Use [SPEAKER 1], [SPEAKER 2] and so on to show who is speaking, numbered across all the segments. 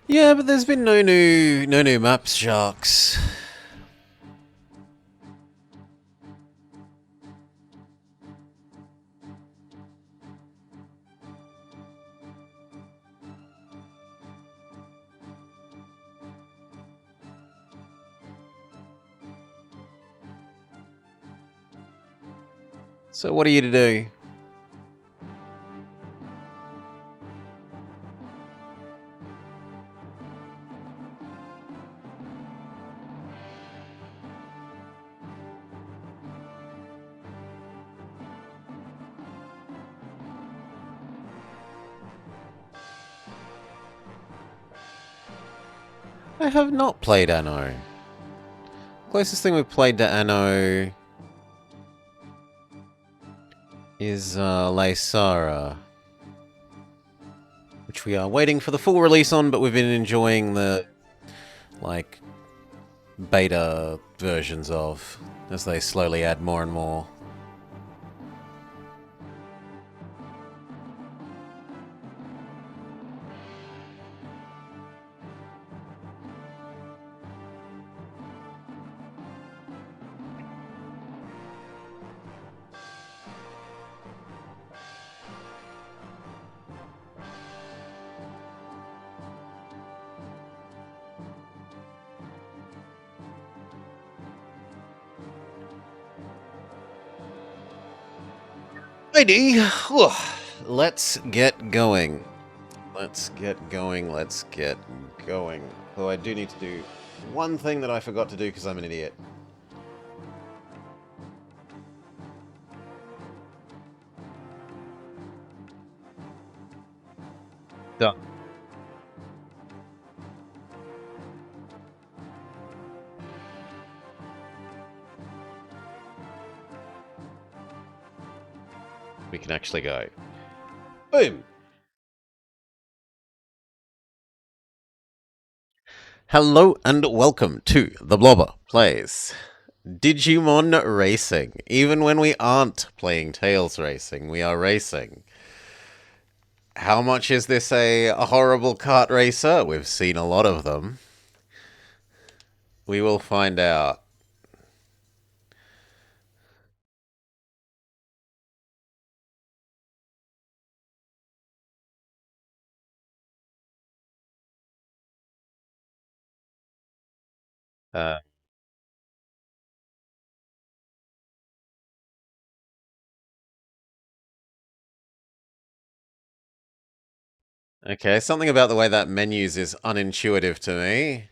[SPEAKER 1] Yeah, but there's been no new maps, sharks. So what are you to do? I have not played Anno. Closest thing we've played to Anno is Laysara, which we are waiting for the full release on, but we've been enjoying the like beta versions of as they slowly add more and more. Lady, let's get going. Let's get going. Let's get going. Though I do need to do one thing that I forgot to do because I'm an idiot. Done. We can actually go. Boom! Hello and welcome to The Blobber Plays Digimon Racing. Even when we aren't playing Tails Racing, we are racing. How much is this a horrible kart racer? We've seen a lot of them. We will find out. Uh, okay, something about the way that menus is unintuitive to me.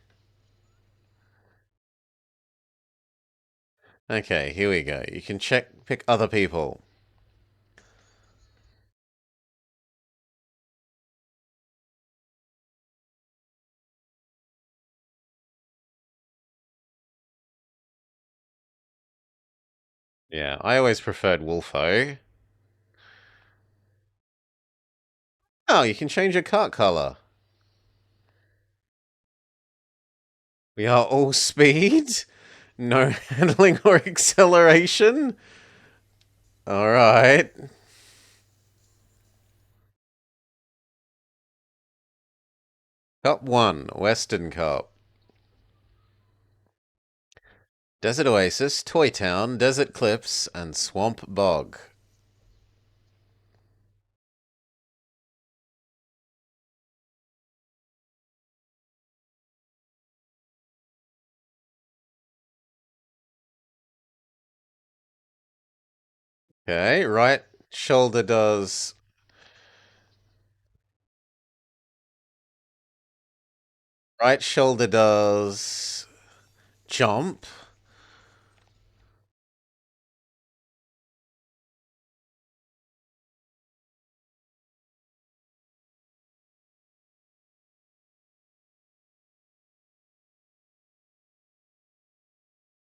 [SPEAKER 1] Okay, here we go. You can pick other people. Yeah, I always preferred Wolfo. Oh, you can change your kart color. We are all speed, no handling or acceleration. All right. Cup 1, Western Cup. Desert Oasis, Toy Town, Desert Cliffs, and Swamp Bog. Okay, right shoulder does. Right shoulder does jump.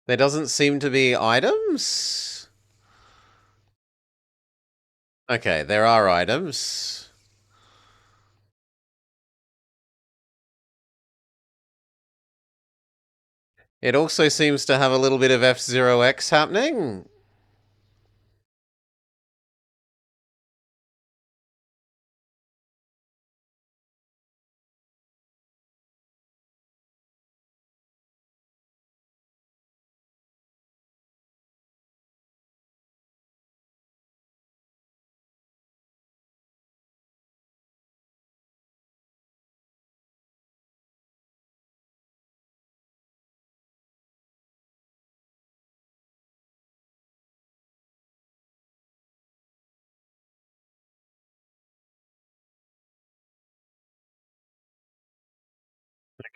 [SPEAKER 1] There doesn't seem to be items. Okay, there are items. It also seems to have a little bit of F-Zero X happening.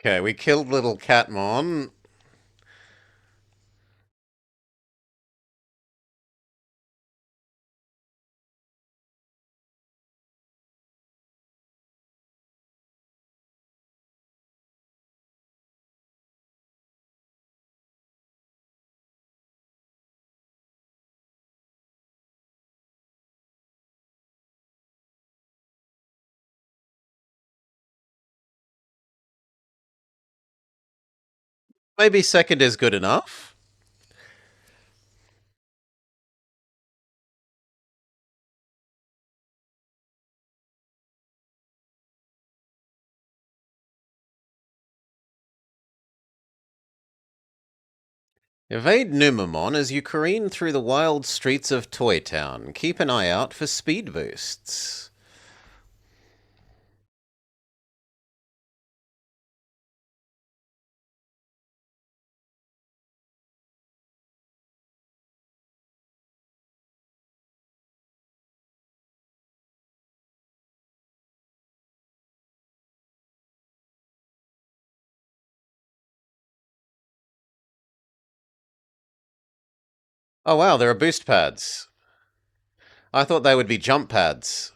[SPEAKER 1] Okay, we killed little Catmon. Maybe second is good enough. Evade Numemon as you careen through the wild streets of Toy Town. Keep an eye out for speed boosts. Oh wow, there are boost pads. I thought they would be jump pads.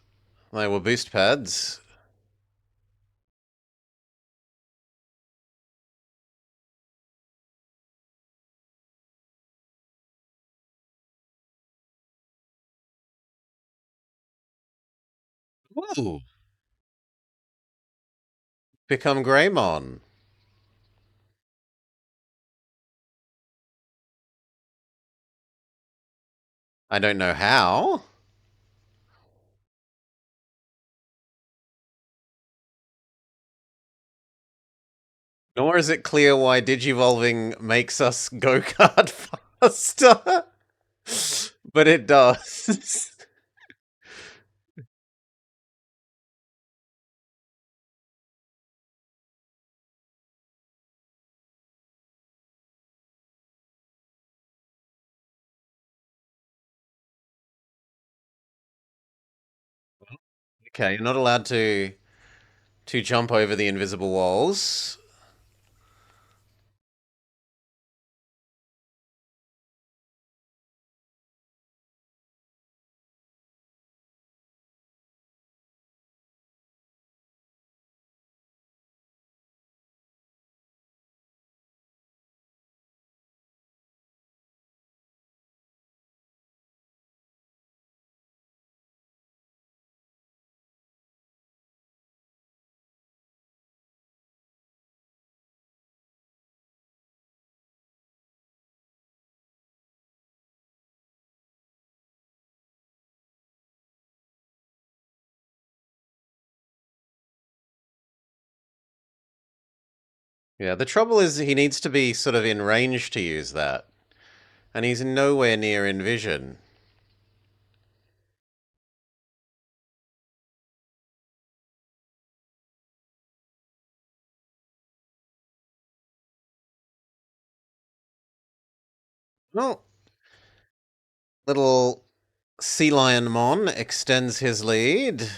[SPEAKER 1] They were boost pads. Ooh. Become Greymon. I don't know how. Nor is it clear why digivolving makes us go kart faster. But it does. Okay, you're not allowed to jump over the invisible walls. Yeah, the trouble is he needs to be sort of in range to use that. And he's nowhere near in vision. Well, little Sea Lion Mon extends his lead.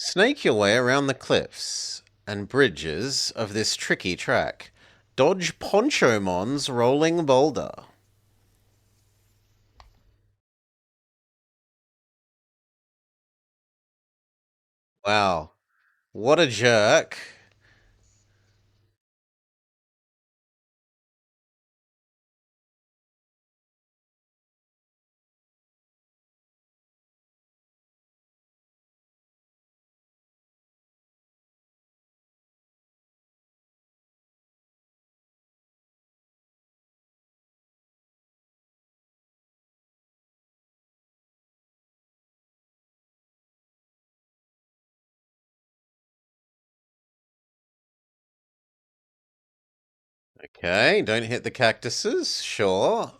[SPEAKER 1] Snake your way around the cliffs and bridges of this tricky track. Dodge Poncho Mon's rolling boulder. Wow. What a jerk. Okay, don't hit the cactuses. Sure.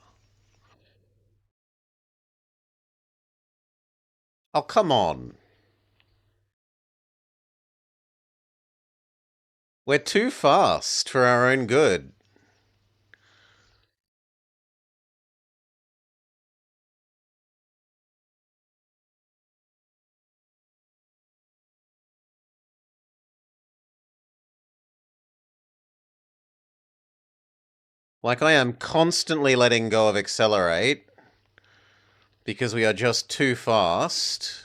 [SPEAKER 1] Oh, come on. We're too fast for our own good. Like, I am constantly letting go of accelerate because we are just too fast.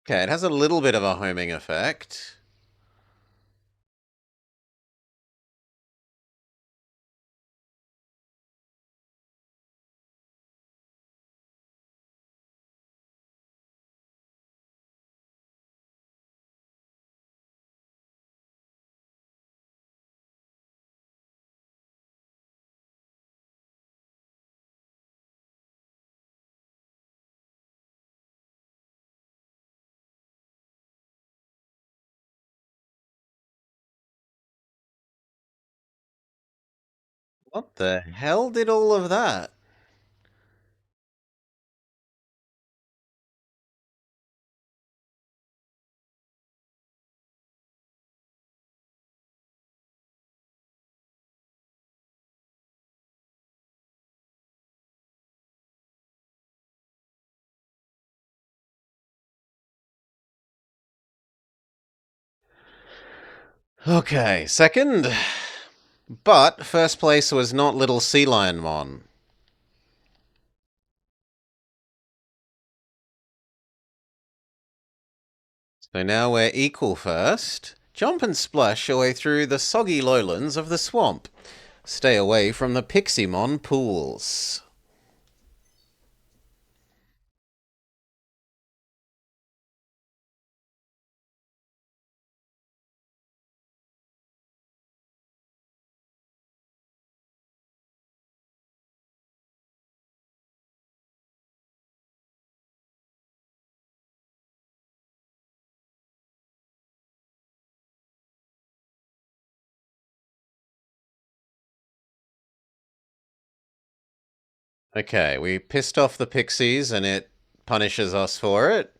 [SPEAKER 1] Okay, it has a little bit of a homing effect. What the hell did all of that? Okay, second. But first place was not Little Sea Lion Mon. So now we're equal first. Jump and splash your way through the soggy lowlands of the swamp. Stay away from the Piximon pools. Okay, we pissed off the pixies and it punishes us for it.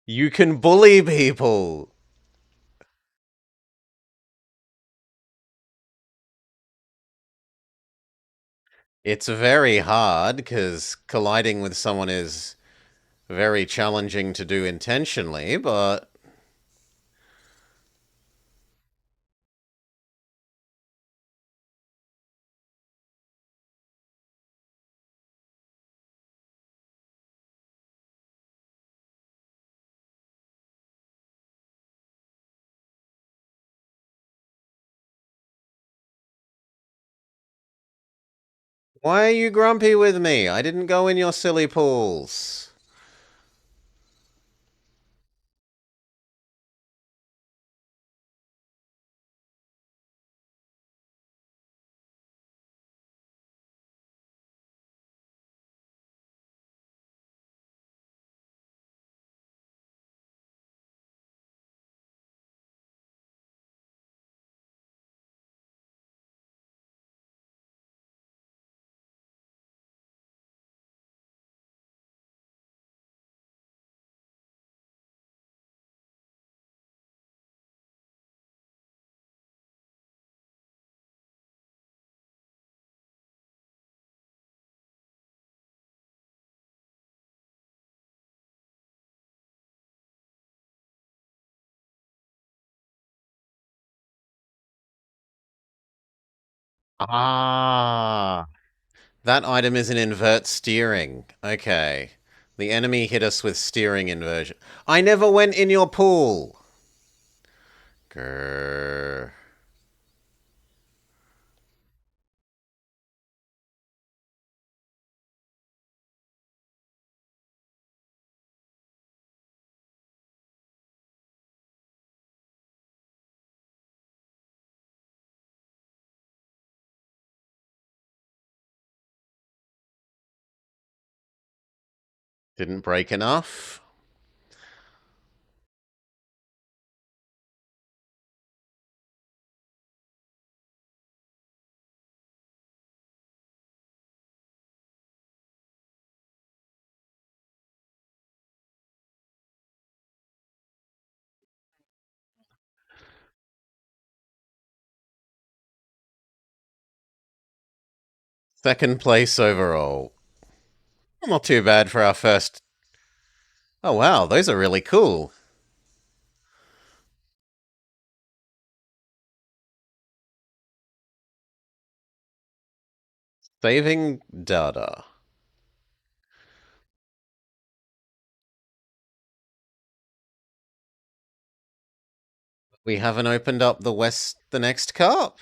[SPEAKER 1] You can bully people. It's very hard because colliding with someone is very challenging to do intentionally, but why are you grumpy with me? I didn't go in your silly pools. Ah. That item is an invert steering. Okay. The enemy hit us with steering inversion. I never went in your pool. Grrr. Didn't break enough. Second place overall. Not too bad for our first. Oh wow, those are really cool. Saving data. We haven't opened up the next cup.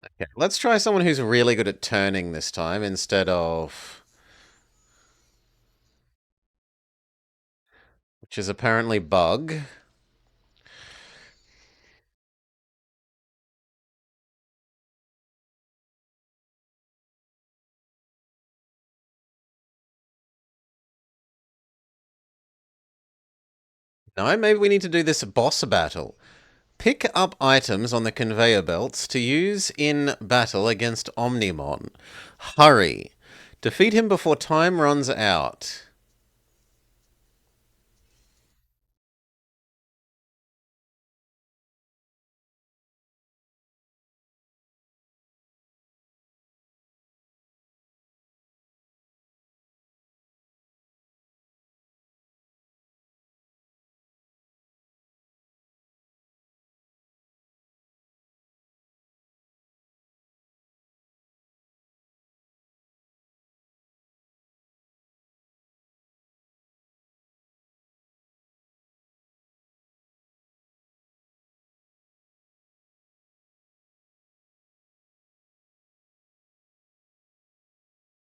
[SPEAKER 1] Okay, let's try someone who's really good at turning this time instead of, which is apparently Bug. No, maybe we need to do this boss battle. Pick up items on the conveyor belts to use in battle against Omnimon. Hurry. Defeat him before time runs out.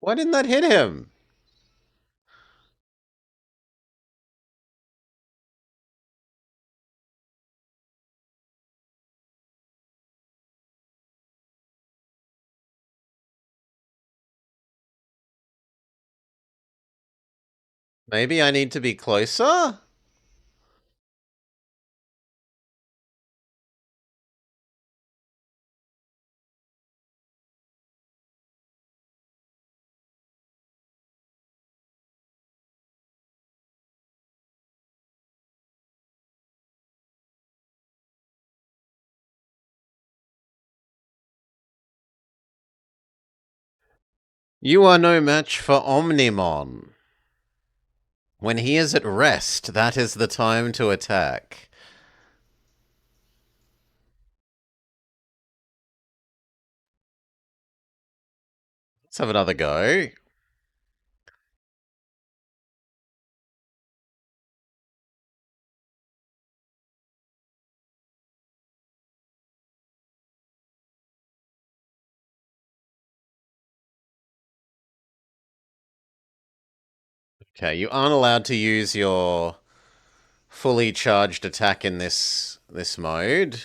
[SPEAKER 1] Why didn't that hit him? Maybe I need to be closer? You are no match for Omnimon. When he is at rest, that is the time to attack. Let's have another go. Okay, you aren't allowed to use your fully charged attack in this mode.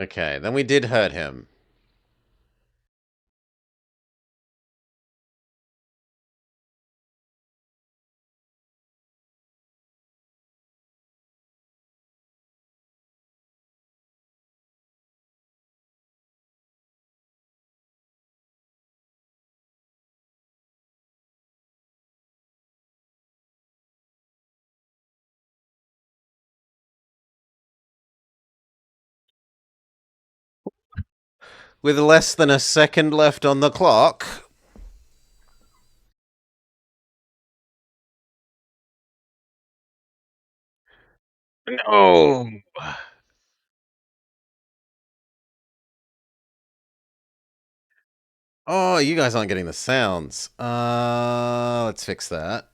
[SPEAKER 1] Okay, then we did hurt him. With less than a second left on the clock. No. Oh, you guys aren't getting the sounds. Let's fix that.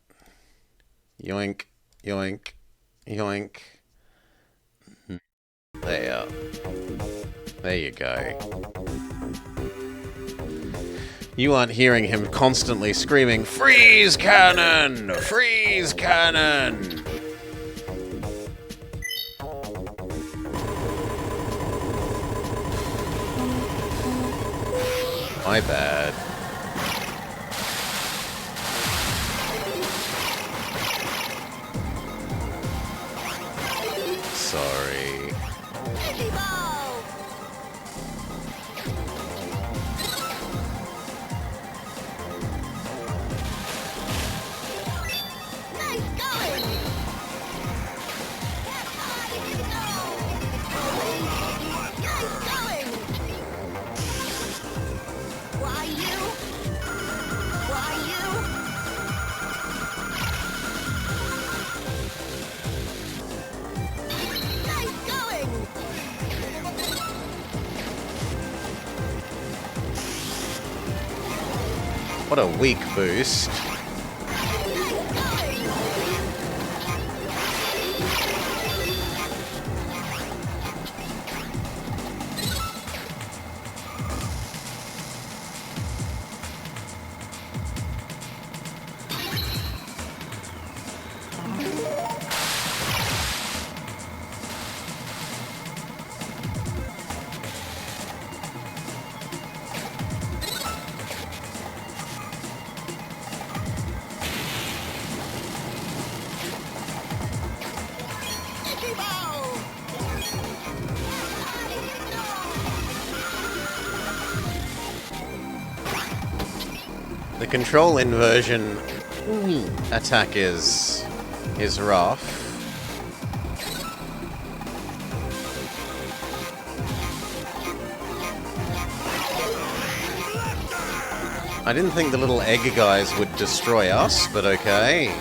[SPEAKER 1] Yoink, yoink, yoink. There. There you go. You aren't hearing him constantly screaming, "Freeze cannon! Freeze cannon!" My bad. sorry. What a weak boost. The control inversion attack is rough. I didn't think the little egg guys would destroy us, but okay.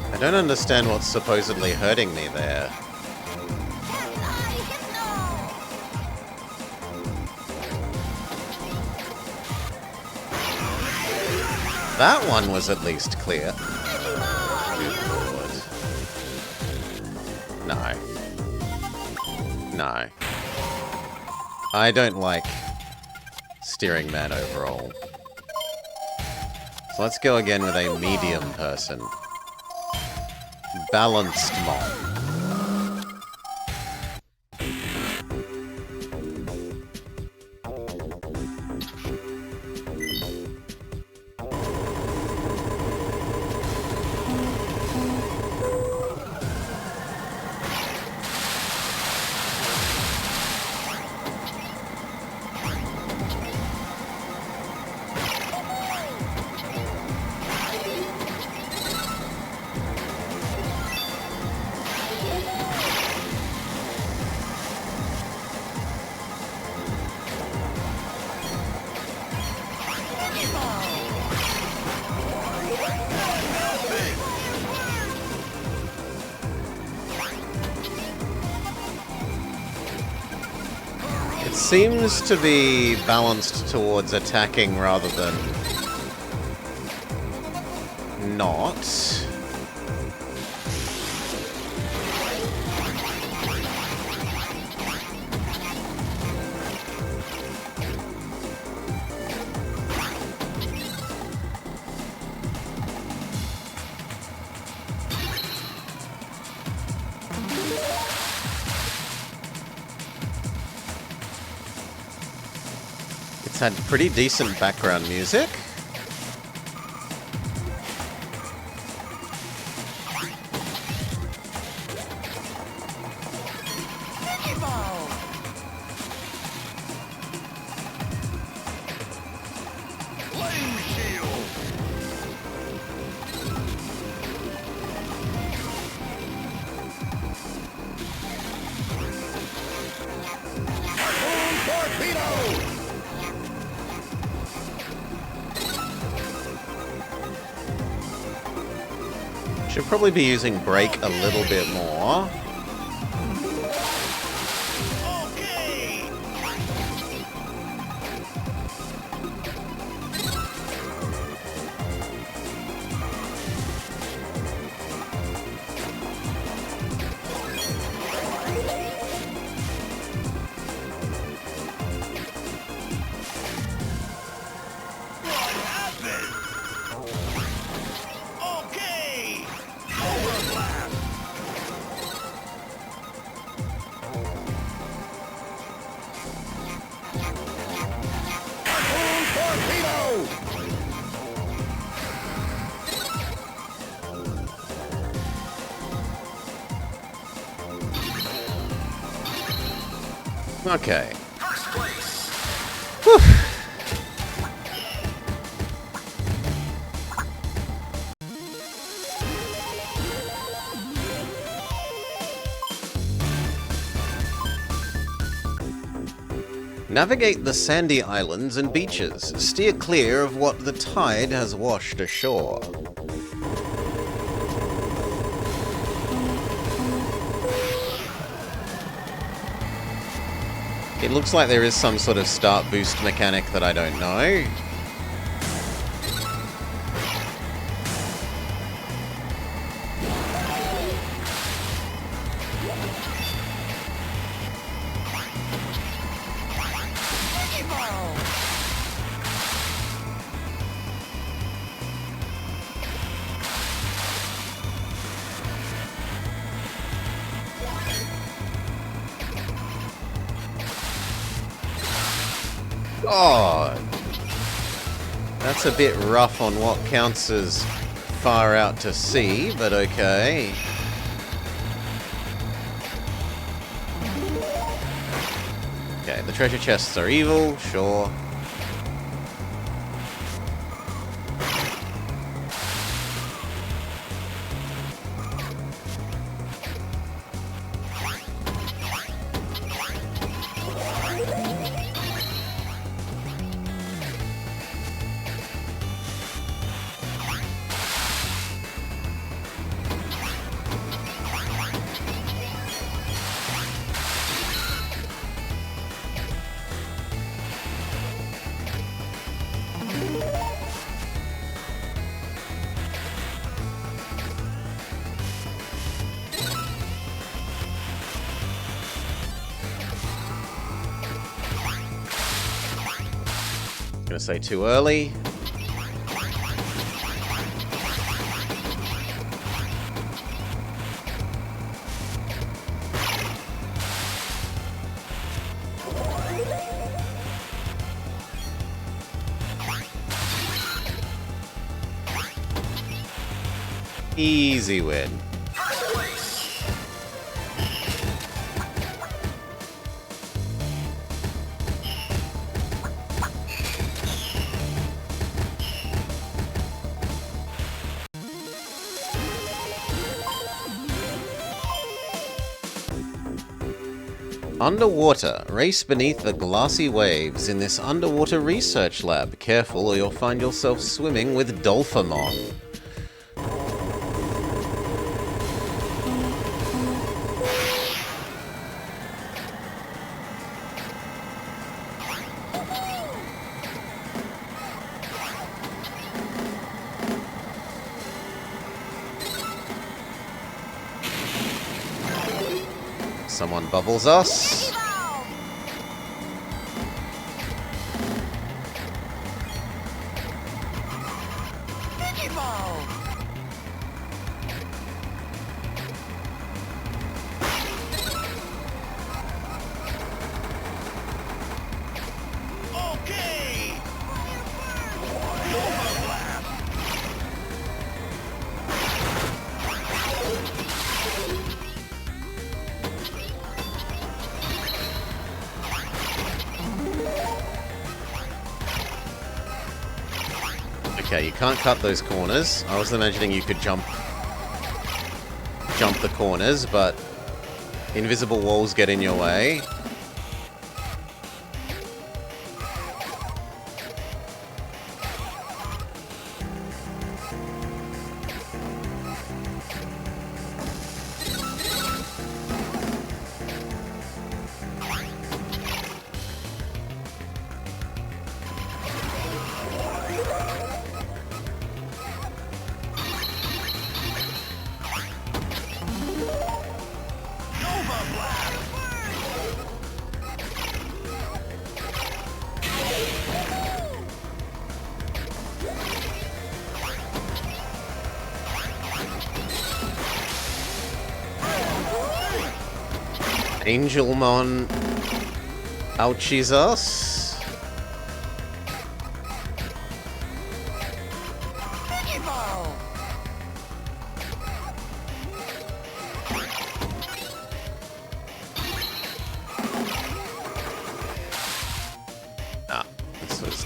[SPEAKER 1] I don't understand what's supposedly hurting me there. That one was at least clear. Good lord. No. No. I don't like Steering Man overall. So let's go again with a medium person. Balanced Mon. Seems to be balanced towards attacking rather than not. It's had pretty decent background music. Should probably be using Break a little bit more. Okay. Whew. Navigate the sandy islands and beaches. Steer clear of what the tide has washed ashore. It looks like there is some sort of start boost mechanic that I don't know. God, that's a bit rough on what counts as far out to sea, but okay. Okay, the treasure chests are evil, sure. Gonna say too early. Easy win. Underwater. Race beneath the glassy waves in this underwater research lab. Careful or you'll find yourself swimming with Dolphamon. Someone bubbles us. Okay, you can't cut those corners. I was imagining you could jump the corners, but invisible walls get in your way. Angelmon ouchies us.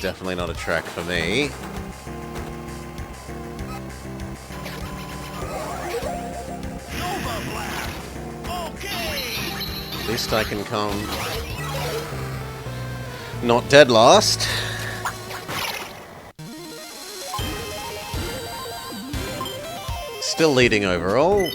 [SPEAKER 1] definitely not a track for me. At least I can come not dead last. Still leading overall.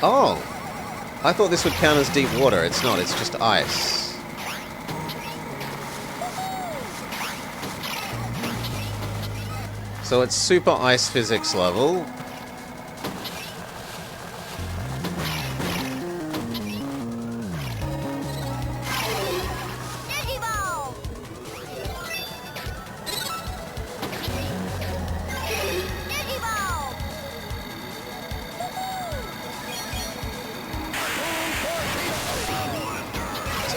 [SPEAKER 1] Oh! I thought this would count as deep water. It's not, it's just ice. So it's super ice physics level.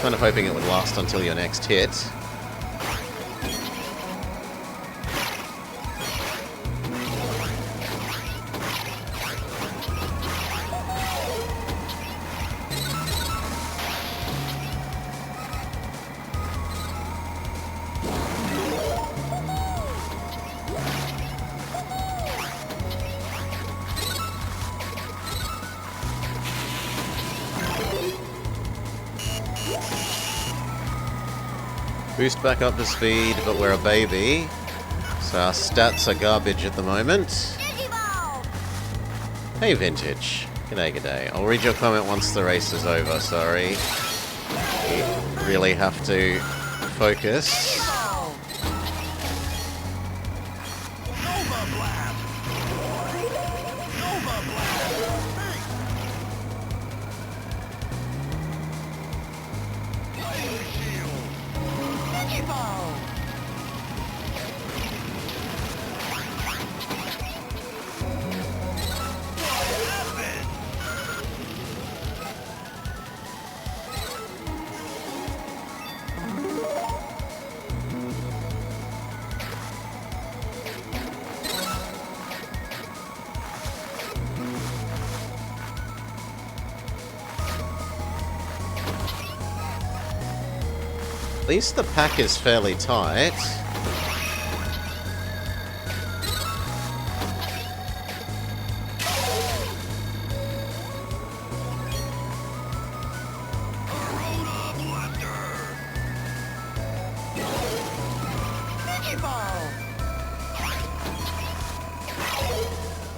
[SPEAKER 1] Kind of hoping it would last until your next hit. Boost back up to speed, but we're a baby, so our stats are garbage at the moment. Hey Vintage. G'day, g'day. I'll read your comment once the race is over, sorry. We really have to focus. At least the pack is fairly tight.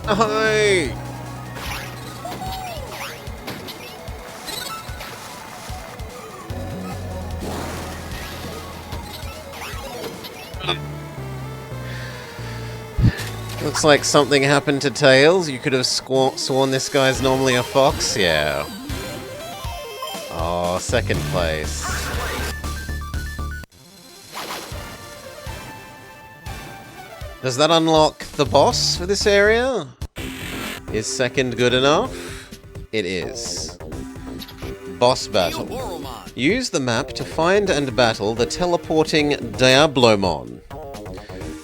[SPEAKER 1] Oh! Looks like something happened to Tails. You could have sworn this guy's normally a fox. Yeah. Oh, second place. Does that unlock the boss for this area? Is second good enough? It is. Boss battle. Use the map to find and battle the teleporting Diablomon.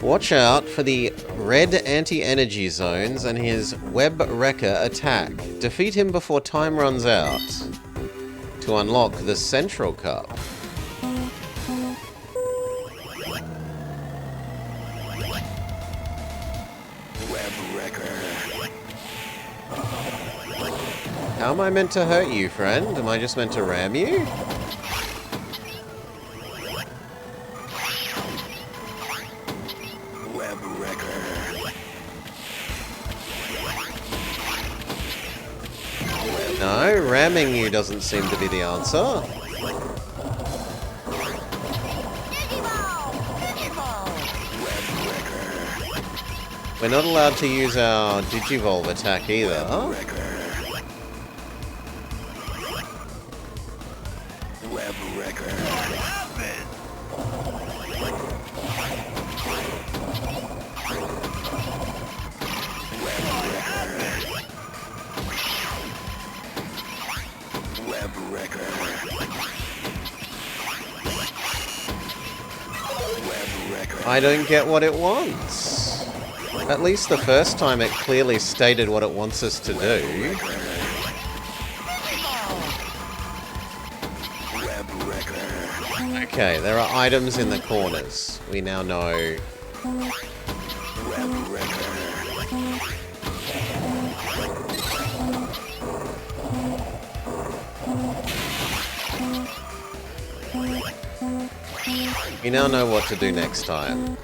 [SPEAKER 1] Watch out for the red anti-energy zones and his web wrecker attack. Defeat him before time runs out to unlock the Central Cup. How am I meant to hurt you, friend? Am I just meant to ram you? No, ramming you doesn't seem to be the answer. We're not allowed to use our Digivolve attack either. I don't get what it wants. At least the first time it clearly stated what it wants us to do. Okay, there are items in the corners. We now know. We now know what to do next time.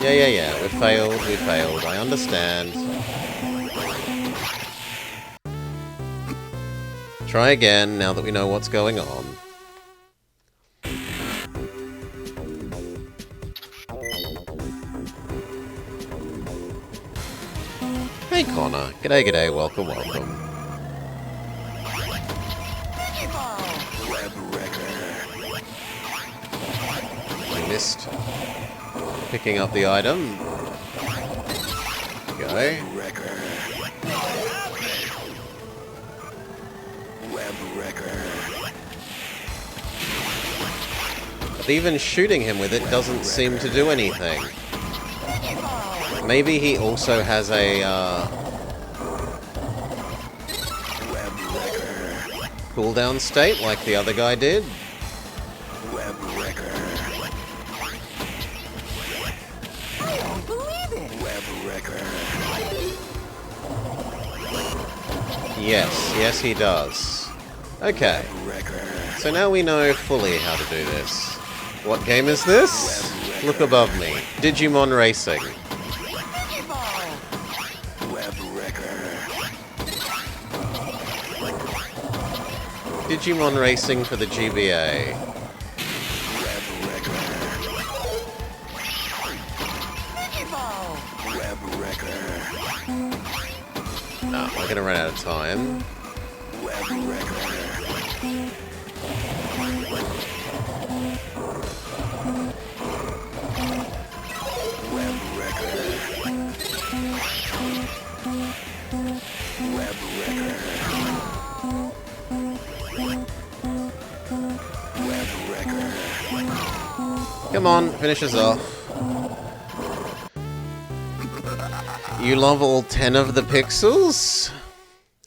[SPEAKER 1] Yeah. We failed. I understand. Try again now that we know what's going on. Hey Connor. G'day, welcome. We missed picking up the item. Go. But even shooting him with it doesn't seem to do anything. Maybe he also has a cooldown state like the other guy did. Yes, he does. Okay. So now we know fully how to do this. What game is this? Look above me. Digimon Racing. Digimon Racing for the GBA. No, we're gonna run out of time. Come on, finish us off. You love all 10 of the pixels?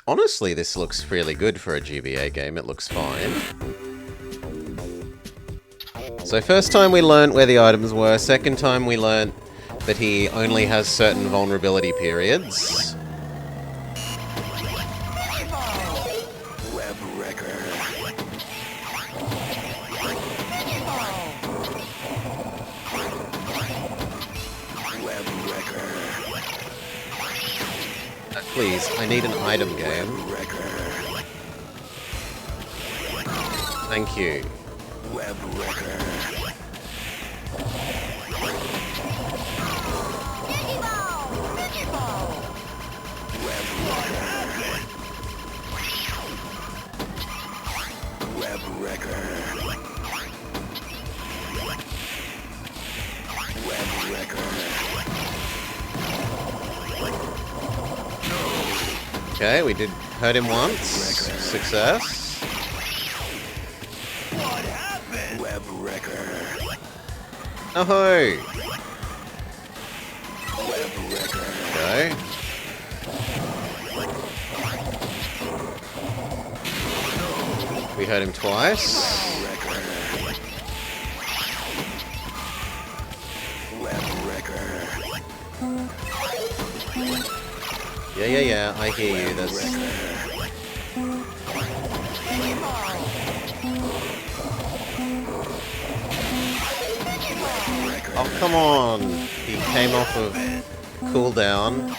[SPEAKER 1] Honestly, this looks really good for a GBA game. It looks fine. So first time we learnt where the items were. Second time we learnt that he only has certain vulnerability periods. Please, I need an item game. Thank you. Okay, we did hurt him once. Success.
[SPEAKER 2] What happened? Web wrecker.
[SPEAKER 1] Oh-ho!
[SPEAKER 2] Web wrecker.
[SPEAKER 1] Okay. We hurt him twice. Yeah, I hear you. That's... Oh, come on! He came off of cooldown.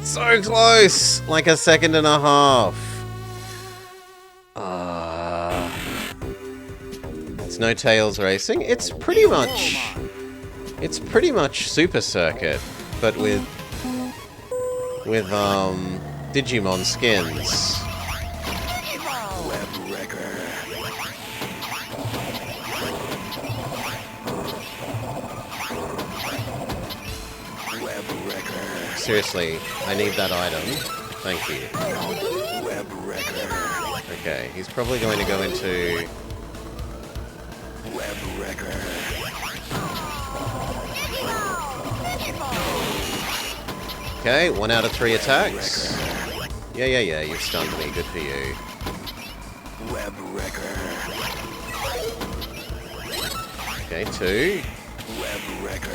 [SPEAKER 1] So close! Like a second and a half. It's no Tails Racing. It's pretty much Super Circuit, but with Digimon skins. seriously, I need that item. Thank you.
[SPEAKER 2] Web wrecker.
[SPEAKER 1] Okay, he's probably going to go into...
[SPEAKER 2] Web wrecker.
[SPEAKER 1] Okay, 1 out of 3 attacks. Yeah, you've stunned me. Good for you.
[SPEAKER 2] Web wrecker.
[SPEAKER 1] Okay, 2.
[SPEAKER 2] Web wrecker.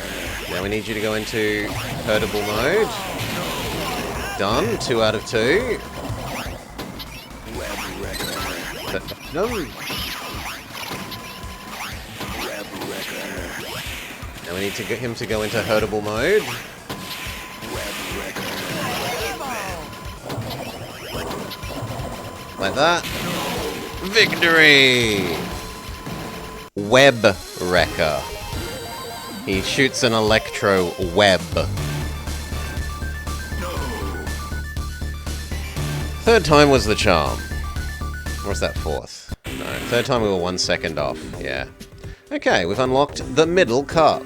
[SPEAKER 1] Now we need you to go into herdable mode. Done. 2 out of 2.
[SPEAKER 2] Web wrecker.
[SPEAKER 1] No.
[SPEAKER 2] Web wrecker.
[SPEAKER 1] Now we need to get him to go into herdable mode.
[SPEAKER 2] Web wrecker.
[SPEAKER 1] Like that. Victory! Web Wrecker. He shoots an electro web. Third time was the charm. Or was that fourth? No, third time we were 1 second off. Yeah. Okay, we've unlocked the middle cup.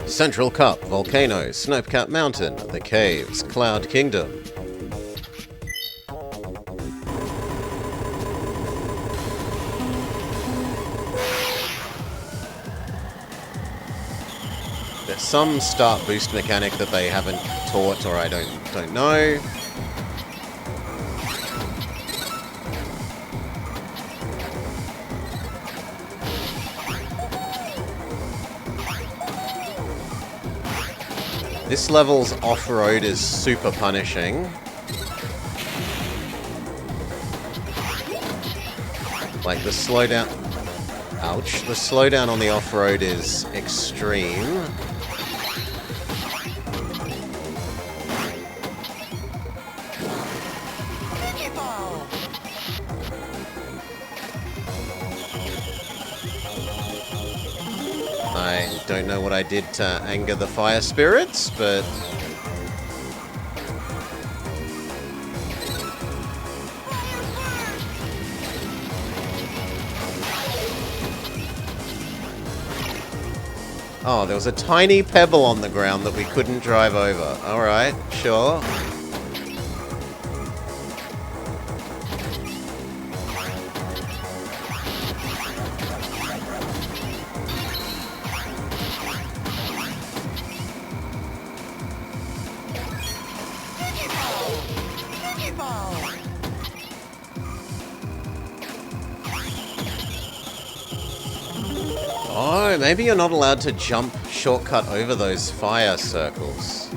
[SPEAKER 1] Central Cup, Volcano, Snopecap Mountain, The Caves, Cloud Kingdom. There's some start boost mechanic that they haven't taught, or I don't know. This level's off-road is super punishing. Like the slowdown... Ouch. The slowdown on the off-road is extreme. I don't know what I did to anger the fire spirits, but... Oh, there was a tiny pebble on the ground that we couldn't drive over. Alright, sure. Oh, maybe you're not allowed to jump shortcut over those fire circles.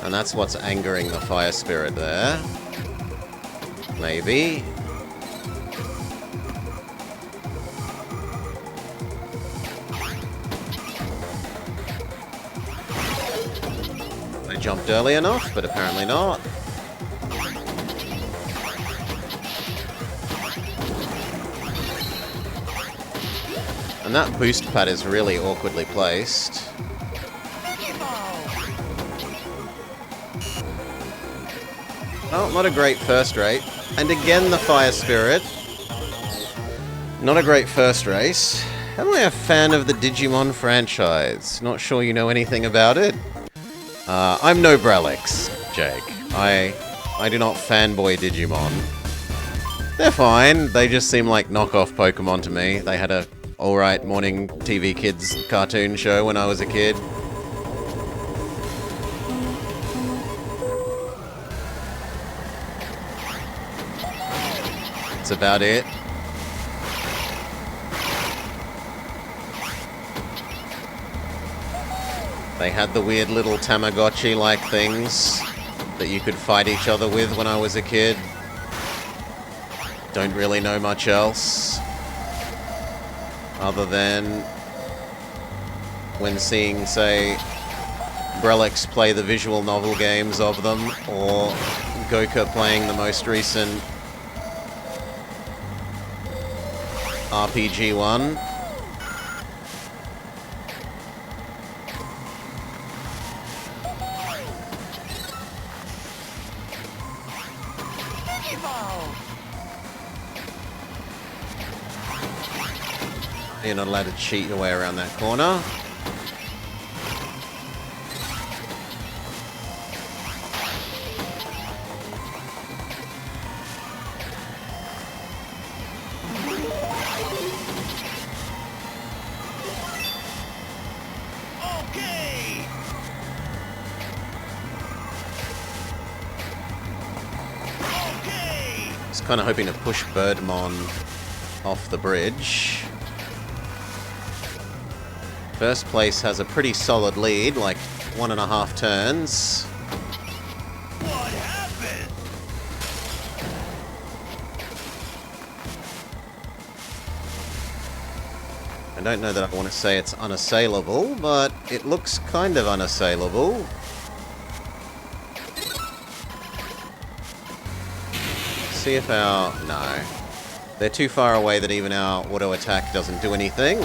[SPEAKER 1] And that's what's angering the fire spirit there. Maybe. I jumped early enough, but apparently not. And that boost pad is really awkwardly placed. Oh, not a great first rate. And again the fire spirit. Not a great first race. Am I a fan of the Digimon franchise? Not sure you know anything about it? I'm no Brelix, Jake. I do not fanboy Digimon. They're fine. They just seem like knockoff Pokemon to me. They had a alright morning TV kids cartoon show when I was a kid. That's about it. They had the weird little Tamagotchi-like things that you could fight each other with when I was a kid. Don't really know much else. Other than when seeing, say, Brelix play the visual novel games of them, or Goka playing the most recent RPG one. You're not allowed to cheat your way around that corner. kind of hoping to push Birdmon off the bridge. First place has a pretty solid lead, like 1.5 turns.
[SPEAKER 2] What happened?
[SPEAKER 1] I don't know that I want to say it's unassailable, but it looks kind of unassailable. See if our... no. They're too far away that even our auto attack doesn't do anything.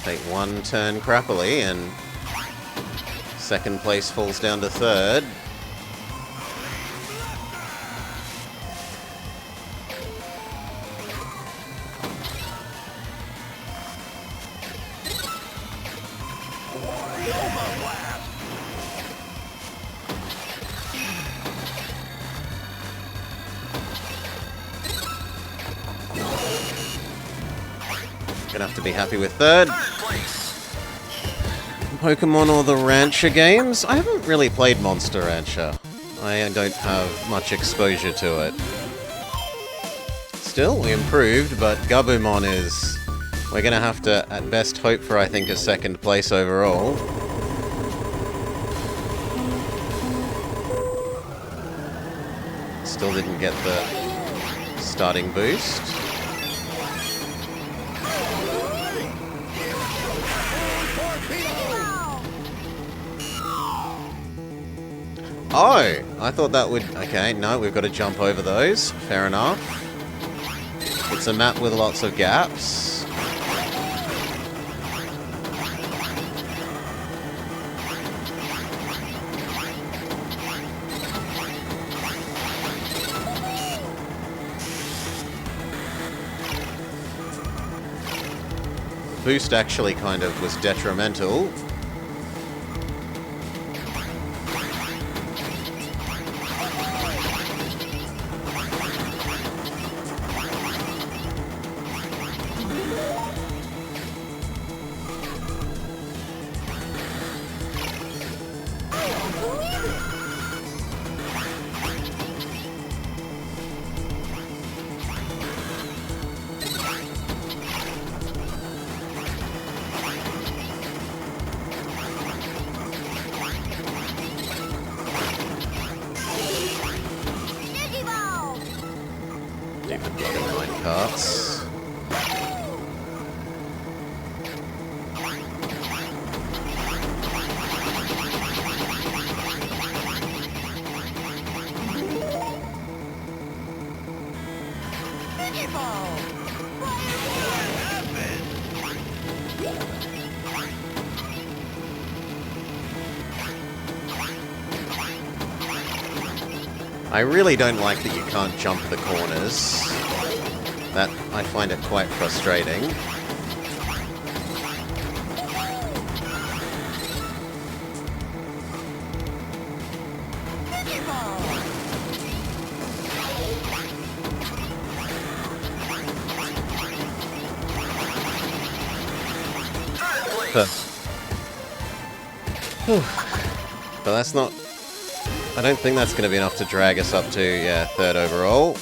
[SPEAKER 1] Take one turn crappily, and second place falls down to third. Gonna have to be happy with third. Pokemon or the Rancher games? I haven't really played Monster Rancher. I don't have much exposure to it. Still, we improved, but Gabumon is... we're gonna have to, at best, hope for, I think, a second place overall. Still didn't get the starting boost. Oh, I thought that would... okay, no, we've got to jump over those. Fair enough. It's a map with lots of gaps. The boost actually kind of was detrimental. Stupid bloody mine carts. I really don't like that you can't jump the corners. That, I find it quite frustrating. But that's not... I don't think that's going to be enough to drag us up to, yeah, third overall.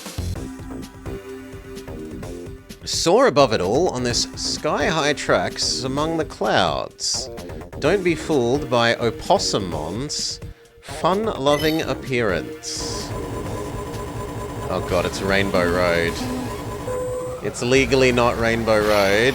[SPEAKER 1] Soar above it all on this sky-high tracks among the clouds. Don't be fooled by Opossumon's fun-loving appearance. Oh god, it's Rainbow Road. It's legally not Rainbow Road.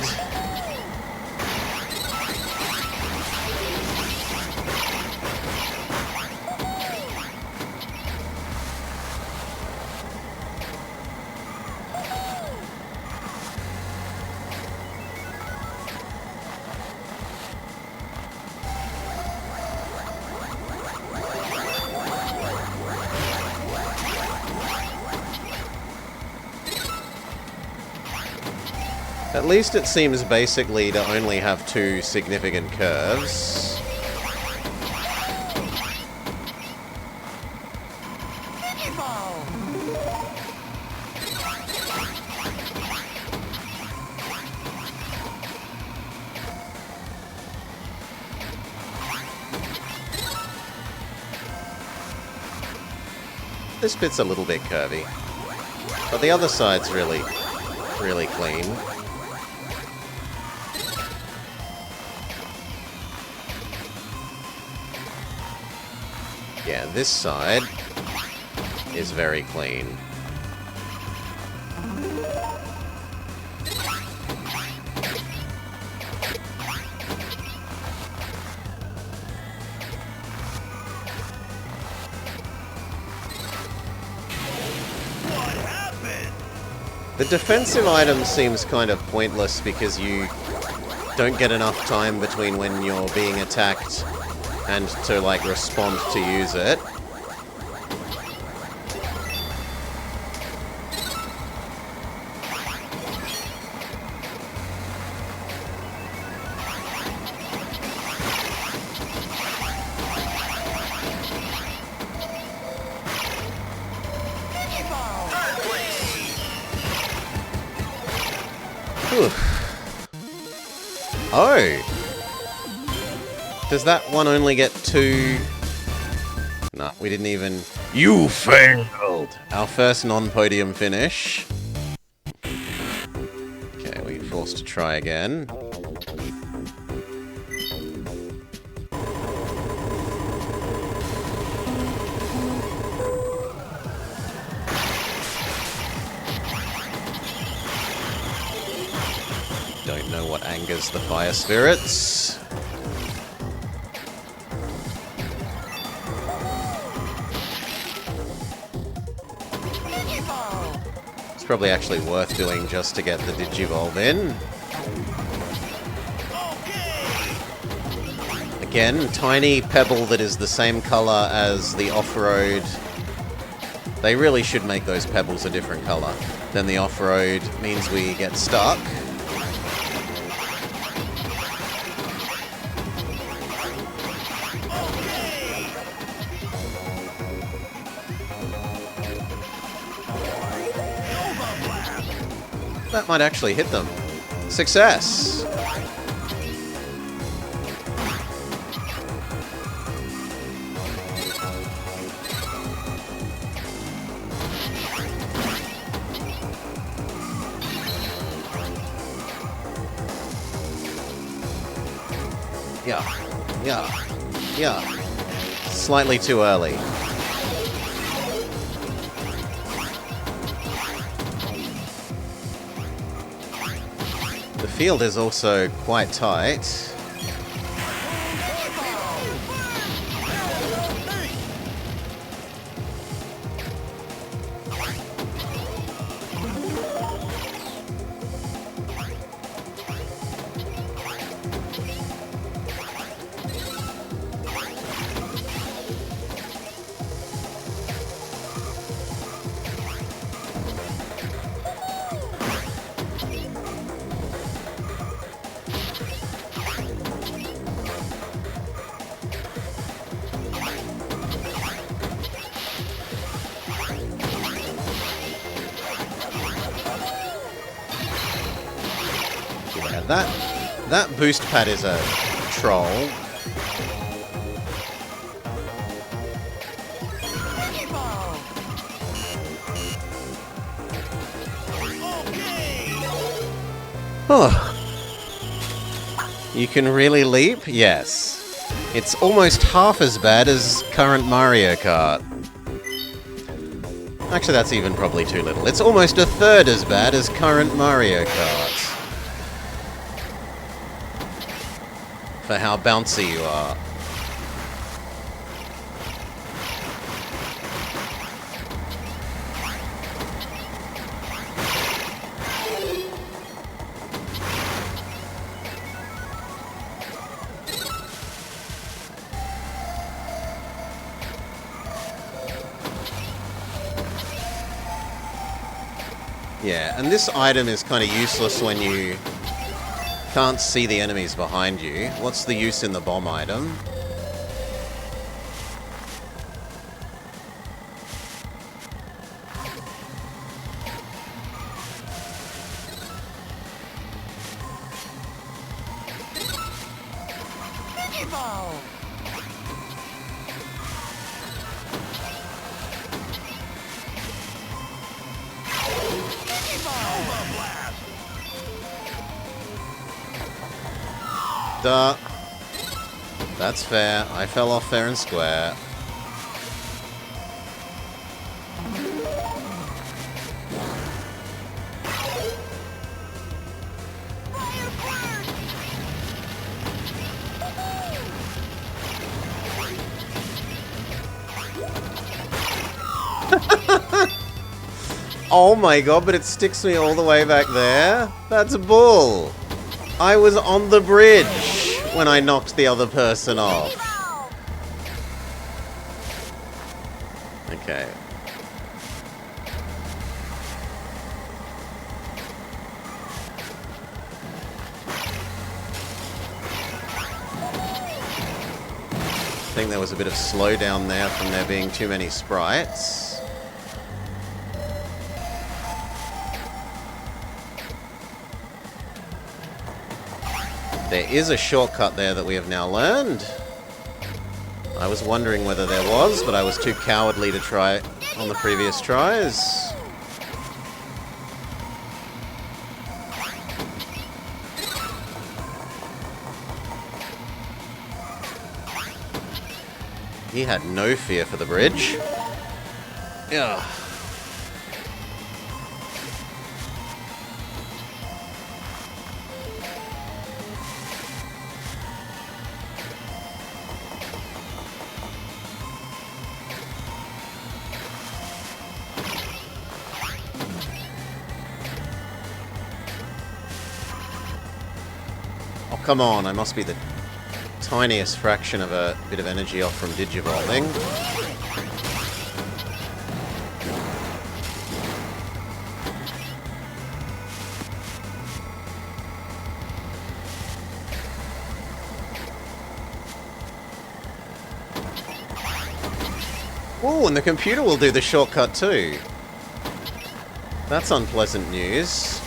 [SPEAKER 1] At least it seems basically to only have 2 significant curves. This bit's a little bit curvy, but the other side's really clean. Yeah, this side is very clean. The defensive item seems kind of pointless because you don't get enough time between when you're being attacked and to, like, respond to use it. Whew. Oh! Does that one only get 2? Nah, we didn't even... You failed! Our first non-podium finish. Okay, we're forced to try again. Don't know what angers the fire spirits. It's probably actually worth doing just to get the Digivolve in. Again, tiny pebble that is the same color as the off-road. They really should make those pebbles a different color. Then the off-road means we get stuck. That might actually hit them. Success! Yeah. Slightly too early. The field is also quite tight. That boost pad is a troll. Oh. You can really leap? Yes. It's almost half as bad as current Mario Kart. Actually, that's even probably too little. It's almost a third as bad as current Mario Kart. For how bouncy you are. Yeah, and this item is kind of useless when you can't see the enemies behind you. What's the use in the bomb item?
[SPEAKER 2] Digimon! Digimon! Blast!
[SPEAKER 1] Duh. That's fair. I fell off fair and square. Oh my god, but it sticks me all the way back there? That's bull. I was on the bridge when I knocked the other person off. Okay. I think there was a bit of slowdown there from there being too many sprites. There is a shortcut there that we have now learned. I was wondering whether there was, but I was too cowardly to try it on the previous tries. He had no fear for the bridge. Ugh. Oh, come on, I must be the tiniest fraction of a bit of energy off from digivolving. Oh, and the computer will do the shortcut too. That's unpleasant news.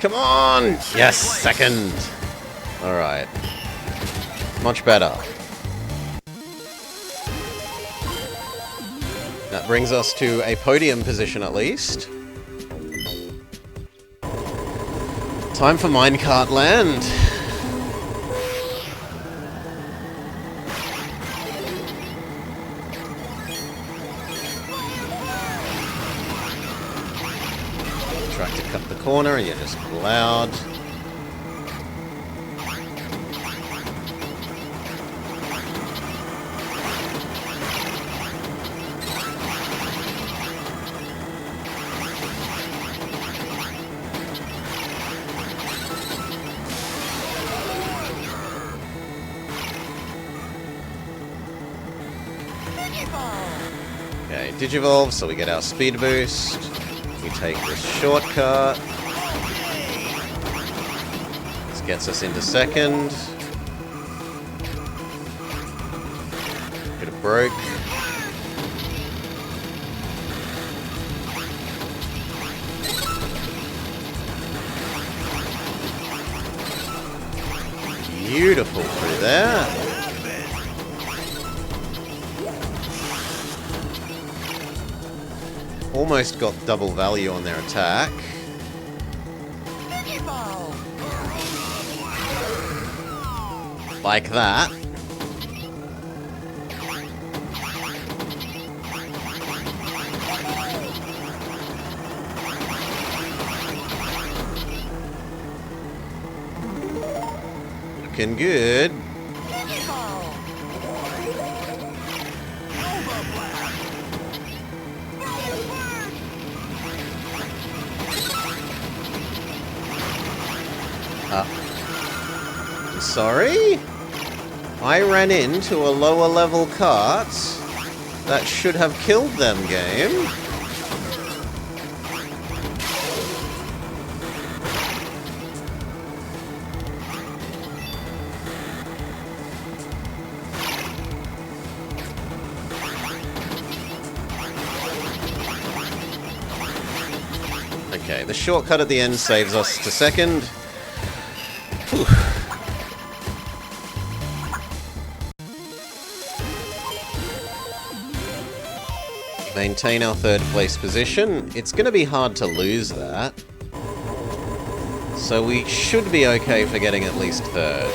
[SPEAKER 1] Come on! Yes, second! Alright. Much better. That brings us to a podium position at least. Time for Minecart Land. Try to cut the corner and you just pull out. Okay, Digivolve, so we get our speed boost. We take this shortcut. This gets us into second. Bit of broke. Beautiful through there. Almost got double value on their attack. Like that. Looking good. Sorry? I ran into a lower level cart that should have killed them, game. Okay, the shortcut at the end saves us to second. Whew. Maintain our third place position. It's going to be hard to lose that. So we should be okay for getting at least third.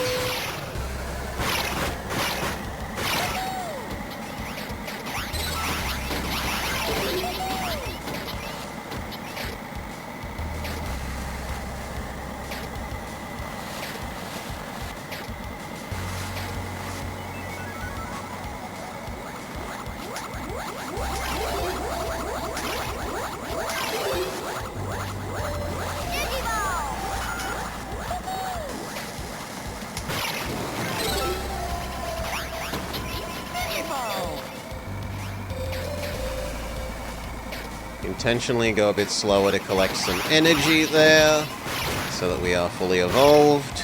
[SPEAKER 1] Intentionally go a bit slower to collect some energy there, so that we are fully evolved.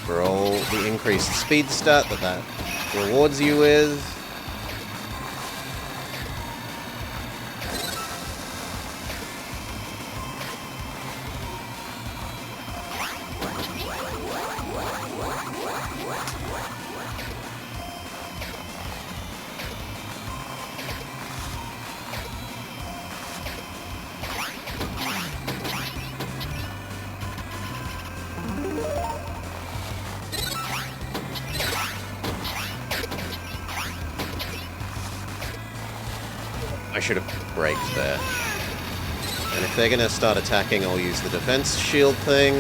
[SPEAKER 1] For all the increased speed stat that rewards you with. I should have braked there. And if they're going to start attacking, I'll use the defense shield thing.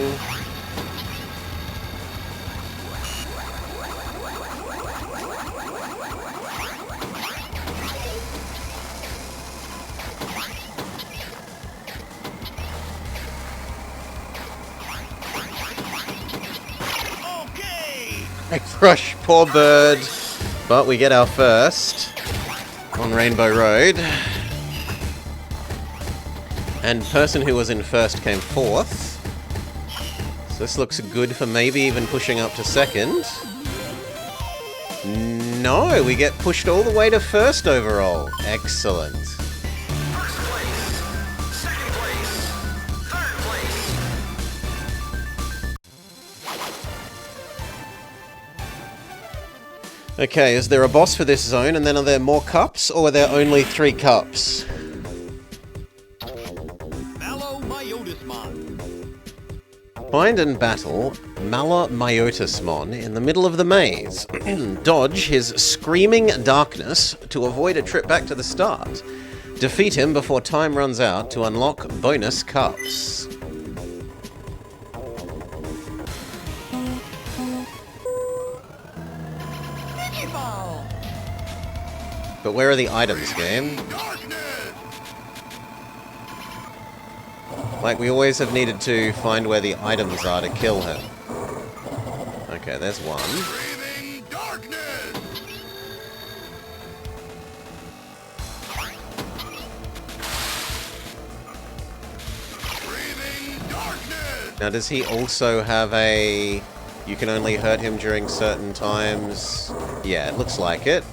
[SPEAKER 2] Okay.
[SPEAKER 1] I crush poor bird, but we get our first on Rainbow Road. And person who was in first came fourth. So this looks good for maybe even pushing up to second. No, we get pushed all the way to first overall. Excellent.
[SPEAKER 2] First place. Second place. Third place.
[SPEAKER 1] Okay, is there a boss for this zone, and then are there more cups, or are there only 3 cups? Find and battle Malomyotismon in the middle of the maze. Dodge his screaming darkness to avoid a trip back to the start. Defeat him before time runs out to unlock bonus cups. But where are the items, game? Like, we always have needed to find where the items are to kill him. Okay, there's one. Now, does he also have a... You can only hurt him during certain times? Yeah, it looks like it.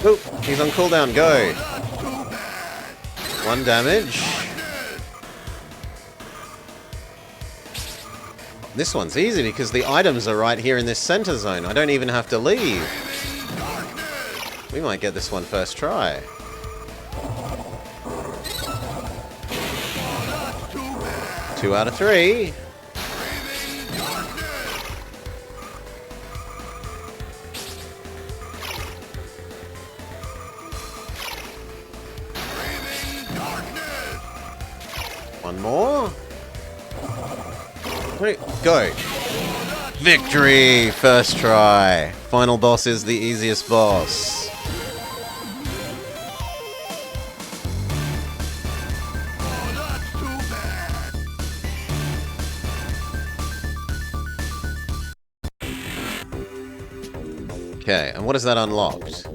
[SPEAKER 1] Oh, he's on cooldown, go! 1 damage. This one's easy because the items are right here in this center zone. I don't even have to leave. We might get this one first try. Two out of 3. One more. Wait, go. Victory! First try. Final boss is the easiest boss. Okay, and what is that unlocked?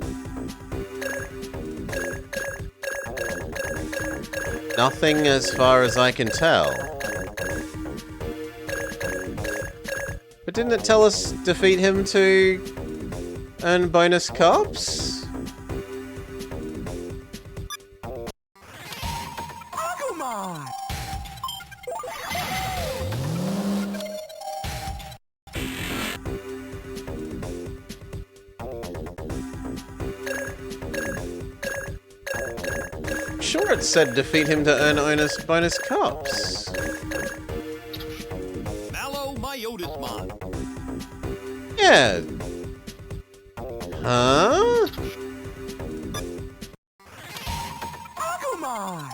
[SPEAKER 1] Nothing as far as I can tell. But didn't it tell us defeat him to earn bonus cups?
[SPEAKER 2] Agumon!
[SPEAKER 1] Sure, it said defeat him to earn bonus cups.
[SPEAKER 2] Mallow Myotismon.
[SPEAKER 1] Yeah. Huh?
[SPEAKER 2] Agumon!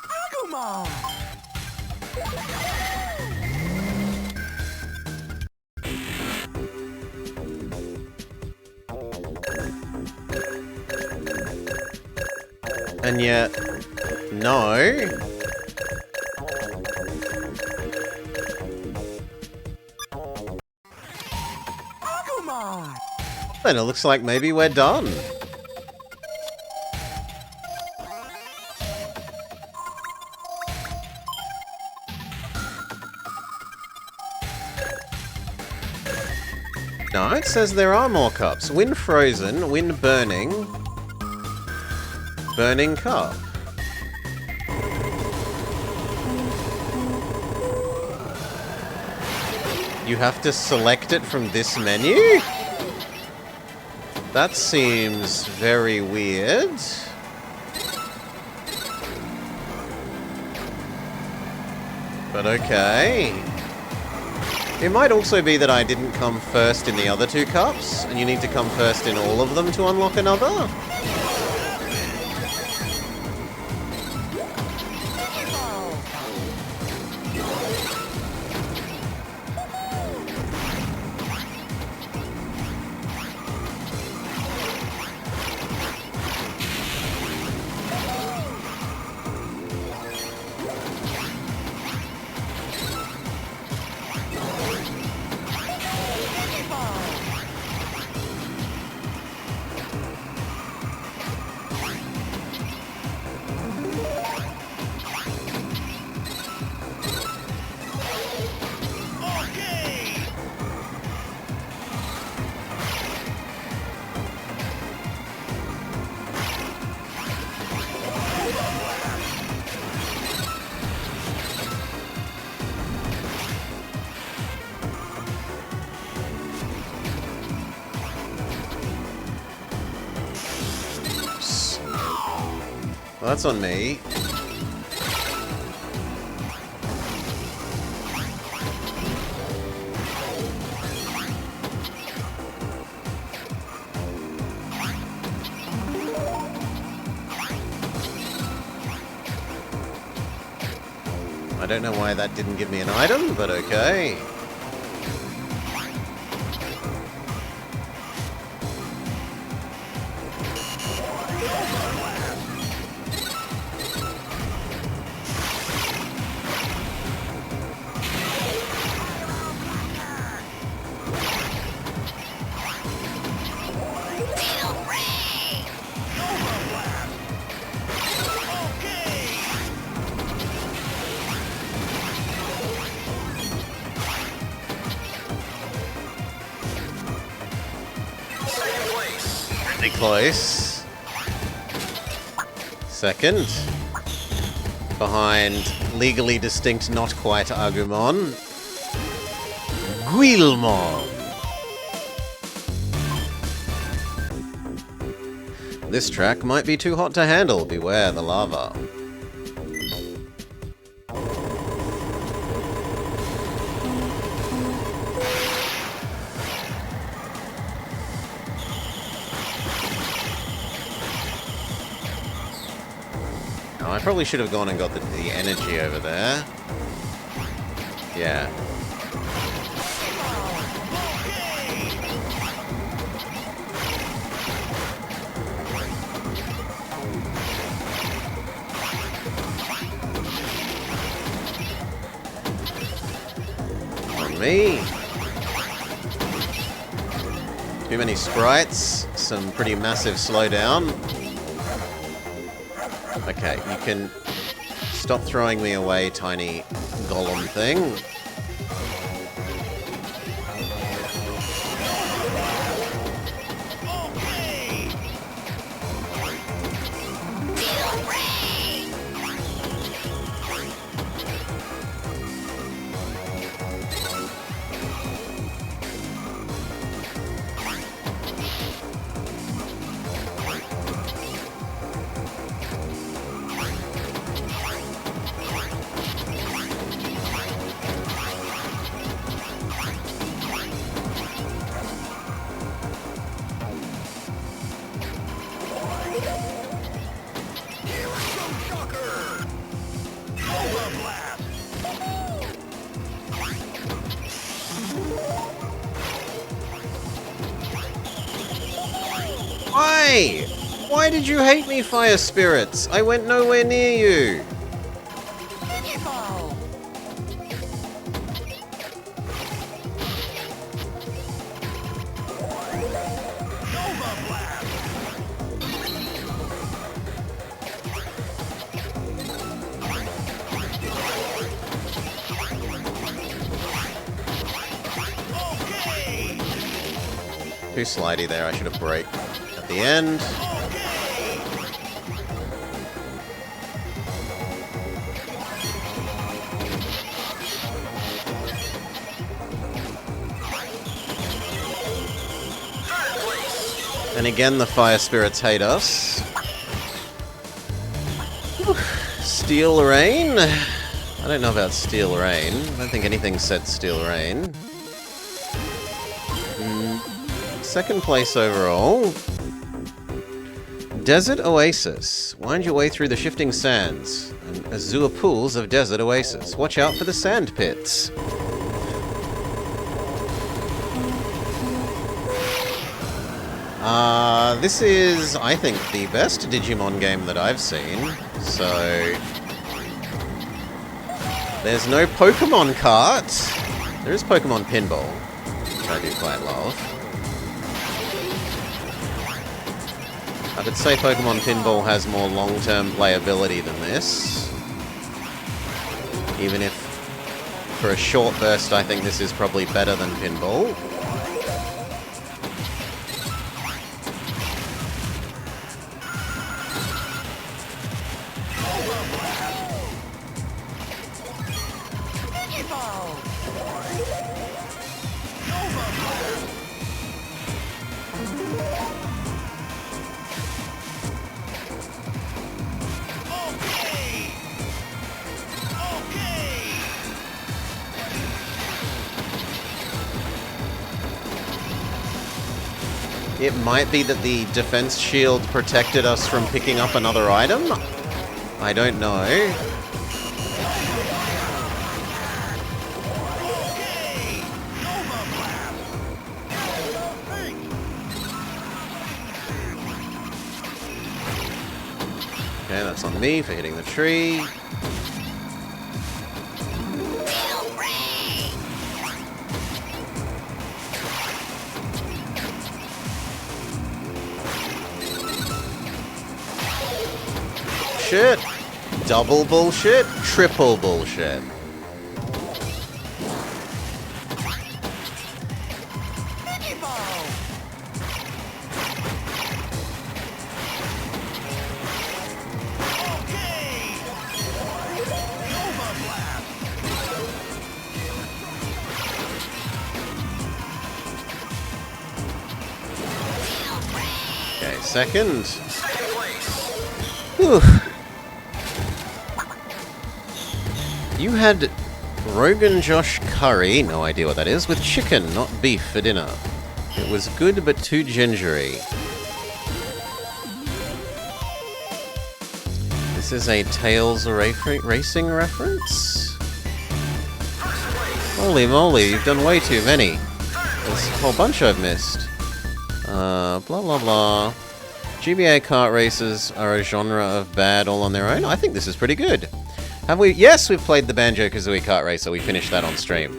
[SPEAKER 2] Agumon!
[SPEAKER 1] And yet, no.
[SPEAKER 2] Agumon!
[SPEAKER 1] Then it looks like maybe we're done. No, it says there are more cups. Win frozen, win burning. Burning cup. You have to select it from this menu? That seems very weird. But okay. It might also be that I didn't come first in the other two cups, and you need to come first in all of them to unlock another? Well, that's on me. I don't know why that didn't give me an item, but okay. Pretty close. Second. Behind legally distinct, not quite Agumon. Guilmon. This track might be too hot to handle. Beware the lava. Oh, I probably should have gone and got the energy over there. Yeah. On me. Too many sprites. Some pretty massive slowdown. Okay, you can stop throwing me away, tiny golem thing. Why? Why did you hate me, Fire Spirits? I went nowhere near you.
[SPEAKER 2] Digimon!
[SPEAKER 1] Too slidey there, I should have braked at the end. And again, the Fire Spirits hate us. Steel Rain? I don't know about Steel Rain. I don't think anything said Steel Rain. Second place overall. Desert Oasis. Wind your way through the shifting sands and azure pools of Desert Oasis. Watch out for the sand pits. This is, I think, the best Digimon game that I've seen. So, there's no Pokemon Kart. There is Pokemon Pinball, which I do quite love. I could say Pokemon Pinball has more long-term playability than this. Even if, for a short burst, I think this is probably better than Pinball. It might be that the defense shield protected us from picking up another item? I don't know. Okay, that's on me for hitting the tree. Shit. Double bullshit. Triple bullshit. Okay, second. Whew. You had Rogan Josh curry, no idea what that is, with chicken, not beef for dinner. It was good but too gingery. This is a Tails Racing reference? Holy moly, you've done way too many. There's a whole bunch I've missed. Blah blah blah. GBA kart races are a genre of bad all on their own. I think this is pretty good. Have we? Yes, we've played the Banjo-Kazooie Kart Racer. We finished that on stream.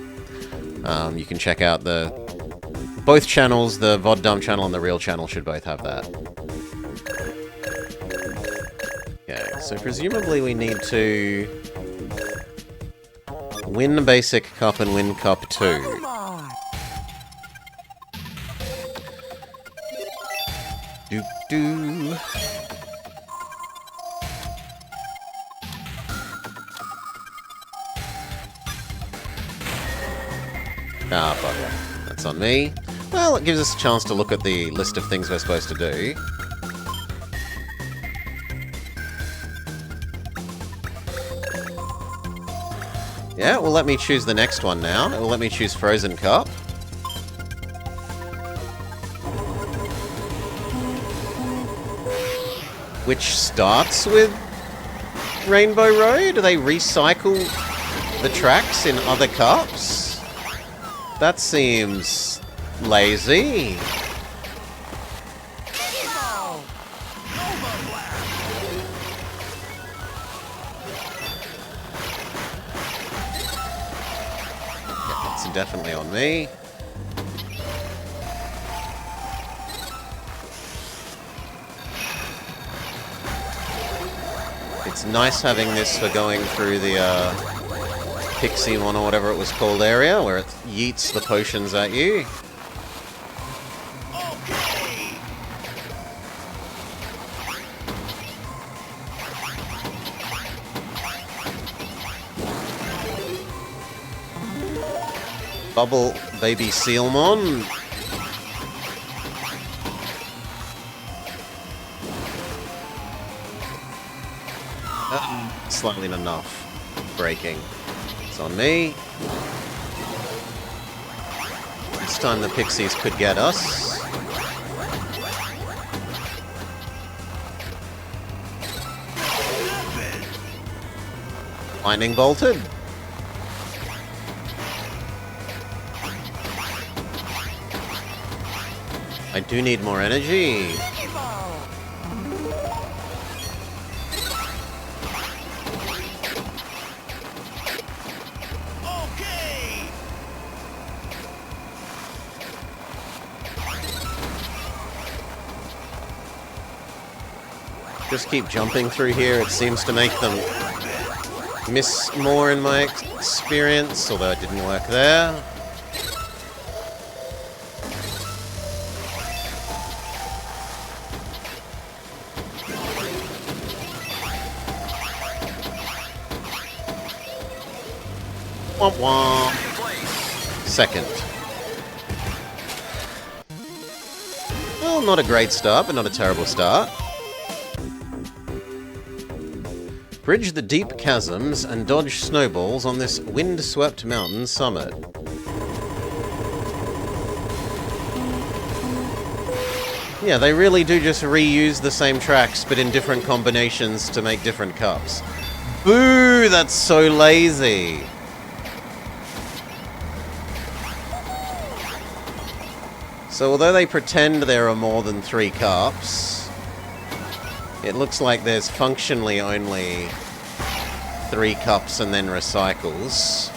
[SPEAKER 1] You can check out both channels, the VOD Dumb channel and the Real channel should both have that. Okay, so presumably we need to win Basic Cup and win Cup 2.
[SPEAKER 2] Agumon!
[SPEAKER 1] Do. Ah, bugger. That's on me. Well, it gives us a chance to look at the list of things we're supposed to do. Yeah, it will let me choose the next one now. It will let me choose Frozen Cup. Which starts with Rainbow Road? Do they recycle the tracks in other cups? That seems lazy. Yeah, it's definitely on me. It's nice having this for going through the Pixie-mon or whatever it was called area, where it yeets the potions at you.
[SPEAKER 2] Okay!
[SPEAKER 1] Bubble Baby Sealmon. Slightly enough. Breaking. It's on me. This time the pixies could get us. Lightning bolted. I do need more energy.
[SPEAKER 2] Okay!
[SPEAKER 1] Just keep jumping through here. It seems to make them miss more in my experience, although it didn't work there. Womp womp. Second. Well, not a great start, but not a terrible start. Bridge the deep chasms and dodge snowballs on this wind-swept mountain summit. Yeah, they really do just reuse the same tracks, but in different combinations to make different cups. Boo! That's so lazy! So although they pretend there are more than 3 cups, it looks like there's functionally only 3 cups and then recycles.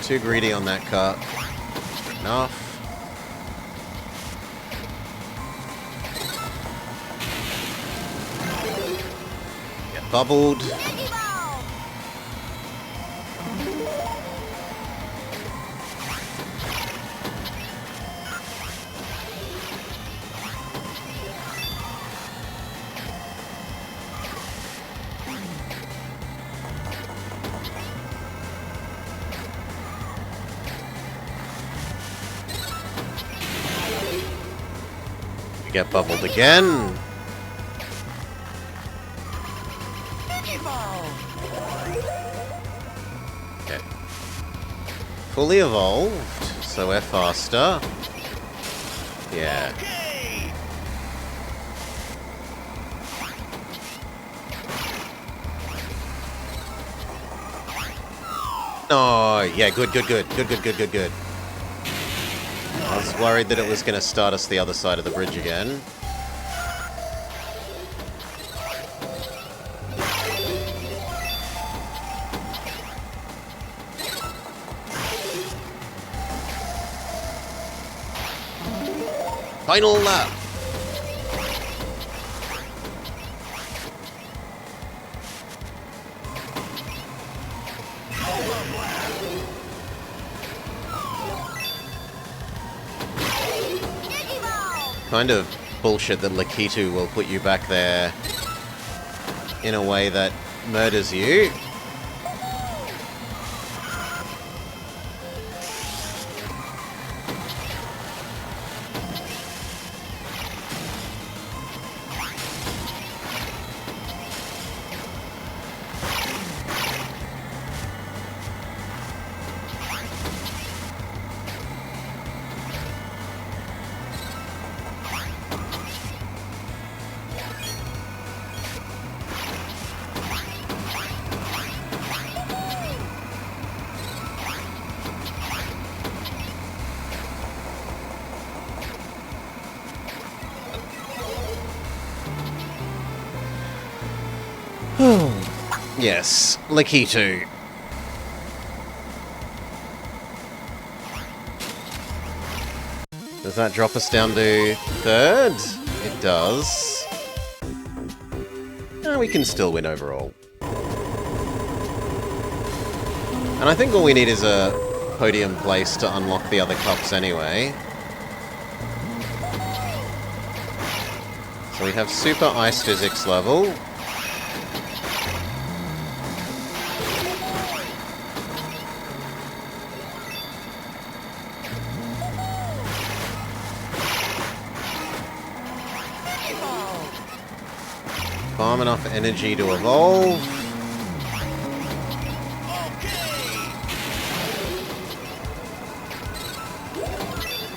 [SPEAKER 1] Too greedy on that cut. Enough. Get bubbled. Get bubbled again. Okay. Fully evolved, so we're faster. Yeah. Oh, yeah, good. I was worried that it was going to start us the other side of the bridge again. Final lap! Kind of bullshit that Lakitu will put you back there in a way that murders you. Yes, Lakitu. Does that drop us down to third? It does. We can still win overall. And I think all we need is a podium place to unlock the other cups anyway. So we have super ice physics level. Farm enough energy to evolve.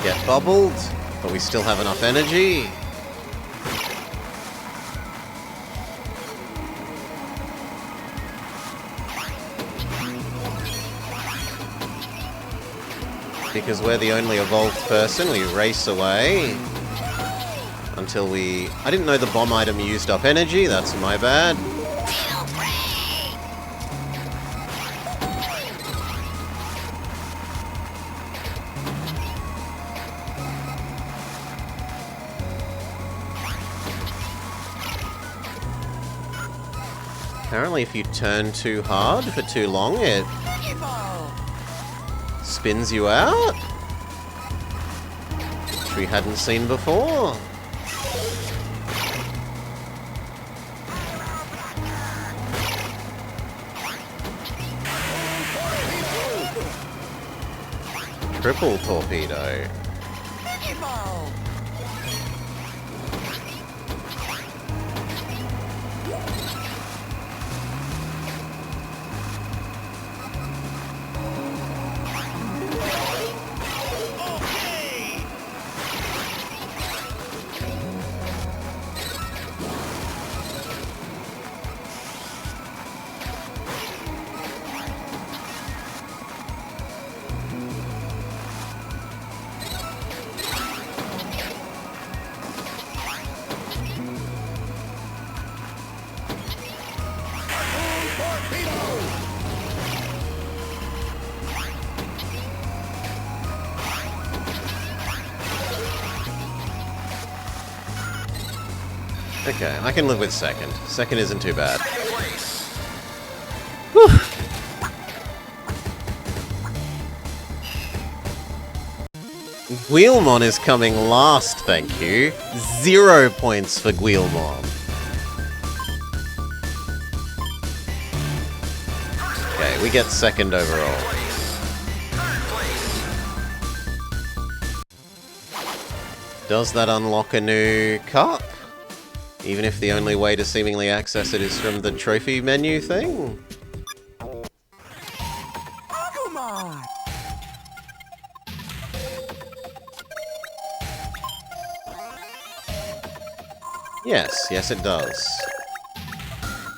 [SPEAKER 1] Get bubbled, but we still have enough energy. Because we're the only evolved person, we race away. Until we... I didn't know the bomb item used up energy, that's my bad. Apparently if you turn too hard for too long, it spins you out. Which we hadn't seen before. Triple torpedo. Okay, I can live with second. Second isn't too bad. Whew. Guilmon is coming last, thank you. 0 points for Guilmon. Okay, we get second overall. Does that unlock a new cup? Even if the only way to seemingly access it is from the trophy menu thing?
[SPEAKER 2] Come on.
[SPEAKER 1] Yes, it does.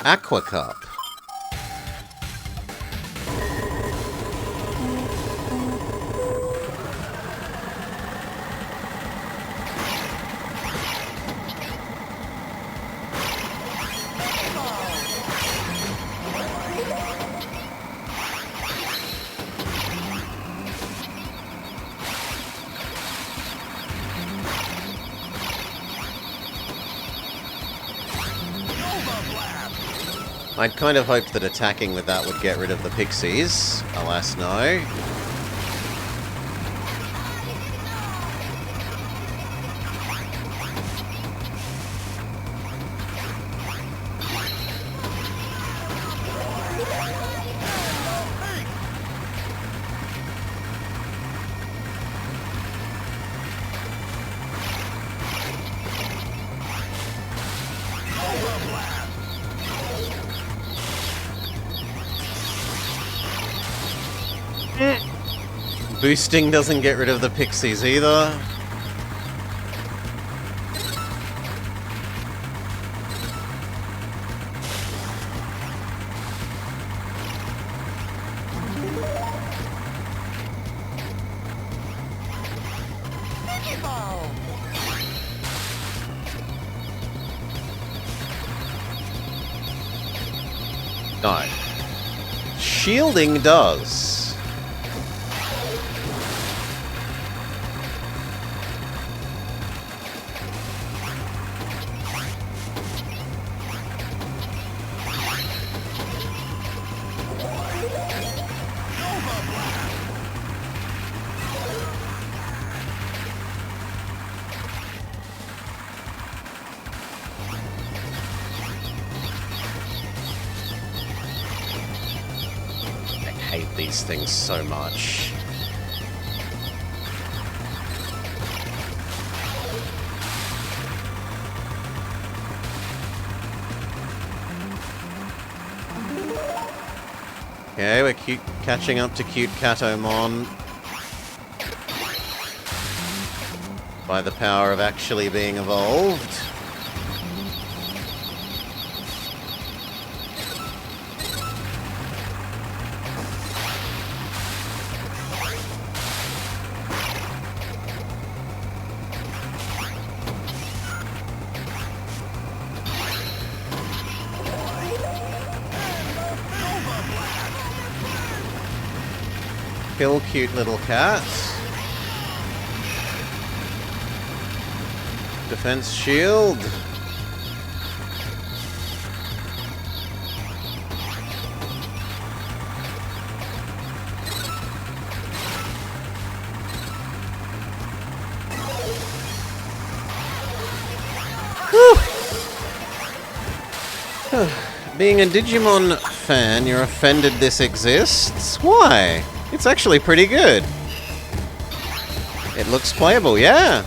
[SPEAKER 1] Aqua Cup. I'd kind of hoped that attacking with that would get rid of the pixies. Alas, no. Boosting doesn't get rid of the pixies either. No. Shielding does. I hate these things so much. Okay, we're catching up to Cute Catomon by the power of actually being evolved. Kill cute little cat. Defense shield. Being a Digimon fan, you're offended this exists? Why? It's actually pretty good. It looks playable, yeah.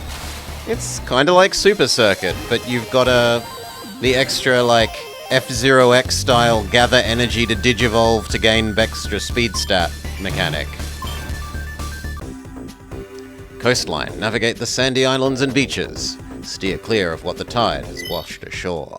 [SPEAKER 1] It's kind of like Super Circuit, but you've got the extra, like, F-Zero X style gather energy to digivolve to gain extra speed stat mechanic. Coastline. Navigate the sandy islands and beaches. Steer clear of what the tide has washed ashore.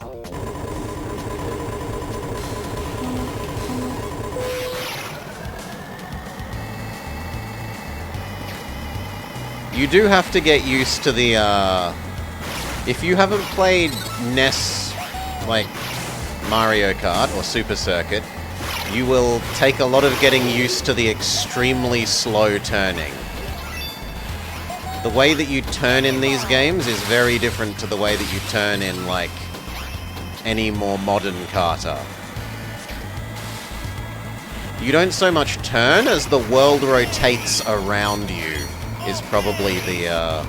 [SPEAKER 1] You do have to get used to the, if you haven't played NES, like Mario Kart or Super Circuit, you will take a lot of getting used to the extremely slow turning. The way that you turn in these games is very different to the way that you turn in, like, any more modern karter. You don't so much turn as the world rotates around you. Is probably the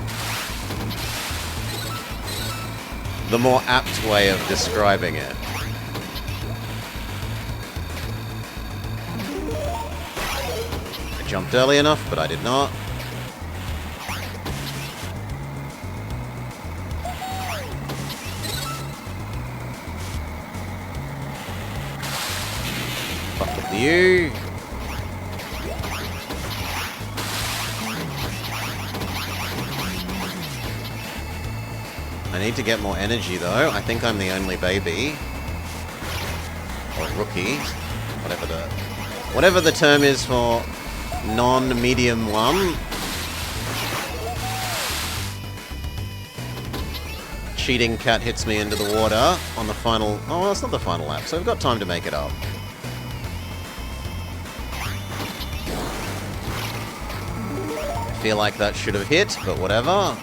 [SPEAKER 1] more apt way of describing it. I jumped early enough, but I did not. You. I need to get more energy though. I think I'm the only baby. Or rookie. Whatever the term is for non-medium one. Cheating cat hits me into the water on the final... Oh, it's not the final lap, so we've got time to make it up. Feel like that should have hit, but whatever.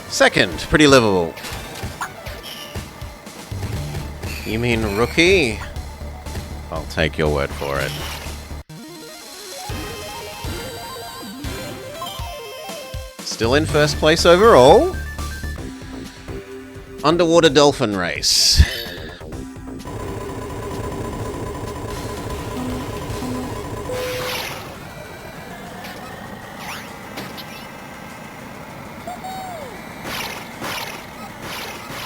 [SPEAKER 1] Second, pretty livable. You mean rookie? I'll take your word for it. Still in first place overall. Underwater dolphin race.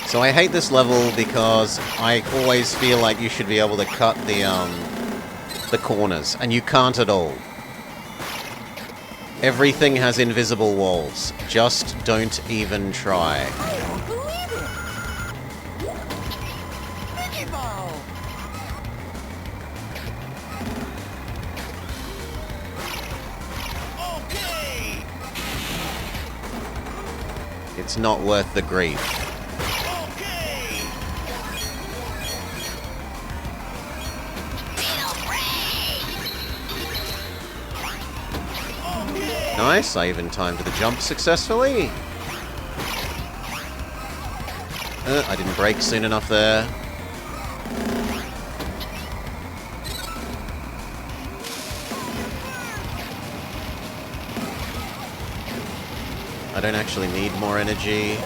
[SPEAKER 1] So I hate this level because I always feel like you should be able to cut the corners, and you can't at all. Everything has invisible walls. Just don't even try.
[SPEAKER 2] I don't believe it! Mickey Ball! Okay!
[SPEAKER 1] It's not worth the grief. Nice, I even timed the jump successfully. I didn't brake soon enough there. I don't actually need more energy.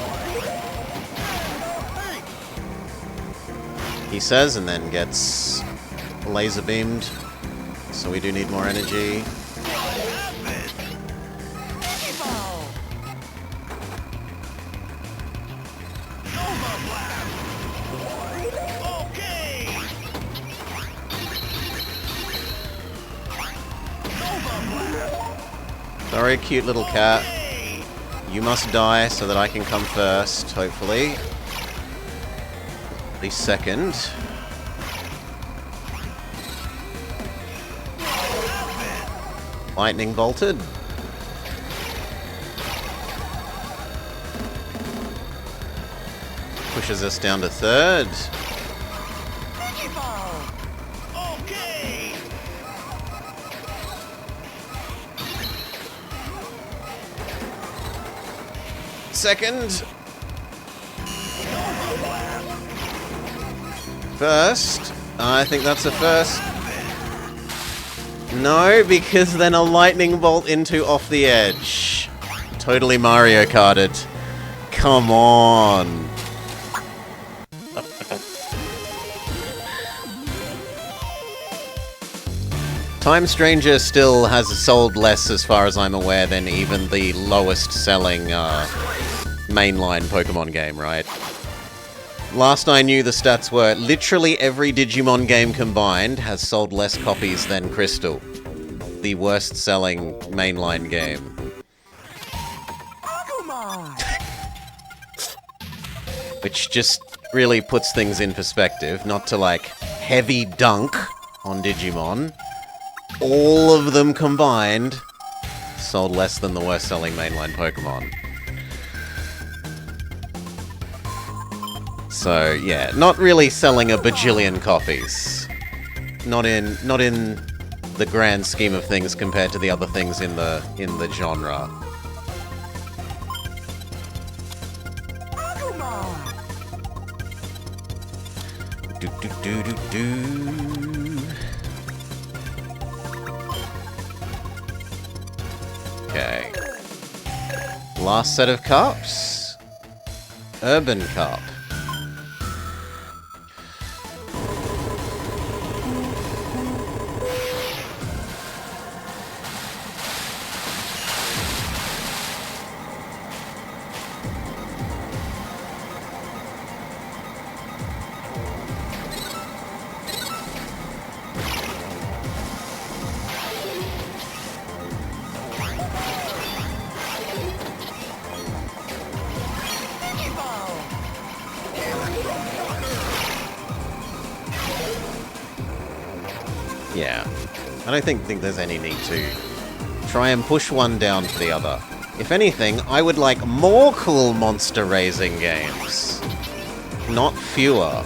[SPEAKER 1] He says, and then gets laser beamed. So we do need more energy. Sorry, cute little cat. You must die so that I can come first, hopefully. At least second. Lightning bolted. Pushes us down to third. Second. First. I think that's a first. No, because then a lightning bolt into off the edge. Totally Mario Karted. Come on. Time Stranger still has sold less, as far as I'm aware, than even the lowest selling mainline Pokemon game, right? Last I knew, the stats were literally every Digimon game combined has sold less copies than Crystal, the worst selling mainline game. Which just really puts things in perspective, not to like heavy dunk on Digimon. All of them combined sold less than the worst selling mainline Pokemon. So yeah, not really selling a bajillion copies. Not in the grand scheme of things compared to the other things in the genre. do do do. Okay. Last set of cups. Urban Cup. Yeah, I don't think there's any need to try and push one down for the other. If anything, I would like more cool monster raising games, not fewer.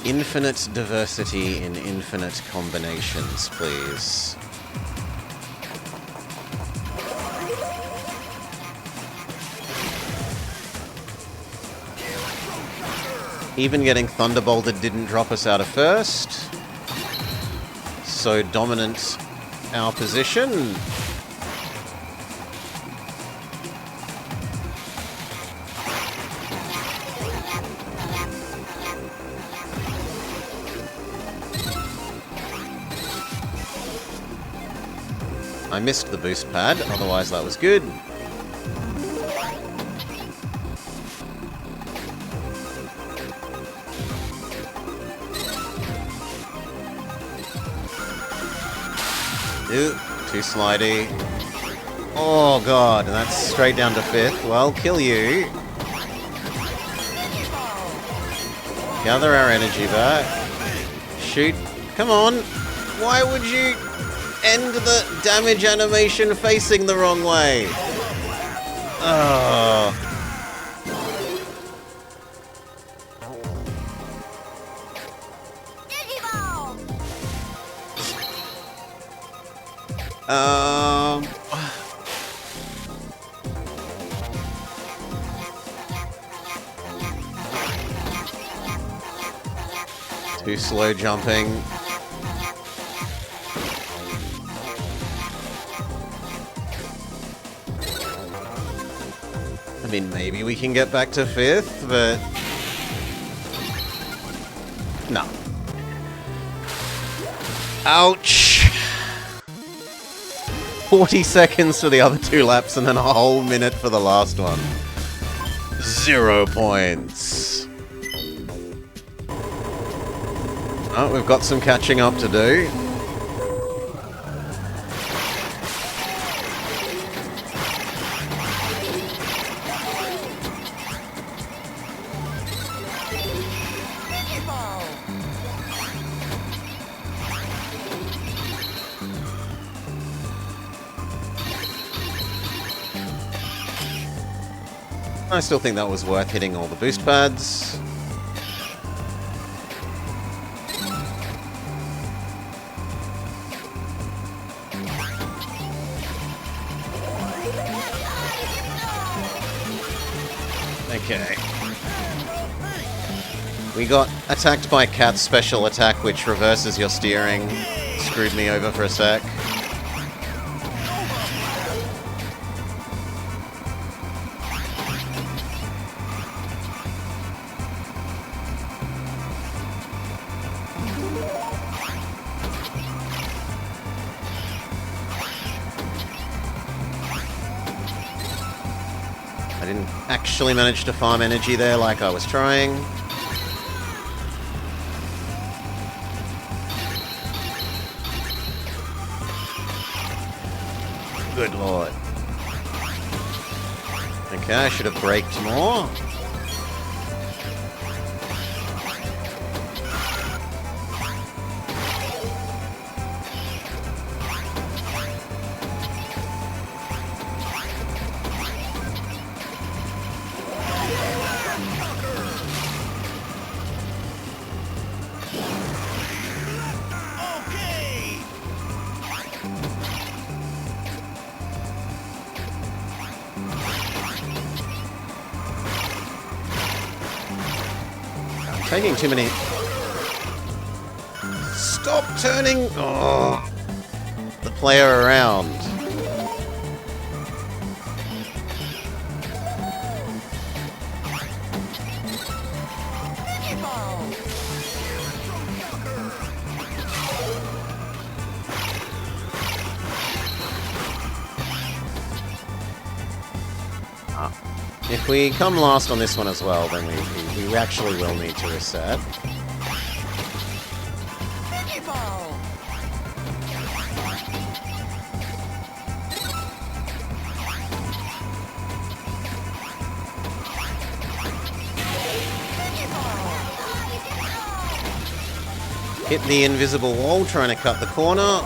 [SPEAKER 1] Infinite diversity in infinite combinations, please. Even getting Thunderbolted didn't drop us out of first. So dominant our position. I missed the boost pad, otherwise that was good. Ooh, too slidey. Oh god, and that's straight down to 5th. Well, kill you. Gather our energy back. Shoot. Come on. Why would you end the damage animation facing the wrong way? Oh. Too slow jumping. I mean, maybe we can get back to 5th, but no. Ouch! 40 seconds for the other 2 laps and then a whole minute for the last one. 0 points. Oh, we've got some catching up to do. I still think that was worth hitting all the boost pads. Okay. We got attacked by Cat's special attack, which reverses your steering. Screwed me over for a sec. I didn't actually manage to farm energy there like I was trying. Good lord. Okay, I should have braked more. Taking too many... Stop turning the player around. If we come last on this one as well, then we actually will need to reset. Hit the invisible wall, trying to cut the corner.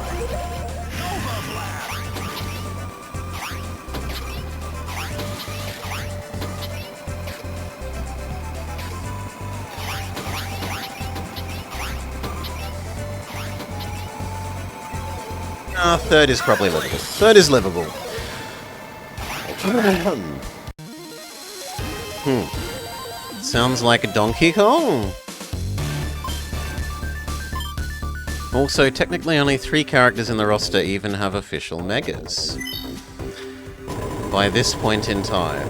[SPEAKER 1] Third is probably livable. Third is livable. Sounds like a Donkey Kong. Also, technically only 3 characters in the roster even have official megas. By this point in time.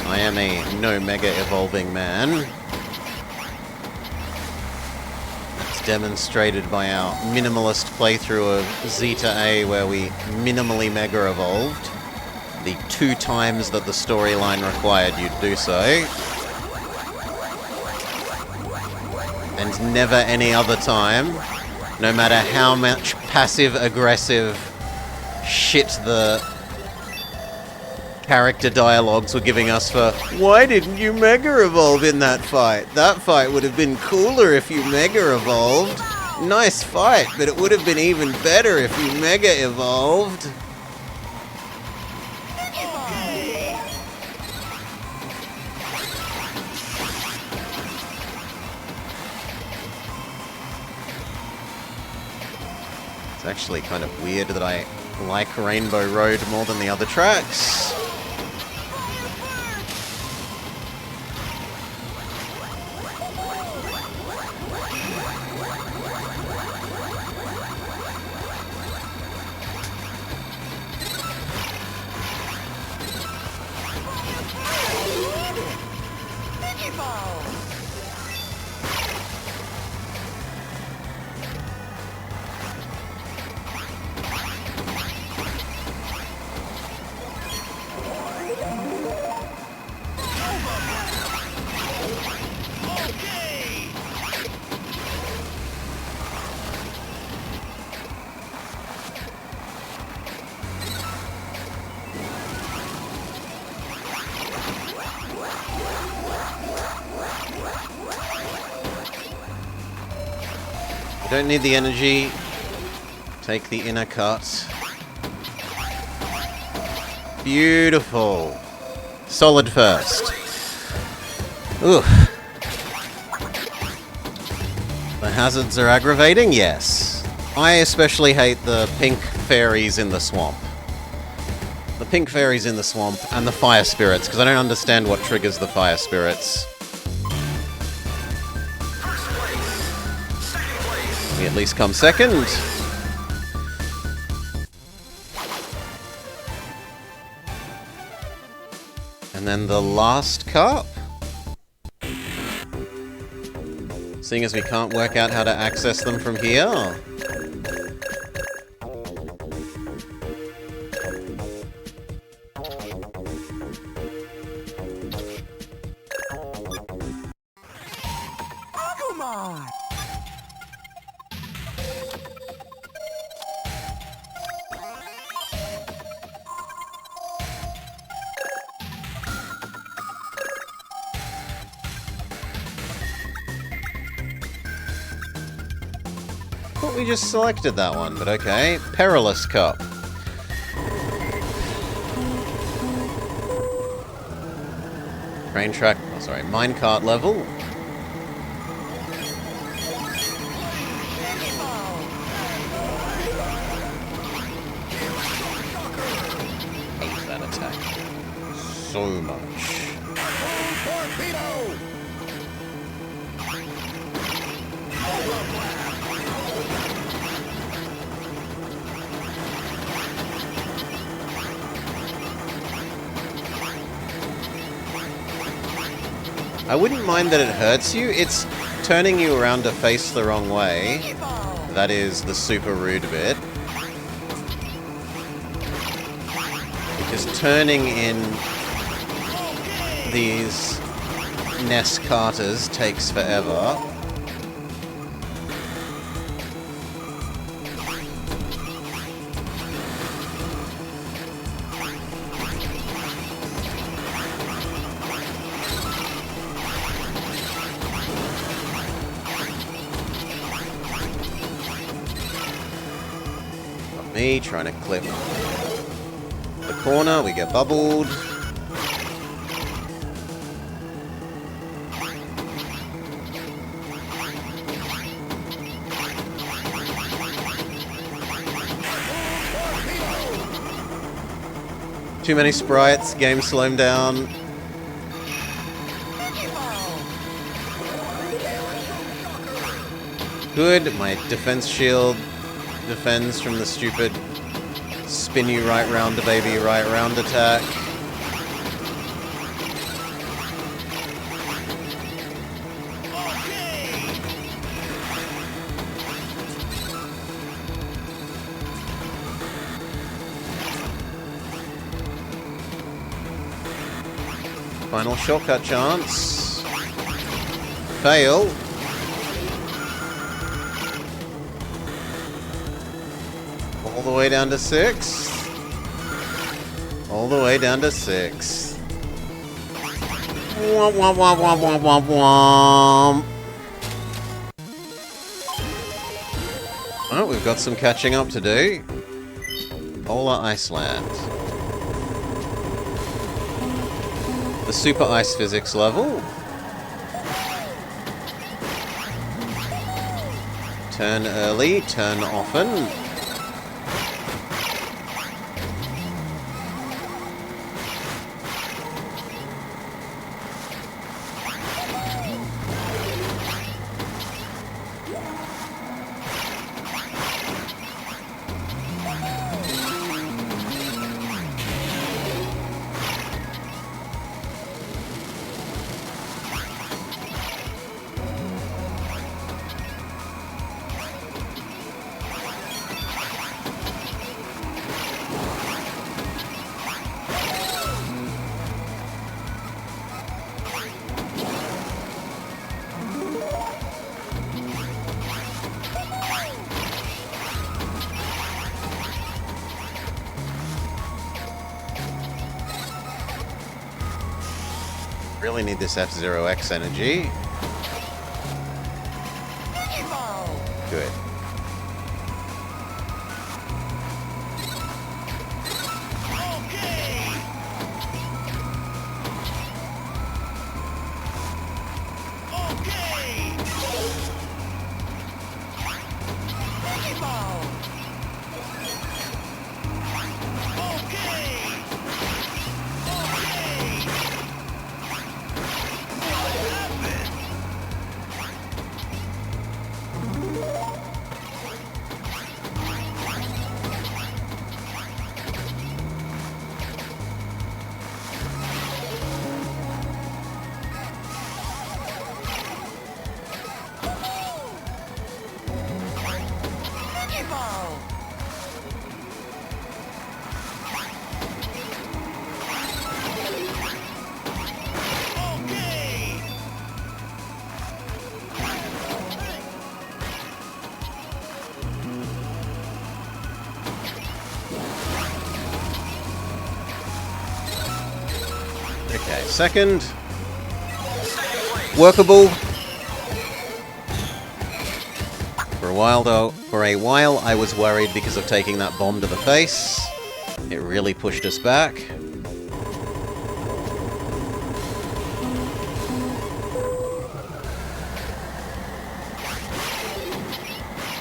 [SPEAKER 1] I am a no mega evolving man. That's demonstrated by our minimalist playthrough of Zeta A, where we minimally mega evolved. The 2 times that the storyline required you to do so. And never any other time, no matter how much passive-aggressive shit the character dialogues were giving us for, why didn't you mega evolve in that fight? That fight would have been cooler if you mega evolved. Nice fight, but it would have been even better if you mega evolved. It's actually kind of weird that I like Rainbow Road more than the other tracks. Don't need the energy. Take the inner cut. Beautiful. Solid first. Ooh. The hazards are aggravating, yes. I especially hate the pink fairies in the swamp. The pink fairies in the swamp and the fire spirits, because I don't understand what triggers the fire spirits. We at least come second. And then the last cup. Seeing as we can't work out how to access them from here.
[SPEAKER 2] Come on!
[SPEAKER 1] Thought we just selected that one, but okay. Perilous Cup. Train track, oh sorry, minecart level. attack so much.
[SPEAKER 2] Torpedo!
[SPEAKER 1] I wouldn't mind that it hurts you. It's turning you around to face the wrong way. That is the super rude bit. Because turning in these NES carters takes forever. Me trying to clip the corner, we get bubbled. Too many sprites, game slowing down. Good, my defense shield defends from the stupid spin you right round the baby right round attack. Final shortcut chance. Fail. All the way down to 6. All the way down to 6. Womp womp womp womp womp womp womp. Oh, we've got some catching up to do. Polar Iceland. The super ice physics level. Turn early, turn often. Really need this F-Zero-X energy. Good. Okay, second. Workable. For a while I was worried because of taking that bomb to the face. It really pushed us back.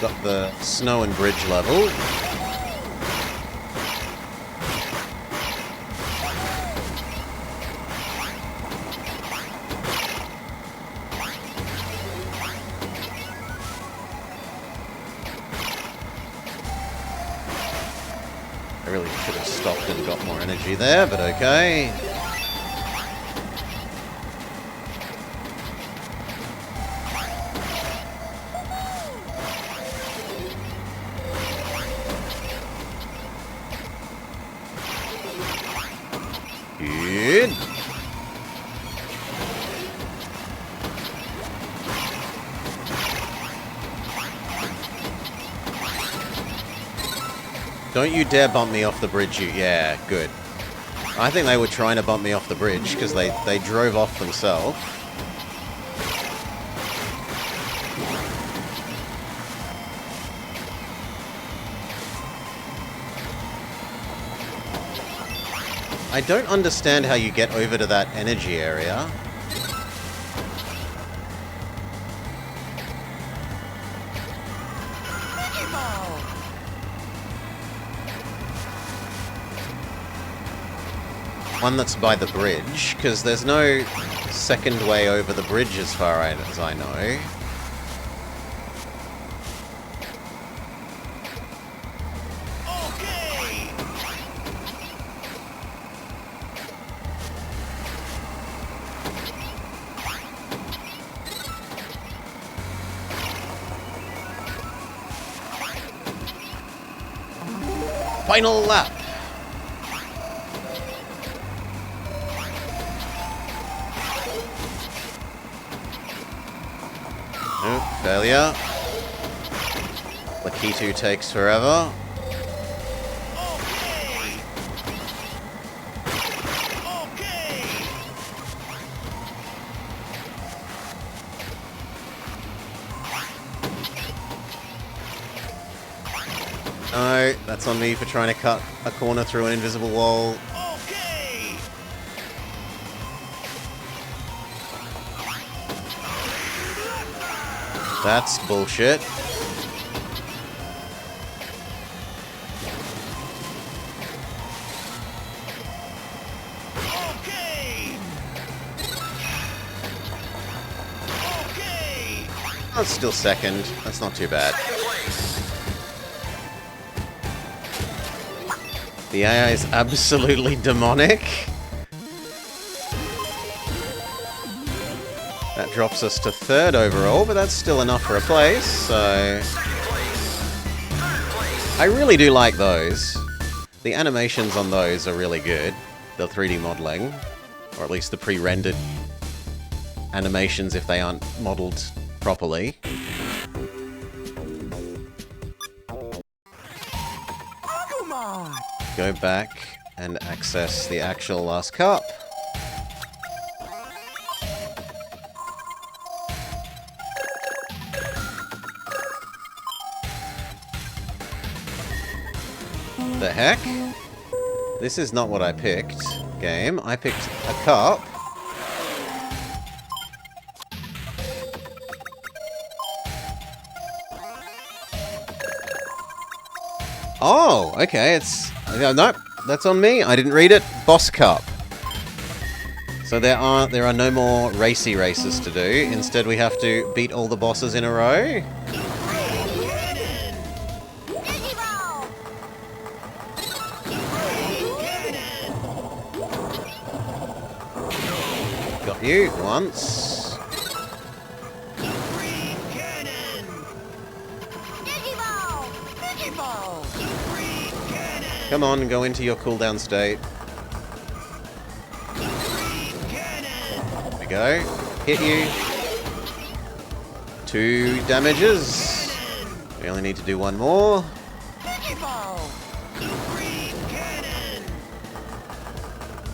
[SPEAKER 1] Got the snow and bridge level. Could have stopped and got more energy there, but okay. Good. Don't you dare bump me off the bridge, you. Yeah, good. I think they were trying to bump me off the bridge because they drove off themselves. I don't understand how you get over to that energy area. One that's by the bridge, because there's no second way over the bridge as far as I know. Final lap! Oh, failure. Lakitu takes forever. No, that's on me for trying to cut a corner through an invisible wall. That's bullshit. That's still second. That's not too bad. The AI is absolutely demonic. That drops us to third overall, but that's still enough for a place, so... I really do like those. The animations on those are really good. The 3D modeling, or at least the pre-rendered animations if they aren't modeled properly. Go back and access the actual last cup. The heck? This is not what I picked, game. I picked a cup. Oh, okay, it's... Nope, that's on me. I didn't read it. Boss Cup. So there are no more racy races to do. Instead, we have to beat all the bosses in a row. Got you once. Come on, go into your cooldown state. There we go. Hit you. 2 damages. We only need to do 1 more.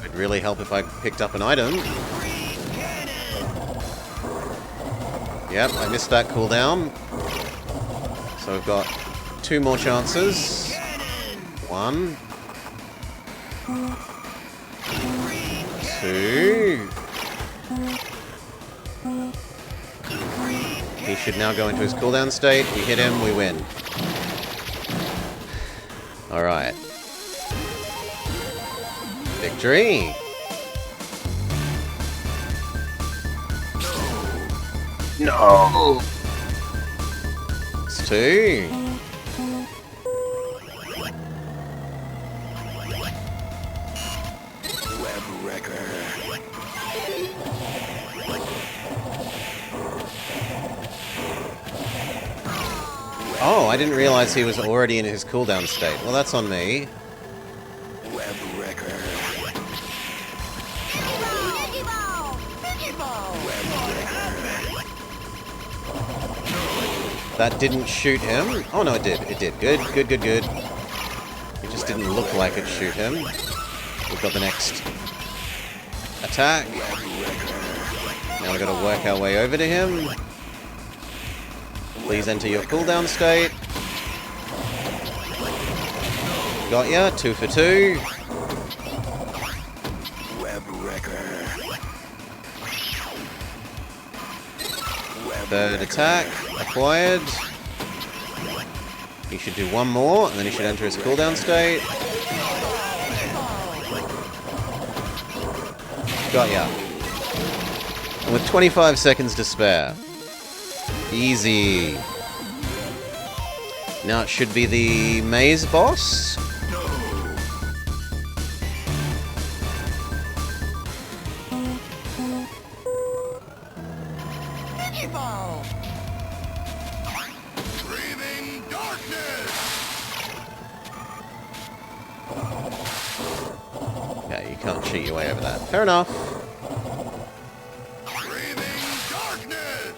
[SPEAKER 1] It'd really help if I picked up an item. Yep, I missed that cooldown. So we've got 2 more chances. 1, 2. He should now go into his cooldown state. We hit him, we win. Alright. Victory! No! It's 2. Oh, I didn't realize he was already in his cooldown state. Well, that's on me. That didn't shoot him. Oh, no, it did. It did. Good, good, good, good. It just didn't look like it shoot him. We've got the next attack. Now we've got to work our way over to him. Please enter your cooldown state. Got ya. 2 for 2. Third attack. Acquired. He should do one more, and then he should enter his cooldown state. Got ya. And with 25 seconds to spare. Easy. Now it should be the maze boss.
[SPEAKER 2] Breathing darkness.
[SPEAKER 1] Okay, you can't cheat your way over that. Fair enough.
[SPEAKER 2] Breathing darkness.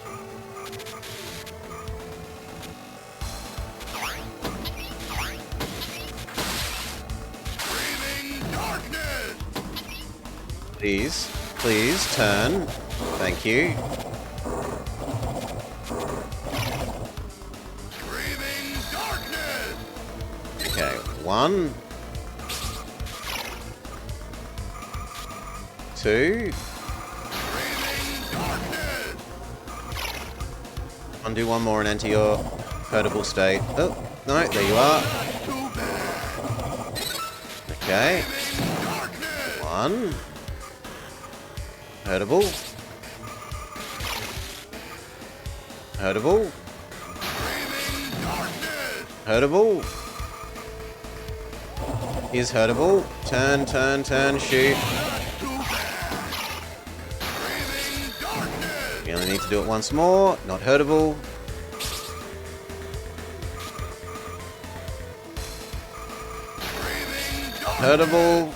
[SPEAKER 2] Breathing darkness.
[SPEAKER 1] Please, please, turn. Thank you.
[SPEAKER 2] Breathing darkness.
[SPEAKER 1] Okay, 1. 2.
[SPEAKER 2] Breathing darkness.
[SPEAKER 1] Undo one more and enter your hurtable state. Oh, no, there you are.
[SPEAKER 2] Too bad.
[SPEAKER 1] Okay.
[SPEAKER 2] Breathing darkness.
[SPEAKER 1] 1. Hurtable. Hurtable.
[SPEAKER 2] Breathing darkness.
[SPEAKER 1] Hurtable. He's hurtable. Turn, turn, turn, shoot.
[SPEAKER 2] Too bad. Breathing darkness.
[SPEAKER 1] You only need to do it once more. Not hurtable.
[SPEAKER 2] Breathing darkness.
[SPEAKER 1] Hurtable.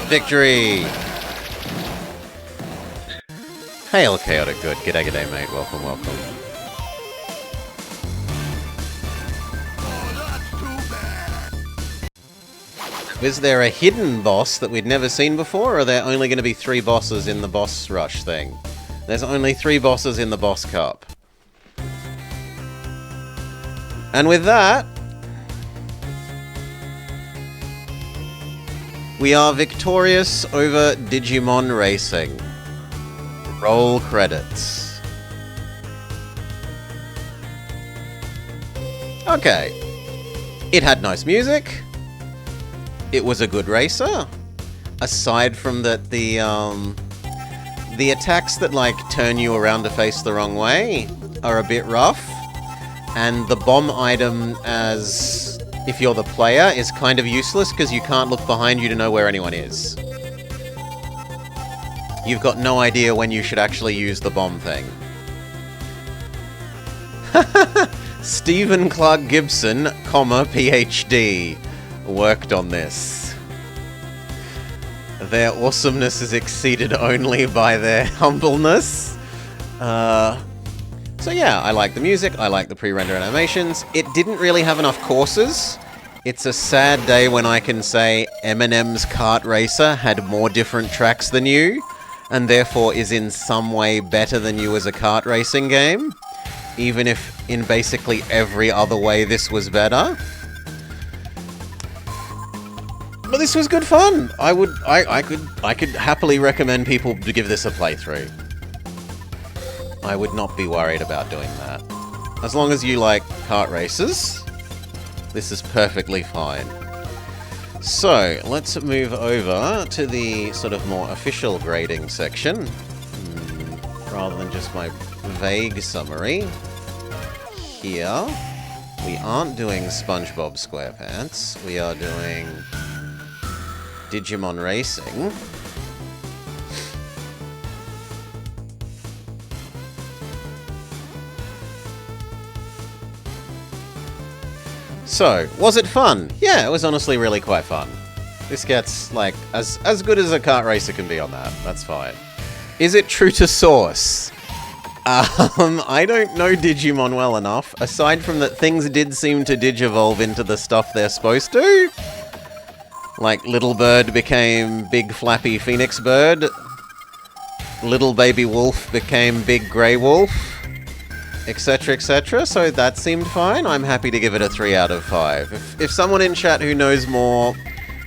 [SPEAKER 1] Victory! Hail Chaotic Good. G'day, g'day, mate. Welcome, welcome.
[SPEAKER 2] Oh, that's too bad.
[SPEAKER 1] Is there a hidden boss that we'd never seen before, or are there only going to be 3 bosses in the boss rush thing? There's only 3 bosses in the boss cup. And with that, we are victorious over Digimon Racing. Roll credits. Okay. It had nice music. It was a good racer. Aside from that, the attacks that like turn you around to face the wrong way are a bit rough. And the bomb item, as if you're the player, is kind of useless because you can't look behind you to know where anyone is. You've got no idea when you should actually use the bomb thing. Stephen Clark Gibson, comma, PhD, worked on this. Their awesomeness is exceeded only by their humbleness. So yeah, I like the music, I like the pre-rendered animations. It didn't really have enough courses. It's a sad day when I can say Eminem's Kart Racer had more different tracks than you, and therefore is in some way better than you as a kart racing game, even if in basically every other way this was better. But this was good fun. I could happily recommend people to give this a playthrough. I would not be worried about doing that. As long as you like kart races, this is perfectly fine. So, let's move over to the sort of more official grading section, rather than just my vague summary. Here. We aren't doing SpongeBob SquarePants. We are doing Digimon Racing. So, was it fun? Yeah, it was honestly really quite fun. This gets, like, as good as a kart racer can be on that. That's fine. Is it true to source? I don't know Digimon well enough, aside from that things did seem to digivolve into the stuff they're supposed to. Like, Little Bird became Big Flappy Phoenix Bird. Little Baby Wolf became Big Grey Wolf. Etc, etc, so that seemed fine. I'm happy to give it a 3 out of 5. If someone in chat who knows more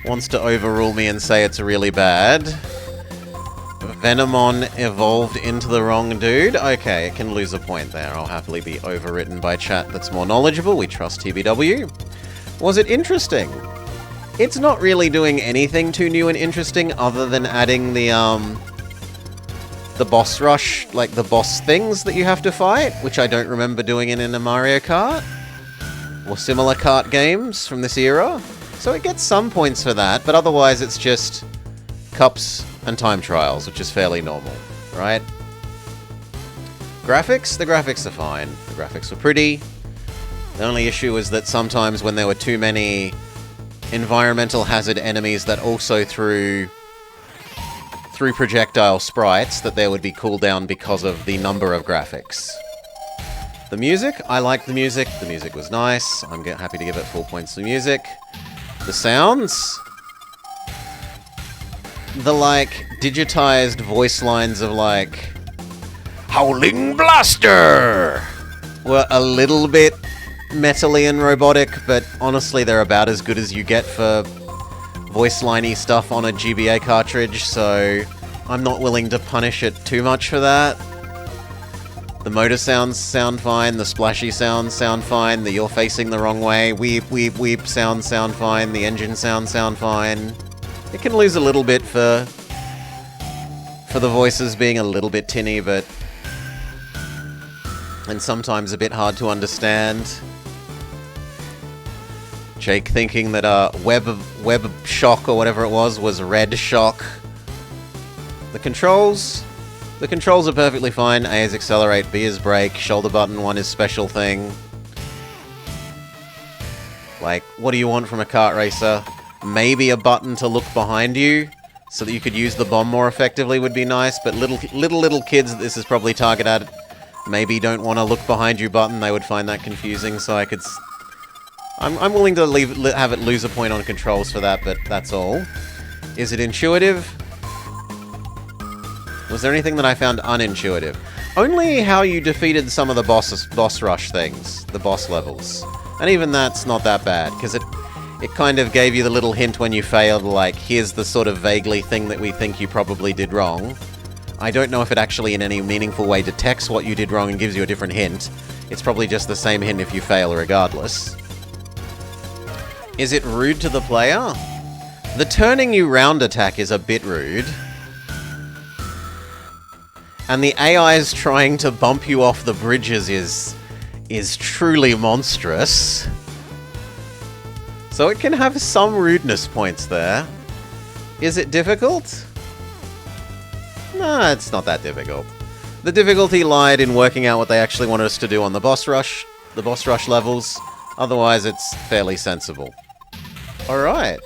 [SPEAKER 1] wants to overrule me and say it's really bad... Venomon evolved into the wrong dude? Okay, it can lose a point there. I'll happily be overwritten by chat that's more knowledgeable. We trust TBW. Was it interesting? It's not really doing anything too new and interesting other than adding the boss rush, like the boss things that you have to fight, which I don't remember doing in a Mario Kart or similar kart games from this era. So it gets some points for that, but otherwise it's just cups and time trials, which is fairly normal, right? Graphics? The graphics are fine. The graphics were pretty. The only issue was that sometimes when there were too many environmental hazard enemies that also threw projectile sprites, that there would be cooldown because of the number of graphics. The music? I liked the music. The music was nice. I'm happy to give it 4 points to music. The sounds? The, like, digitized voice lines of, like, Howling Blaster! Were a little bit metally and robotic, but honestly they're about as good as you get for voice liney stuff on a GBA cartridge, so I'm not willing to punish it too much for that. The motor sounds sound fine, the splashy sounds sound fine, the you're facing the wrong way, weep, weep, weep sound fine, the engine sound fine. It can lose a little bit for the voices being a little bit tinny, but... and sometimes a bit hard to understand. Jake thinking that web shock or whatever it was red shock. The controls are perfectly fine. A is accelerate, B is brake, shoulder button 1 is special thing. Like, what do you want from a kart racer? Maybe a button to look behind you so that you could use the bomb more effectively would be nice, but little kids that this is probably targeted at maybe don't want to look behind you button. They would find that confusing, so I could... I'm willing to have it lose a point on controls for that, but that's all. Is it intuitive? Was there anything that I found unintuitive? Only how you defeated some of the boss rush things, the boss levels. And even that's not that bad, because it kind of gave you the little hint when you failed, like, here's the sort of vaguely thing that we think you probably did wrong. I don't know if it actually in any meaningful way detects what you did wrong and gives you a different hint. It's probably just the same hint if you fail regardless. Is it rude to the player? The turning you round attack is a bit rude. And the AI's trying to bump you off the bridges is truly monstrous. So it can have some rudeness points there. Is it difficult? No, it's not that difficult. The difficulty lied in working out what they actually wanted us to do on the boss rush levels. Otherwise, it's fairly sensible. Alright.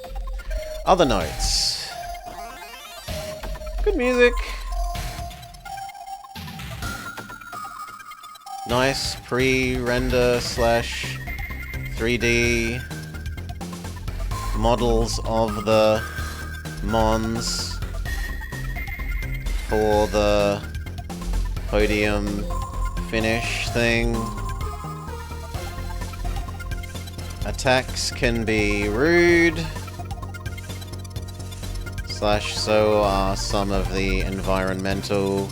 [SPEAKER 1] Other notes. Good music. Nice pre-render / 3D models of the mons for the podium finish thing. Attacks can be rude, / so are some of the environmental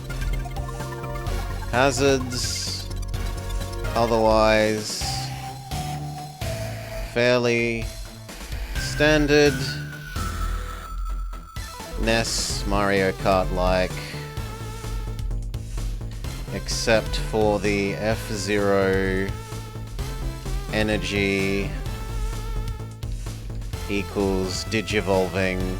[SPEAKER 1] hazards. Otherwise, fairly standard NES Mario Kart-like, except for the F-Zero energy equals digivolving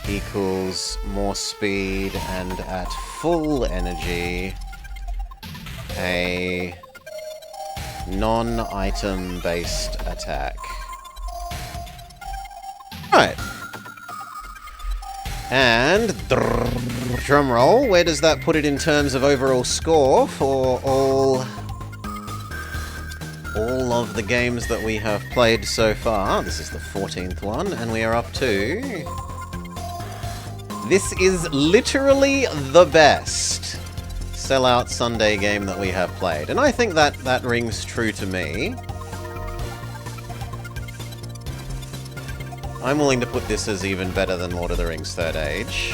[SPEAKER 1] equals more speed, and at full energy, a non-item based attack. Right. And drum roll, where does that put it in terms of overall score for all of the games that we have played so far? This is the 14th one, and we are up to... This is literally the best Sellout Sunday game that we have played, and I think that rings true to me. I'm willing to put this as even better than Lord of the Rings Third Age.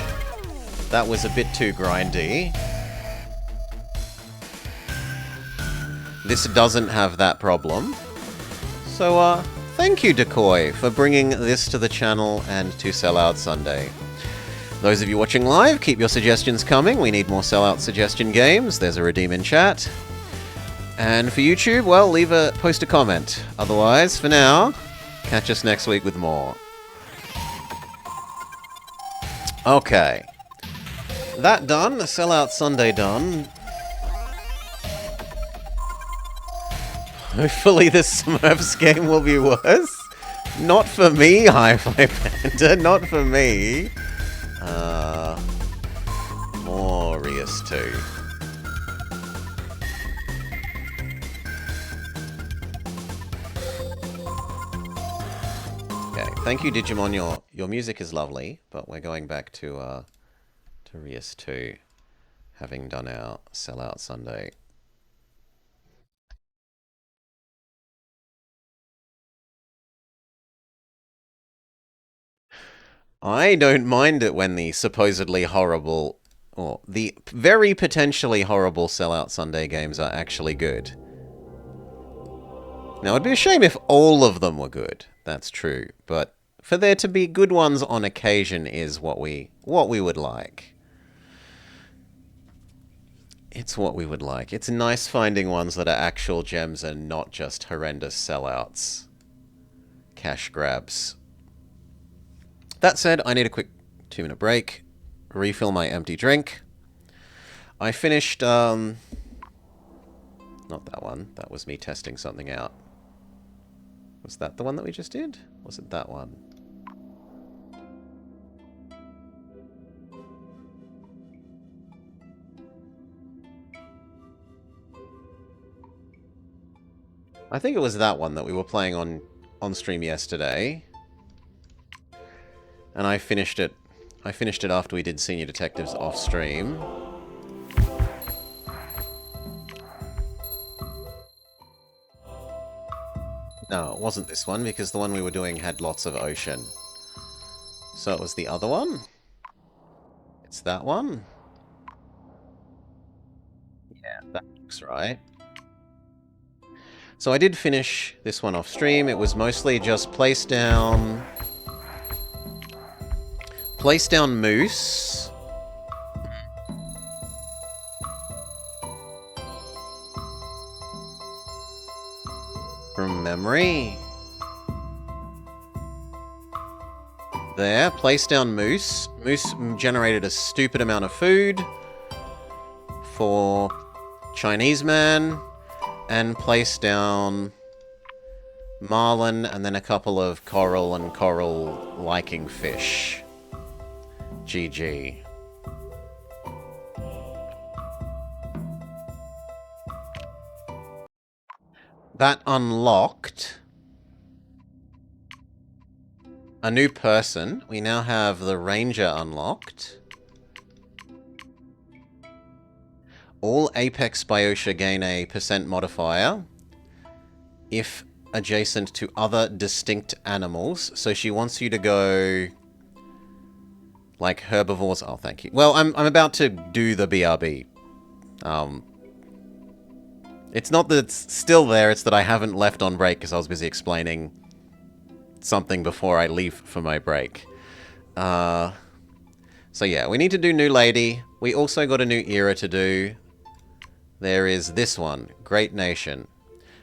[SPEAKER 1] That was a bit too grindy. This doesn't have that problem. So, thank you, Decoy, for bringing this to the channel and to Sellout Sunday. Those of you watching live, keep your suggestions coming. We need more Sellout suggestion games. There's a redeem in chat. And for YouTube, well, post a comment. Otherwise, for now, catch us next week with more. Okay. That done, Sellout Sunday done. Hopefully this Smurfs game will be worse. Not for me, Hi-Fi Panda, not for me. More Reus 2. Okay, thank you, Digimon. Your music is lovely, but we're going back to Reus 2, having done our Sellout Sunday. I don't mind it when the supposedly horrible, or the very potentially horrible Sellout Sunday games are actually good. Now, it'd be a shame if all of them were good. That's true, but for there to be good ones on occasion is what we would like. It's what we would like. It's nice finding ones that are actual gems and not just horrendous sellouts. Cash grabs. That said, I need a quick 2-minute break. Refill my empty drink. I finished, not that one. That was me testing something out. Was that the one that we just did? Was it that one? I think it was that one that we were playing on stream yesterday. And I finished it. I finished it after we did Senior Detectives off stream. No, it wasn't this one, because the one we were doing had lots of ocean. So it was the other one? It's that one? Yeah, that looks right. So I did finish this one off stream. It was mostly just place down moose. From memory. There, place down moose. Moose generated a stupid amount of food for Chinese man, and place down marlin, and then a couple of coral and coral-liking fish. GG. That unlocked a new person. We now have the ranger unlocked. All Apex Biosha gain a % modifier if adjacent to other distinct animals. So she wants you to go like herbivores. Oh, thank you. Well, I'm about to do the BRB. It's not that it's still there, it's that I haven't left on break because I was busy explaining something before I leave for my break. So yeah, we need to do New Lady. We also got a new era to do. there is this one, Great Nation.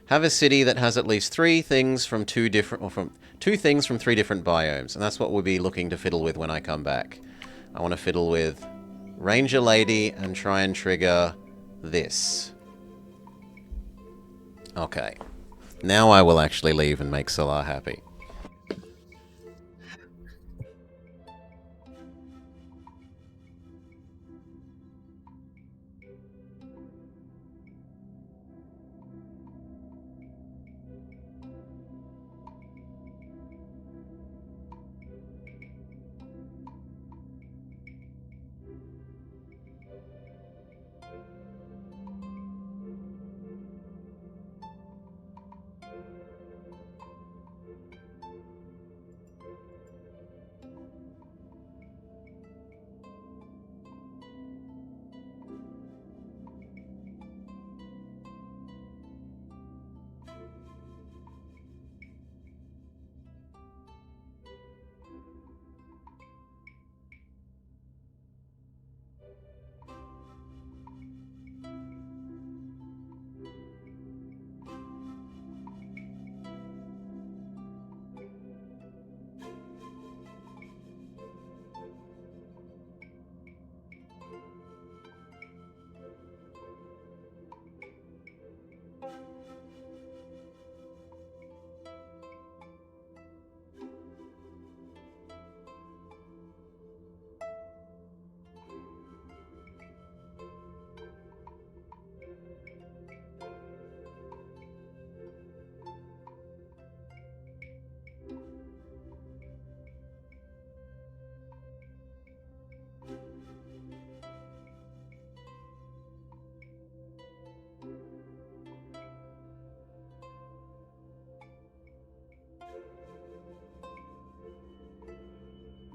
[SPEAKER 1] Have a city that has at least three things from two things from three different biomes, and that's what we'll be looking to fiddle with when I come back. I want to fiddle with Ranger Lady and try and trigger this. Okay. Now I will actually leave and make Salah happy.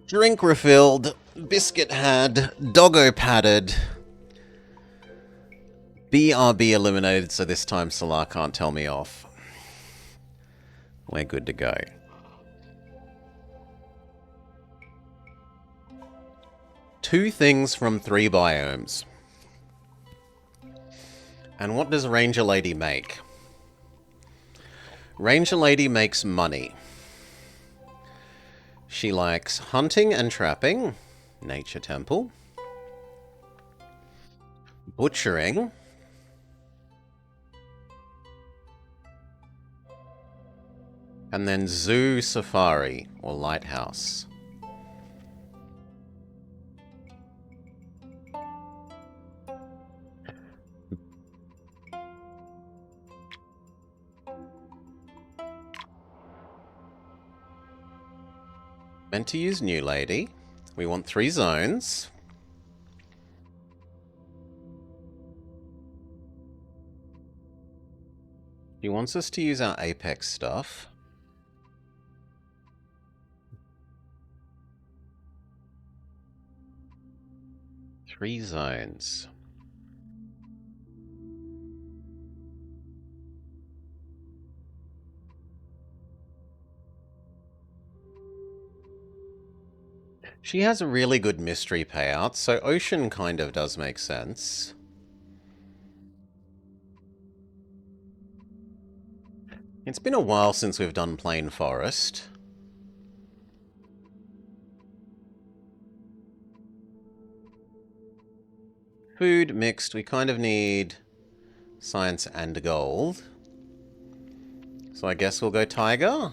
[SPEAKER 1] Drink refilled, biscuit had, doggo patted, BRB eliminated, so this time Salah can't tell me off. We're good to go. Two things from three biomes. And what does Ranger Lady make? Ranger Lady makes money. She likes hunting and trapping, Nature Temple, butchering, and then Zoo Safari, or Lighthouse. Meant to use New Lady. We want 3 zones. He wants us to use our Apex stuff. Three zones. She has a really good mystery payout, so Ocean kind of does make sense. It's been a while since we've done Plain Forest. Food mixed, we kind of need science and gold. So I guess we'll go Tiger.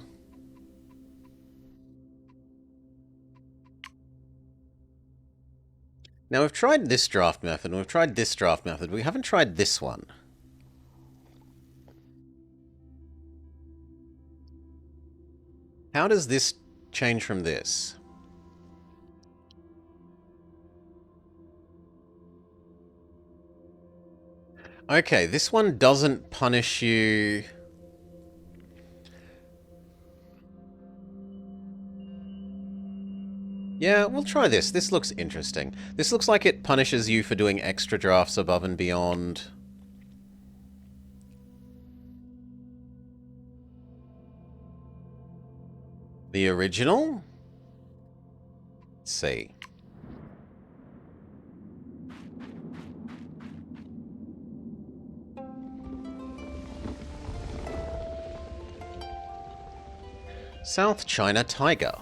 [SPEAKER 1] Now we've tried this draft method, and we've tried this draft method. We haven't tried this one. How does this change from this? Okay, this one doesn't punish you. Yeah, we'll try this. This looks interesting. This looks like it punishes you for doing extra drafts above and beyond. The original? Let's see. South China Tiger.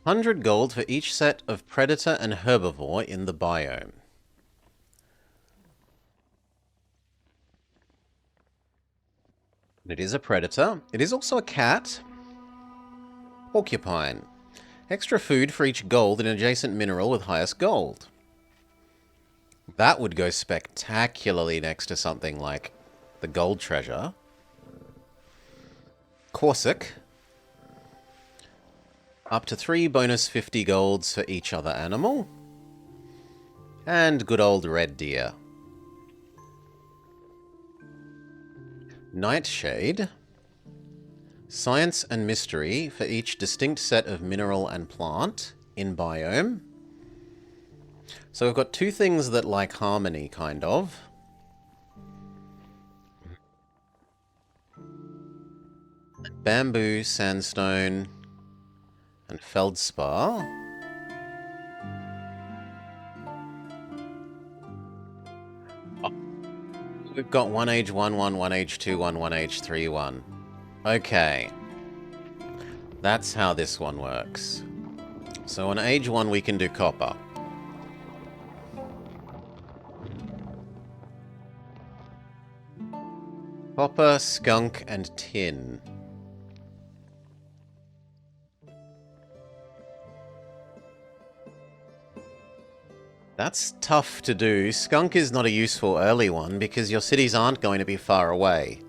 [SPEAKER 1] 100 gold for each set of predator and herbivore in the biome. It is a predator. It is also a cat. Porcupine. Extra food for each gold in an adjacent mineral with highest gold. That would go spectacularly next to something like the gold treasure. Corsic. Up to 3 bonus 50 golds for each other animal. And good old red deer. Nightshade. Science and mystery for each distinct set of mineral and plant in biome. So we've got two things that like harmony, kind of. Bamboo, sandstone, and feldspar. We've got 1 age 1, 1 age 2, 1 age 3, 1. Okay. That's how this one works. So on age 1 we can do copper. Copper, skunk, and tin. That's tough to do. Skunk is not a useful early one because your cities aren't going to be far away.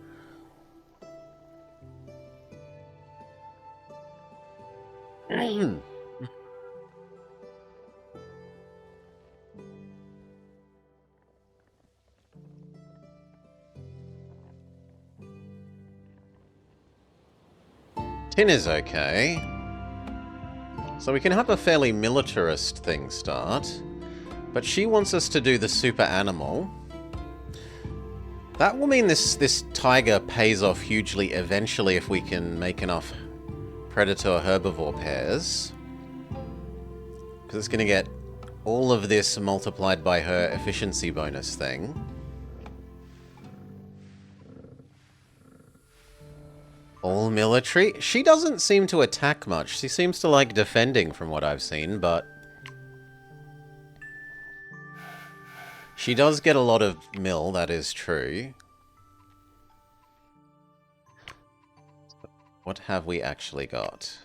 [SPEAKER 1] Tin is okay. So we can have a fairly militarist thing start. But she wants us to do the super animal. That will mean this tiger pays off hugely eventually if we can make enough predator-herbivore pairs. Because it's going to get all of this multiplied by her efficiency bonus thing. All military? She doesn't seem to attack much. She seems to like defending from what I've seen, but... she does get a lot of mill, that is true. What have we actually got?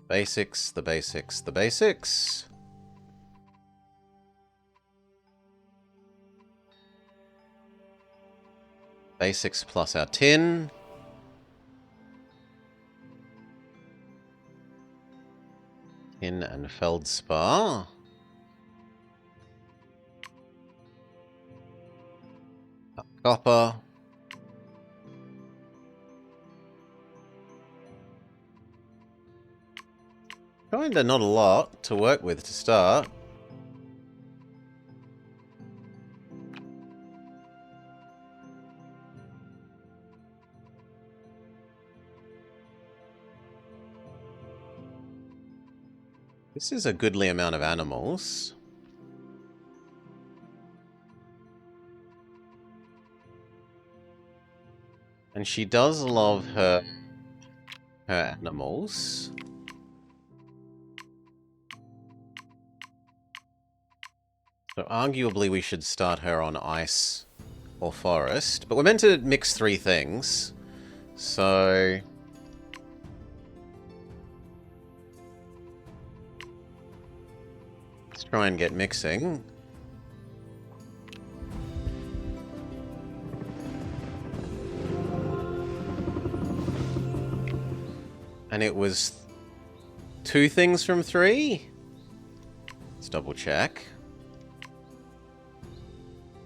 [SPEAKER 1] Basics, the basics, the basics. Basics plus our tin. Tin and feldspar. Copper. Kinda not a lot to work with to start. This is a goodly amount of animals. And she does love her animals. So arguably we should start her on ice or forest. But we're meant to mix 3 things. So... let's try and get mixing. And it was 2 things from 3? Let's double check.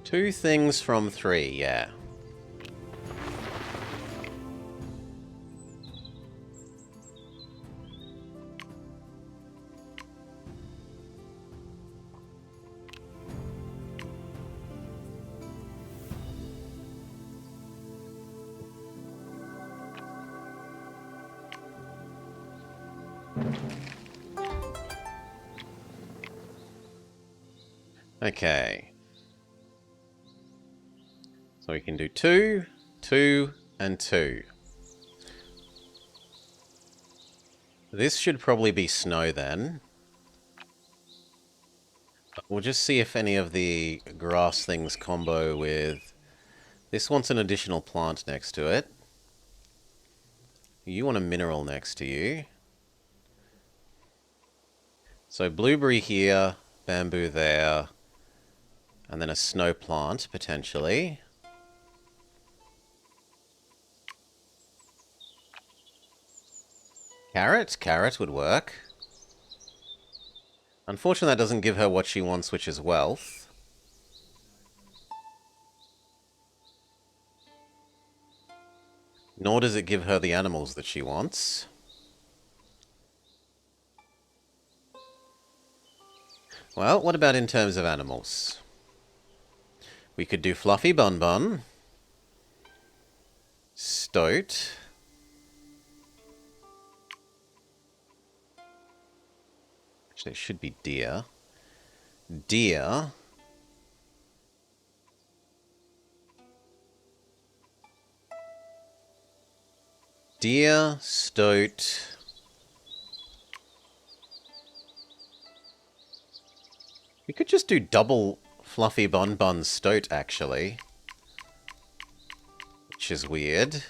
[SPEAKER 1] 2 things from 3, yeah. Okay. So we can do 2, 2, and 2. This should probably be snow then. We'll just see if any of the grass things combo with... This wants an additional plant next to it. You want a mineral next to you. So blueberry here, bamboo there, and then a snow plant, potentially. Carrot? Carrot would work. Unfortunately, that doesn't give her what she wants, which is wealth. Nor does it give her the animals that she wants. Well, what about in terms of animals? We could do Fluffy Bun Bun, Stoat, actually it should be Deer, Deer, Deer, Stoat, we could just do double Fluffy Bun Bun Stoat, actually. Which is weird.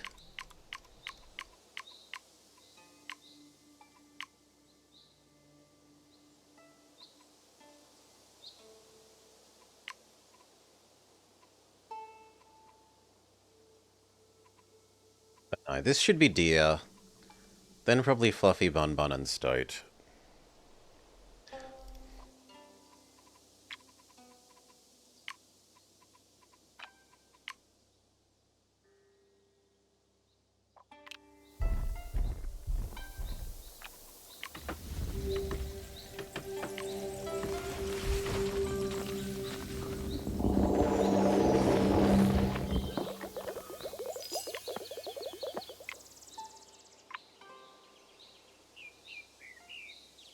[SPEAKER 1] But no, this should be Deer. Then probably Fluffy Bun Bun and Stoat.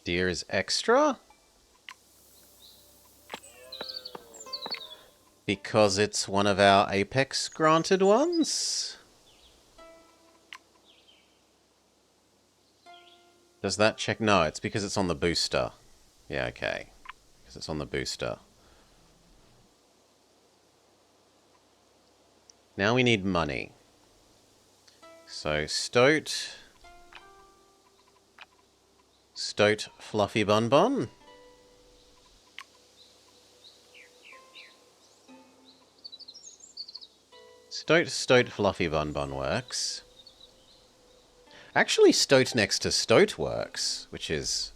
[SPEAKER 1] Deer is extra? Because it's one of our Apex granted ones? Does that check? No, it's because it's on the booster. Yeah, okay. Because it's on the booster. Now we need money. So, Stoat. Stoat Fluffy Bun Bun. Stoat Fluffy Bun Bun works. Actually, Stoat next to Stoat works, which is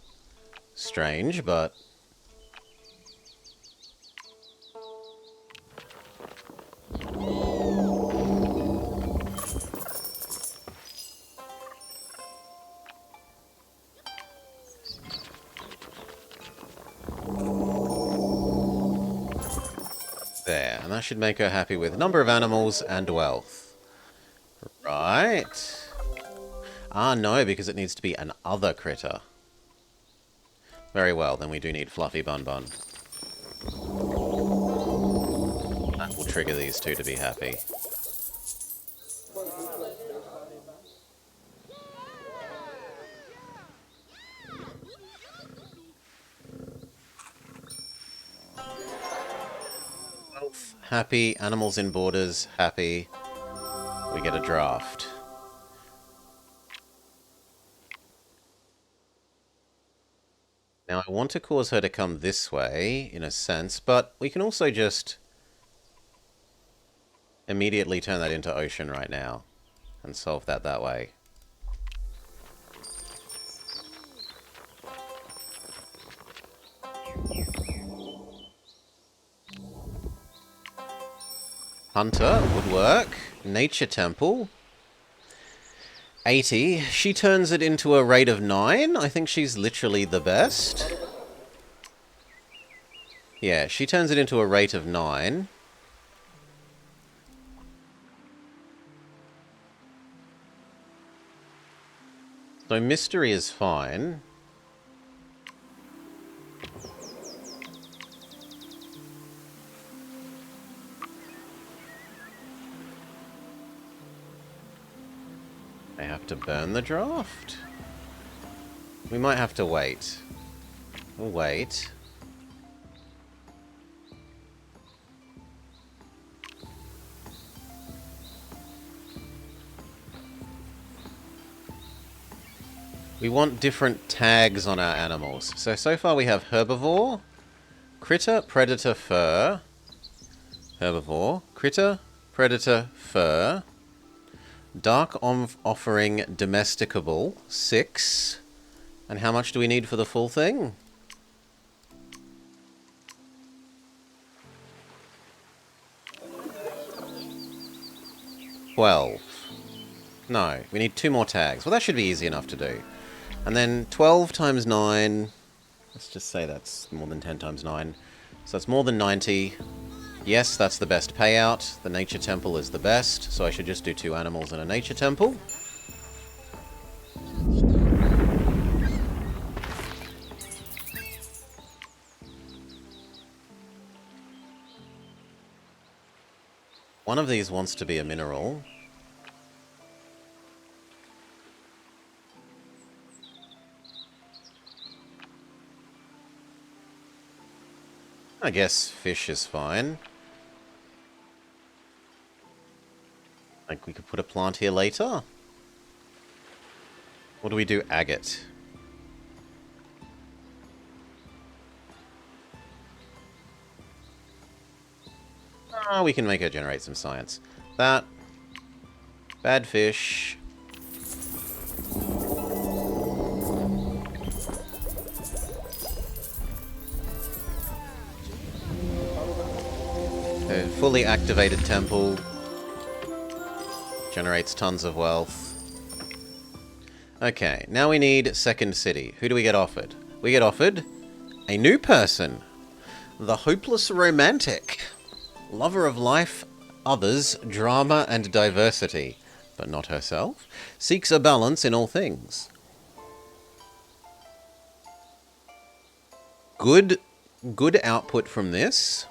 [SPEAKER 1] strange, but... There, and that should make her happy with number of animals and wealth. Right. Ah, no, because it needs to be an other critter. Very well, then we do need Fluffy Bun Bun. That will trigger these two to be happy. Wealth, happy. Animals in borders, happy. We get a draft. Now, I want to cause her to come this way, in a sense, but we can also just immediately turn that into ocean right now and solve that way. Hunter would work. Nature Temple. 80. She turns it into a rate of 9. I think she's literally the best. Yeah, she turns it into a rate of 9. So mystery is fine. I have to burn the draft. We might have to wait. We'll wait. We want different tags on our animals. So far we have herbivore, critter, predator, fur. Herbivore, critter, predator, fur. Dark offering, domesticable, 6. And how much do we need for the full thing? 12. No, we need 2 more tags. Well, that should be easy enough to do. And then 12 times 9... Let's just say that's more than 10 times 9. So that's more than 90. Yes, that's the best payout. The nature temple is the best, so I should just do 2 animals and a nature temple. One of these wants to be a mineral. I guess fish is fine. Like, we could put a plant here later. What do we do? Agate. Ah, we can make her generate some science. That. Bad fish. A fully activated temple. Generates tons of wealth. Okay, now we need second city. Who do we get offered? We get offered a new person. The hopeless romantic. Lover of life, others, drama, and diversity. But not herself. Seeks a balance in all things. Good output from this.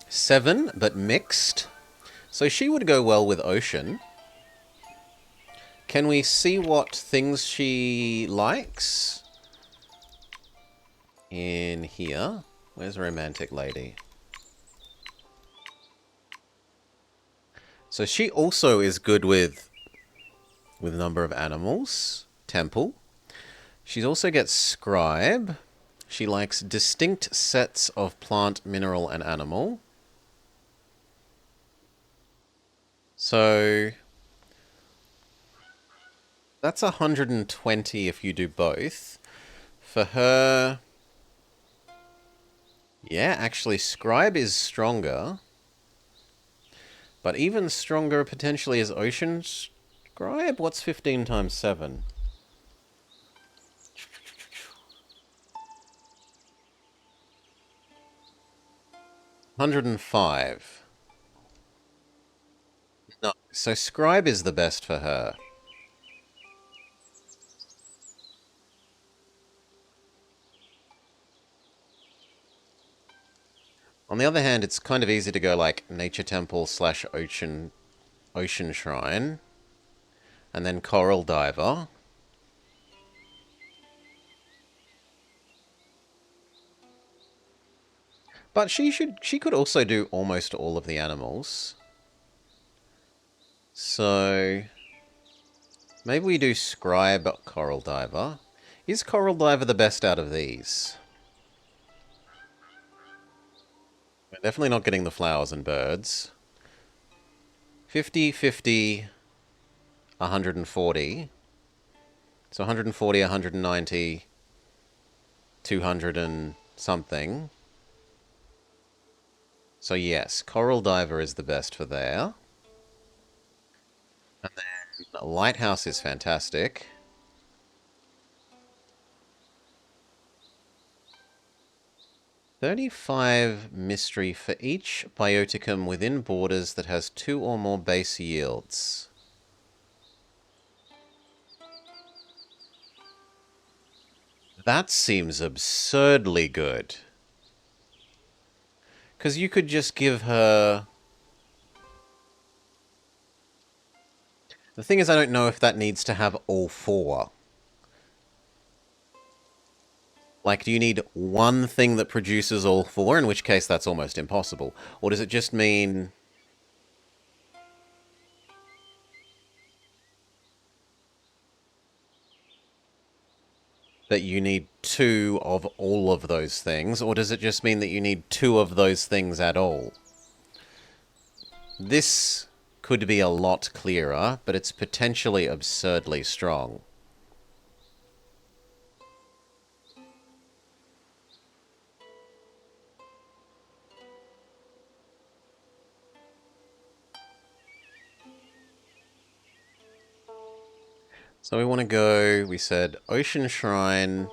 [SPEAKER 1] 7, but mixed. So she would go well with Ocean. Can we see what things she likes? In here. Where's Romantic Lady? So she also is good with number of animals. Temple. She also gets Scribe. She likes distinct sets of plant, mineral, and animal. So that's 120 if you do both. For her... Yeah, actually, Scribe is stronger. But even stronger potentially is Ocean Scribe? What's 15 times 7? $105. No, so Scribe is the best for her. On the other hand, it's kind of easy to go like Nature Temple / Ocean Shrine. And then Coral Diver. But she could also do almost all of the animals. So maybe we do Scribe Coral Diver. Is Coral Diver the best out of these? We're definitely not getting the flowers and birds. 50, 50, 140. So 140, 190, 200 and something. So yes, Coral Diver is the best for there. And then Lighthouse is fantastic. $35 mystery for each bioticum within borders that has 2 or more base yields. That seems absurdly good. Because you could just give her... The thing is, I don't know if that needs to have all four. Like, do you need one thing that produces all four, in which case that's almost impossible? Or does it just mean that you need two of all of those things? Or does it just mean that you need two of those things at all? This could be a lot clearer, but it's potentially absurdly strong. So we want to go, we said, Ocean Shrine,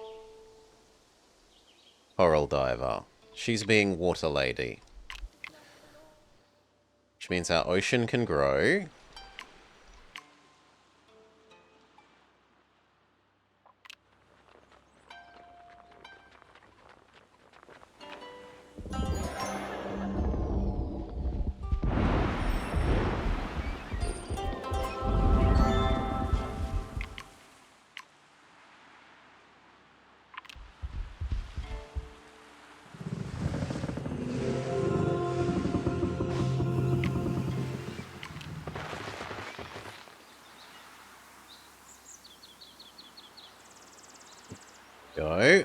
[SPEAKER 1] Coral Diver. She's being Water Lady. Which means our ocean can grow. Go.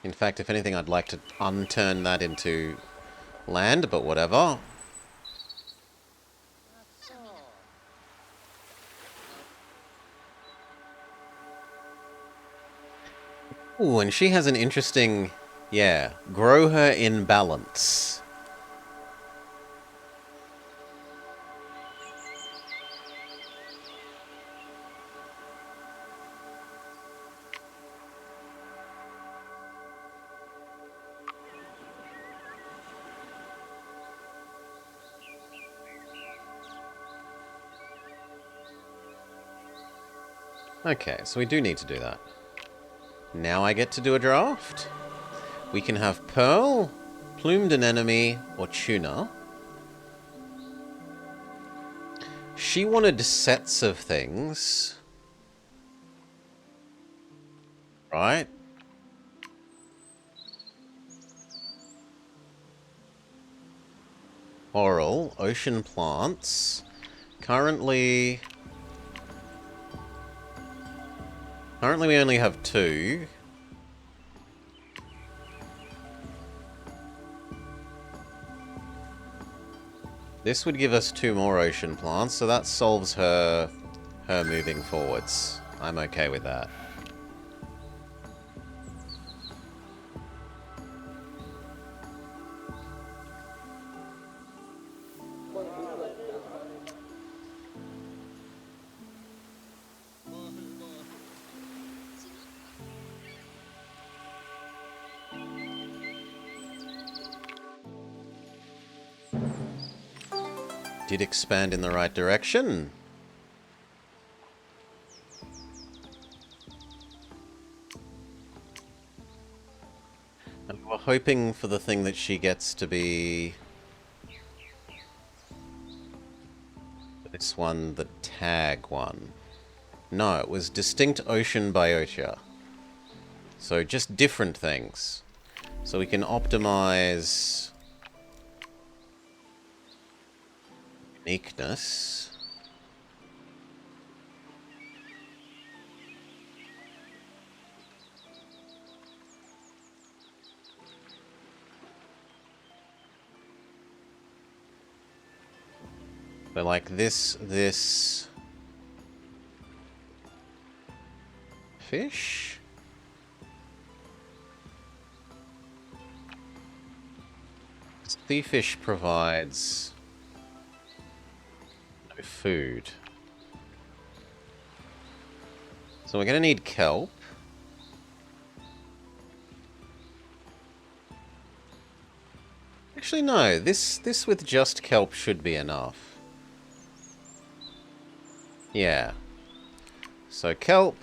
[SPEAKER 1] In fact, if anything, I'd like to unturn that into land, but whatever. Ooh, and she has an interesting... Yeah, grow her in balance. Okay, so we do need to do that. Now I get to do a draft. We can have Pearl, Plumed Anemone, or Tuna. She wanted sets of things. Right? Coral, ocean plants. Currently we only have two. This would give us two more ocean plants, so that solves her moving forwards. I'm okay with that. Did expand in the right direction. And we're hoping for the thing that she gets to be... this one, the tag one. No, it was distinct ocean biota. So just different things. So we can optimize... uniqueness. So like this fish. Sea fish provides no food. So we're going to need kelp. Actually, no. This with just kelp should be enough. Yeah. So kelp.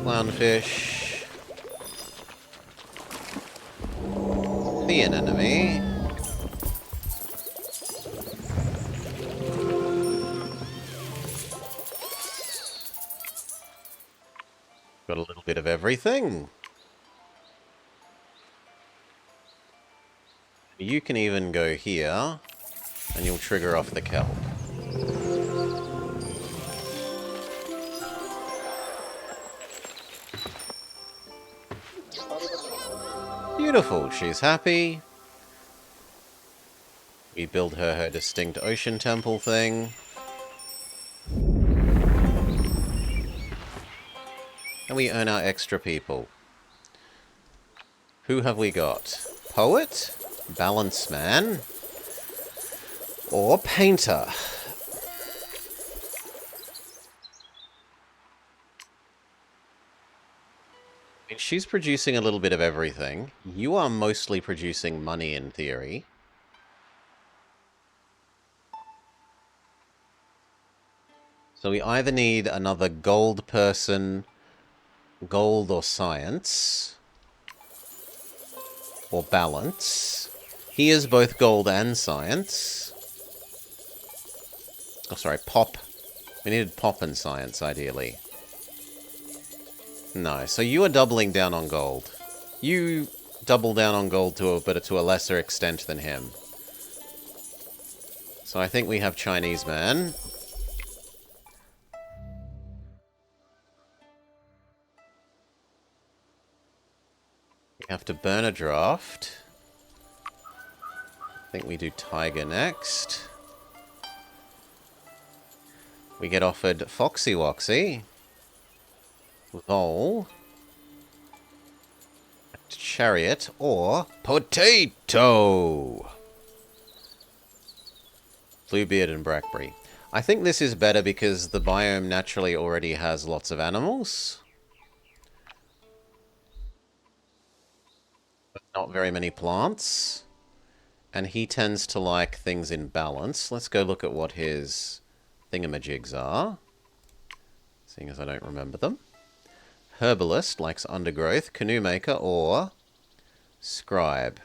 [SPEAKER 1] Clownfish. Sea anemone. everything. You can even go here, and you'll trigger off the kelp. Beautiful, she's happy. We build her distinct ocean temple thing. And we earn our extra people. Who have we got? Poet? Balance man? Or painter? I mean, she's producing a little bit of everything. You are mostly producing money in theory. So we either need another gold person, gold or science, or balance. He is both gold and science. Oh, sorry, pop. We needed pop and science, ideally. No, so you are doubling down on gold. You double down on gold but to a lesser extent than him. So I think we have Chinese man. We have to burn a draft. I think we do Tiger next. We get offered Foxy Woxy. Vol. Chariot. Or Potato. Bluebeard and Brackberry. I think this is better because the biome naturally already has lots of animals. But not very many plants. And he tends to like things in balance. Let's go look at what his thingamajigs are. Seeing as I don't remember them. Herbalist likes undergrowth, canoe maker, or scribe.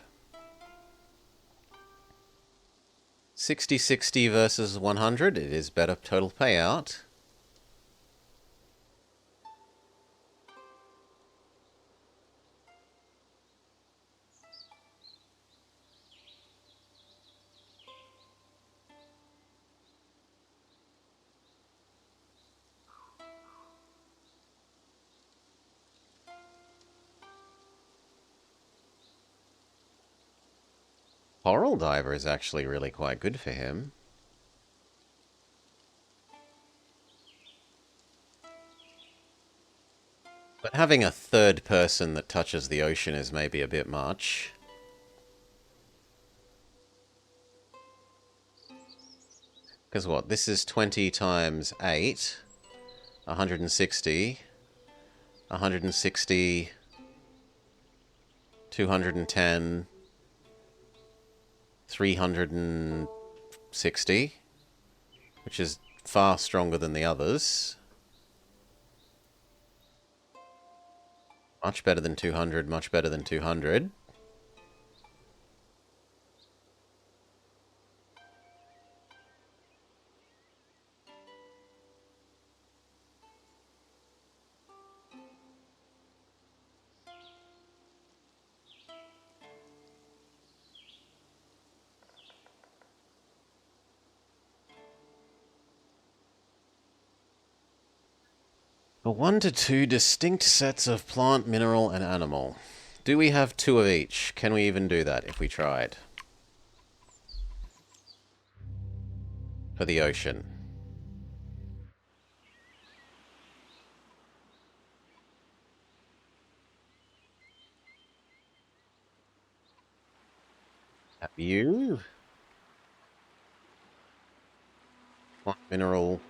[SPEAKER 1] 60-60 versus 100. It is better total payout. Coral Diver is actually really quite good for him. But having a third person that touches the ocean is maybe a bit much. Because what? This is 20 times 8. 160. 160. 210. 360. Which is far stronger than the others. Much better than 200, much better than 200. A 1 to 2 distinct sets of plant, mineral, and animal. Do we have 2 of each? Can we even do that if we tried? For the ocean. Have you? Plant, mineral.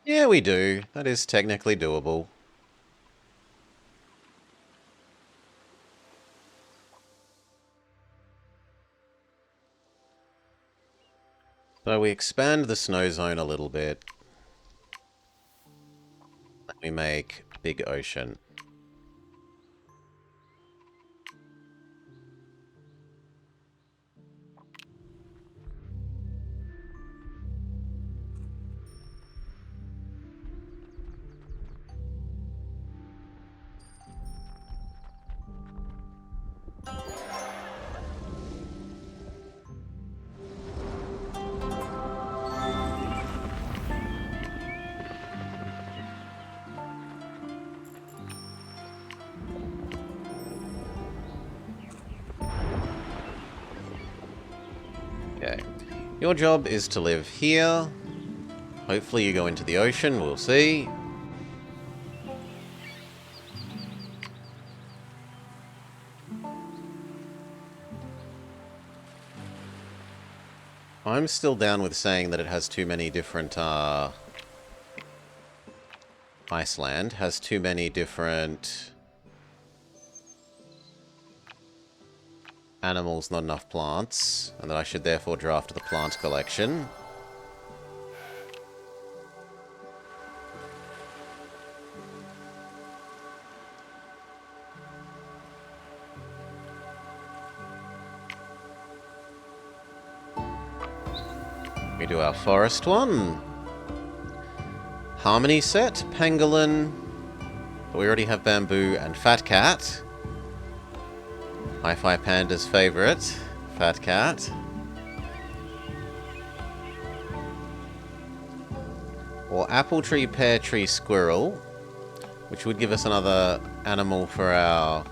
[SPEAKER 1] Yeah, we do. That is technically doable. So we expand the snow zone a little bit. We make big ocean. Your job is to live here. Hopefully you go into the ocean, we'll see. I'm still down with saying that it has too many different, Iceland has too many different animals, not enough plants, and that I should therefore draft the plant collection. We do our forest one. Harmony set, pangolin. But we already have bamboo and fat cat. Hi-Fi Panda's favorite, fat cat. Or apple tree, pear tree, squirrel, which would give us another animal for our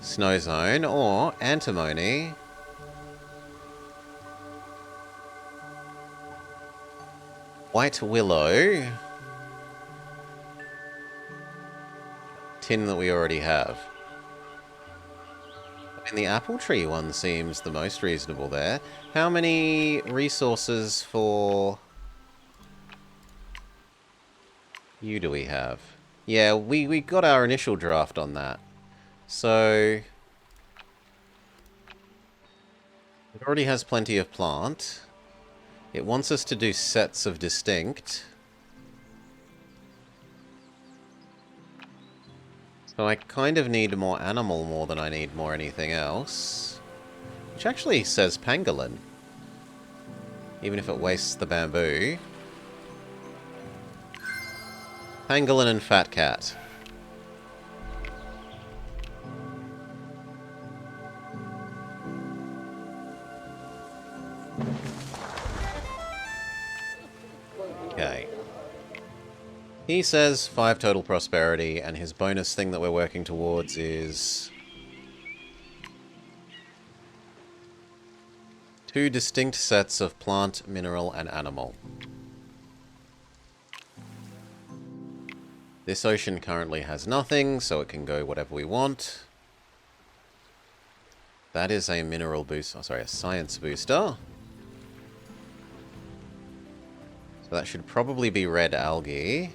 [SPEAKER 1] snow zone, or antimony. White willow. Tin that we already have. I mean, the apple tree one seems the most reasonable there. How many resources for you do we have? Yeah, we got our initial draft on that. So it already has plenty of plant. It wants us to do sets of distinct. So I kind of need more animal more than I need more anything else. Which actually says pangolin. Even if it wastes the bamboo. Pangolin and fat cat. Okay. He says 5 total prosperity, and his bonus thing that we're working towards is 2 distinct sets of plant, mineral, and animal. This ocean currently has nothing, so it can go whatever we want. That is a mineral boost. Oh, sorry, a science booster. So that should probably be red algae.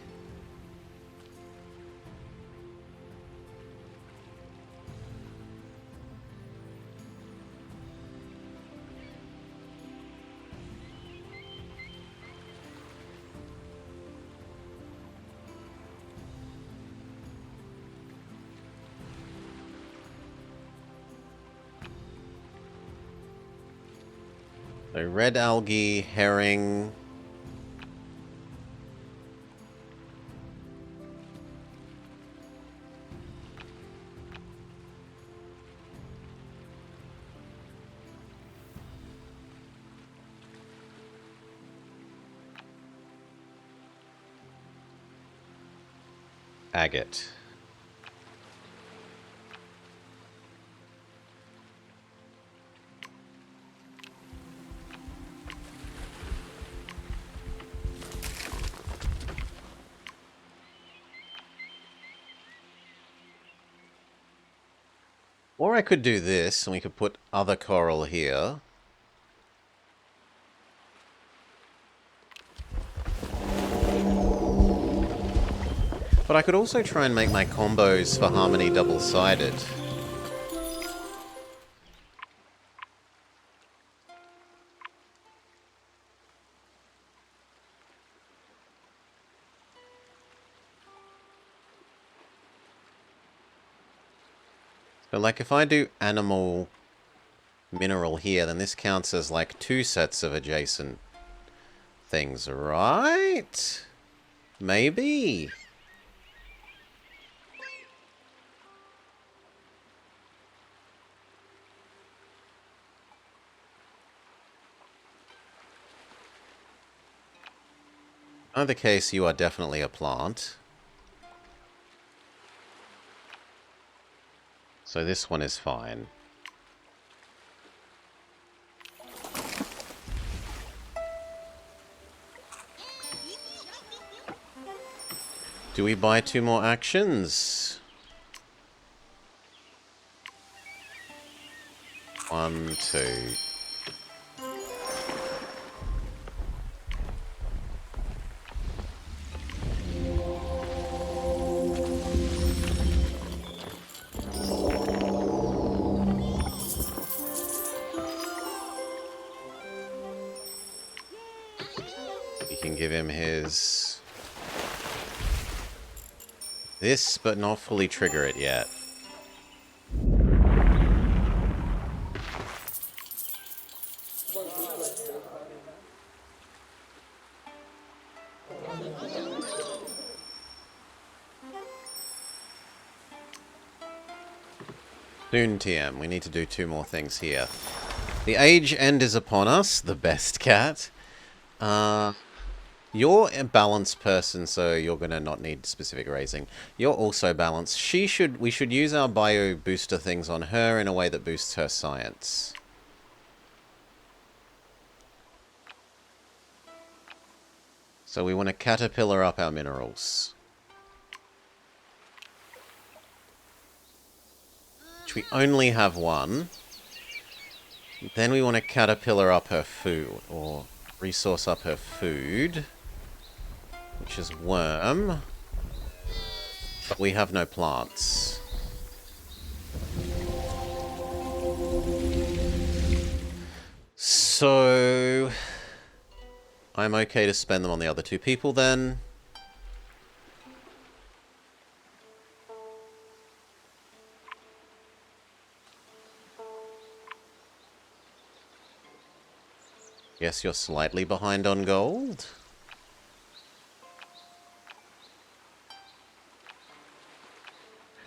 [SPEAKER 1] So red algae, herring. Agate. Or I could do this, and we could put other coral here. But I could also try and make my combos for Harmony double-sided. So, like, if I do animal mineral here, then this counts as, like, 2 sets of adjacent things, right? Maybe. In either case, you are definitely a plant. So this one is fine. Do we buy 2 more actions? 1, 2. We can give him his... this, but not fully trigger it yet. Soon, TM. We need to do 2 more things here. The age end is upon us, the best cat. You're a balanced person, so you're gonna not need specific raising. You're also balanced. We should use our bio booster things on her in a way that boosts her science. So we want to caterpillar up our minerals. Which we only have 1. Then we want to caterpillar up her food, or resource up her food, which is worm. But we have no plants. So... I'm okay to spend them on the other 2 people then. Guess you're slightly behind on gold.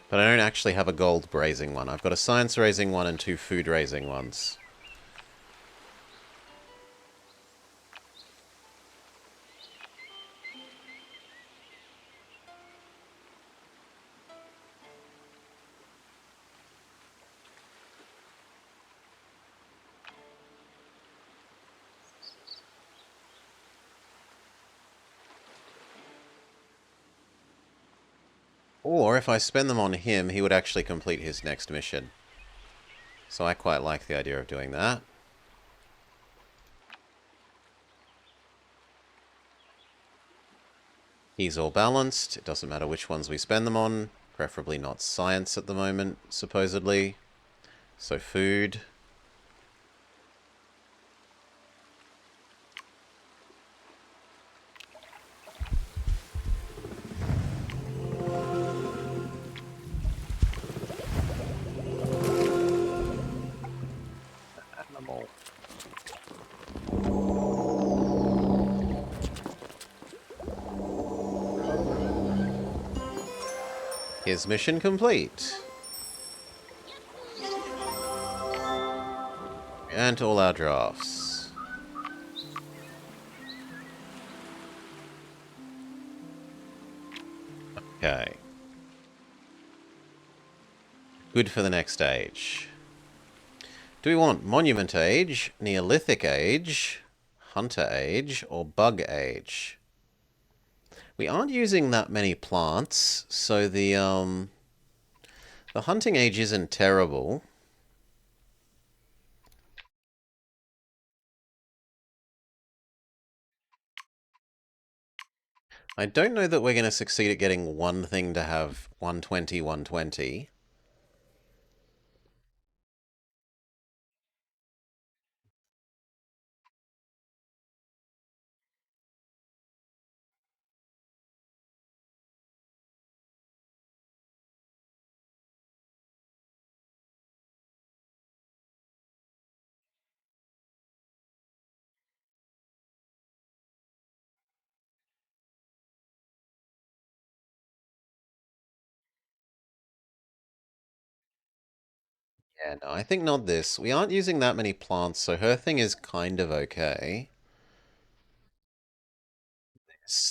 [SPEAKER 1] But I don't actually have a gold raising one. I've got a science raising one and 2 food raising ones. Or if I spend them on him, he would actually complete his next mission. So I quite like the idea of doing that. He's all balanced. It doesn't matter which ones we spend them on. Preferably not science at the moment, supposedly. So food. Animal. His mission complete. And all our drafts. Okay. Good for the next stage. Do we want Monument Age, Neolithic Age, Hunter Age, or Bug Age? We aren't using that many plants, so the Hunting Age isn't terrible. I don't know that we're going to succeed at getting one thing to have 120, 120. Yeah, no, I think not this. We aren't using that many plants, so her thing is kind of okay.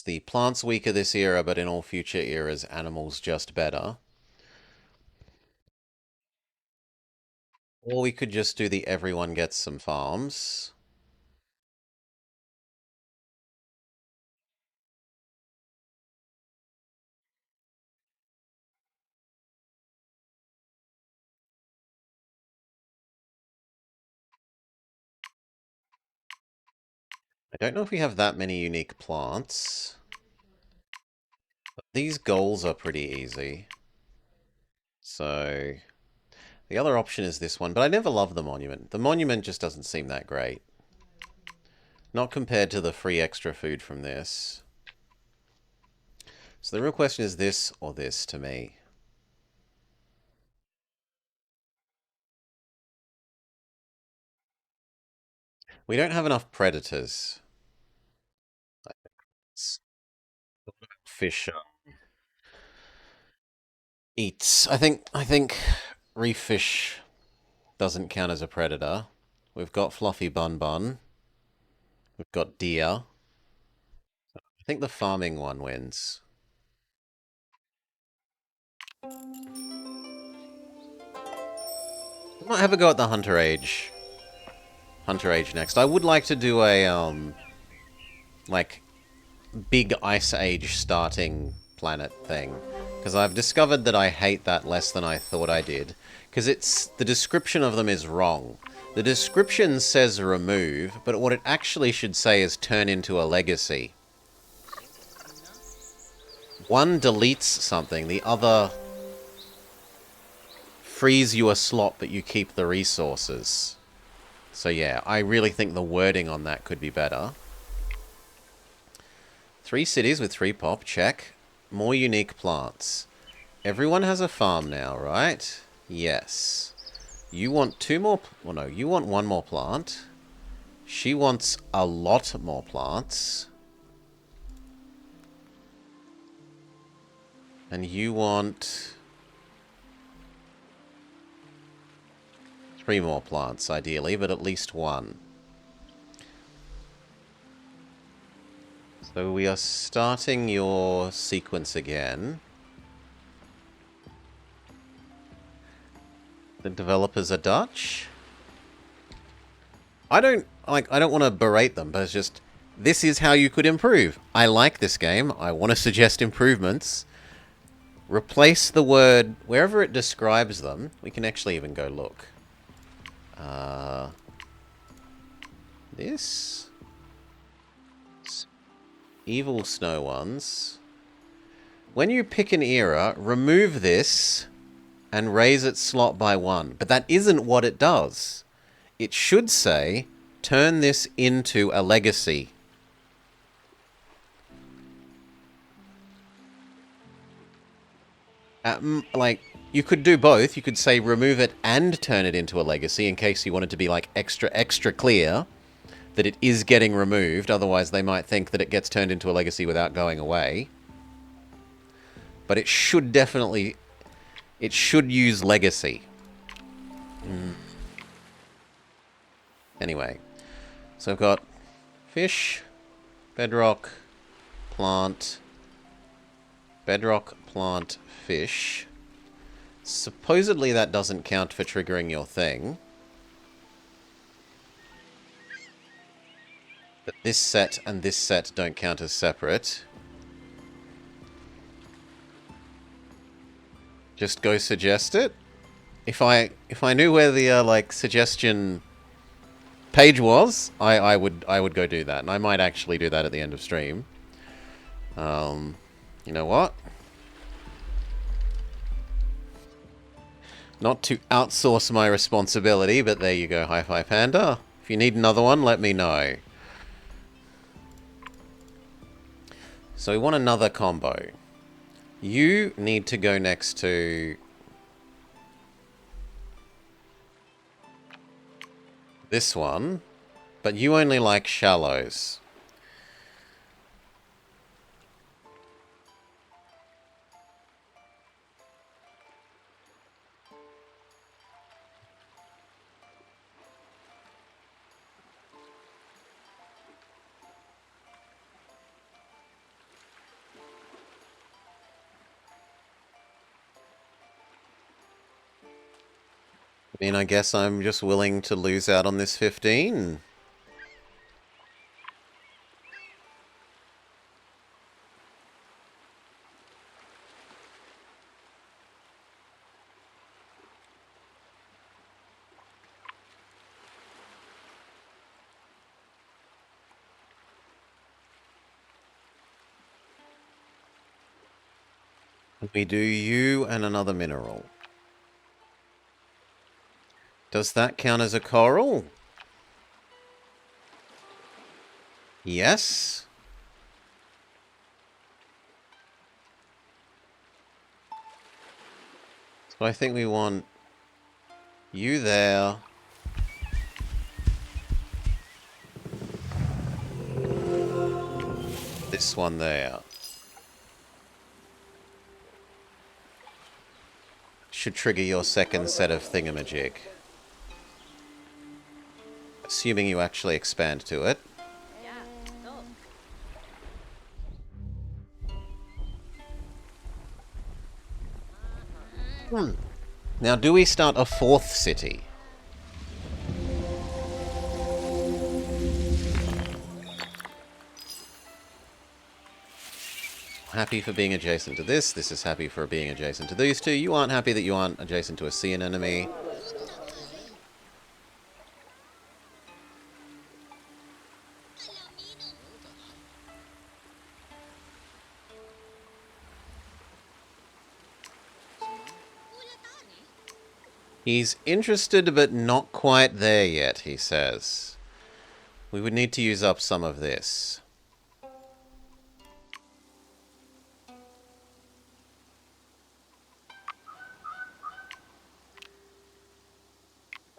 [SPEAKER 1] The plants weaker this era, but in all future eras, animals just better. Or we could just do the everyone gets some farms. I don't know if we have that many unique plants. But these goals are pretty easy. So, the other option is this one, but I never love the monument. The monument just doesn't seem that great. Not compared to the free extra food from this. So the real question is this or this to me. We don't have enough predators. Fish eats. I think reef fish doesn't count as a predator. We've got fluffy bun bun. We've got deer. I think the farming one wins. We might have a go at the Hunter Age. Hunter Age next. I would like to do a like big Ice Age starting planet thing. Because I've discovered that I hate that less than I thought I did. Because the description of them is wrong. The description says remove, but what it actually should say is turn into a legacy. One deletes something, the other frees you a slot, but you keep the resources. So yeah, I really think the wording on that could be better. 3 cities with 3 pop, check. More unique plants. Everyone has a farm now, right? Yes. You want 2 more... Well, no, you want 1 more plant. She wants a lot more plants. And you want... 3 more plants, ideally, but at least 1. So we are starting your sequence again. The developers are Dutch. I don't want to berate them, but it's just this is how you could improve. I like this game. I want to suggest improvements. Replace the word wherever it describes them. We can actually even go look. This evil snow ones. When you pick an era, remove this and raise its slot by 1. But that isn't what it does. It should say, turn this into a legacy. Like, you could do both. You could say remove it and turn it into a legacy in case you wanted to be, like, extra clear that it is getting removed. Otherwise, they might think that it gets turned into a legacy without going away. But it should definitely... It should use legacy. Anyway. So I've got fish, bedrock, plant, bedrock, plant, fish. Supposedly that doesn't count for triggering your thing. But this set and this set don't count as separate. Just go suggest it. If I knew where the like suggestion page was, I would go do that, and I might actually do that at the end of stream. You know what? Not to outsource my responsibility, but there you go, Hi-Fi Panda. If you need another one, let me know. So we want another combo. You need to go next to this one, but you only like shallows. I mean, I guess I'm just willing to lose out on this 15. We do you and another mineral. Does that count as a coral? Yes. So I think we want you there. This one there. Should trigger your second set of thingamajig. Assuming you actually expand to it. Now, do we start a fourth city? Happy for being adjacent to this. This is happy for being adjacent to these two. You aren't happy that you aren't adjacent to a sea anemone. He's interested, but not quite there yet, he says. We would need to use up some of this.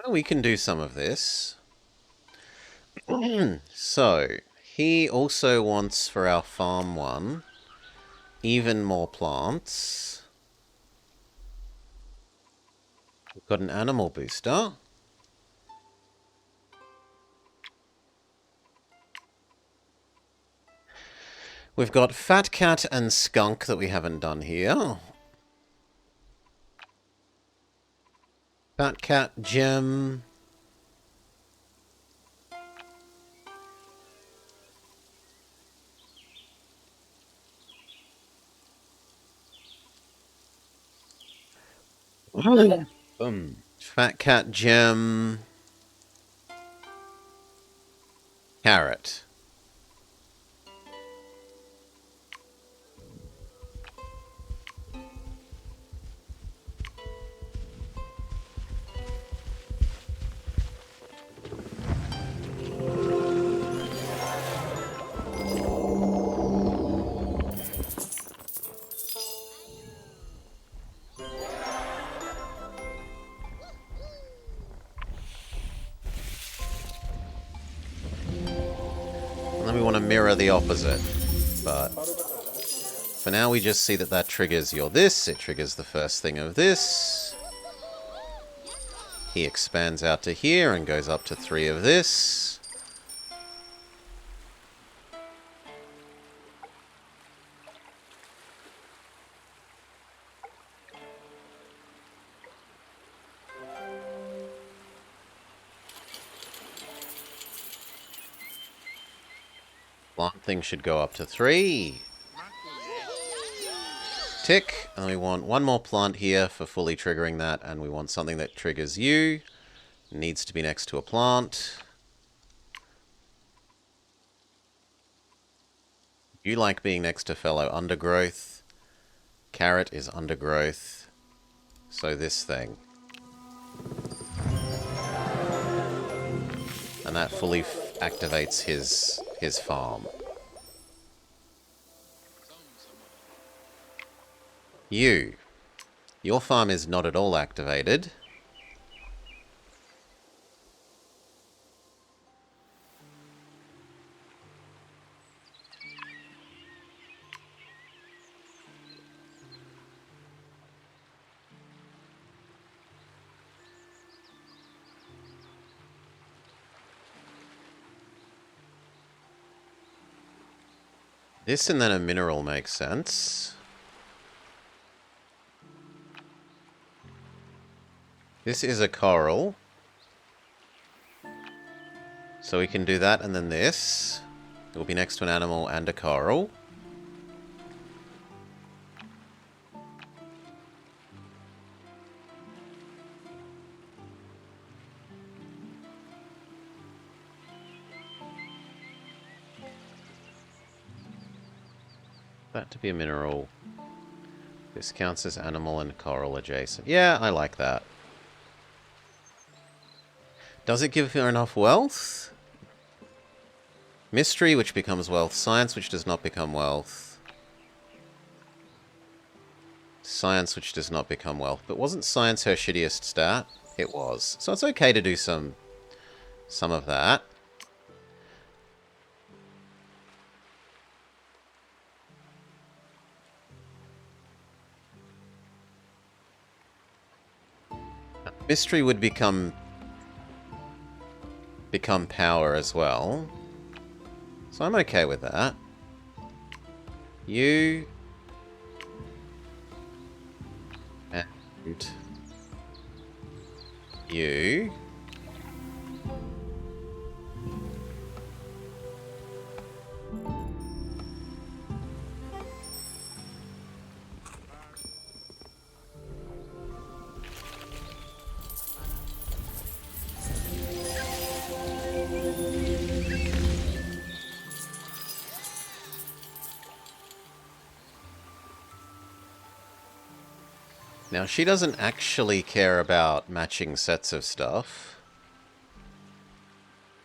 [SPEAKER 1] Well, we can do some of this. So, he also wants for our farm one even more plants. We've got an animal booster. We've got Fat Cat and Skunk that we haven't done here. Fat Cat Gem. Fat Cat Gem. Carrot. And then we want to mirror the opposite. But for now we just see that that triggers your this. It triggers the first thing of this. He expands out to here and goes up to 3 of this. Plant thing should go up to 3. Tick. And we want one more plant here for fully triggering that. And we want something that triggers you. Needs to be next to a plant. You like being next to fellow undergrowth. Carrot is undergrowth. So this thing. And that fully activates his farm. Your farm is not at all activated. This and then a mineral makes sense. This is a coral. So we can do that and then this. It will be next to an animal and a coral. That to be a mineral. This counts as animal and coral adjacent. Yeah, I like that. Does it give her enough wealth? Mystery, which becomes wealth. Science, which does not become wealth. Science, which does not become wealth. But wasn't science her shittiest stat? It was. So it's okay to do some of that. Mystery would become power as well. So I'm okay with that. You and you. Now, she doesn't actually care about matching sets of stuff.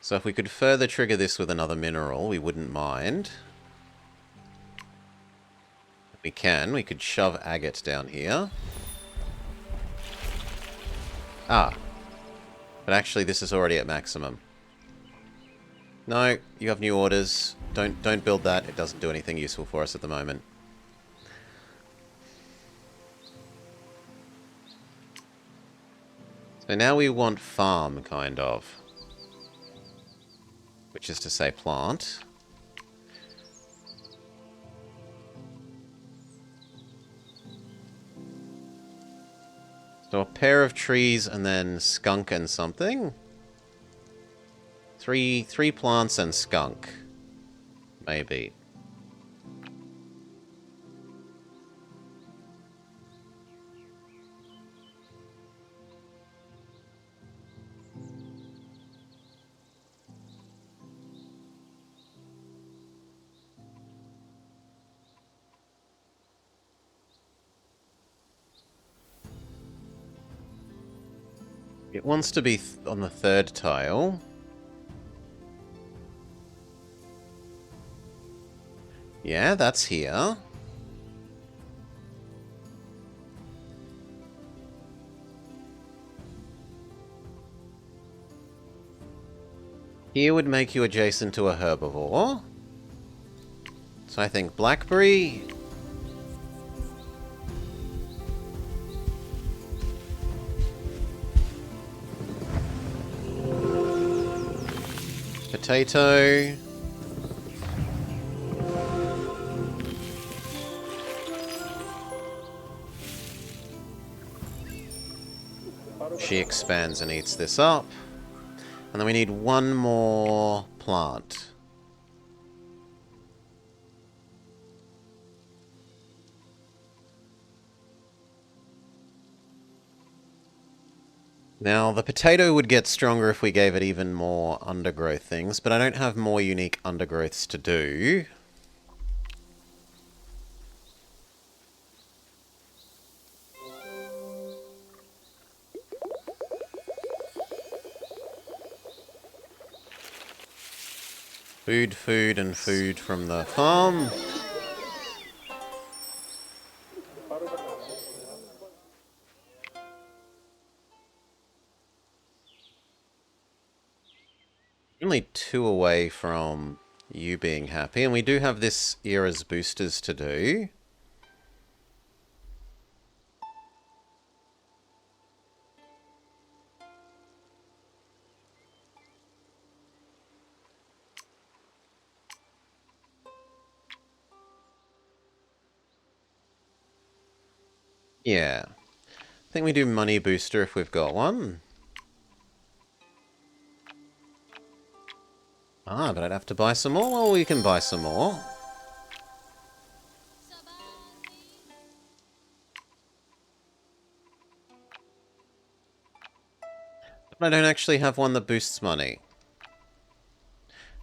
[SPEAKER 1] So if we could further trigger this with another mineral, we wouldn't mind. We can. We could shove agate down here. Ah. But actually, this is already at maximum. No, you have new orders. Don't build that. It doesn't do anything useful for us at the moment. So now we want farm, kind of. Which is to say plant. So a pair of trees and then skunk and something. Three plants and skunk. Maybe. It wants to be on the third tile. Yeah, that's here. Here would make you adjacent to a herbivore. So I think blackberry. Potato. She expands and eats this up. And then we need one more plant. Now, the potato would get stronger if we gave it even more undergrowth things, but I don't have more unique undergrowths to do. Food, and food from the farm. Only 2 away from you being happy, and we do have this era's boosters to do. Yeah. I think we do money booster if we've got one. Ah, but I'd have to buy some more. Well, we can buy some more. But I don't actually have one that boosts money.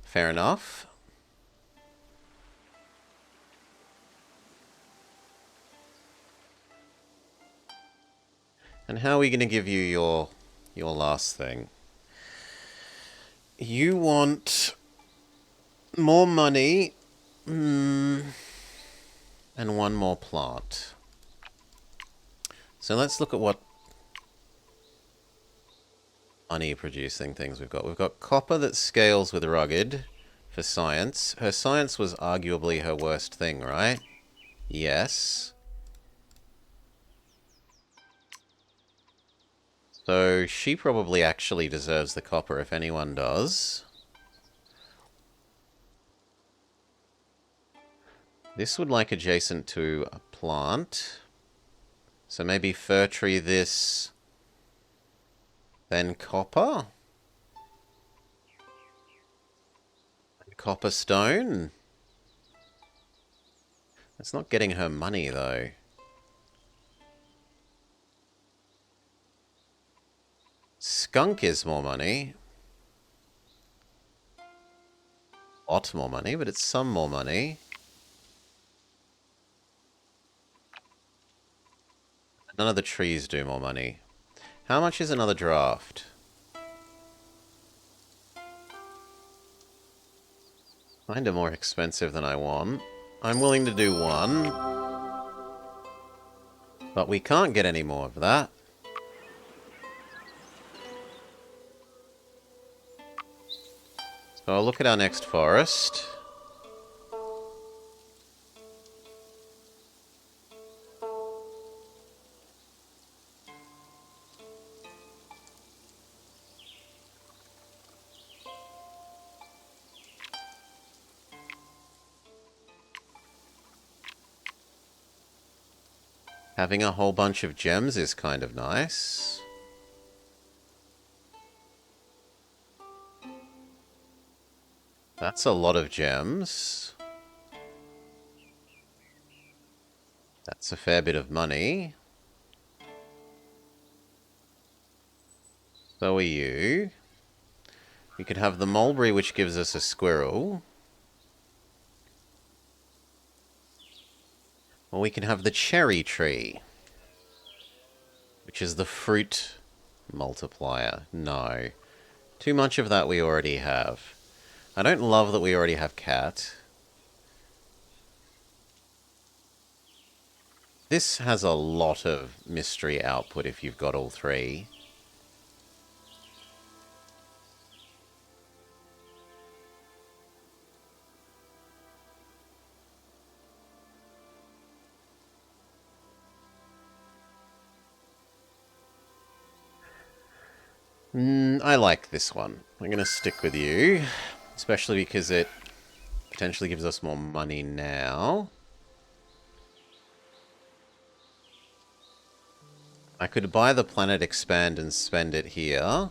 [SPEAKER 1] Fair enough. And how are we going to give you your last thing? You want more money and one more plant. So let's look at what money producing things we've got. We've got copper that scales with rugged for science. Her science was arguably her worst thing, right? Yes. So she probably actually deserves the copper if anyone does. This would like adjacent to a plant. So maybe fir tree this, then copper? Copper stone? It's not getting her money though. Skunk is more money. A lot more money, but it's some more money. None of the trees do more money. How much is another draft? Kinda more expensive than I want. I'm willing to do one. But we can't get any more of that. So I'll look at our next forest. Having a whole bunch of gems is kind of nice. That's a lot of gems. That's a fair bit of money. So are you. We could have the mulberry, which gives us a squirrel. Or we can have the cherry tree, which is the fruit multiplier. No. Too much of that we already have. I don't love that we already have cat. This has a lot of mystery output if you've got all three. I like this one. I'm going to stick with you, especially because it potentially gives us more money now. I could buy the planet expand and spend it here.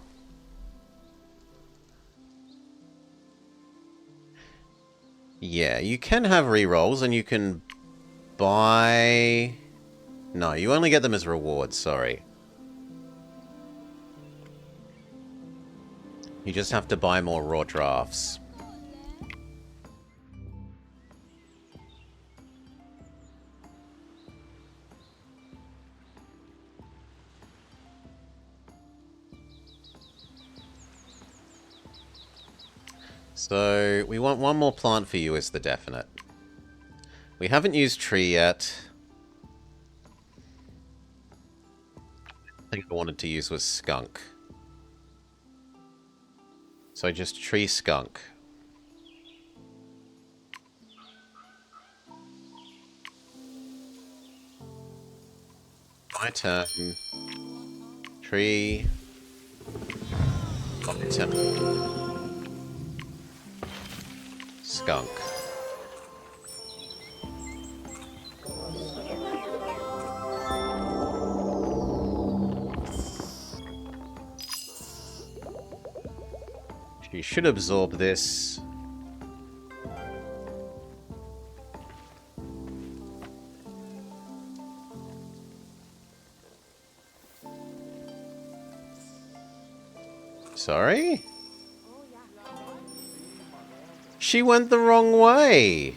[SPEAKER 1] Yeah, you can have rerolls and you can buy... No, you only get them as rewards, sorry. You just have to buy more raw drafts. So, we want one more plant for you as the definite. We haven't used tree yet. I think I wanted to use was skunk. So just tree skunk. My turn. Tree. Skunk. She should absorb this. Sorry? She went the wrong way.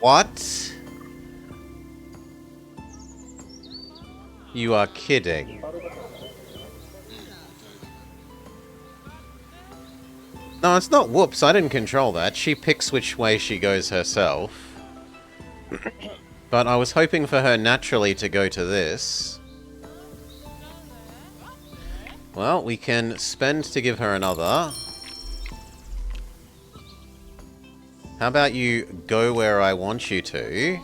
[SPEAKER 1] What? You are kidding. No, it's not whoops. I didn't control that. She picks which way she goes herself. But I was hoping for her naturally to go to this. Well, we can spend to give her another. How about you go where I want you to?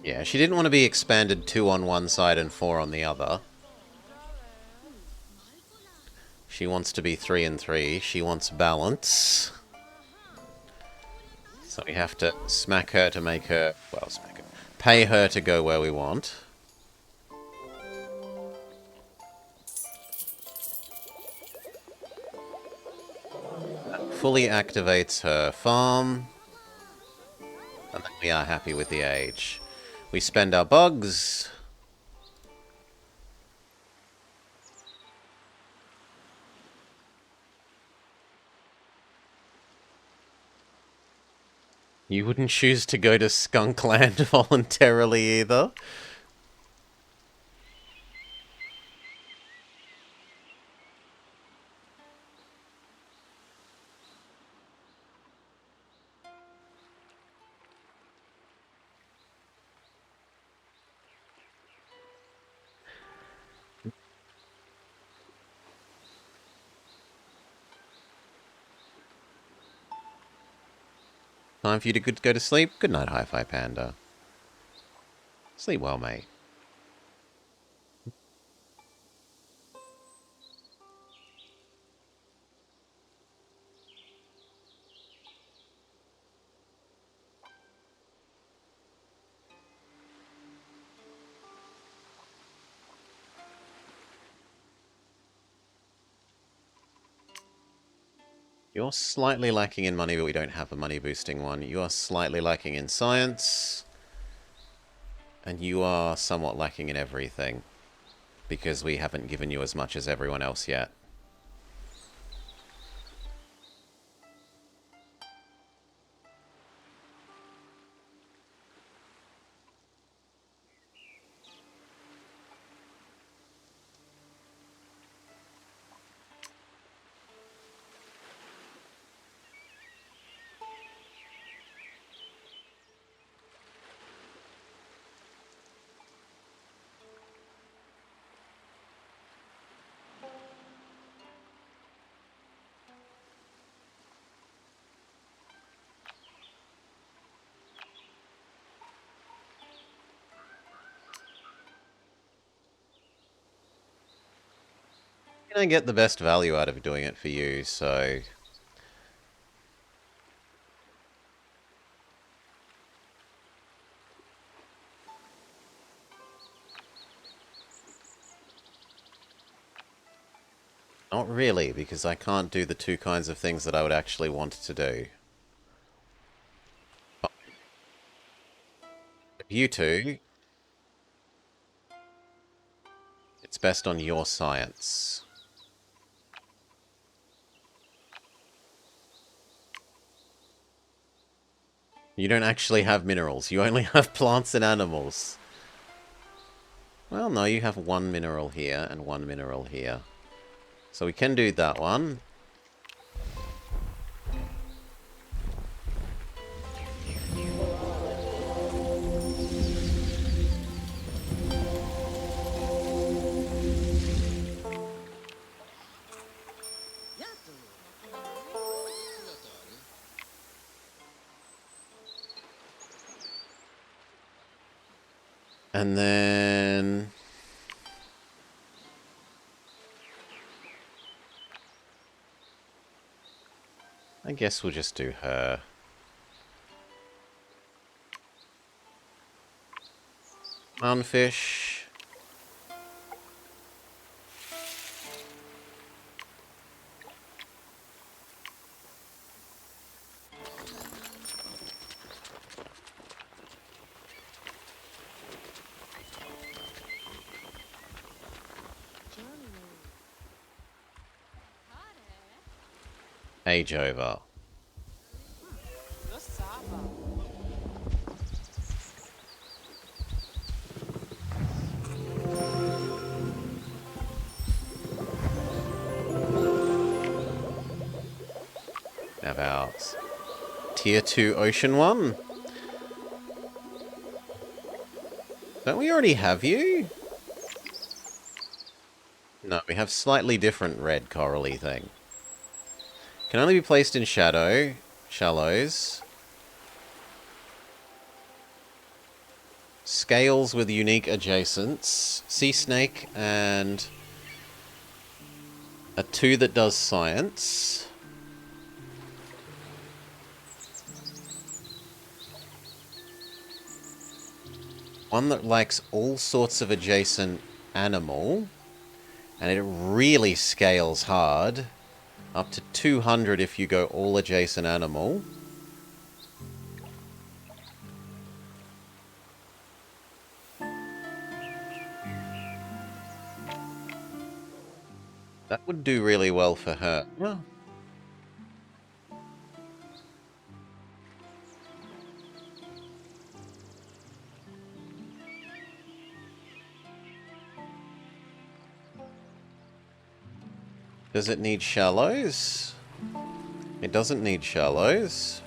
[SPEAKER 1] Yeah, she didn't want to be expanded 2 on one side and 4 on the other. She wants to be 3 and 3. She wants balance. So we have to smack her to make her... Well, smack her. Pay her to go where we want. That fully activates her farm. And then we are happy with the age. We spend our bugs. You wouldn't choose to go to Skunkland voluntarily either. Time for you to go to sleep. Good night, Hi-Fi Panda. Sleep well, mate. You're slightly lacking in money, but we don't have a money-boosting one. You are slightly lacking in science. And you are somewhat lacking in everything. Because we haven't given you as much as everyone else yet. I get the best value out of doing it for you, so... Not really, because I can't do the 2 kinds of things that I would actually want to do. You two, it's best on your science. You don't actually have minerals. You only have plants and animals. Well, no, you have 1 mineral here and 1 mineral here. So we can do that one. And then... I guess we'll just do her. Clownfish. Age over.
[SPEAKER 3] Just Saba.
[SPEAKER 1] Have our Tier 2 Ocean one. Don't we already have you? No, we have slightly different red corally thing. Can only be placed in shallows. Scales with unique adjacents. Sea snake and a 2 that does science. One that likes all sorts of adjacent animal. And it really scales hard. Up to 200 if you go all adjacent animal. That would do really well for her. Well, does it need shallows? It doesn't need shallows.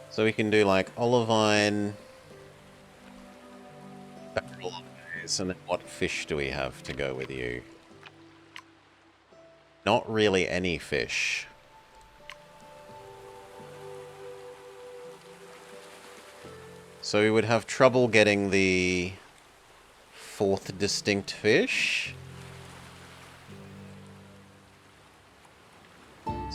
[SPEAKER 1] So we can do like olivine, barrel eyes, and then what fish do we have to go with you? Not really any fish. So we would have trouble getting the 4th distinct fish.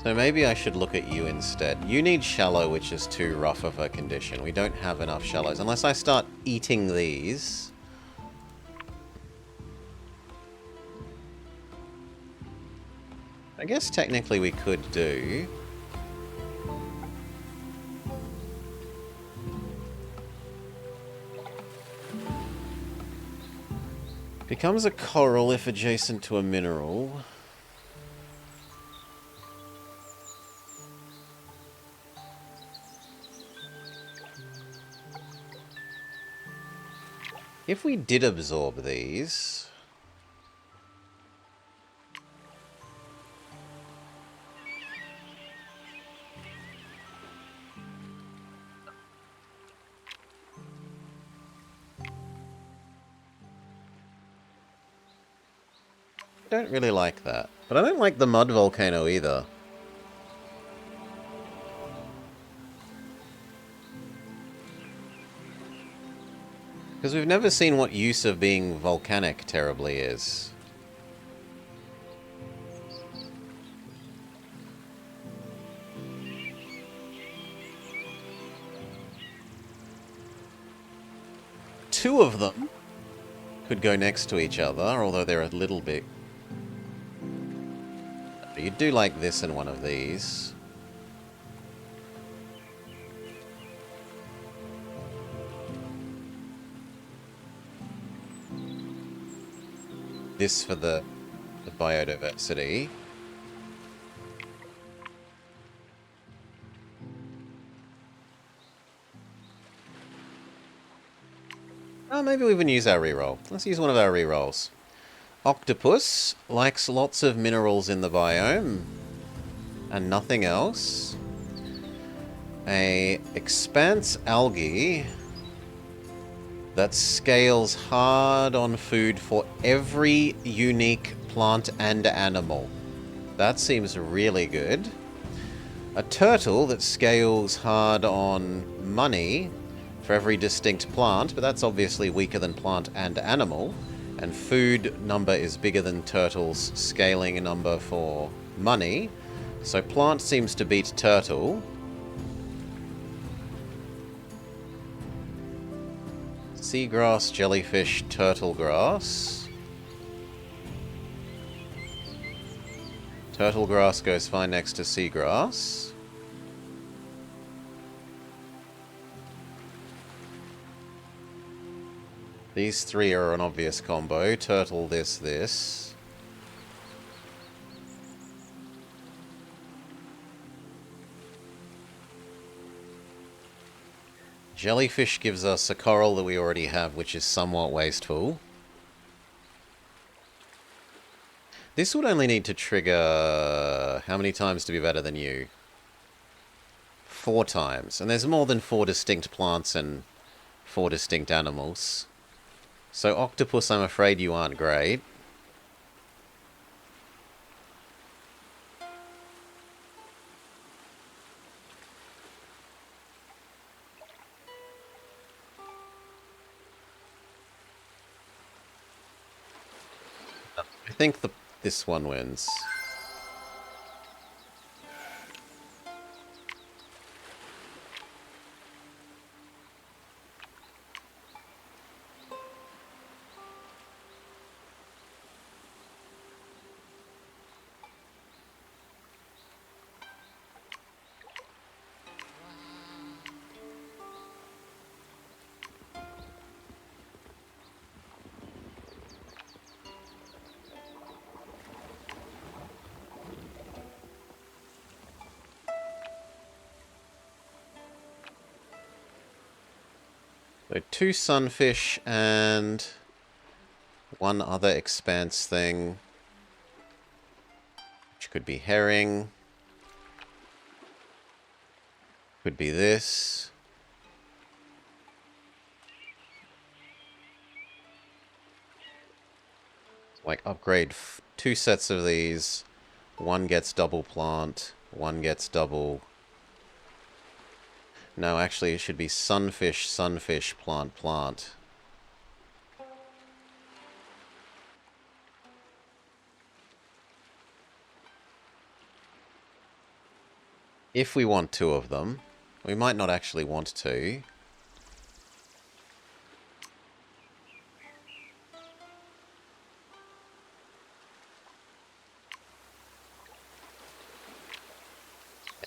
[SPEAKER 1] So maybe I should look at you instead. You need shallow, which is too rough of a condition. We don't have enough shallows. Unless I start eating these. I guess technically we could do. Becomes a coral if adjacent to a mineral. If we did absorb these... I don't really like that. But I don't like the mud volcano either. Because we've never seen what use of being volcanic terribly is. Two of them could go next to each other, although they're a little bit... You do like this in one of these. This for the biodiversity. Oh, maybe we even use our reroll. Let's use one of our rerolls. Octopus likes lots of minerals in the biome and nothing else. A expanse algae that scales hard on food for every unique plant and animal. That seems really good. A turtle that scales hard on money for every distinct plant, but that's obviously weaker than plant and animal. And food number is bigger than turtle's scaling number for money. So plant seems to beat turtle. Seagrass, jellyfish, turtle grass. Turtle grass goes fine next to seagrass. These three are an obvious combo. Turtle, this. Jellyfish gives us a coral that we already have, which is somewhat wasteful. This would only need to trigger... How many times to be better than you? 4 times. And there's more than 4 distinct plants and 4 distinct animals. So octopus, I'm afraid you aren't great. I think this one wins. So 2 sunfish and 1 other expanse thing, which could be herring, could be this. Like upgrade 2 sets of these, 1 gets double plant, 1 gets double... No, actually it should be sunfish, sunfish, plant, plant. If we want 2 of them. We might not actually want to.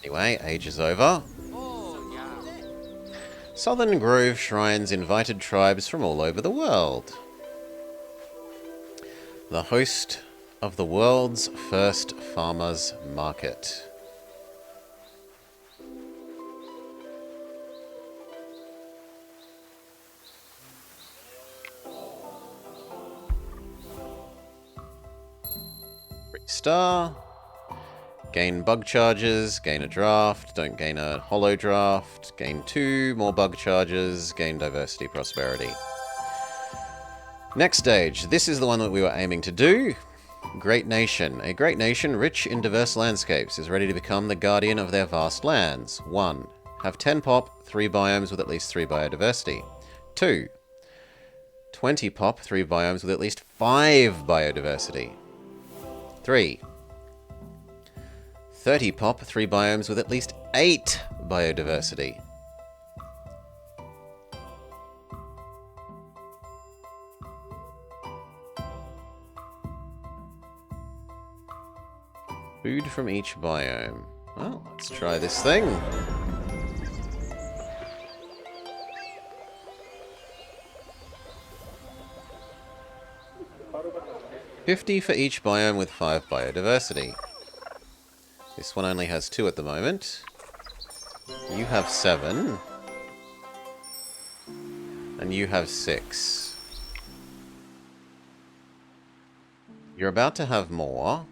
[SPEAKER 1] Anyway, age is over. Southern Grove Shrines invited tribes from all over the world. The host of the world's first farmers' market. Star. Gain bug charges, gain a draft, don't gain a hollow draft, gain 2 more bug charges, gain diversity prosperity. Next stage. This is the one that we were aiming to do. Great nation. A great nation rich in diverse landscapes is ready to become the guardian of their vast lands. 1. Have 10 pop, 3 biomes with at least 3 biodiversity. 2. 20 pop, 3 biomes with at least 5 biodiversity. 3. 30 pop, 3 biomes with at least 8 biodiversity. Food from each biome. Well, let's try this thing. $50 for each biome with 5 biodiversity. This one only has 2 at the moment. You have 7. And you have 6. You're about to have more.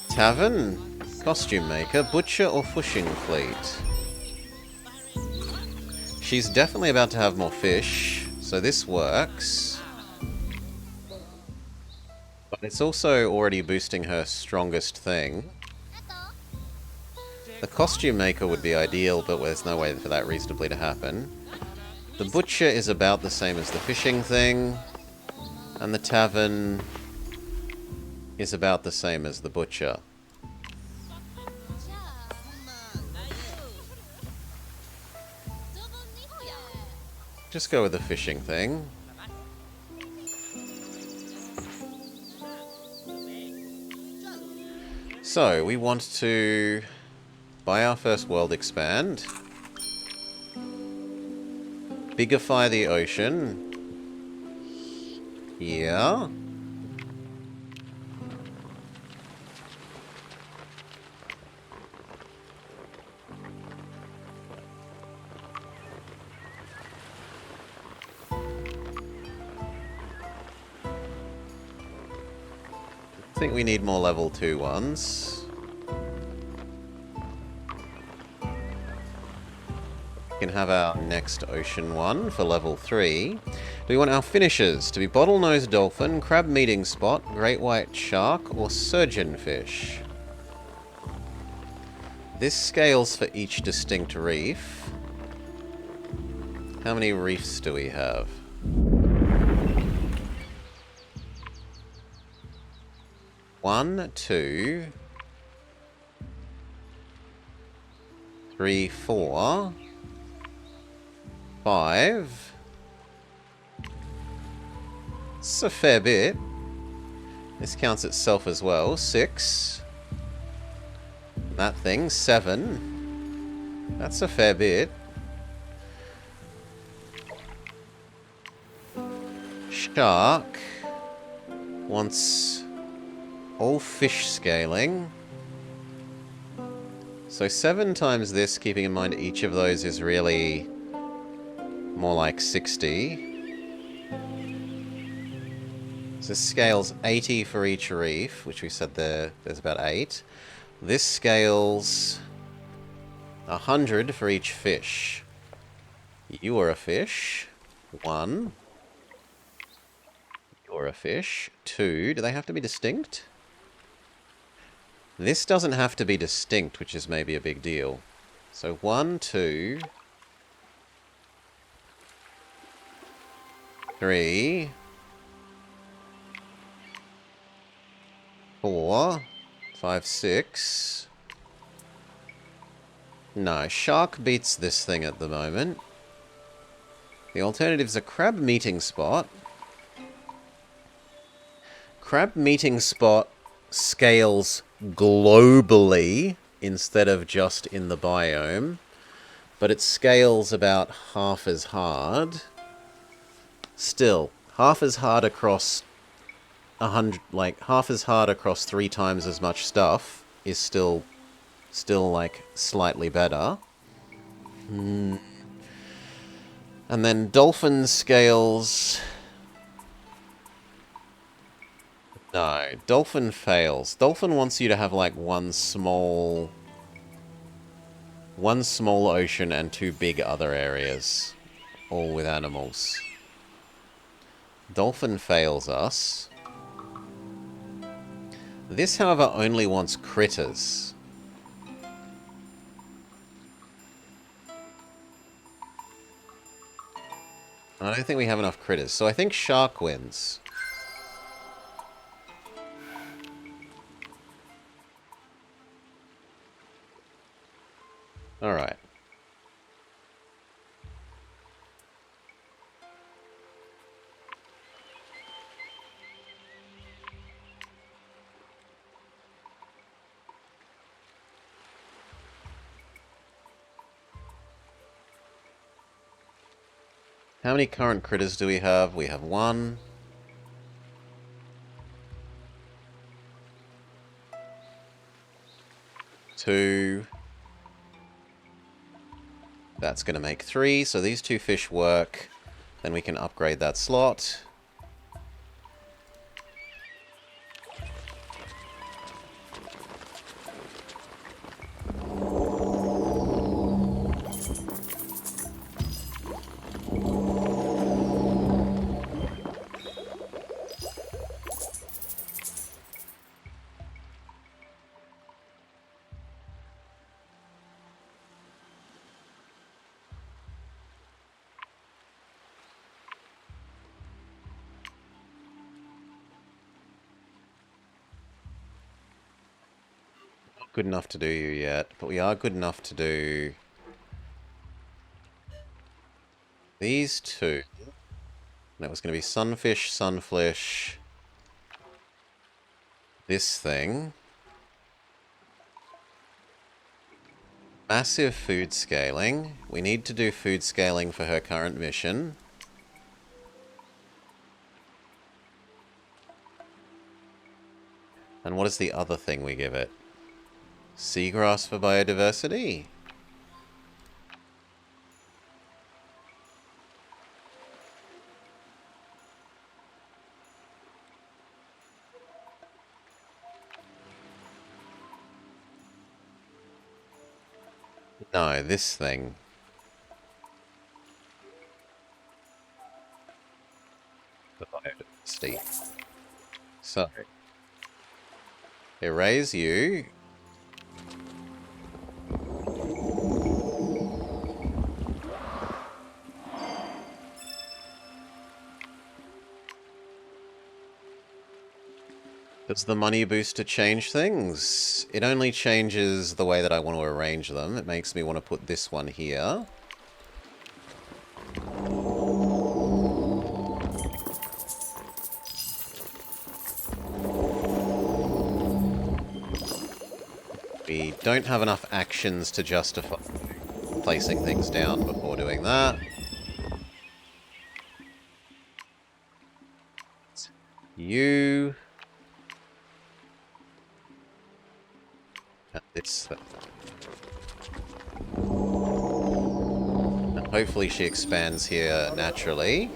[SPEAKER 1] Tavern, costume maker, butcher, or fishing fleet. She's definitely about to have more fish, so this works. But it's also already boosting her strongest thing. The costume maker would be ideal, but there's no way for that reasonably to happen. The butcher is about the same as the fishing thing. And the tavern is about the same as the butcher. Just go with the fishing thing. So, we want to buy our first world expand. Bigify the ocean. Yeah. I think we need more level 2 ones. We can have our next ocean one for level 3. Do we want our finishers to be bottlenose dolphin, crab meeting spot, great white shark, or surgeonfish? This scales for each distinct reef. How many reefs do we have? 1, 2, 3, 4, 5. It's a fair bit. This counts itself as well. 6. That thing, 7. That's a fair bit. Shark wants all fish scaling. So 7 times this, keeping in mind each of those is really more like 60. So this scales 80 for each reef, which we said there's about 8. This scales 100 for each fish. You are a fish. 1. You're a fish. 2. Do they have to be distinct? This doesn't have to be distinct, which is maybe a big deal. So 1, 2, 3, 4, 5, 6. No, shark beats this thing at the moment. The alternatives are crab meeting spot. Crab meeting spot scales globally instead of just in the biome, but it scales about half as hard. Still, half as hard across 100, like half as hard across 3 times as much stuff is still like slightly better. And then dolphin scales. No, dolphin fails. Dolphin wants you to have like one small ocean and 2 big other areas, all with animals. Dolphin fails us. This, however, only wants critters. I don't think we have enough critters, so I think shark wins. Alright. How many current critters do we have? We have 1. 2. That's going to make 3, so these 2 fish work. Then we can upgrade that slot. Good enough to do you yet, but we are good enough to do these 2. That was going to be sunfish, sunfish, this thing. Massive food scaling. We need to do food scaling for her current mission. And what is the other thing we give it? Seagrass for biodiversity? No, this thing. The biodiversity. So, erase you. Does the money booster change things? It only changes the way that I want to arrange them. It makes me want to put this one here. We don't have enough actions to justify placing things down before doing that. You... It's... And hopefully she expands here naturally.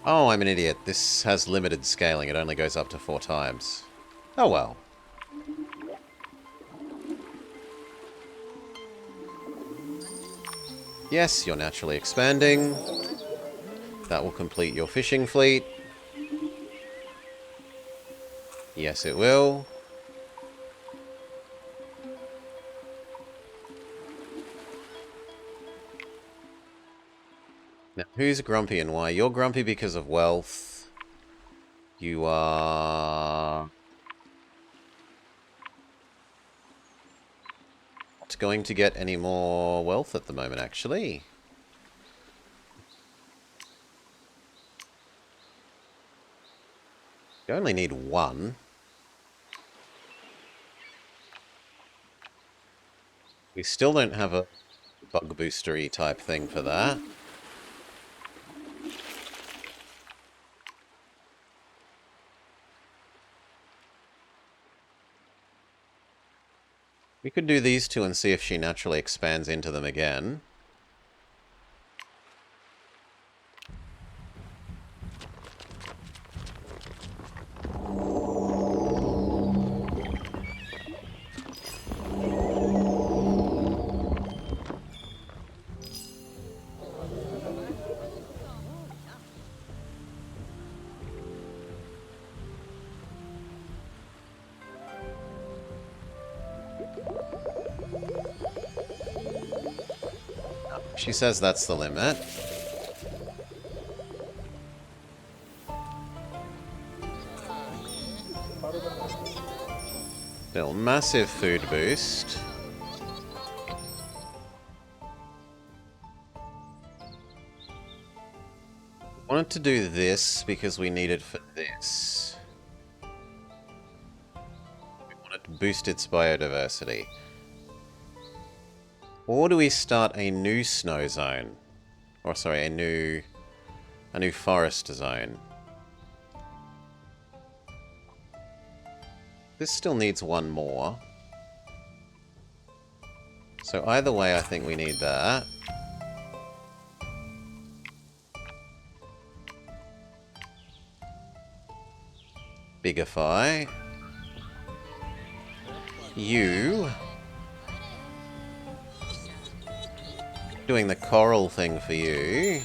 [SPEAKER 1] Oh, I'm an idiot. This has limited scaling. It only goes up to 4 times. Oh well. Yes, you're naturally expanding. That will complete your fishing fleet. Yes, it will. Now, who's grumpy and why? You're grumpy because of wealth. You are... not going to get any more wealth at the moment, actually. You only need 1. We still don't have a bug boostery type thing for that. We could do these two and see if she naturally expands into them again. She says that's the limit. Still, massive food boost. Wanted to do this because we need it for this. We want it to boost its biodiversity. Or do we start a new snow zone? Or sorry, a new forest zone. This still needs 1 more. So either way, I think we need that. Bigify. You. Doing the coral thing for you.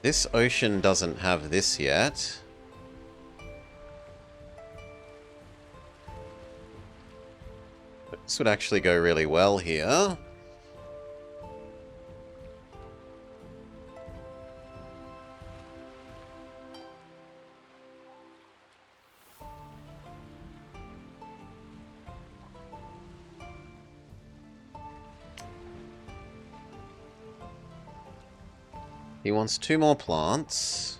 [SPEAKER 1] This ocean doesn't have this yet. This would actually go really well here. He wants 2 more plants.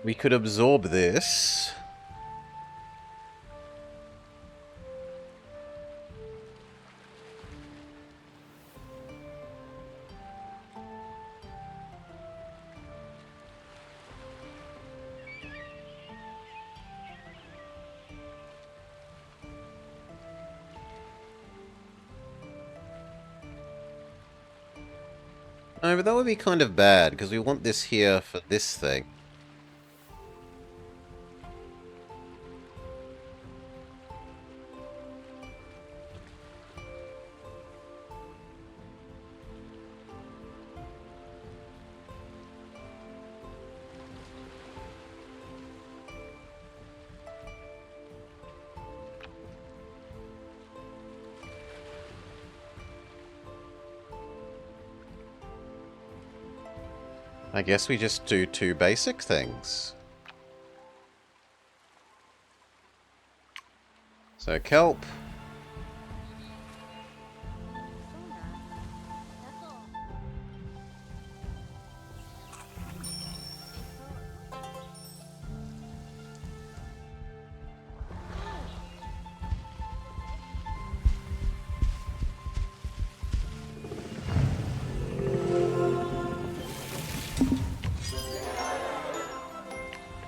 [SPEAKER 1] We could absorb this. No, but that would be kind of bad, because we want this here for this thing. I guess we just do 2 basic things. So kelp.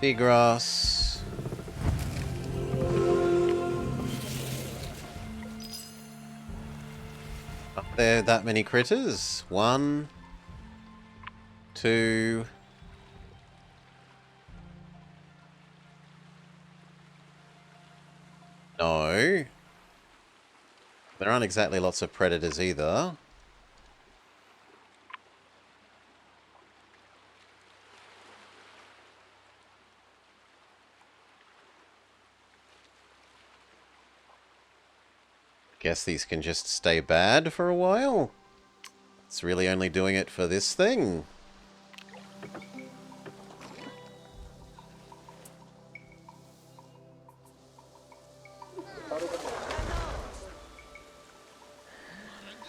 [SPEAKER 1] Big grass. Are there that many critters? 1, 2. No. There aren't exactly lots of predators either. Guess these can just stay bad for a while. It's really only doing it for this thing.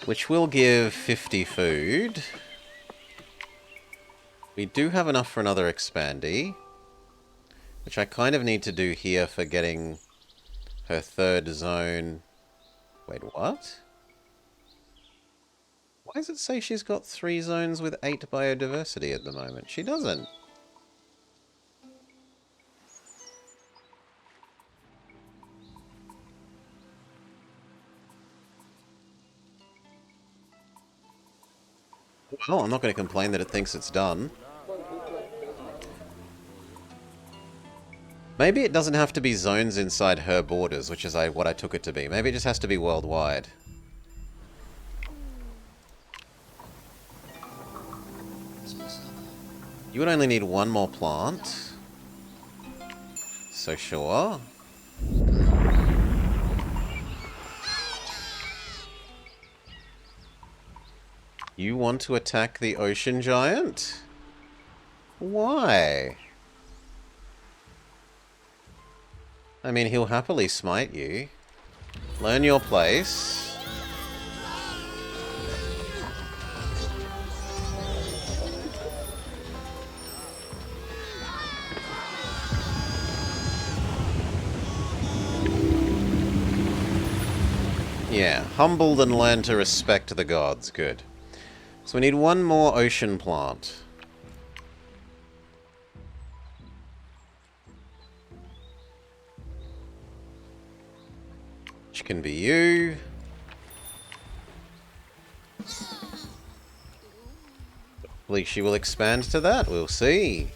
[SPEAKER 1] Which will give 50 food. We do have enough for another expandy. Which I kind of need to do here for getting her 3rd zone. Wait, what? Why does it say she's got 3 zones with 8 biodiversity at the moment? She doesn't. Well, I'm not going to complain that it thinks it's done. Maybe it doesn't have to be zones inside her borders, which is what I took it to be. Maybe it just has to be worldwide. You would only need 1 more plant. So sure. You want to attack the ocean giant? Why? I mean, he'll happily smite you. Learn your place. Yeah, humbled and learn to respect the gods. Good. So we need 1 more ocean plant. Which can be you. Hopefully she will expand to that. We'll see.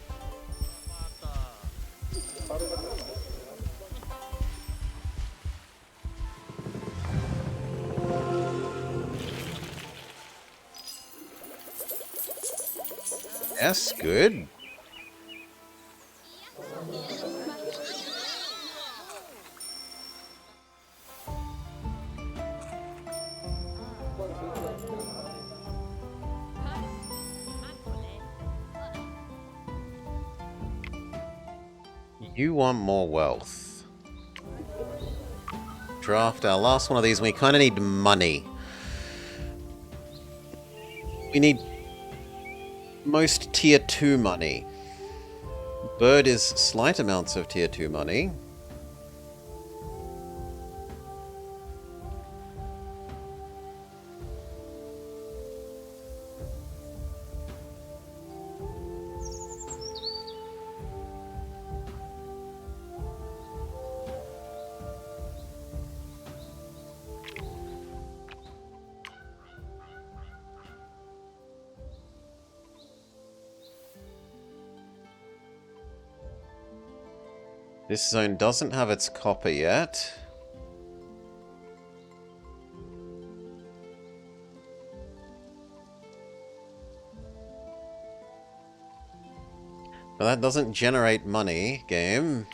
[SPEAKER 1] Yes, good. You want more wealth. Draft our last one of these. We kind of need money. We need most tier 2 money. Bird is slight amounts of tier 2 money. This zone doesn't have its copper yet. But that doesn't generate money, game.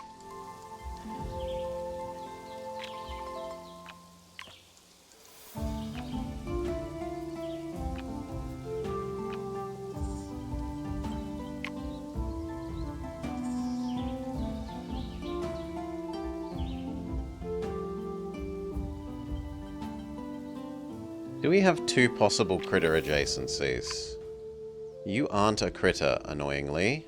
[SPEAKER 1] Do we have 2 possible critter adjacencies? You aren't a critter, annoyingly.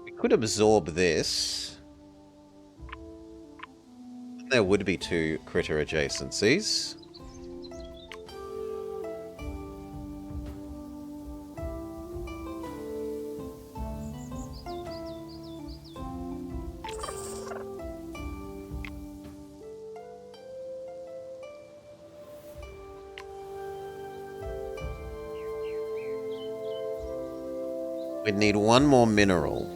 [SPEAKER 1] We could absorb this. There would be 2 critter adjacencies. We'd need 1 more mineral.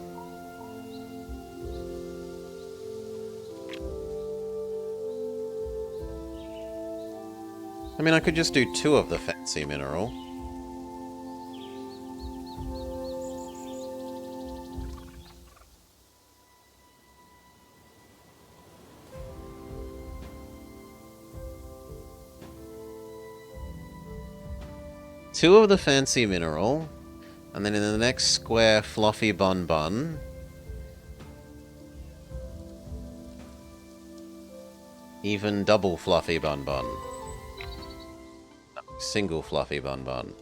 [SPEAKER 1] I mean, I could just do 2 of the fancy mineral. Two of the fancy mineral. And then in the next square, fluffy bun bun. Even double fluffy bun bun. No, single fluffy bun bun.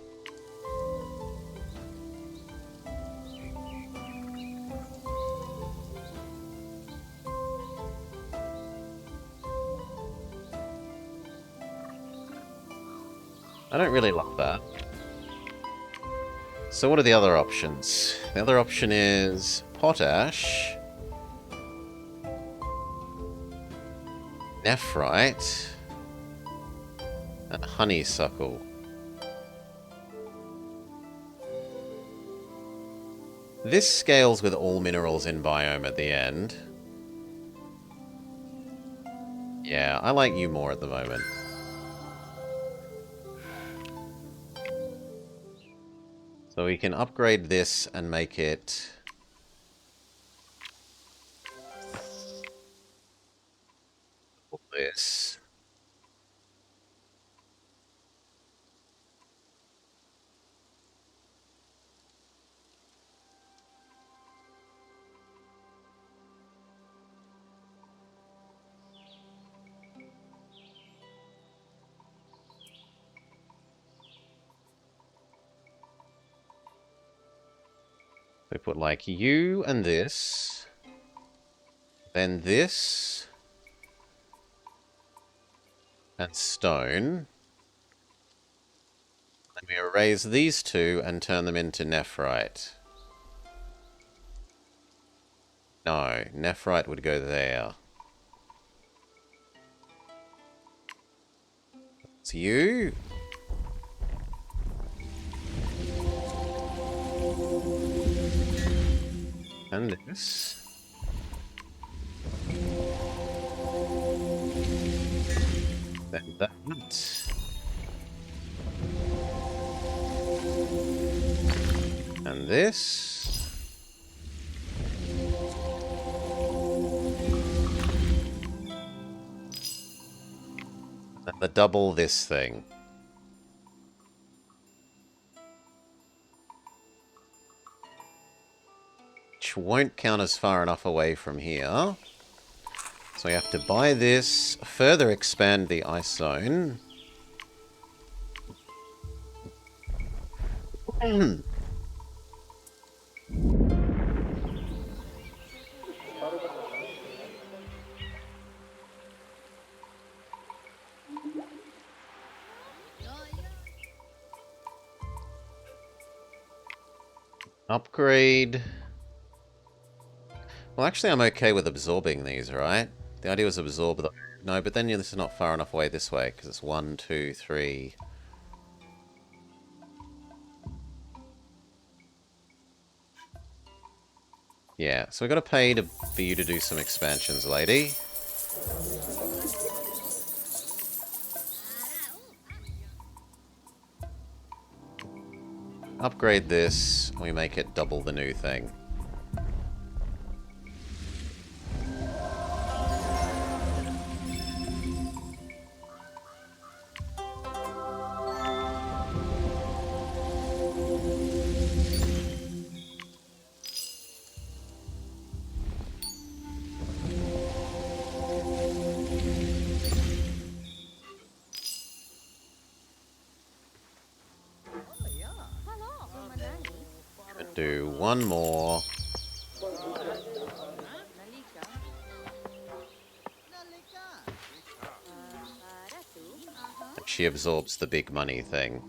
[SPEAKER 1] I don't really love that. So what are the other options? The other option is potash, nephrite, and honeysuckle. This scales with all minerals in biome at the end. Yeah, I like you more at the moment. So we can upgrade this and make it this. We put like you and this, then this, and stone. Then we erase these 2 and turn them into nephrite. No, nephrite would go there. It's you. And this. Then that. And this. And the double this thing. which won't count as far enough away from here. So we have to buy this, further expand the ice zone. Upgrade. Well, actually, I'm okay with absorbing these, right? The idea was absorb the... No, but then this is not far enough away this way, because it's 1, 2, 3... Yeah, so we got to pay for you to do some expansions, lady. Upgrade this, we make it double the new thing. Do one more. She absorbs the big money thing.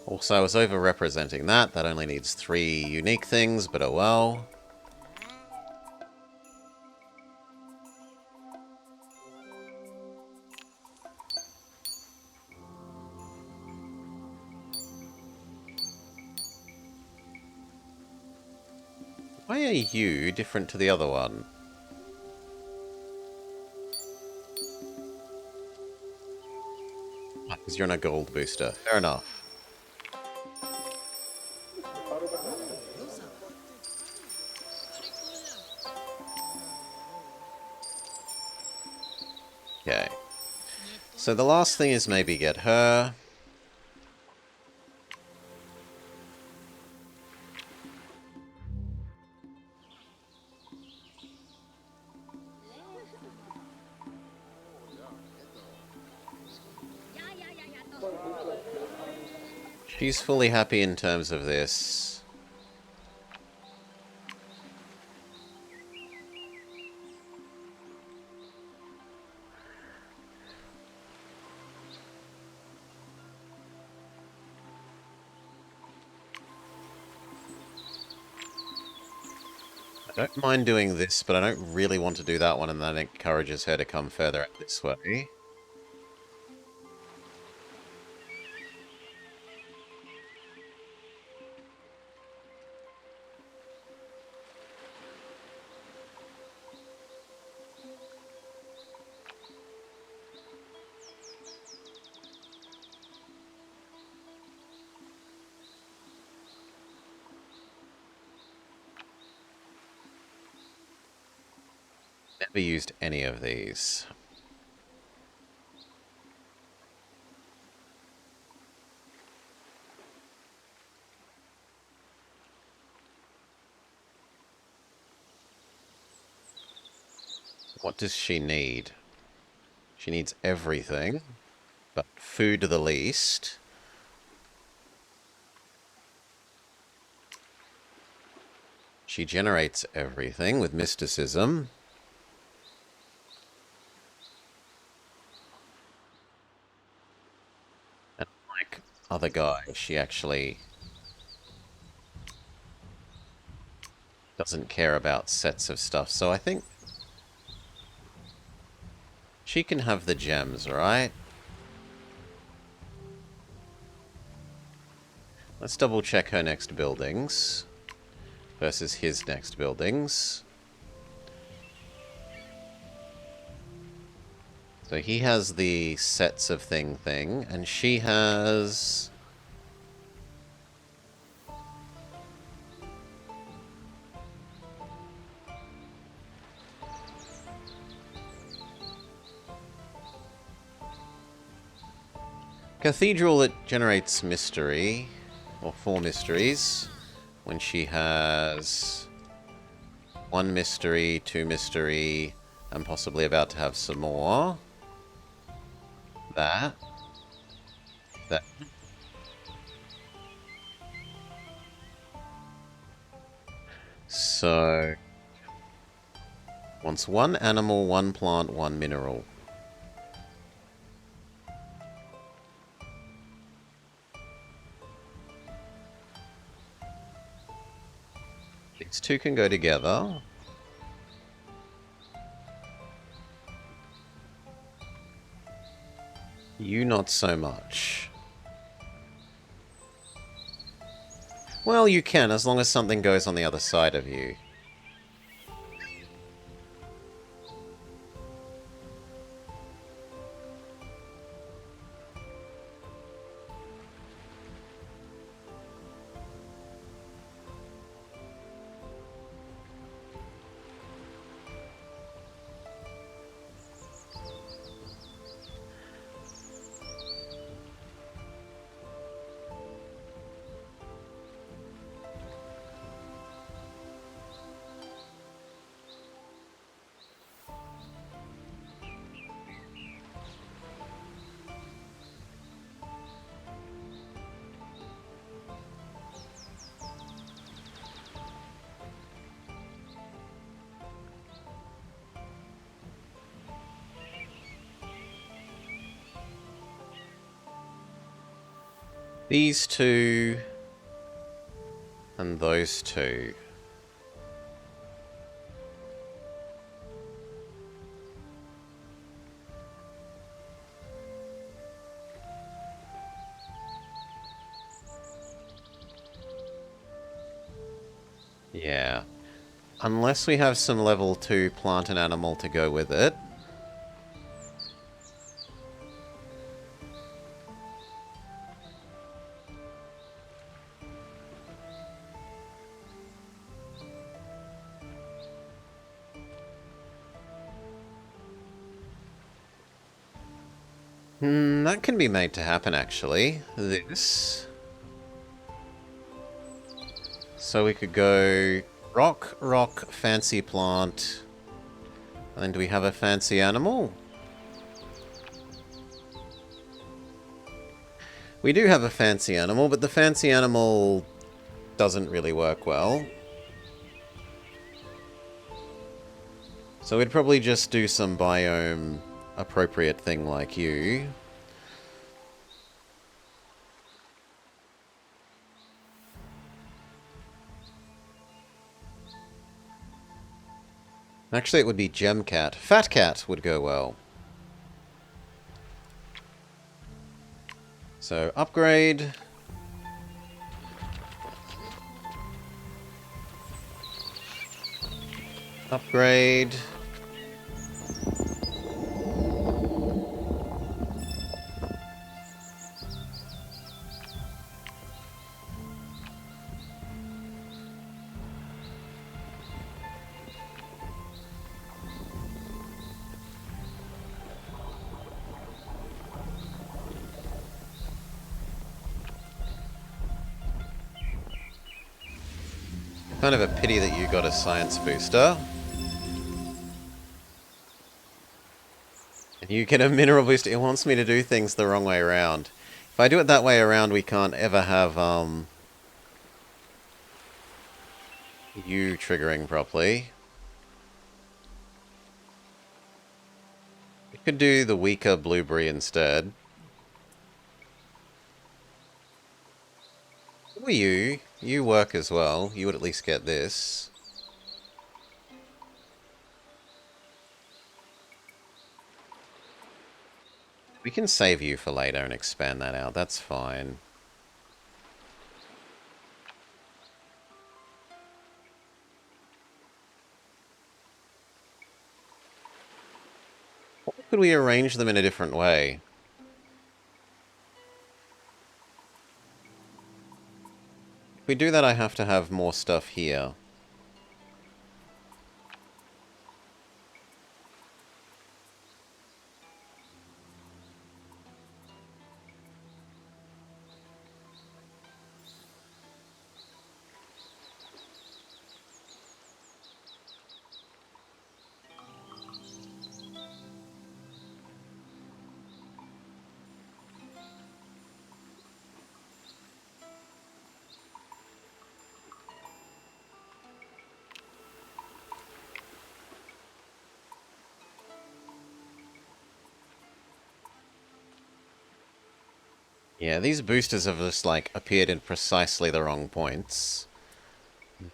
[SPEAKER 1] Also, I was over-representing that. That only needs 3 unique things, but oh well. Why are you different to the other one? Because you're on a gold booster. Fair enough. Okay. So the last thing is maybe get her. She's fully happy in terms of this. I don't mind doing this, but I don't really want to do that one, and that encourages her to come further out this way. Never used any of these. What does she need? She needs everything, but food the least. She generates everything with mysticism. And like other guy, she actually doesn't care about sets of stuff. So I think she can have the gems, right? Let's double check her next buildings versus his next buildings. So he has the sets of thing, and she has... Cathedral, it generates mystery, or 4 mysteries, when she has 1 mystery, 2 mystery, and possibly about to have some more. That. So, wants 1 animal, 1 plant, 1 mineral. These 2 can go together. You not so much. Well, you can, as long as something goes on the other side of you. These 2 and those 2. Yeah. Unless we have some level 2 plant and animal to go with it. That can be made to happen, actually. This. So we could go rock, rock, fancy plant. And then do we have a fancy animal? We do have a fancy animal, but the fancy animal doesn't really work well. So we'd probably just do some biome appropriate thing like you. Actually, it would be Gem Cat. Fat Cat would go well. So, upgrade. Upgrade. Kind of a pity that you got a science booster. And you get a mineral booster. It wants me to do things the wrong way around. If I do it that way around, we can't ever have, you triggering properly. We could do the weaker blueberry instead. Who are you? You work as well. You would at least get this. We can save you for later and expand that out. That's fine. Or could we arrange them in a different way? If we do that, I have to have more stuff here. Yeah, these boosters have just, like, appeared in precisely the wrong points. I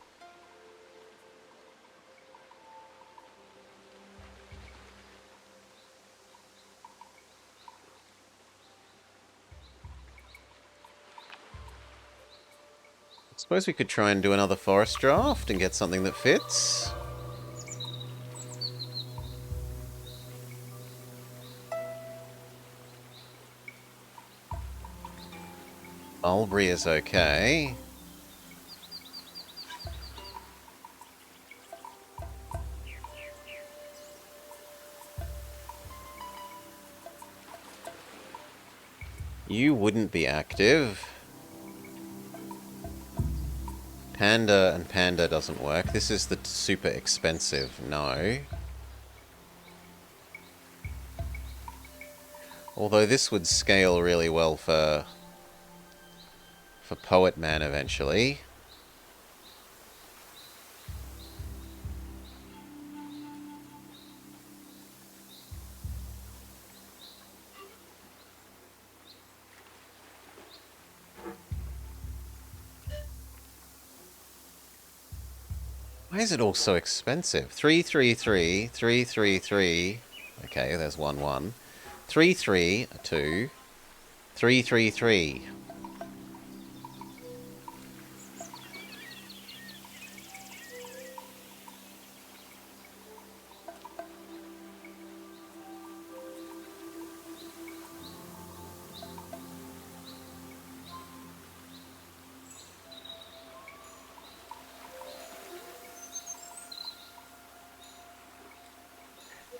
[SPEAKER 1] suppose we could try and do another forest draft and get something that fits. Mulberry is okay. You wouldn't be active. Panda and Panda doesn't work. This is the super expensive. No. Although this would scale really well for Poet Man eventually. Why is it all so expensive? 333, 333. Okay, there's 1 1. 3 3 2 3 3 3.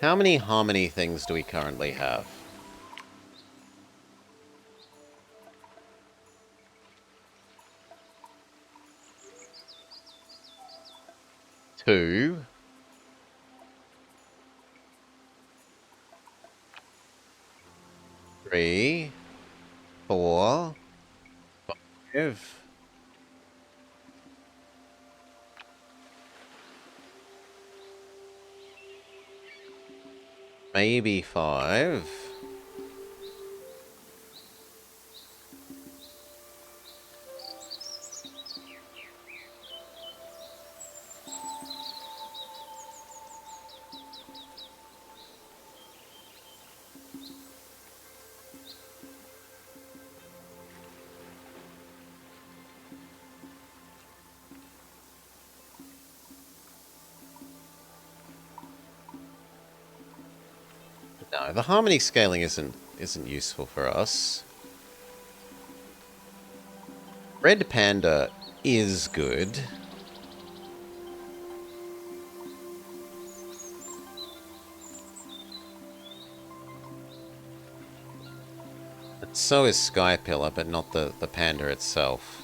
[SPEAKER 1] How many harmony things do we currently have? 2, 3, 4, 5. Maybe 5. No, the harmony scaling isn't useful for us. Red Panda is good. But so is Sky Pillar, but not the panda itself.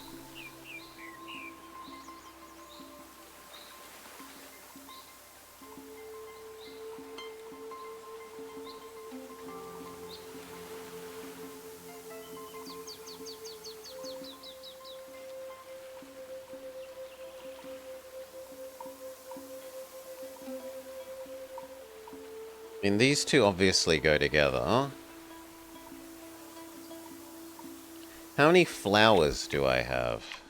[SPEAKER 1] I mean, these two obviously go together. How many flowers do I have?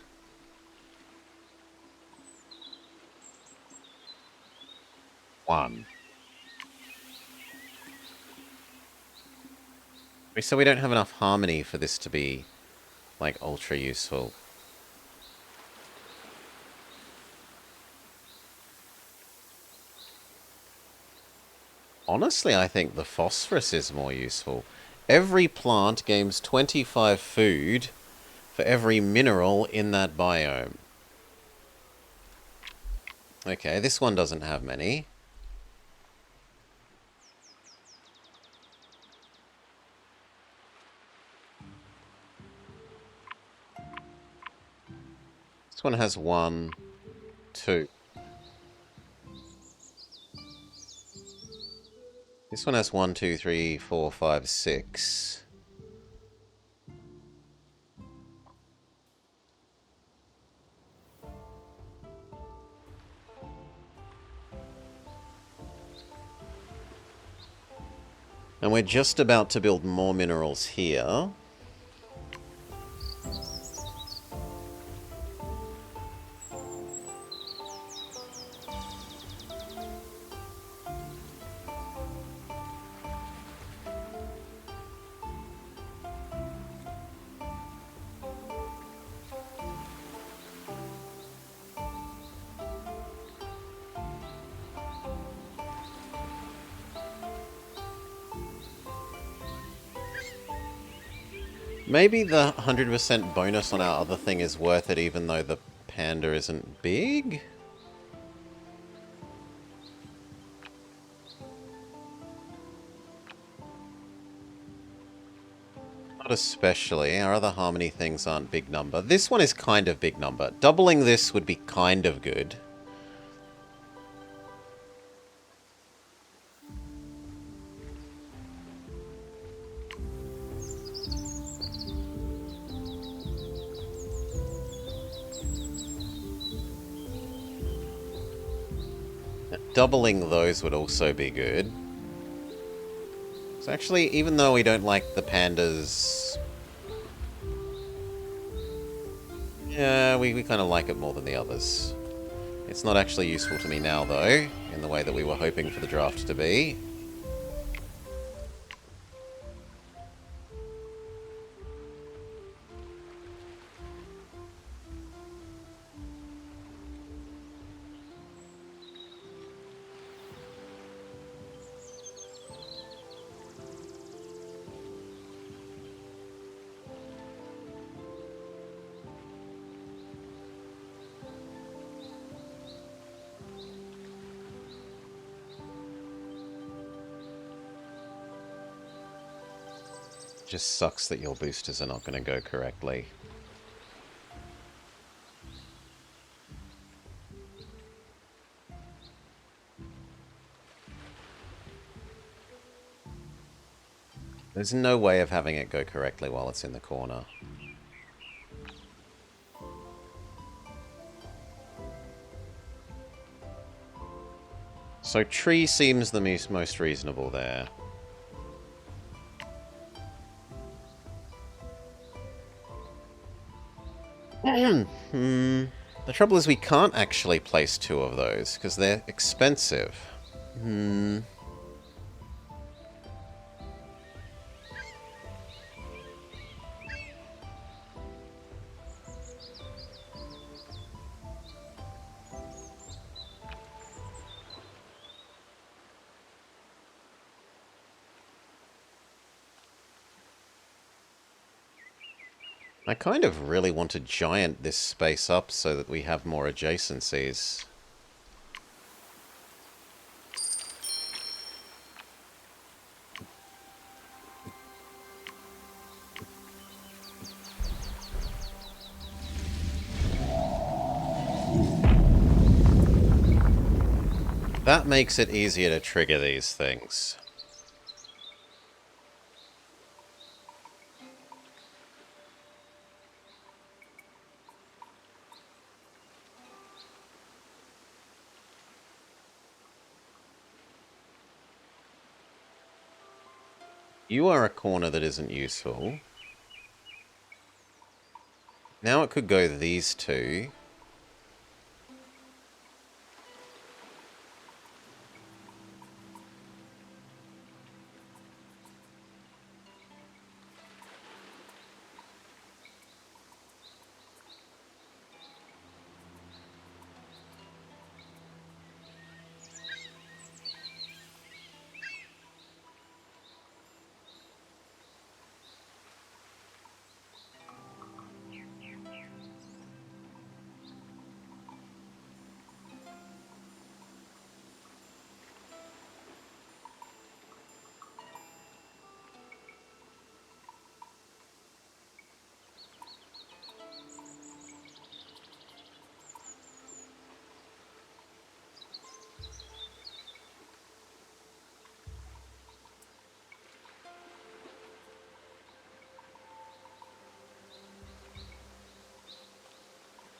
[SPEAKER 1] 1. So we don't have enough harmony for this to be, like, ultra useful. Honestly, I think the phosphorus is more useful. Every plant gains 25 food for every mineral in that biome. Okay, this one doesn't have many. This one has 1, 2. This one has 1, 2, 3, 4, 5, 6. And we're just about to build more minerals here. Maybe the 100% bonus on our other thing is worth it even though the panda isn't big? Not especially. Our other harmony things aren't big number. This one is kind of big number. Doubling this would be kind of good. Doubling those would also be good. So actually, even though we don't like the pandas... Yeah, we kind of like it more than the others. It's not actually useful to me now, though, in the way that we were hoping for the draft to be. Just sucks that your boosters are not going to go correctly. There's no way of having it go correctly while it's in the corner. So tree seems the most reasonable there. The trouble is we can't actually place 2 of those, because they're expensive. I kind of really want to giant this space up so that we have more adjacencies. That makes it easier to trigger these things. You are a corner that isn't useful. Now it could go these 2.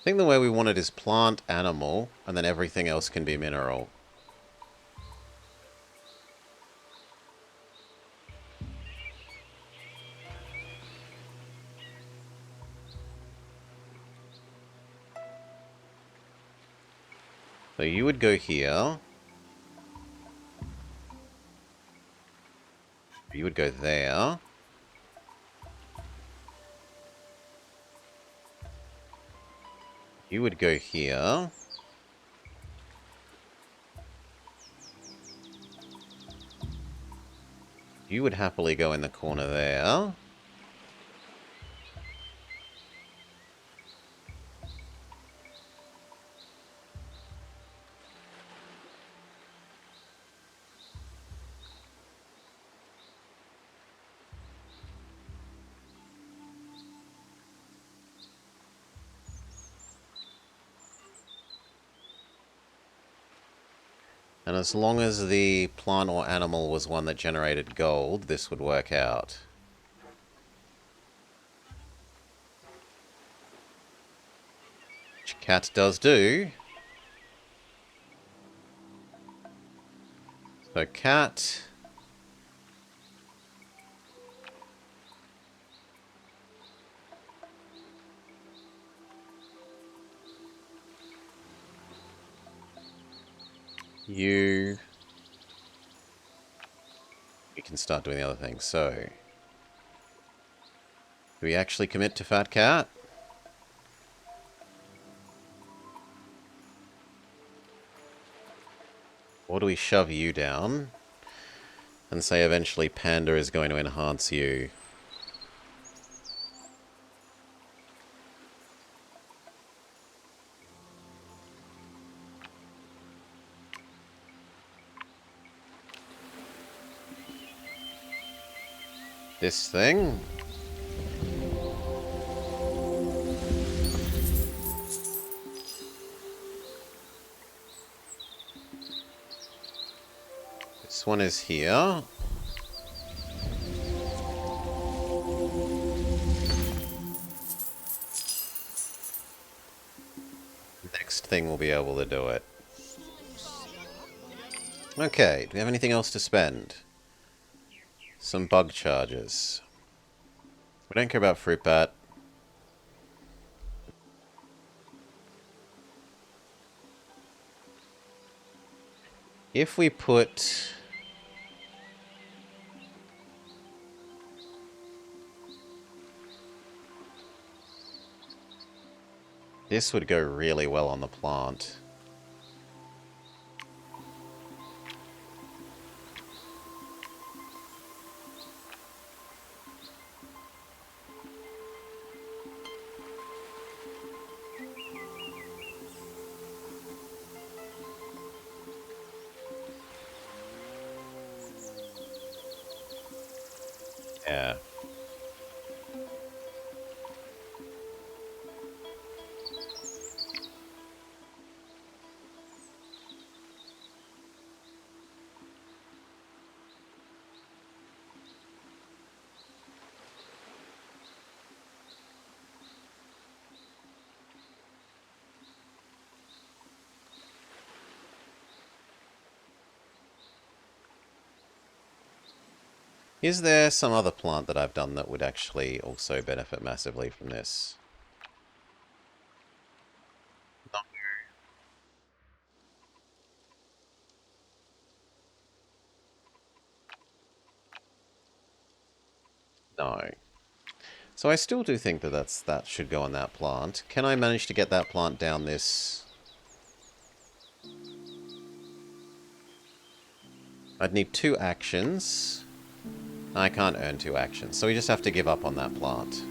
[SPEAKER 1] I think the way we want it is plant, animal, and then everything else can be mineral. So you would go here. You would go there. You would go here. You would happily go in the corner there. And as long as the plant or animal was one that generated gold, this would work out. Which cat does do. So cat... You can start doing the other things. So, do we actually commit to Fat Cat? Or do we shove you down and say eventually Panda is going to enhance you? This thing? This one is here. Next thing will be able to do it. Okay, do we have anything else to spend? Some bug charges. We don't care about Fruit Bat. If we put... This would go really well on the plant. Yeah. Is there some other plant that I've done that would actually also benefit massively from this? No. So I still do think that that should go on that plant. Can I manage to get that plant down this? I'd need 2 actions. I can't earn 2 actions, so we just have to give up on that plant.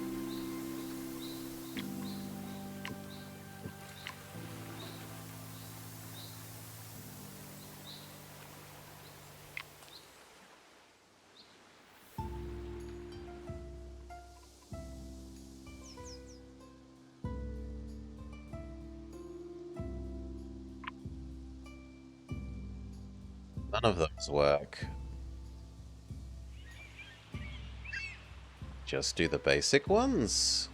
[SPEAKER 1] None of those work. Just do the basic ones.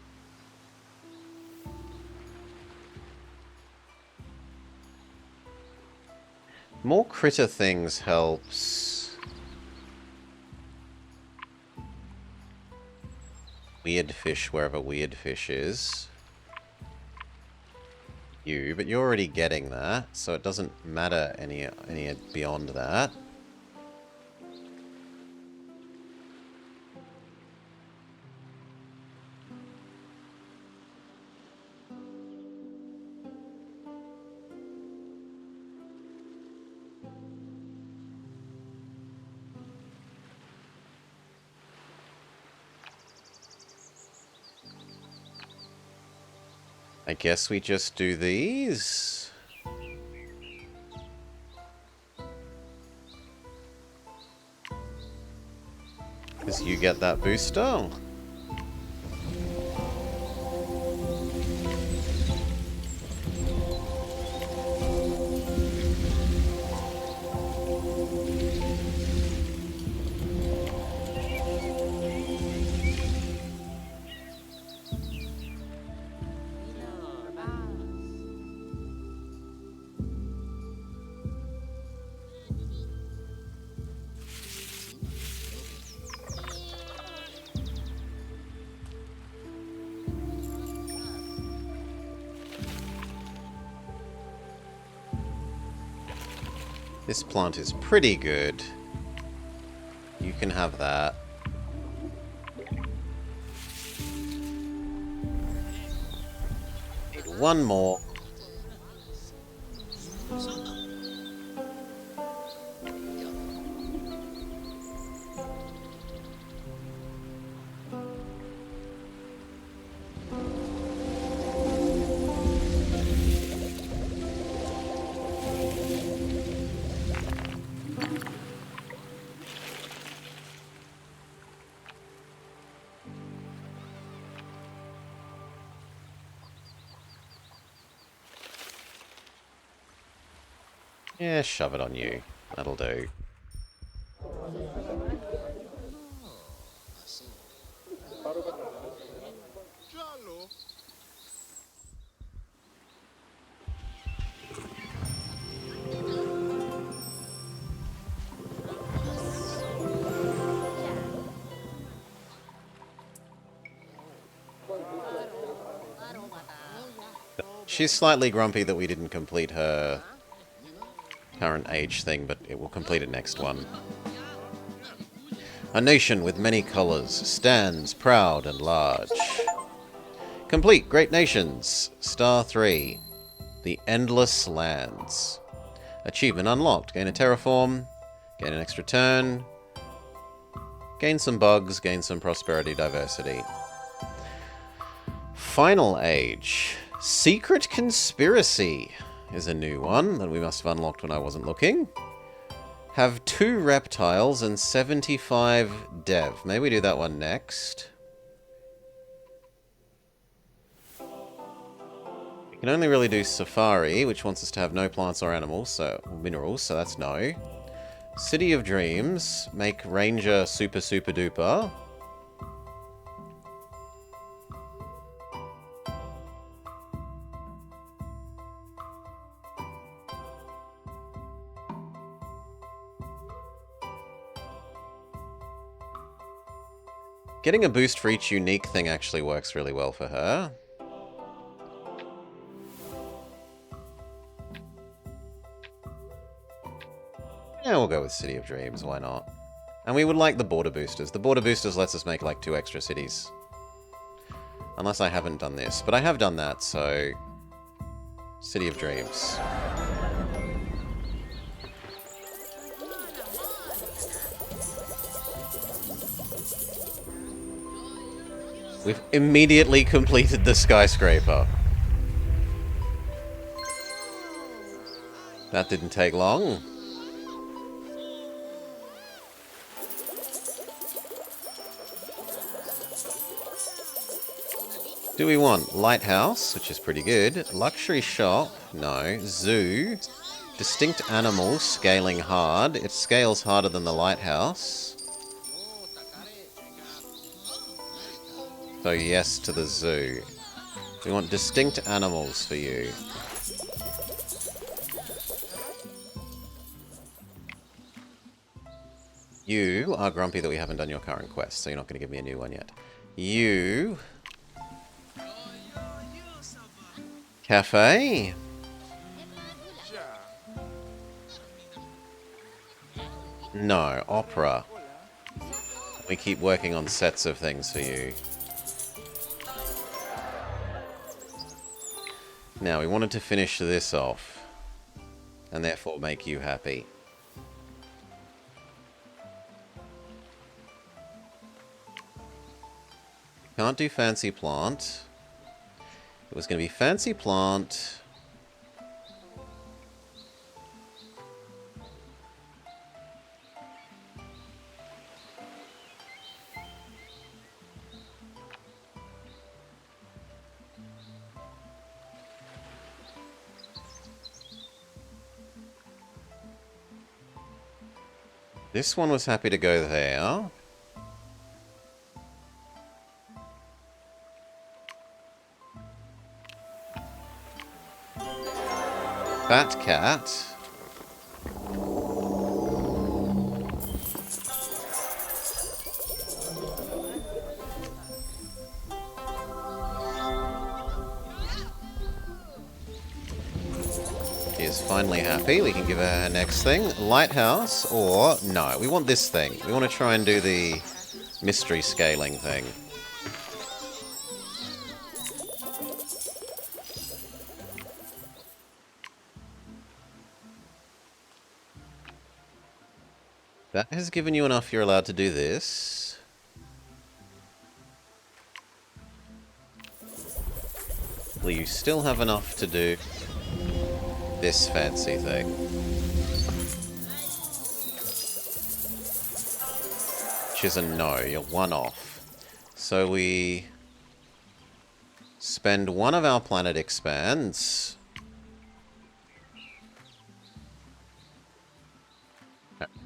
[SPEAKER 1] More critter things helps. Weird fish wherever weird fish is. You, but you're already getting that, so it doesn't matter any beyond that. I guess we just do these. Because you get that booster. This plant is pretty good. You can have that. Need one more. Yeah, shove it on you. That'll do. She's slightly grumpy that we didn't complete her current age thing, but it will complete it next one. A nation with many colors stands proud and large. Complete Great Nations. Star 3. The Endless Lands. Achievement unlocked. Gain a terraform. Gain an extra turn. Gain some bugs. Gain some prosperity diversity. Final Age. Secret Conspiracy is a new one that we must have unlocked when I wasn't looking. Have 2 reptiles and 75 dev. Maybe we do that one next. We can only really do Safari, which wants us to have no plants or animals, so minerals, so that's no. City of Dreams, make Ranger super duper. Getting a boost for each unique thing actually works really well for her. Yeah, we'll go with City of Dreams, why not? And we would like the border boosters. The border boosters lets us make like 2 extra cities. Unless I haven't done this, but I have done that, so... City of Dreams. We've immediately completed the skyscraper. That didn't take long. Do we want Lighthouse, which is pretty good, Luxury Shop, no, Zoo, Distinct Animals, scaling hard, it scales harder than the Lighthouse. So yes to the zoo. We want distinct animals for you. You are grumpy that we haven't done your current quest, so you're not going to give me a new one yet. You... Cafe? No, opera. We keep working on sets of things for you. Now, we wanted to finish this off, and therefore make you happy. Can't do fancy plant. It was going to be fancy plant. This one was happy to go there. Fat cat. She is finally happy. We can give her her next thing. Lighthouse, or... No, we want this thing. We want to try and do the mystery scaling thing. That has given you enough you're allowed to do this. Well, you still have enough to do this fancy thing. Which is a no, you're one off. So we spend one of our planet expands.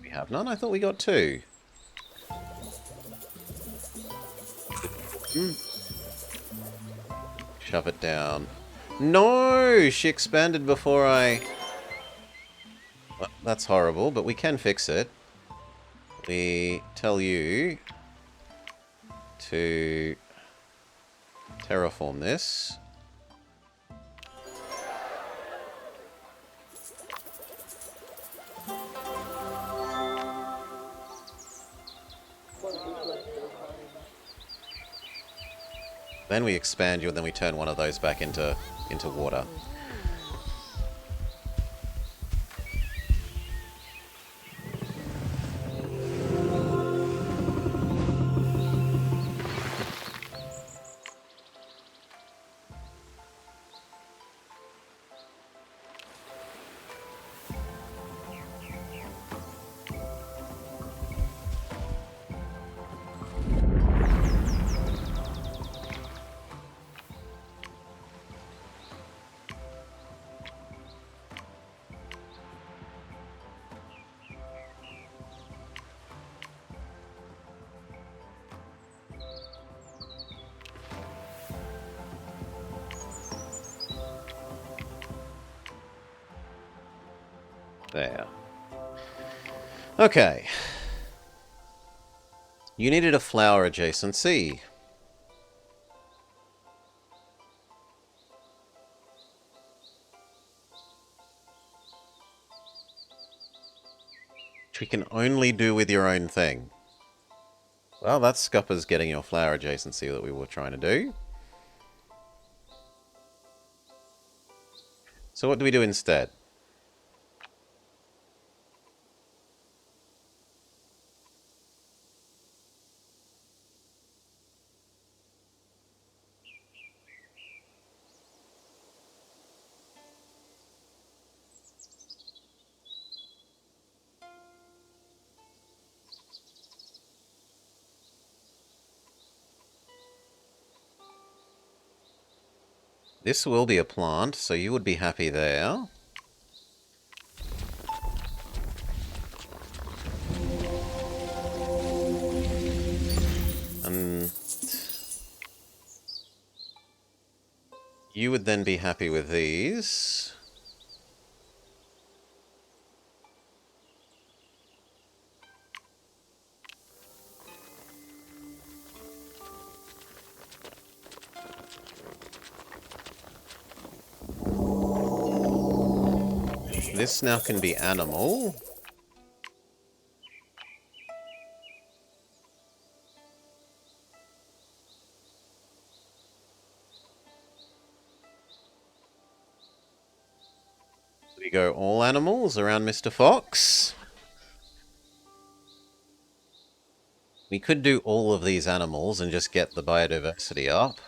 [SPEAKER 1] We have none? I thought we got two. Shove it down. No! She expanded before I... Well, that's horrible, but we can fix it. We tell you to terraform this. Then we expand you, and then we turn one of those back into water. There. Okay. You needed a flower adjacency. Which we can only do with your own thing. Well, that's Scupper's getting your flower adjacency that we were trying to do. So what do we do instead? This will be a plant, so you would be happy there. And you would then be happy with these. this now can be animal. We go all animals around Mr. Fox. We could do all of these animals and just get the biodiversity up.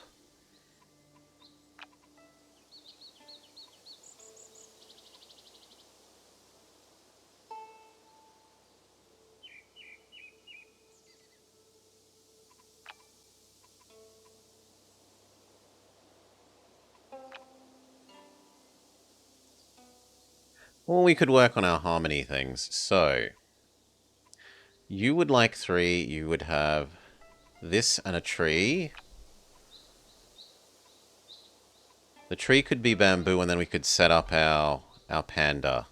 [SPEAKER 1] Or we could work on our harmony things. So, you would like 3, you would have this and a tree. The tree could be bamboo, and then we could set up our panda.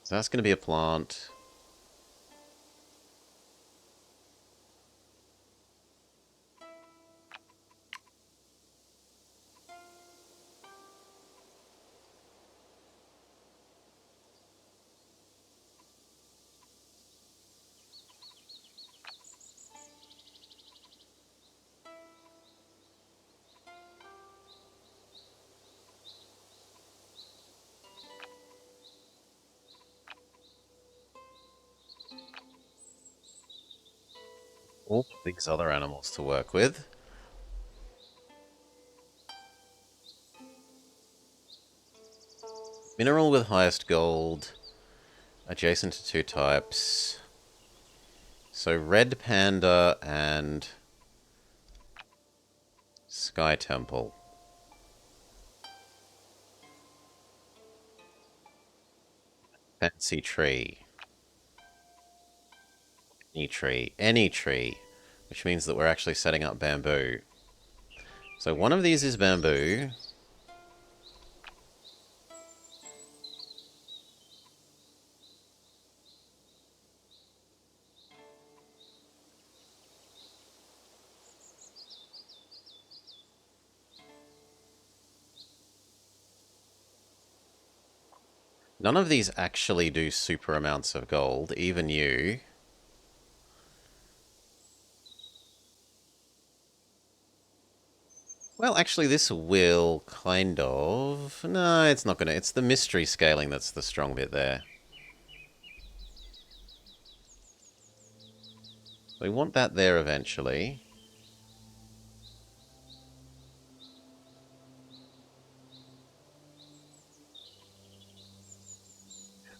[SPEAKER 1] So that's going to be a plant. All these other animals to work with. Mineral with highest gold. Adjacent to 2 types. So red panda and sky temple. Fancy tree. Any tree. Any tree. Which means that we're actually setting up bamboo. So one of these is bamboo. None of these actually do super amounts of gold, even you. Well, actually, this will kind of... No, it's not gonna. It's the mystery scaling that's the strong bit there. We want that there eventually.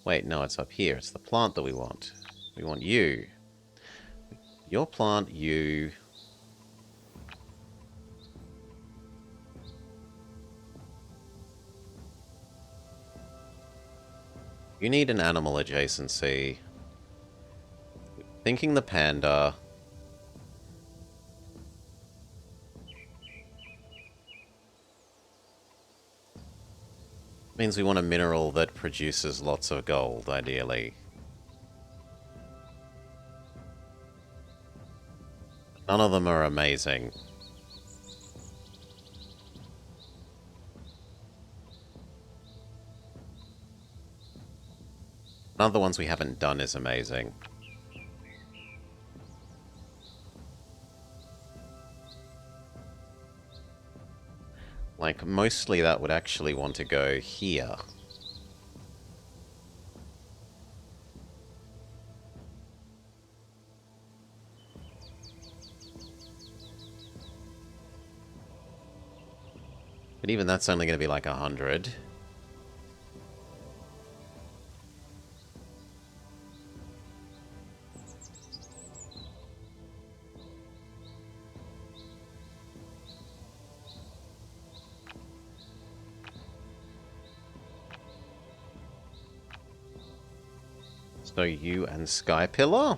[SPEAKER 1] Wait, no, it's up here. It's the plant that we want. We want you. Your plant, you. You need an animal adjacency. Thinking the panda. Means we want a mineral that produces lots of gold, ideally. None of them are amazing. None of the ones we haven't done is amazing. Like, mostly that would actually want to go here. But even that's only going to be like 100. So you and Sky Pillar?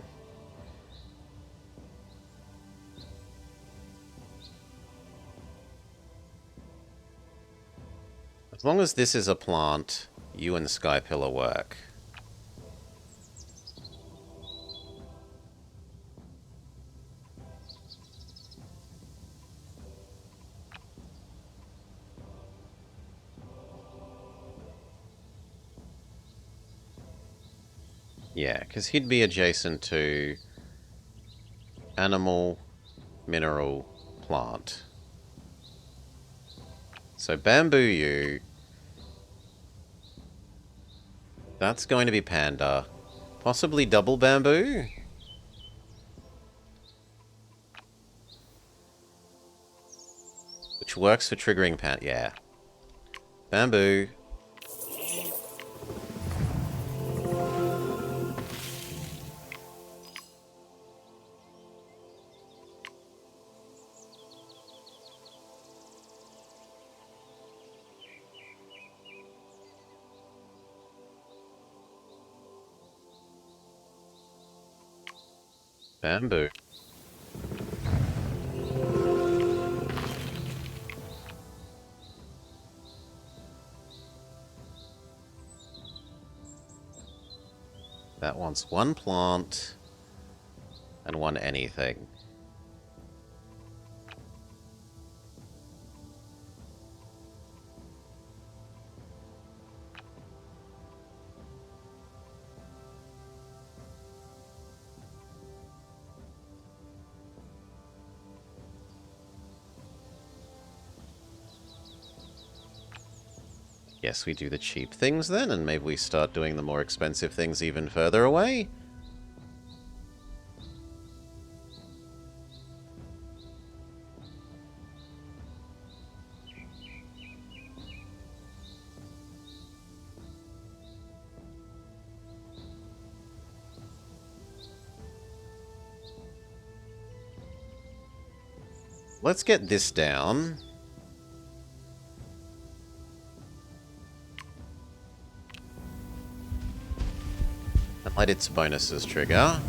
[SPEAKER 1] As long as this is a plant, you and Sky Pillar work. Yeah, because he'd be adjacent to animal, mineral, plant. So bamboo you. That's going to be panda. Possibly double bamboo? Which works for triggering panda. Yeah. Bamboo. Bamboo. That wants one plant and one anything. Guess we do the cheap things then, and maybe we start doing the more expensive things even further away? Let's get this down. And let its bonuses trigger.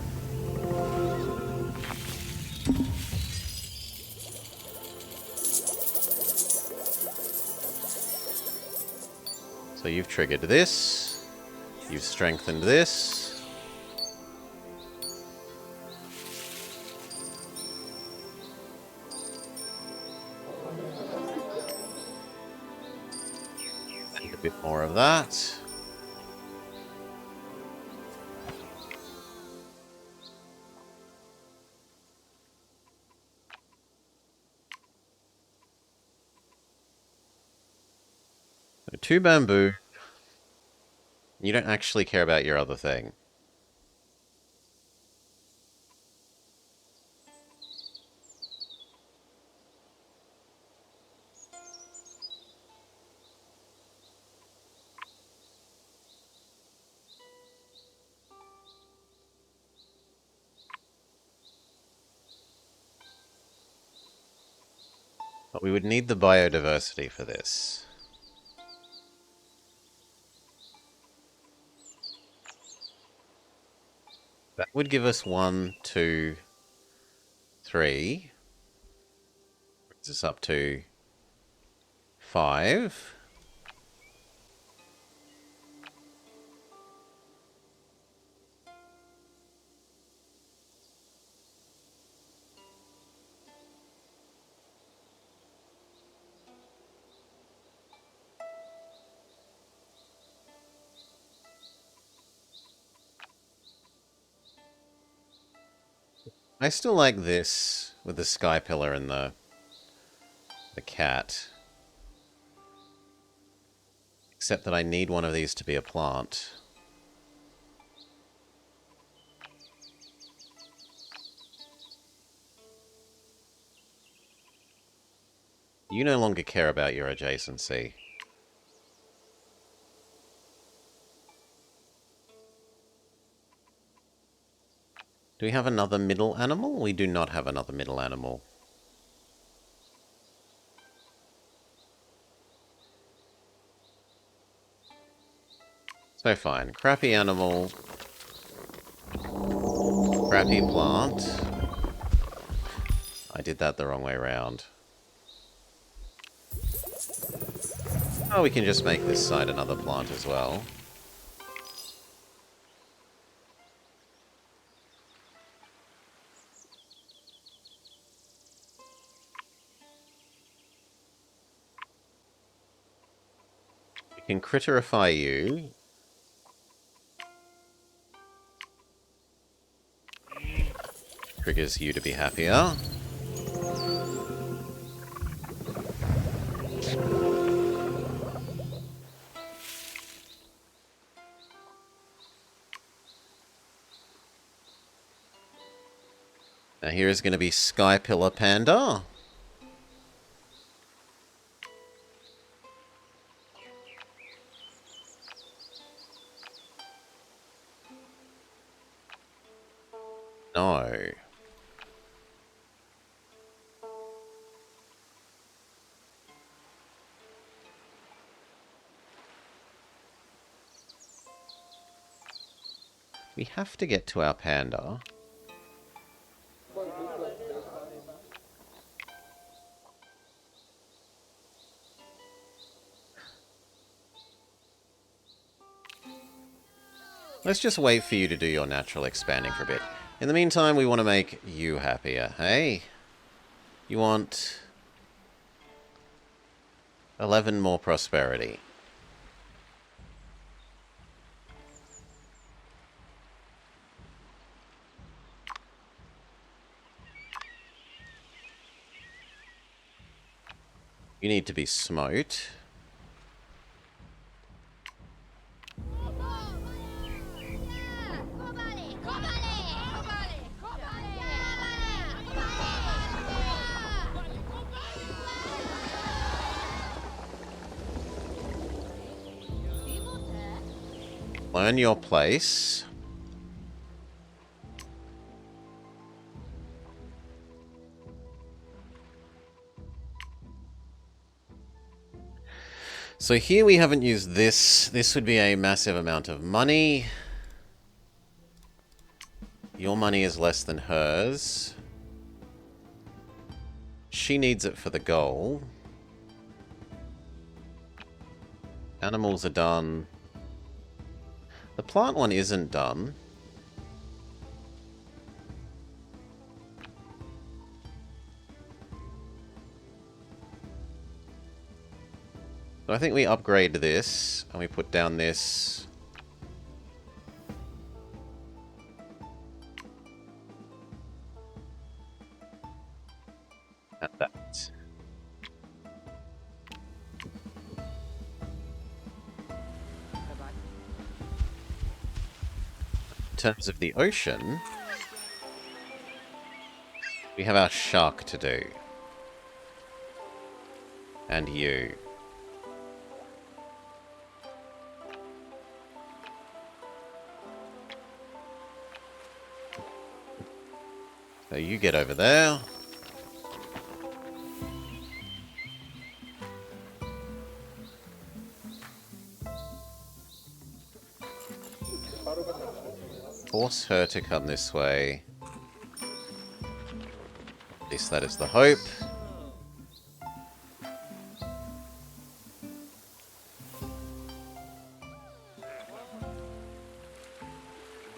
[SPEAKER 1] So you've triggered this. You've strengthened this. And a bit more of that. So 2 bamboo. You don't actually care about your other thing. But we would need the biodiversity for this. That would give us 1, 2, 3. Brings us up to 5. I still like this with the sky pillar and the cat. Except that I need one of these to be a plant. You no longer care about your adjacency. Do we have another middle animal? We do not have another middle animal. So fine. Crappy animal. Crappy plant. I did that the wrong way around. Oh, we can just make this side another plant as well. We can critterify you. triggers you to be happier. Now here is going to be Sky Pillar Panda. No. We have to get to our panda. Let's just wait for you to do your natural expanding for a bit. In the meantime, we want to make you happier, hey? You want 11 more prosperity. You need to be smote. Learn your place. So here we haven't used this. This would be a massive amount of money. Your money is less than hers. She needs it for the goal. Animals are done. The plant one isn't done. So I think we upgrade this, and we put down this. And that. In terms of the ocean, we have our shark to do. And you. So you get over there. Force her to come this way. At least that is the hope.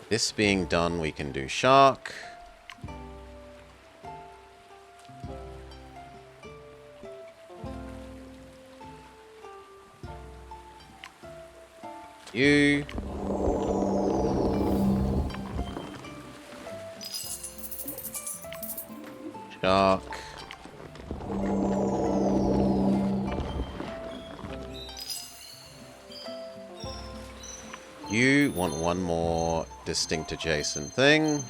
[SPEAKER 1] This being done, we can do shark. You. Shark. You want one more distinct adjacent thing.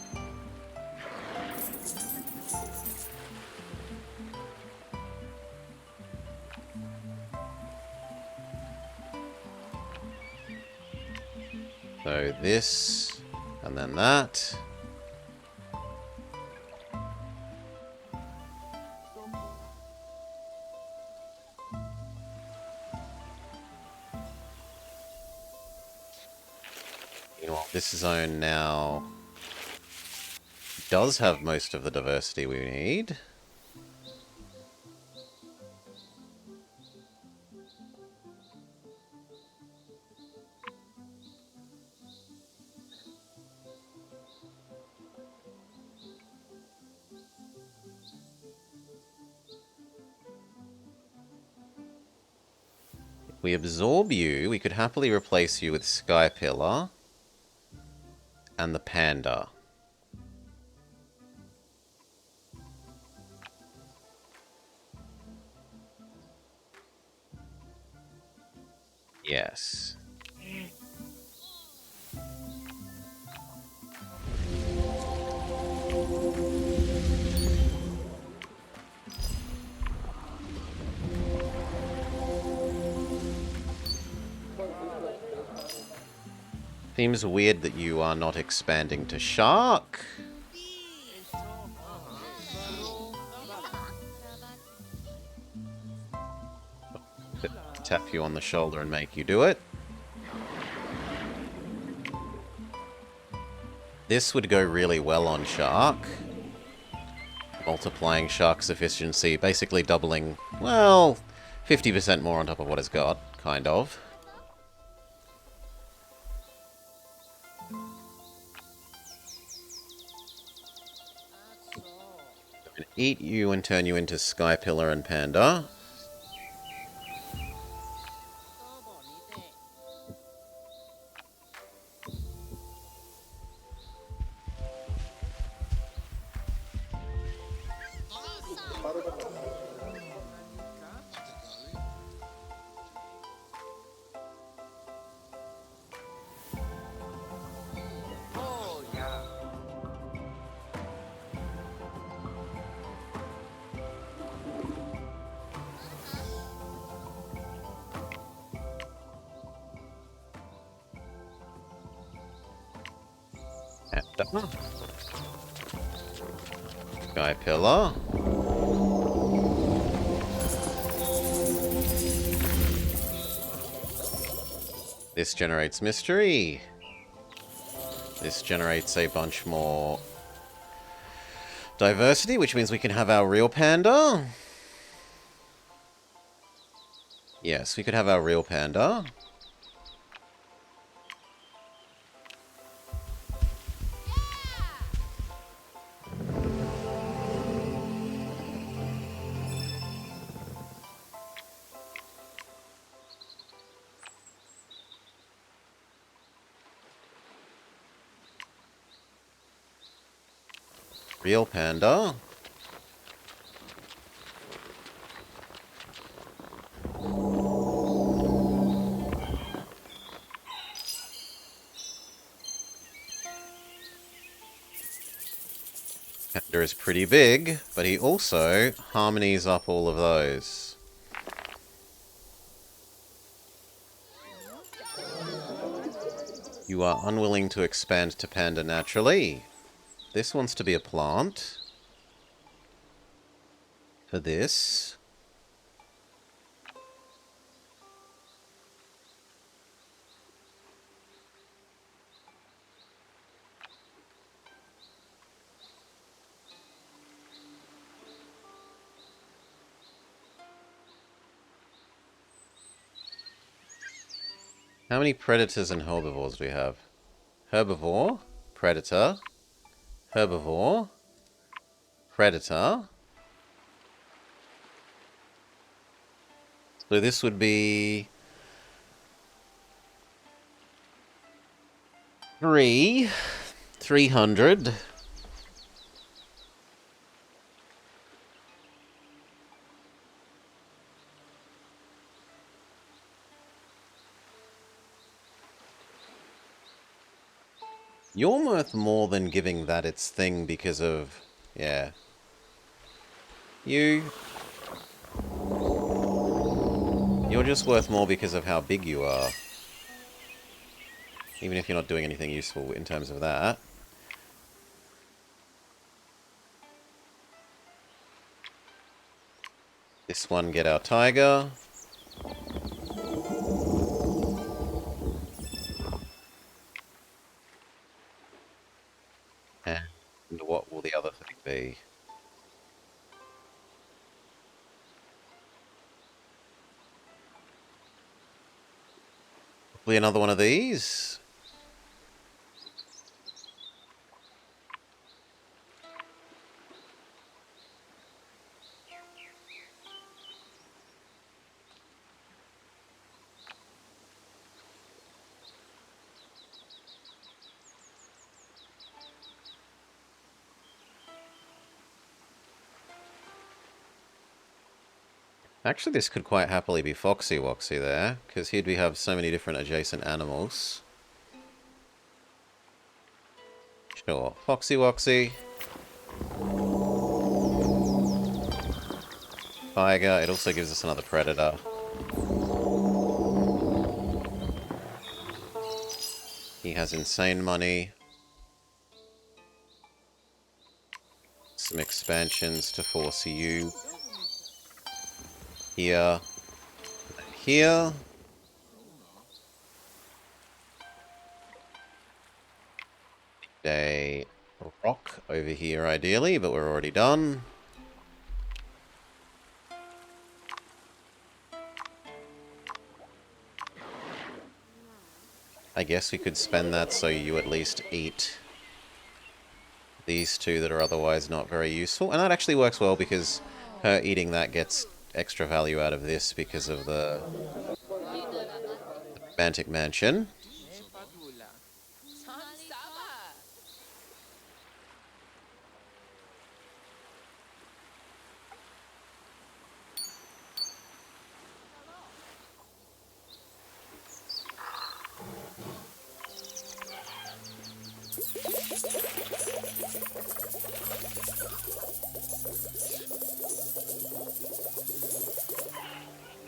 [SPEAKER 1] So this, and then that. This zone now does have most of the diversity we need. If we absorb you, we could happily replace you with Sky Pillar and the Panda. Yes. Seems weird that you are not expanding to shark. Tap you on the shoulder and make you do it. This would go really well on shark. Multiplying shark's efficiency, basically doubling, well, 50% more on top of what it's got, kind of. Eat you and turn you into Sky Pillar and Panda. Panda. Sky Pillar. This generates mystery. This generates a bunch more diversity, which means we can have our real panda. Yes, we could have our real panda. Real panda. Panda is pretty big, but he also harmonies up all of those. You are unwilling to expand to panda naturally. This wants to be a plant. For this. How many predators and herbivores do we have? Herbivore, predator, herbivore, predator. So this would be 300. You're worth more than giving that its thing because of... yeah. You're just worth more because of how big you are. Even if you're not doing anything useful in terms of that. This one, get our tiger. And what will the other thing be? Hopefully another one of these. Actually, this could quite happily be Foxy Woxy there, because he'd have so many different adjacent animals. Sure, Foxy Woxy. Tiger, it also gives us another predator. He has insane money. Some expansions to force you here, here. A rock over here ideally, but we're already done. I guess we could spend that so you at least eat these two that are otherwise not very useful. And that actually works well because her eating that gets extra value out of this because of the Romantic Mansion.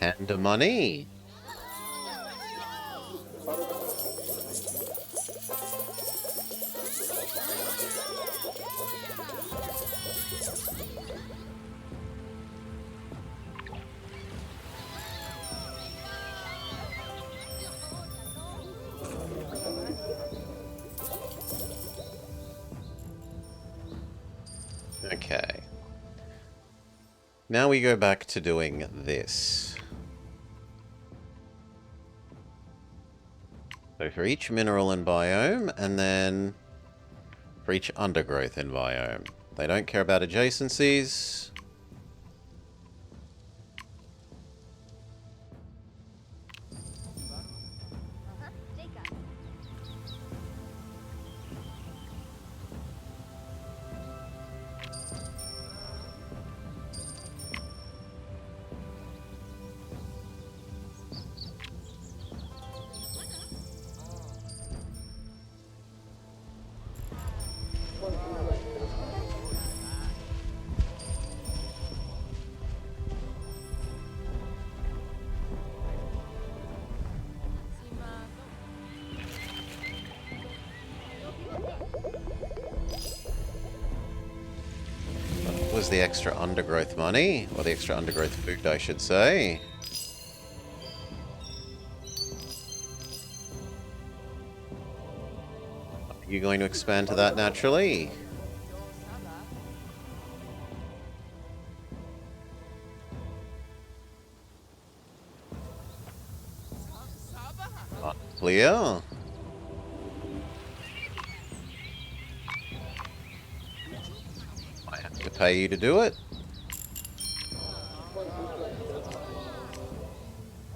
[SPEAKER 1] And the money. Okay. Now we go back to doing this. So for each mineral and biome, and then for each undergrowth and biome. They don't care about adjacencies. Was the extra undergrowth money, or the extra undergrowth food, I should say. Are you going to expand to that naturally? Unclear. I have to pay you to do it.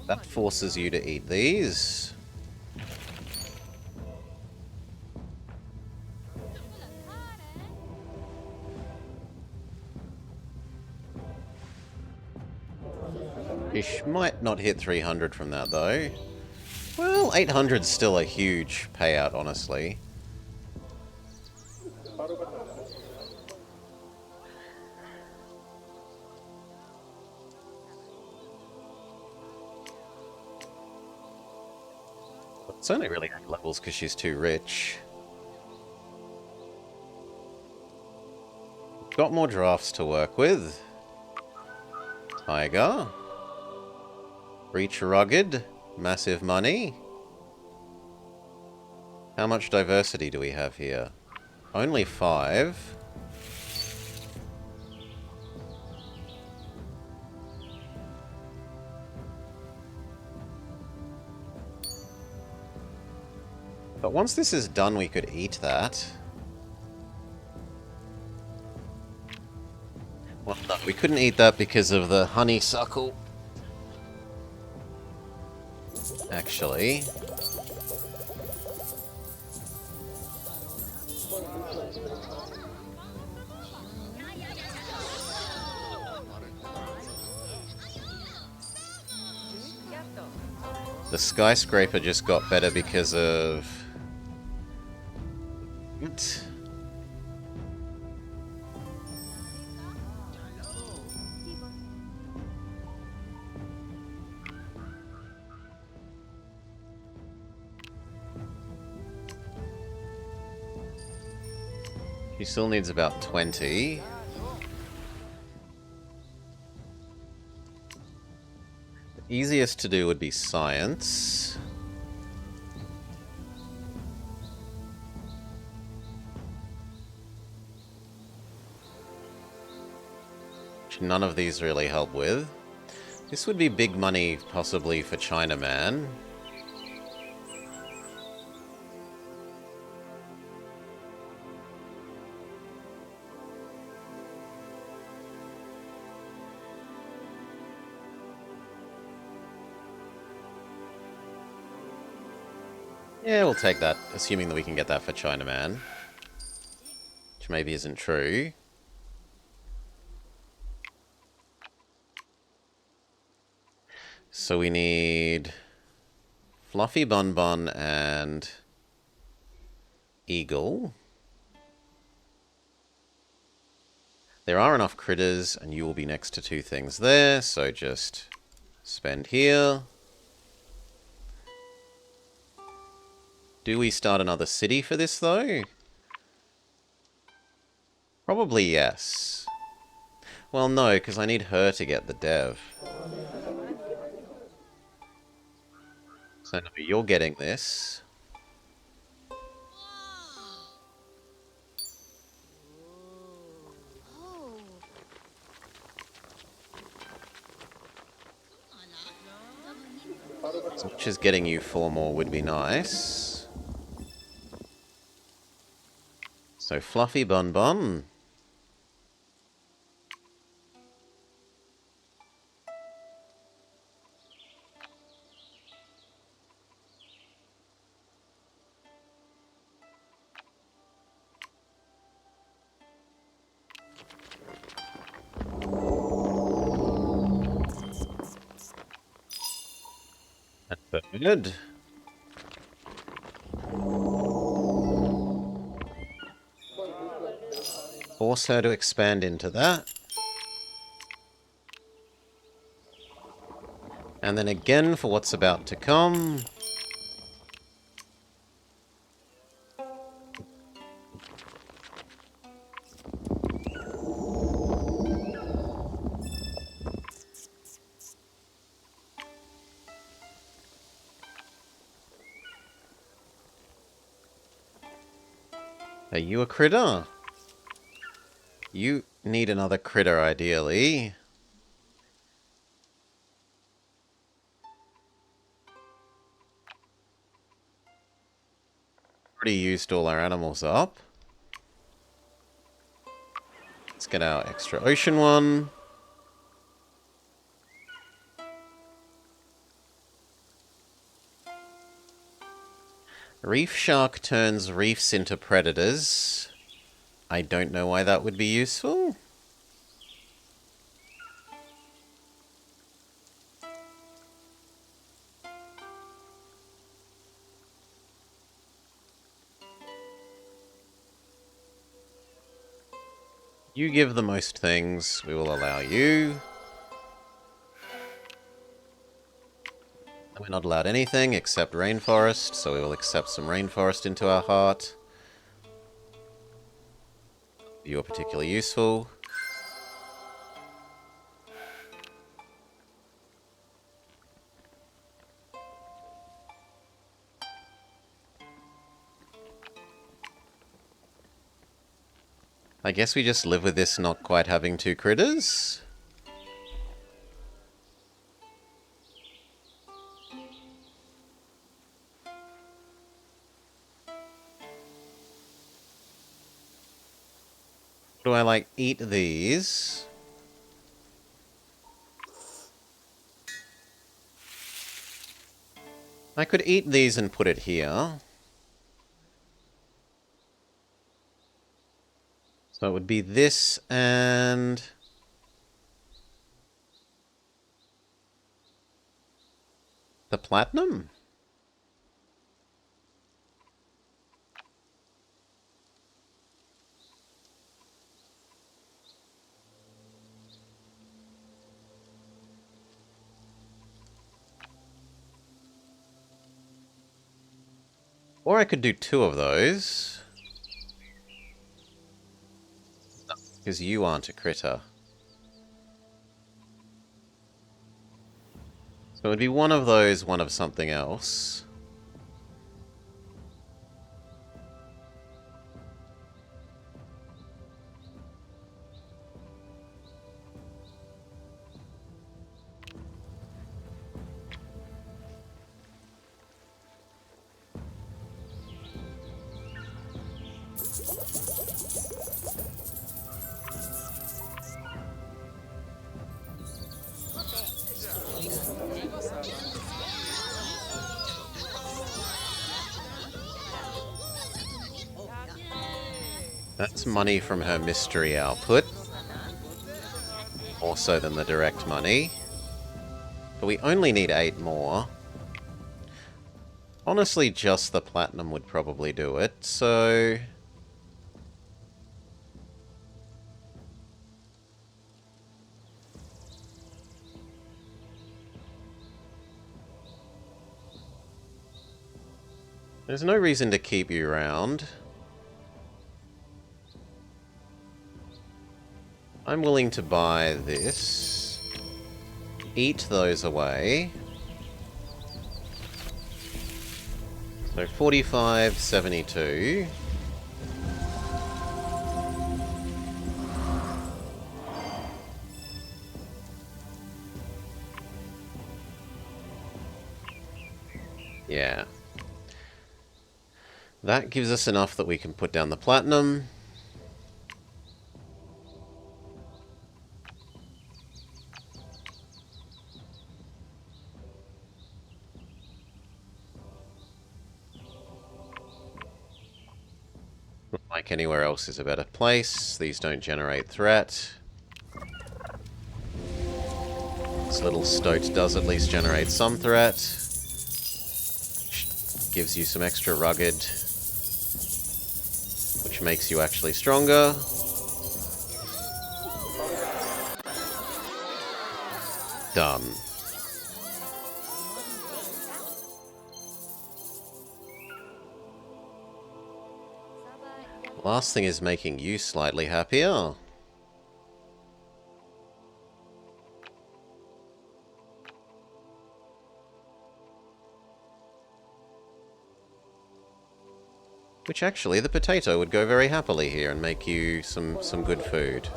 [SPEAKER 1] That forces you to eat these. Fish might not hit 300 from that, though. Well, 800's still a huge payout, honestly. It's only really 8 levels because she's too rich. Got more drafts to work with. Tiger. Reach rugged. Massive money. How much diversity do we have here? Only 5. But once this is done, we could eat that. Well, no, we couldn't eat that because of the honeysuckle. Actually. The skyscraper just got better because of... What? He still needs about 20. The easiest to do would be science. Which none of these really help with. This would be big money, possibly, for Chinaman. Yeah, we'll take that, assuming that we can get that for Chinaman. Which maybe isn't true. So we need Fluffy Bun Bun and Eagle. There are enough critters, and you will be next to two things there, so just spend here. Do we start another city for this, though? Probably yes. Well, no, because I need her to get the dev. So no, you're getting this. As much as getting you 4 more would be nice. So Fluffy Bun Bun. Good. Force her to expand into that. And then again for what's about to come. Are you a critter? You need another critter, ideally. Already used all our animals up. Let's get our extra ocean one. Reef shark turns reefs into predators. I don't know why that would be useful. You give the most things, we will allow you. We're not allowed anything except rainforest, so we will accept some rainforest into our heart. You are particularly useful. I guess we just live with this not quite having 2 critters. Do I, like, eat these? I could eat these and put it here. So it would be this and... The platinum? Or I could do 2 of those. Because you aren't a critter. So it would be 1 of those, 1 of something else. That's money from her mystery output. More so than the direct money. But we only need 8 more. Honestly, just the platinum would probably do it, so... There's no reason to keep you around. I'm willing to buy this. Eat those away. So 45, 72. Yeah. That gives us enough that we can put down the platinum. Like anywhere else is a better place. These don't generate threat. This little stoat does at least generate some threat. Gives you some extra rugged, which makes you actually stronger. Done. Last thing is making you slightly happier. Which actually, the potato would go very happily here and make you some good food.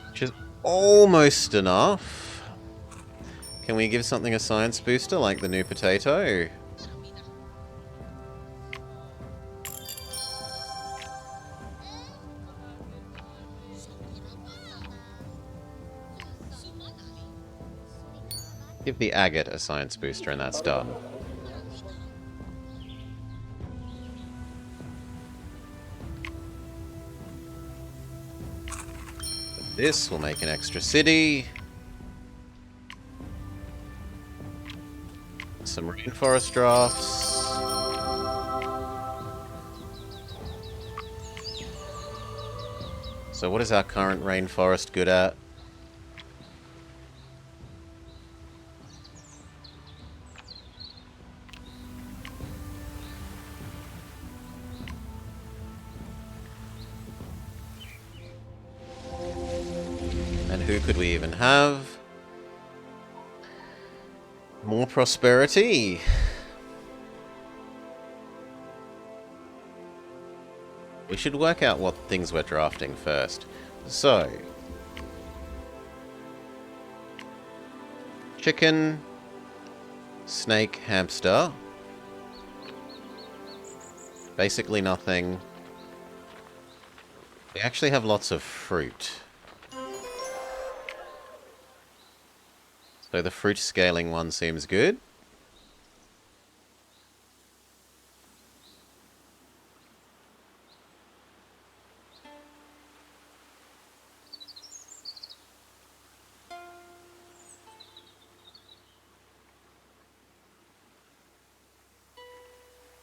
[SPEAKER 1] Which is almost enough. Can we give something a science booster like the new potato? Give the agate a science booster and that's done. This will make an extra city. Some rainforest drafts. So what is our current rainforest good at? And who could we even have? More prosperity. We should work out what things we're drafting first. So, chicken, snake, hamster. Basically nothing. We actually have lots of fruit. So the fruit scaling one seems good.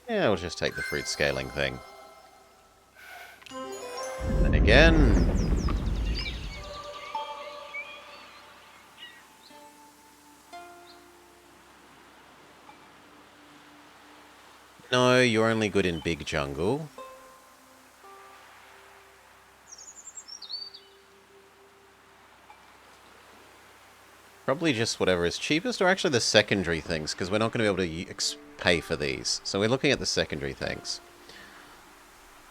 [SPEAKER 1] Yeah, we'll just take the fruit scaling thing. And again. No, you're only good in big jungle. Probably just whatever is cheapest, or actually the secondary things, because we're not going to be able to pay for these. So we're looking at the secondary things.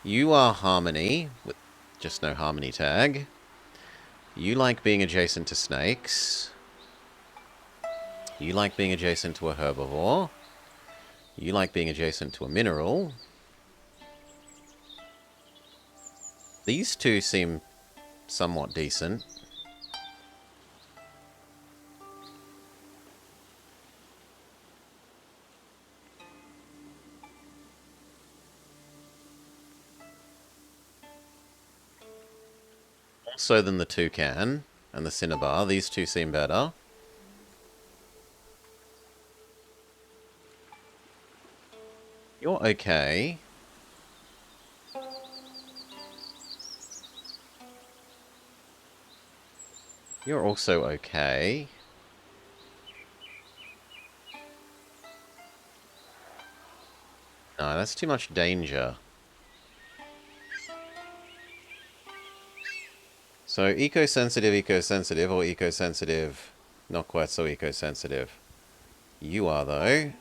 [SPEAKER 1] You are Harmony, with just no Harmony tag. You like being adjacent to snakes. You like being adjacent to a herbivore. You like being adjacent to a mineral. These two seem somewhat decent. More so than the toucan and the cinnabar. These two seem better. You're okay. You're also okay. No, that's too much danger. So, eco-sensitive, eco-sensitive, or eco-sensitive, not quite so eco-sensitive. You are, though.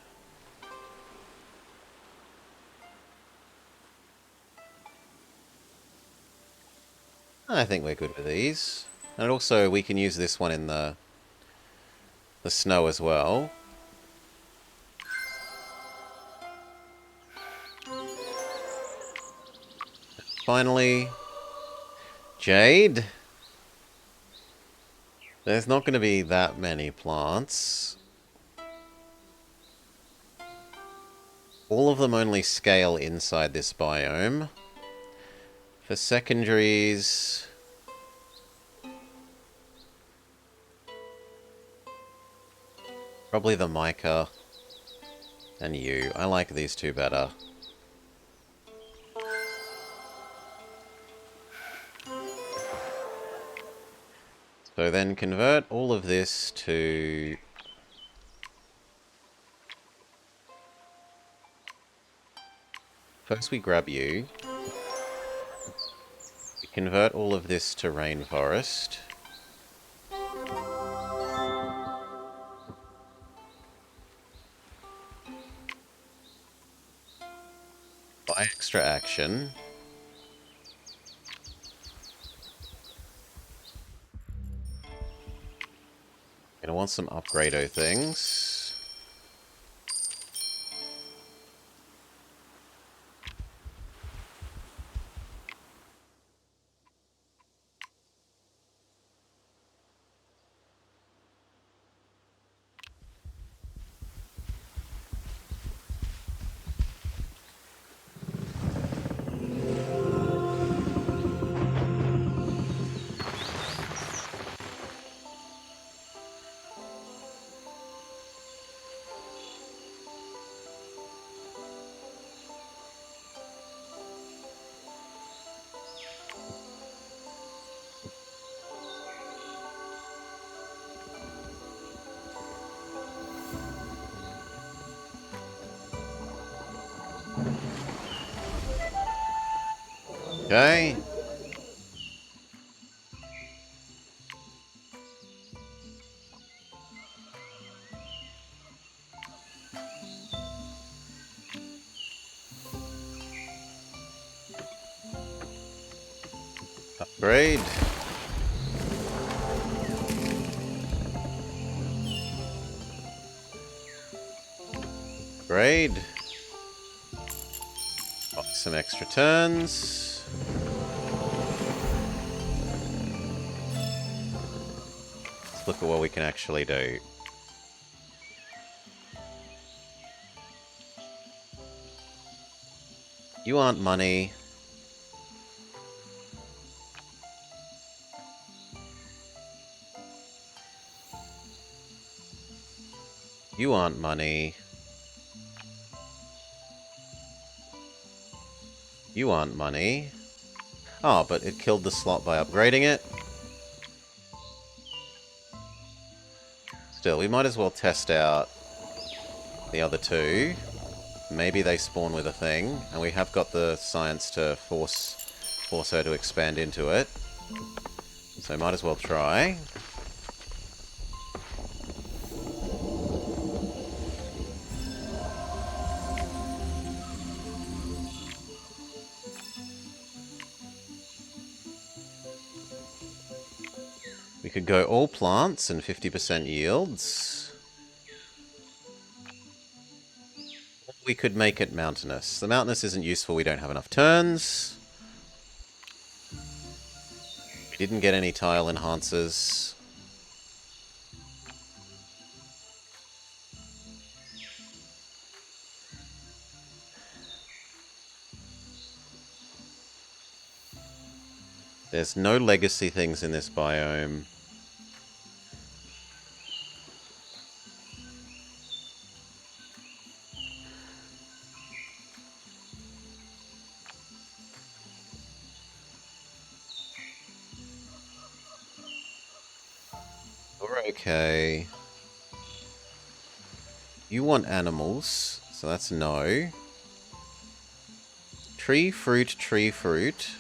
[SPEAKER 1] I think we're good with these. And also, we can use this one in the snow as well. Finally, Jade. There's not going to be that many plants. All of them only scale inside this biome. For secondaries... probably the mica and you. I like these two better. So then convert all of this to... first we grab you. We convert all of this to rainforest. Buy extra action. Gonna want some upgrado things. Okay. Upgrade. Upgrade. Got some extra turns. Let's look at what we can actually do. You aren't money. You aren't money. You aren't money. Oh, but it killed the slot by upgrading it. Still, we might as well test out the other two. Maybe they spawn with a thing, and we have got the science to force her to expand into it. So might as well try. We could go all plants and 50% yields. We could make it mountainous. The mountainous isn't useful, we don't have enough turns. We didn't get any tile enhancers. There's no legacy things in this biome. We're okay. You want animals, so that's no. Tree, fruit,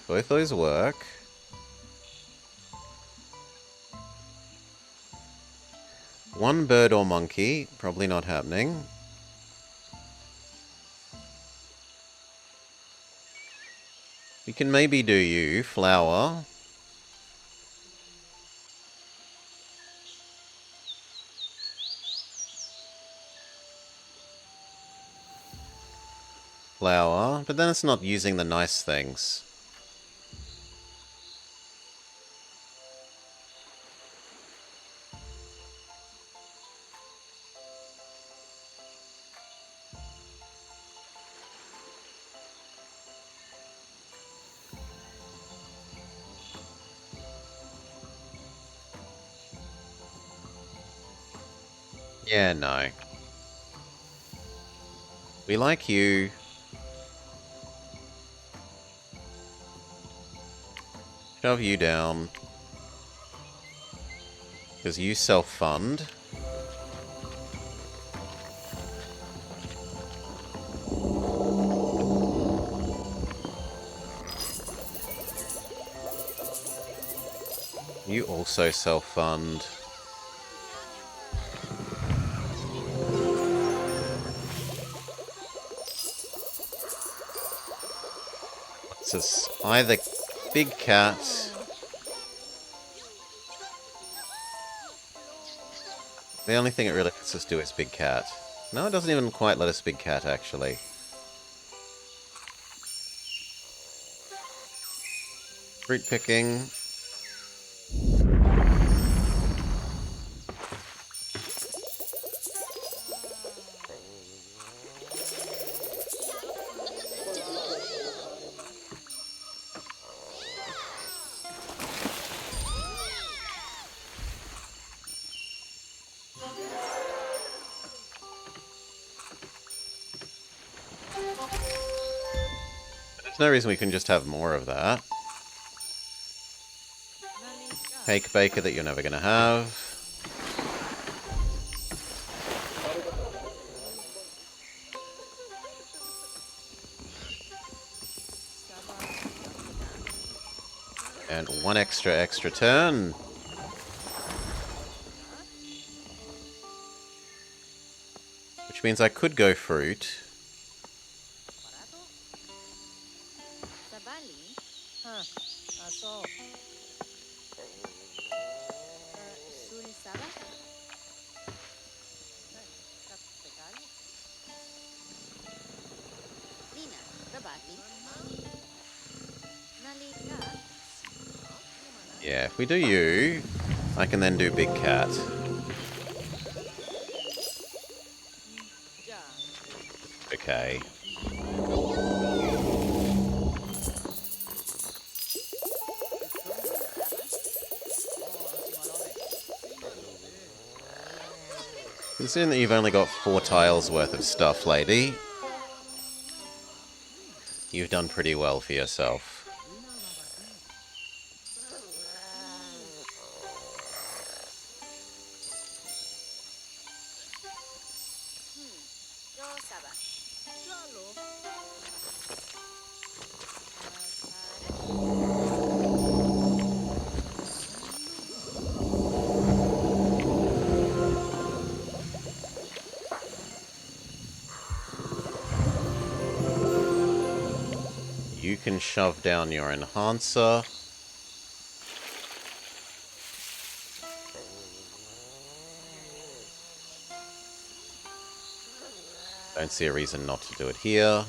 [SPEAKER 1] both those work. One bird or monkey, probably not happening. We can maybe do you, flower. Flower, but then it's not using the nice things. Yeah, no. We like you. Shove you down. Because you self-fund. You also self-fund. It's just either big cat. The only thing it really lets us do is big cat. No, it doesn't even quite let us big cat, actually. Fruit picking. There's no reason we can just have more of that. Cake baker that you're never going to have. And one extra turn. Which means I could go fruit. Yeah, if we do you, I can then do big cat. Okay. Considering that you've only got 4 tiles worth of stuff, lady, you've done pretty well for yourself. You can shove down your enhancer. Don't see a reason not to do it here.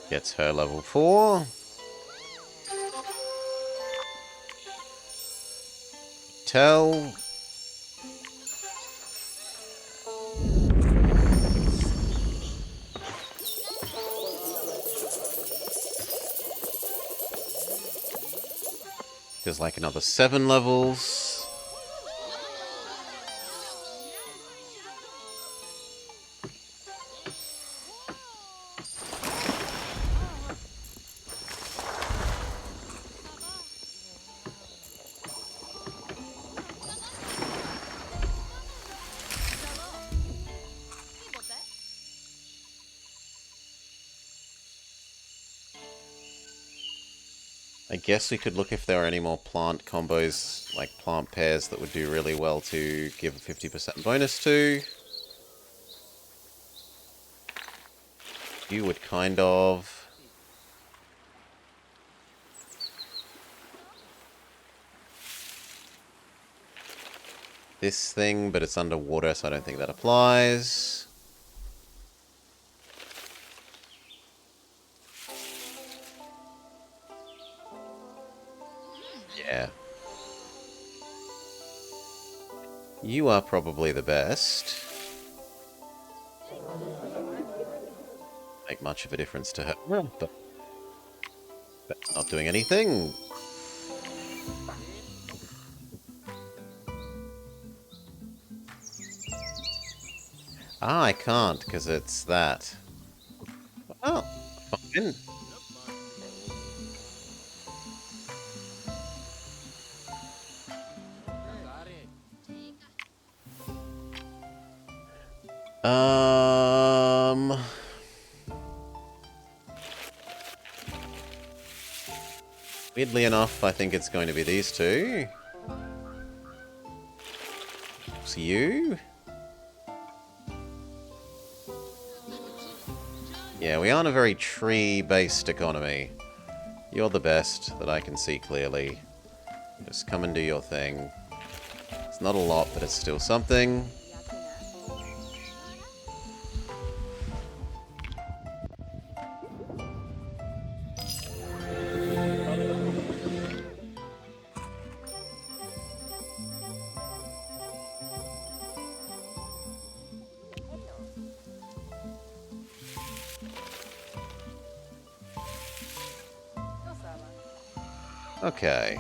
[SPEAKER 1] Gets her level 4. Tell. Feels like another 7 levels. I guess we could look if there are any more plant combos, like plant pairs, that would do really well to give a 50% bonus to. You would kind of... this thing, but it's underwater, so I don't think that applies. Yeah. You are probably the best. Make much of a difference to her, but that's not doing anything. Ah, I can't, because it's that. Oh, fine. Weirdly enough, I think it's going to be these two. It's you. Yeah, we aren't a very tree-based economy. You're the best that I can see clearly. Just come and do your thing. It's not a lot, but it's still something. Okay.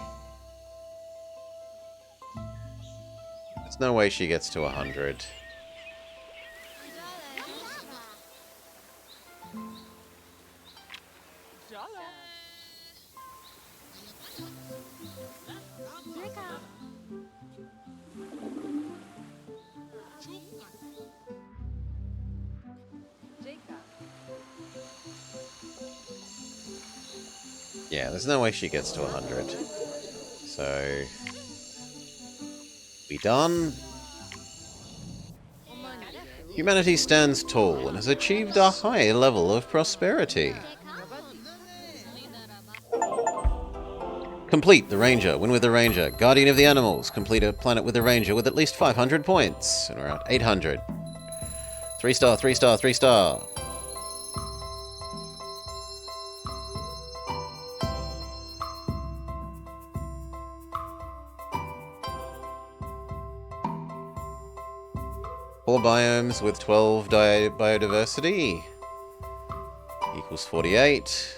[SPEAKER 1] There's no way she gets to 100. Yeah, there's no way she gets to 100. So... be done. Humanity stands tall and has achieved a high level of prosperity. Complete the Ranger. Win with the Ranger. Guardian of the Animals. Complete a planet with the Ranger with at least 500 points. And we're at 800. 3-star, 3-star, 3-star. 4 biomes with 12 biodiversity equals 48.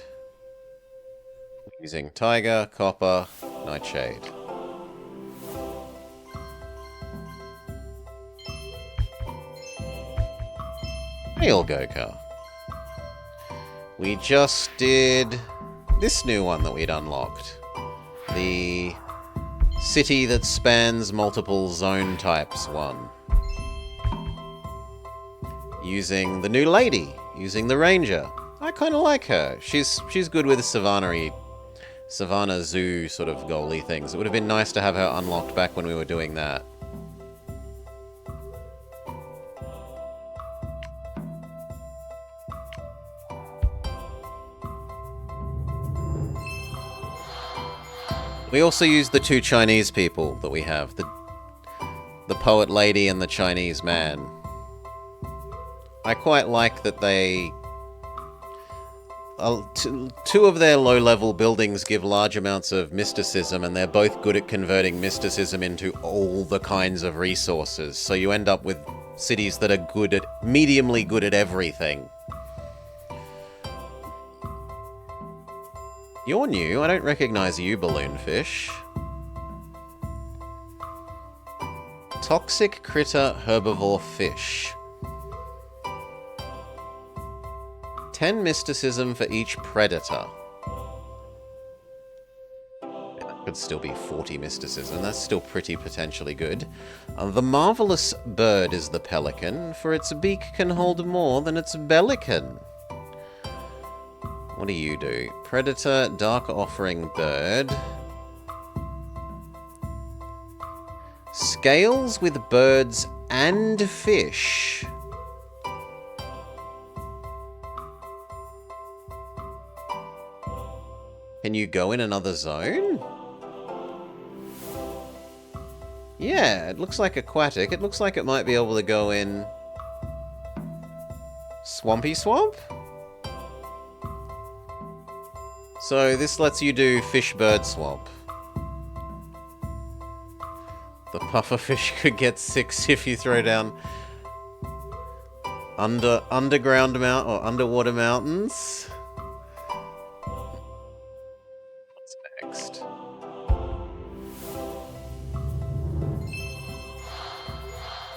[SPEAKER 1] Using tiger, copper, nightshade. Hail Goka. We just did this new one that we'd unlocked. The city that spans multiple zone types one. Using the new lady, using the ranger. I kind of like her. She's good with Savannah Zoo sort of goalie things. It would have been nice to have her unlocked back when we were doing that. We also use the 2 Chinese people that we have. The poet lady and the Chinese man. I quite like that they... two of their low-level buildings give large amounts of mysticism, and they're both good at converting mysticism into all the kinds of resources. So you end up with cities that are mediumly good at everything. You're new. I don't recognize you, balloonfish. Toxic critter herbivore fish. 10 mysticism for each predator. That could still be 40 mysticism. That's still pretty potentially good. The marvelous bird is the pelican, for its beak can hold more than its bellican. What do you do? Predator, dark offering bird. Scales with birds and fish. Can you go in another zone? Yeah, it looks like aquatic. It looks like it might be able to go in... Swampy Swamp? So this lets you do fish-bird swamp. The pufferfish could get 6 if you throw down underground mount or underwater mountains. What's next?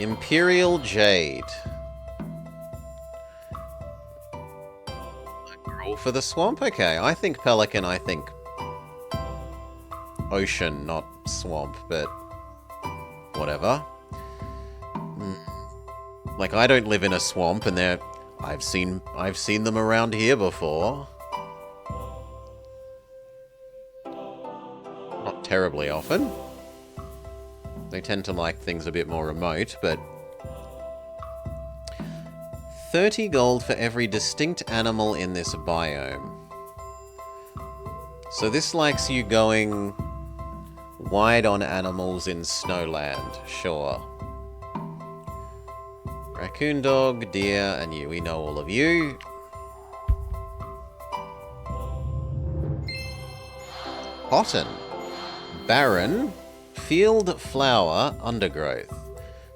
[SPEAKER 1] Imperial Jade. For the swamp? Okay, I think pelican, I think ocean, not swamp, but whatever. Like, I don't live in a swamp, and I've seen them around here before. Not terribly often. They tend to like things a bit more remote, but 30 gold for every distinct animal in this biome. So this likes you going wide on animals in Snowland, sure. Raccoon dog, deer, and you. We know all of you. Cotton. Barren. Field flower, undergrowth.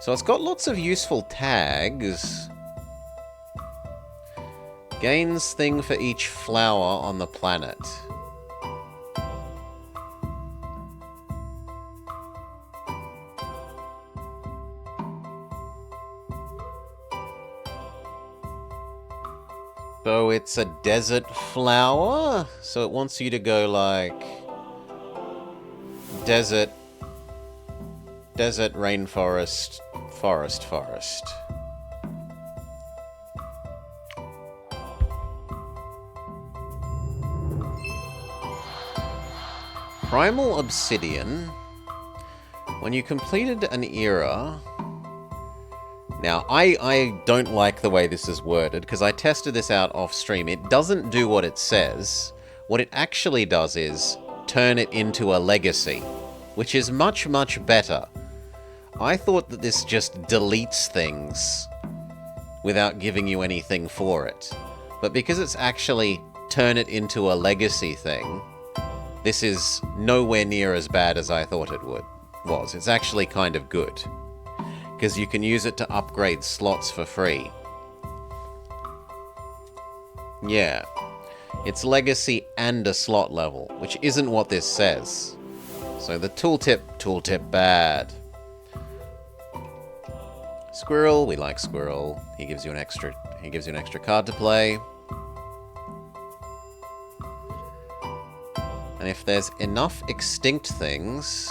[SPEAKER 1] So it's got lots of useful tags. Gains thing for each flower on the planet. So it's a desert flower? So it wants you to go like... Desert, rainforest, forest. Primal Obsidian. When you completed an era... Now, I don't like the way this is worded, because I tested this out off stream. It doesn't do what it says. What it actually does is turn it into a legacy, which is much, much better. I thought that this just deletes things without giving you anything for it. But because it's actually turn it into a legacy thing, this is nowhere near as bad as I thought it was. It's actually kind of good. because you can use it to upgrade slots for free. Yeah. It's legacy and a slot level, which isn't what this says. So the tooltip bad. Squirrel, we like Squirrel. He gives you an extra card to play. And if there's enough extinct things,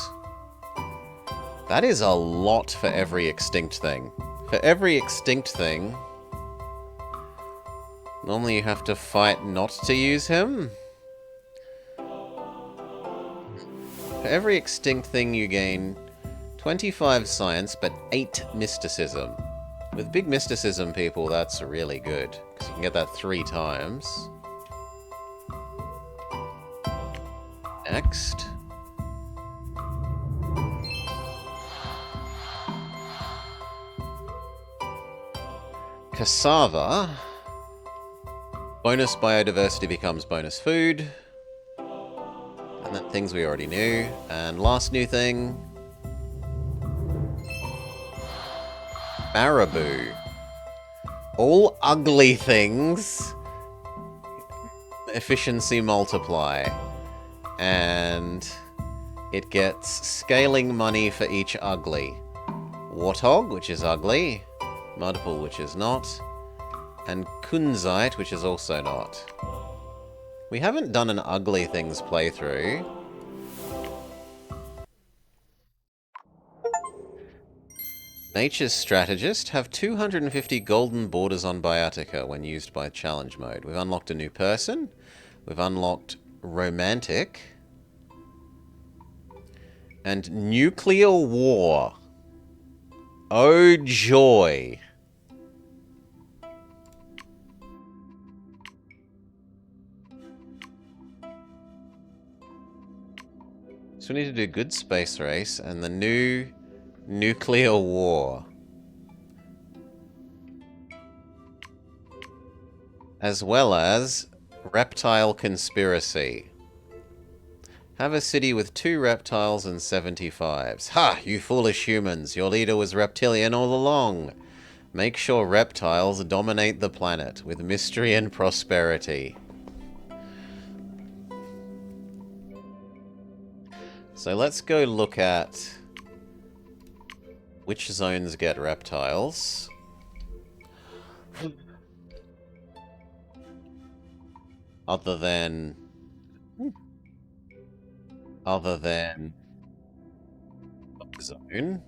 [SPEAKER 1] that is a lot for every extinct thing. For every extinct thing, normally you have to fight not to use him. For every extinct thing you gain 25 science, but 8 mysticism. With big mysticism, people, that's really good, because you can get that 3 times. Next. Cassava. Bonus biodiversity becomes bonus food. And then things we already knew. And last new thing. Marabou. All ugly things. Efficiency multiply. And it gets scaling money for each ugly. Warthog, which is ugly. Mudpool, which is not. And Kunzite, which is also not. We haven't done an ugly things playthrough. Nature's Strategist have 250 golden borders on Biotica when used by challenge mode. We've unlocked a new person. We've unlocked Romantic. And Nuclear War. Oh joy. So we need to do Good Space Race and the new Nuclear War. As well as Reptile Conspiracy. Have a city with 2 reptiles and 75s. Ha! You foolish humans! Your leader was reptilian all along. Make sure reptiles dominate the planet with mystery and prosperity. So let's go look at which zones get reptiles. Other than zone.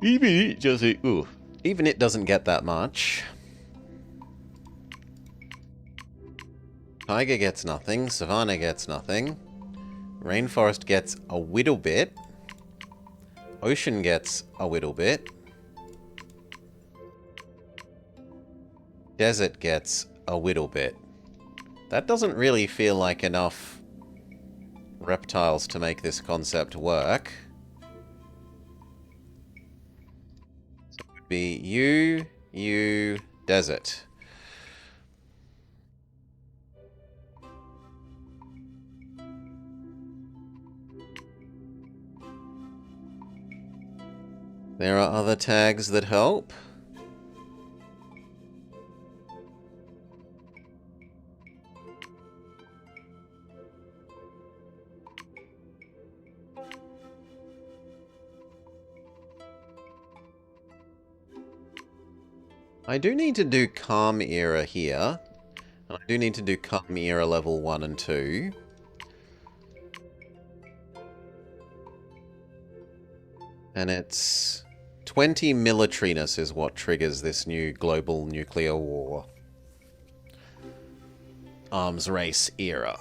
[SPEAKER 1] Even it doesn't get that much. Tiger gets nothing. Savannah gets nothing. Rainforest gets a little bit. Ocean gets a little bit. Desert gets a little bit. That doesn't really feel like enough reptiles to make this concept work. So it would be you, desert. There are other tags that help. I do need to do Calm Era here. I do need to do Calm Era level 1 and 2. And it's 20 militariness is what triggers this new global nuclear war. Arms race era.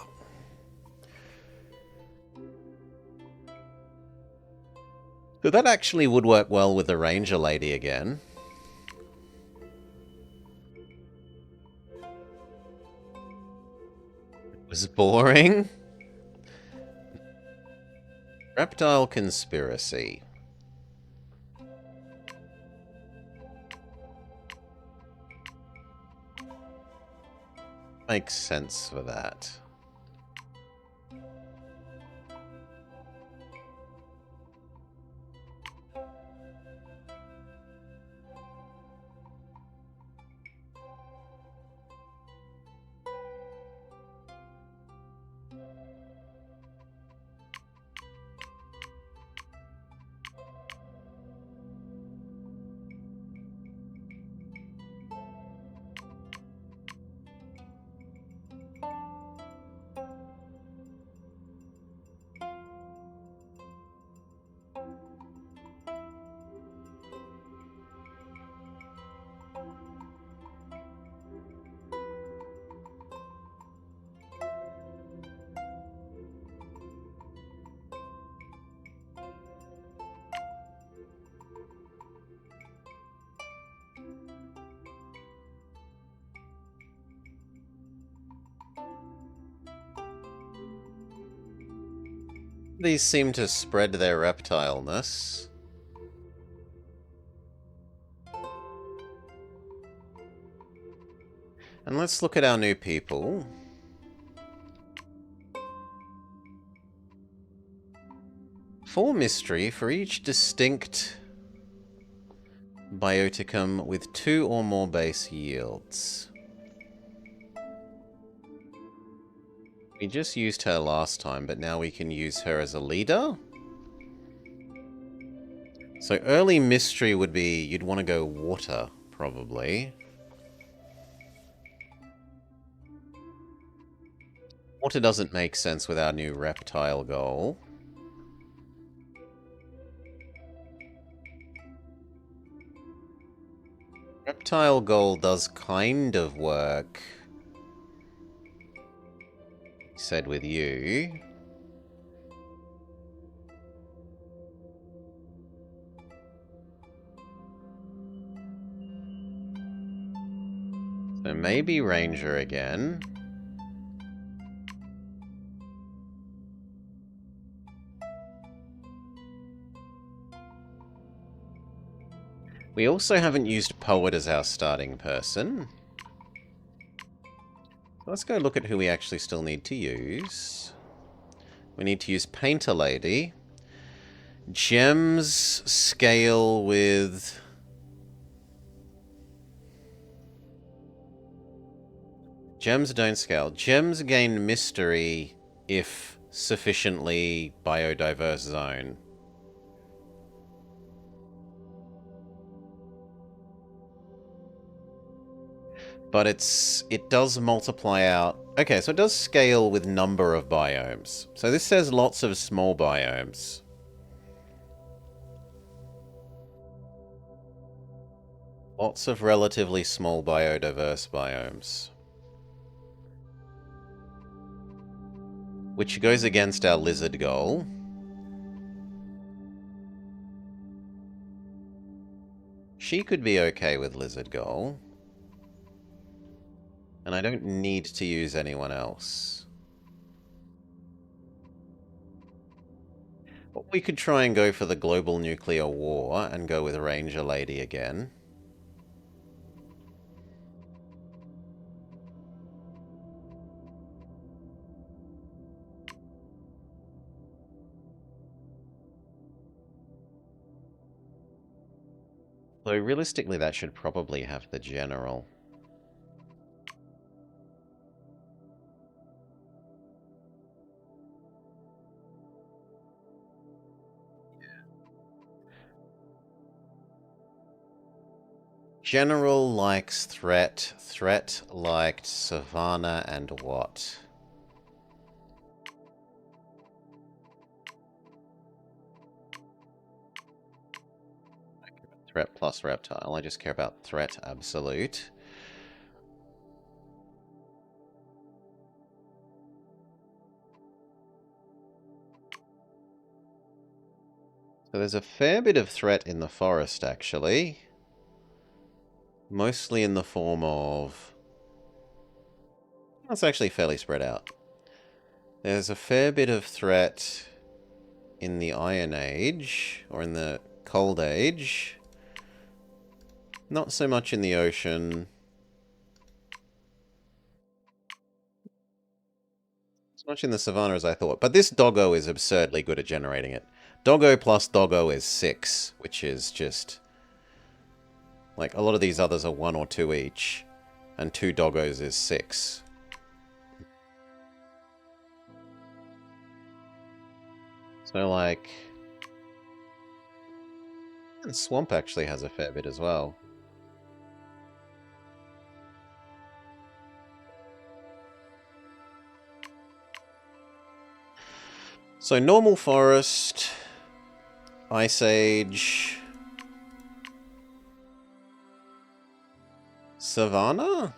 [SPEAKER 1] So that actually would work well with the Ranger Lady again. It was boring. Reptile Conspiracy. Makes sense for that. These seem to spread their reptileness. And let's look at our new people. For mystery, for each distinct bioticum with 2 or more base yields. We just used her last time, but now we can use her as a leader. So early mystery would be, you'd want to go water, probably. Water doesn't make sense with our new reptile goal. Reptile goal does kind of work. Said with you. So maybe Ranger again. We also haven't used Poet as our starting person. Let's go look at who we actually still need to use. We need to use Painter Lady. Gems scale with... Gems don't scale. Gems gain mystery if sufficiently biodiverse zone. But it does multiply out. Okay, so it does scale with number of biomes. So this says lots of small biomes. Lots of relatively small biodiverse biomes. Which goes against our lizard goal. She could be okay with lizard goal. And I don't need to use anyone else. But we could try and go for the global nuclear war and go with Ranger Lady again. Though realistically that should probably have the general. General likes Threat. Threat liked Savannah and what? Threat plus Reptile. I just care about Threat Absolute. So there's a fair bit of threat in the forest, actually. Mostly in the form of... That's actually fairly spread out. There's a fair bit of threat in the Iron Age, or in the Cold Age. Not so much in the ocean. As much in the savannah as I thought. But this doggo is absurdly good at generating it. Doggo plus doggo is 6, which is just... Like, a lot of these others are 1 or 2 each. And 2 doggos is 6. So, like... And Swamp actually has a fair bit as well. So, normal forest... Ice Age... Savannah?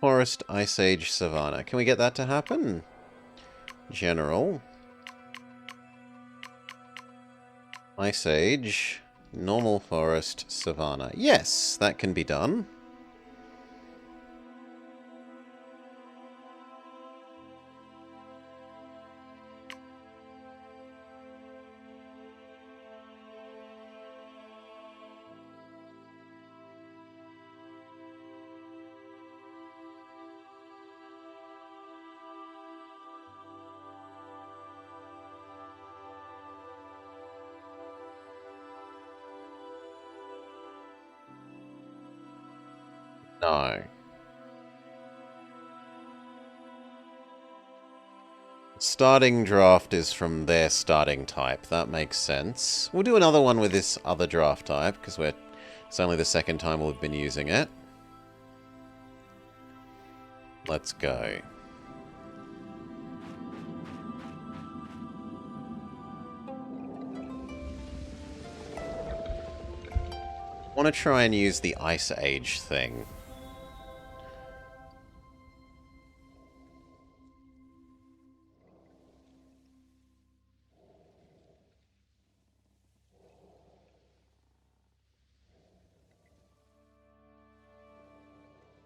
[SPEAKER 1] Forest, Ice Age, Savannah. Can we get that to happen? General. Ice Age, normal forest, savanna. Yes, that can be done. No. Starting draft is from their starting type. That makes sense. We'll do another one with this other draft type, because it's only the second time we've been using it. Let's go. I want to try and use the Ice Age thing.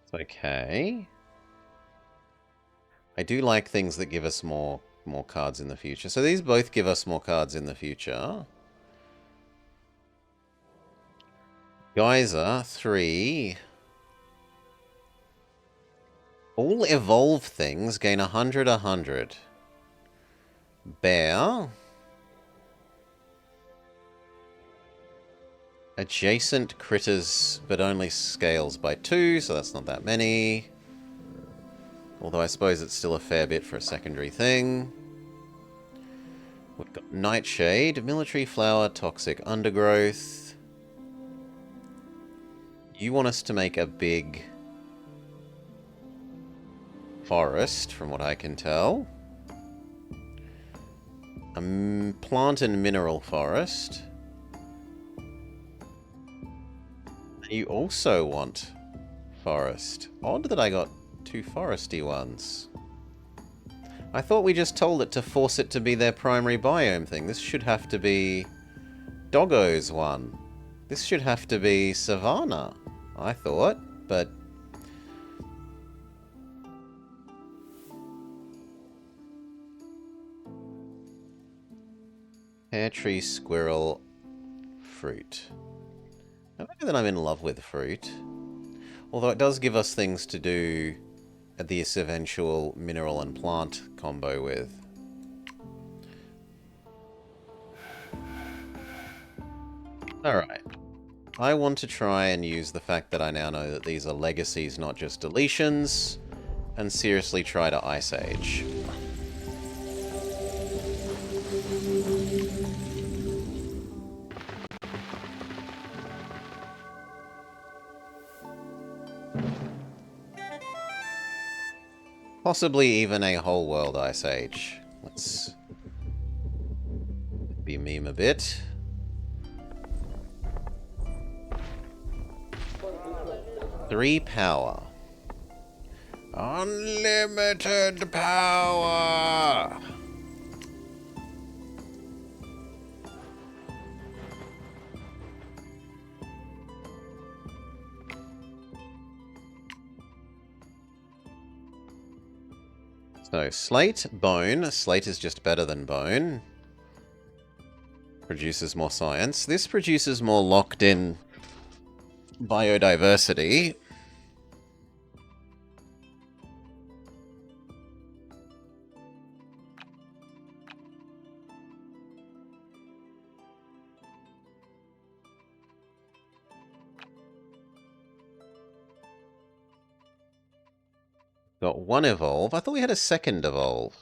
[SPEAKER 1] It's okay. I do like things that give us more cards in the future. So these both give us more cards in the future. Geyser, 3. All evolve things gain 100, 100. Bear. Adjacent critters, but only scales by 2, so that's not that many. Although I suppose it's still a fair bit for a secondary thing. We've got Nightshade, Military Flower, Toxic Undergrowth. You want us to make a big forest, from what I can tell. A plant and mineral forest. You also want forest. Odd that I got 2 foresty ones. I thought we just told it to force it to be their primary biome thing. This should have to be Doggo's one. This should have to be Savannah, I thought, but... Pear tree, squirrel, fruit. I don't know that I'm in love with fruit. Although it does give us things to do this eventual mineral and plant combo with. Alright. I want to try and use the fact that I now know that these are legacies, not just deletions, and seriously try to Ice Age. Possibly even a whole world Ice Age. Let's be meme a bit. Three power. Unlimited power! So, Slate, Bone. Slate is just better than Bone. Produces more science. This produces more locked-in biodiversity. Got 1 evolve. I thought we had a second evolve.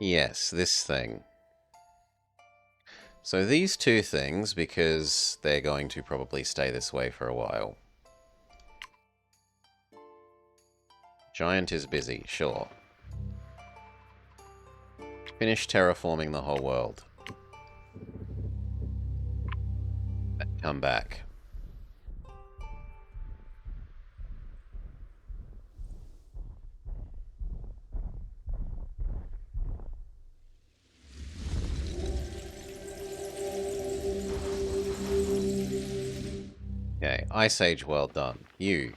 [SPEAKER 1] Yes, this thing. So these 2 things, because they're going to probably stay this way for a while. Giant is busy, sure. Finish terraforming the whole world. Come back. Ice Age well done. You.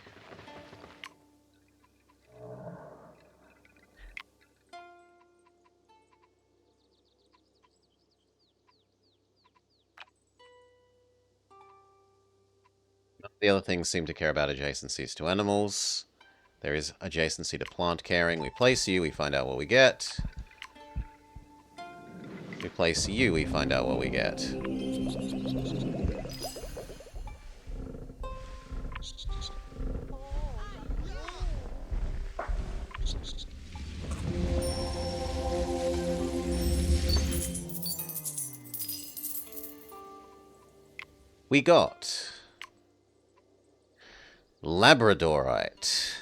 [SPEAKER 1] The other things seem to care about adjacencies to animals. There is adjacency to plant caring. We place you, we find out what we get. We place you, we find out what we get. We got Labradorite.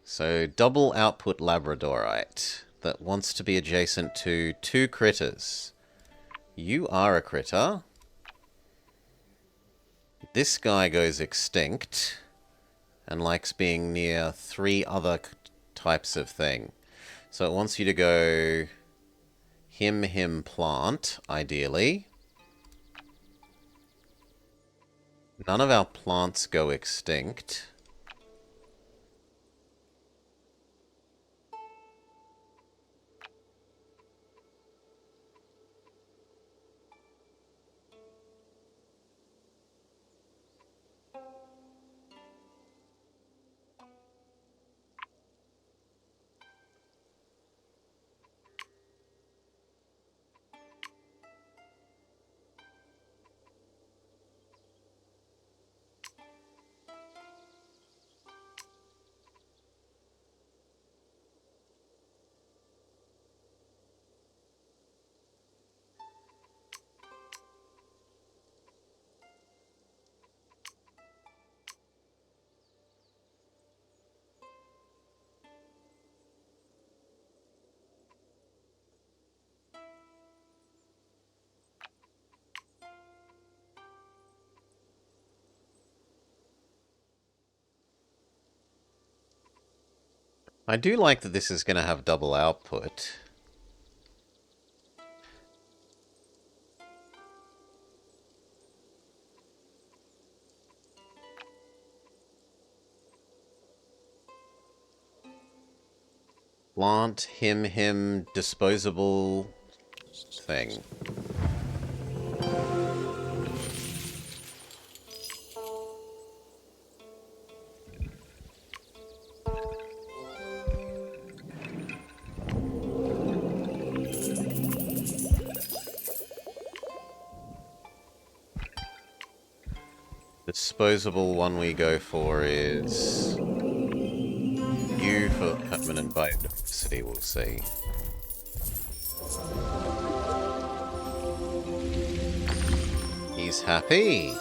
[SPEAKER 1] So double output Labradorite that wants to be adjacent to 2 critters. You are a critter. This guy goes extinct and likes being near 3 other types of thing. So it wants you to go him, plant, ideally. None of our plants go extinct. I do like that this is going to have double output. Plant, him, disposable thing. Disposable one we go for is you for permanent biodiversity, we'll see. He's happy.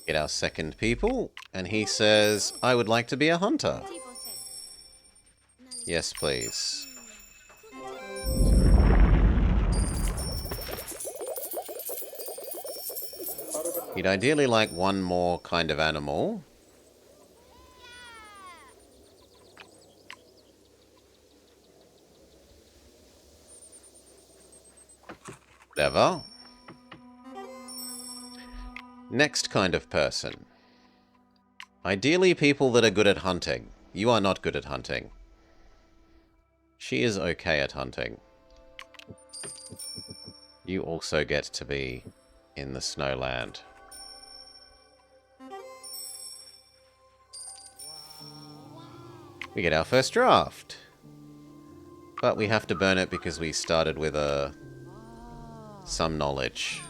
[SPEAKER 1] Get our second people, and he says, I would like to be a hunter. Yes, please. He'd ideally like one more kind of animal. Whatever. Next kind of person. Ideally people that are good at hunting. You are not good at hunting. She is okay at hunting. You also get to be in the snowland. We get our first draft. But we have to burn it because we started with some knowledge.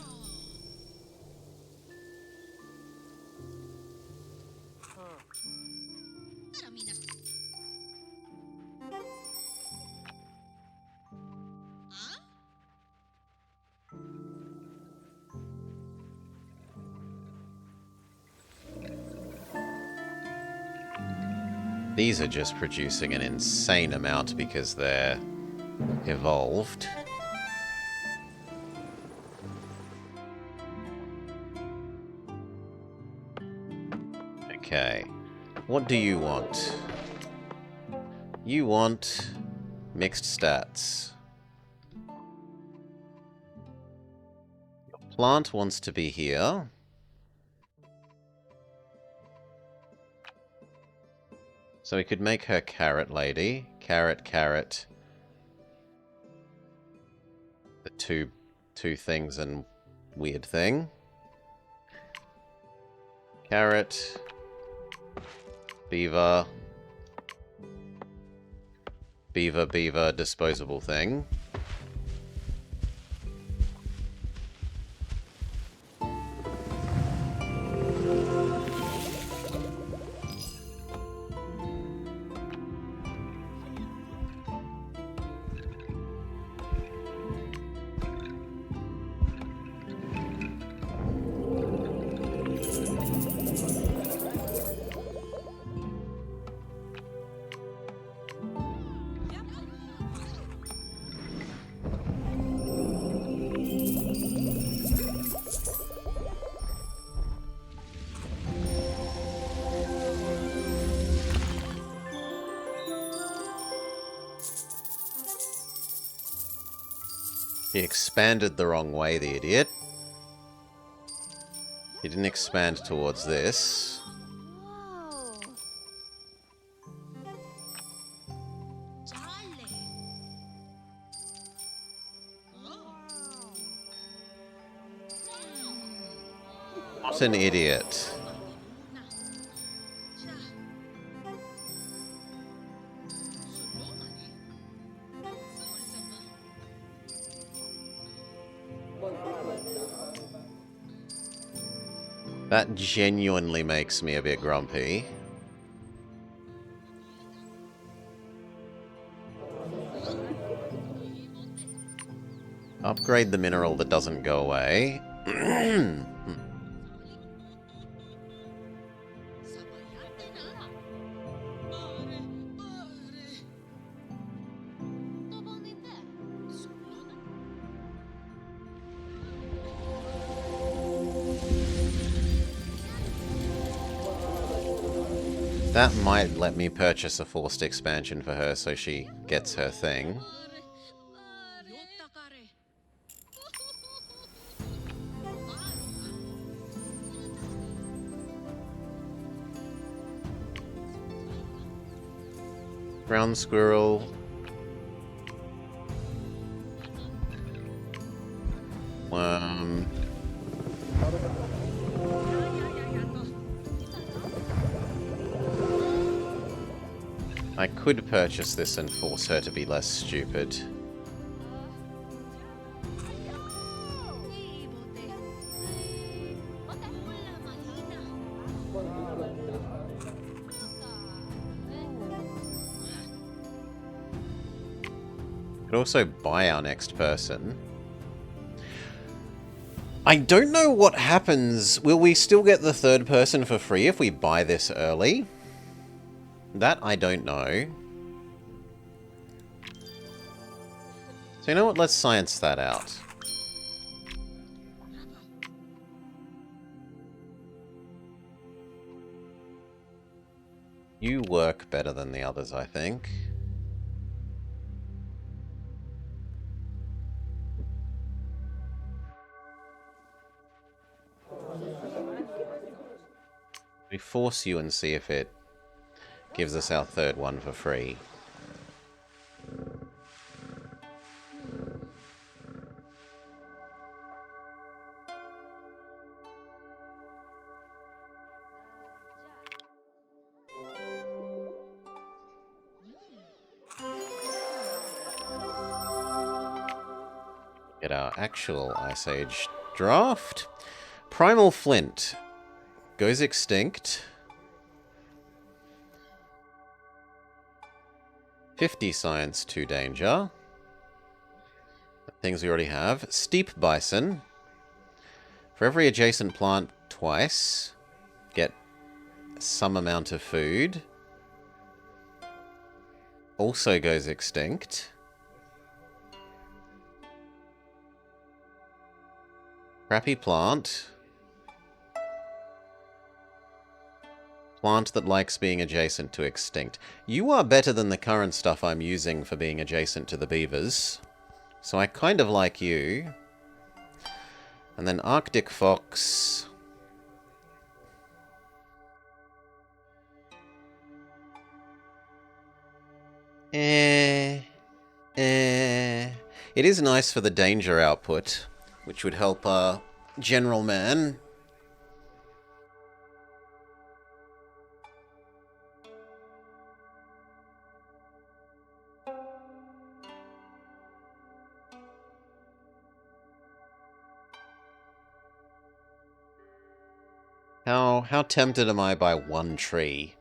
[SPEAKER 1] These are just producing an insane amount because they're evolved. Okay. What do you want? You want mixed stats. Your plant wants to be here. So we could make her carrot lady. Carrot, carrot. The two things and weird thing. Carrot. Beaver. Beaver, beaver, disposable thing. He expanded the wrong way, the idiot. He didn't expand towards this. What an idiot. That genuinely makes me a bit grumpy. Upgrade the mineral that doesn't go away. That might let me purchase a forced expansion for her so she gets her thing. Ground squirrel. Worm. I could purchase this and force her to be less stupid. Could also buy our next person. I don't know what happens. Will we still get the third person for free if we buy this early? That I don't know. So you know what? Let's science that out. You work better than the others, I think. We force you and see if it gives us our third one for free. Get our actual Ice Age draft. Primal Flint goes extinct. 50 science, 2 danger. Things we already have. Steep Bison. For every adjacent plant twice, get some amount of food. Also goes extinct. Crappy plant. Plant that likes being adjacent to extinct. You are better than the current stuff I'm using for being adjacent to the beavers. So I kind of like you. And then Arctic Fox. It is nice for the danger output, which would help General Man. How tempted am I by one tree?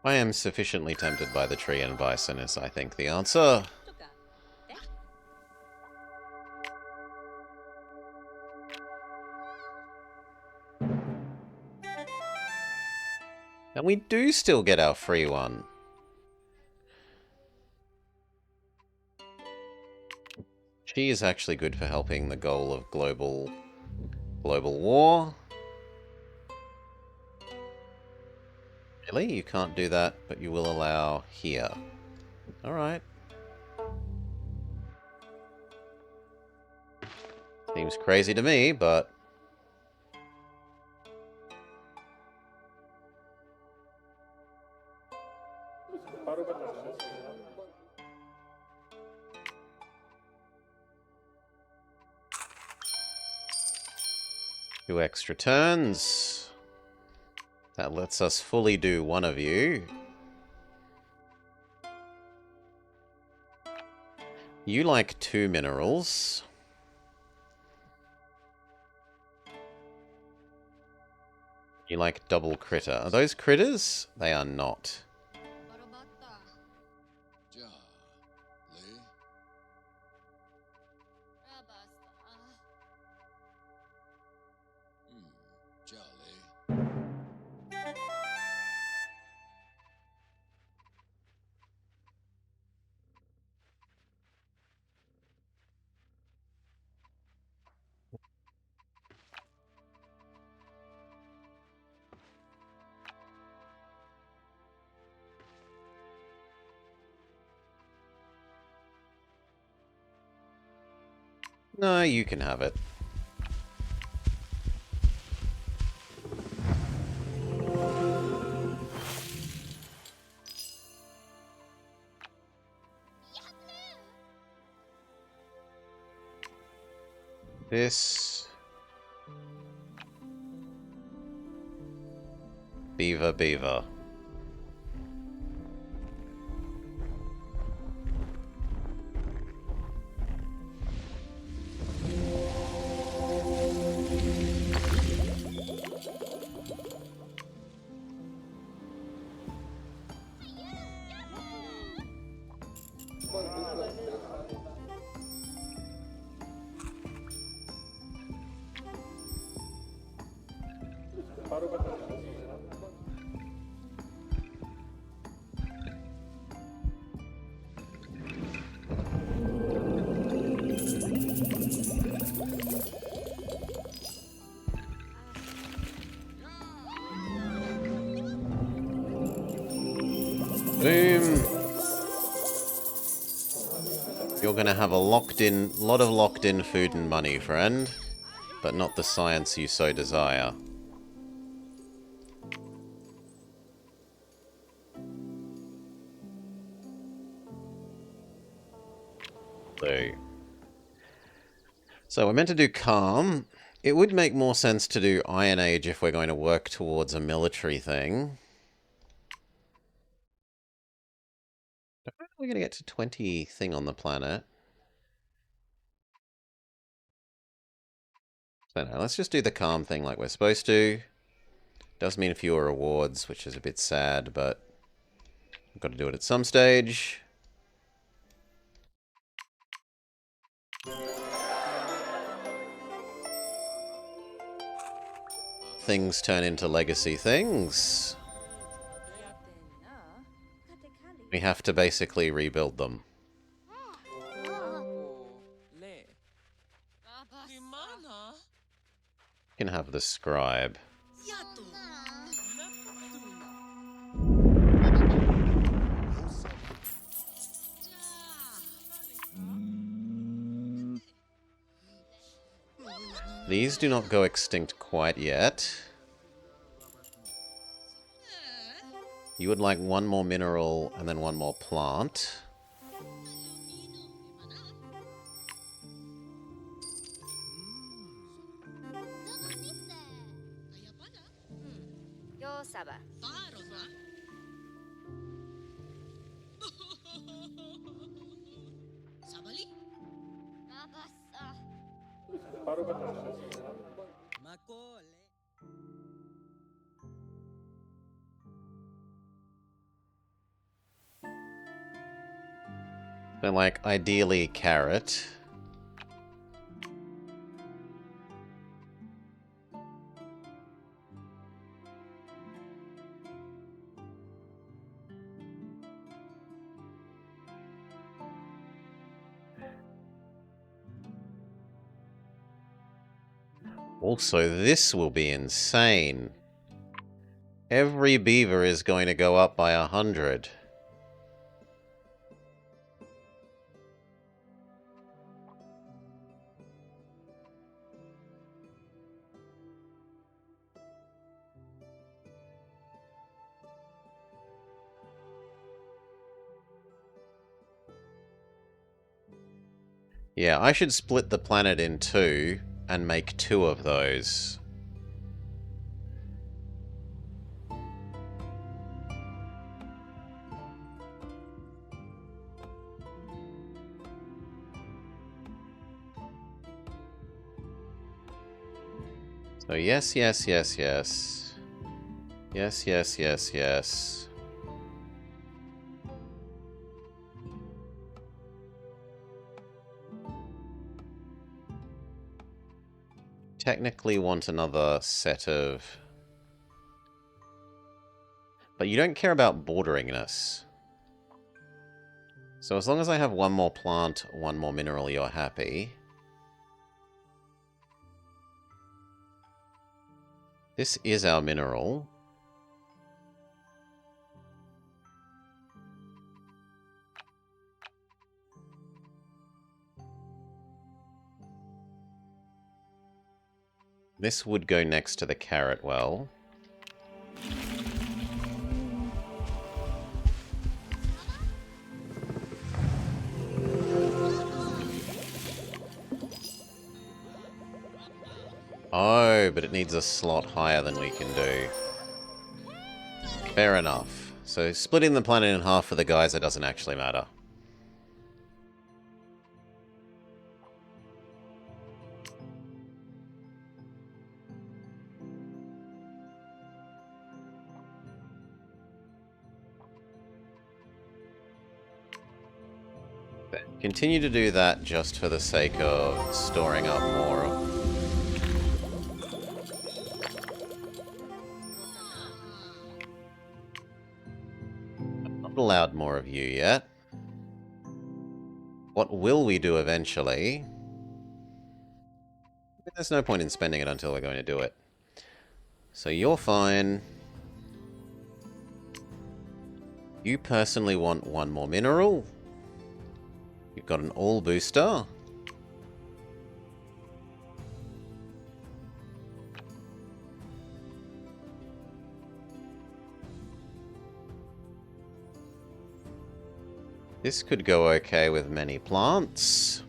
[SPEAKER 1] I am sufficiently tempted by the tree and bison is, I think, the answer. And we do still get our free one. She is actually good for helping the goal of global war. Really? You can't do that, but you will allow here. Alright. Seems crazy to me, but... Two extra turns. That lets us fully do one of you. You like 2 minerals. You like double critter. Are those critters? They are not. No, you can have it. This... Beaver. Boom. You're gonna have a lot of locked-in food and money, friend. But not the science you so desire. So we're meant to do calm. It would make more sense to do Iron Age if we're going to work towards a military thing. We're going to get to 20 thing on the planet. So no, let's just do the calm thing like we're supposed to. Does mean fewer rewards, which is a bit sad, but got to do it at some stage. Things turn into legacy things. We have to basically rebuild them. You can have the scribe. These do not go extinct quite yet. You would like one more mineral and then one more plant. So, like, ideally carrot. Also, this will be insane. Every beaver is going to go up by 100. Yeah, I should split the planet in two and make 2 of those. So yes, yes, yes, yes. Yes, yes, yes, yes. Technically want another set of... But you don't care about borderingness. So as long as I have one more plant, one more mineral, you're happy. This is our mineral. This would go next to the carrot well. Oh, but it needs a slot higher than we can do. Fair enough. So splitting the planet in half for the geyser doesn't actually matter. Continue to do that just for the sake of storing up more. I'm not allowed more of you yet. What will we do eventually? There's no point in spending it until we're going to do it. So you're fine. You personally want one more mineral. You've got an all booster. This could go okay with many plants.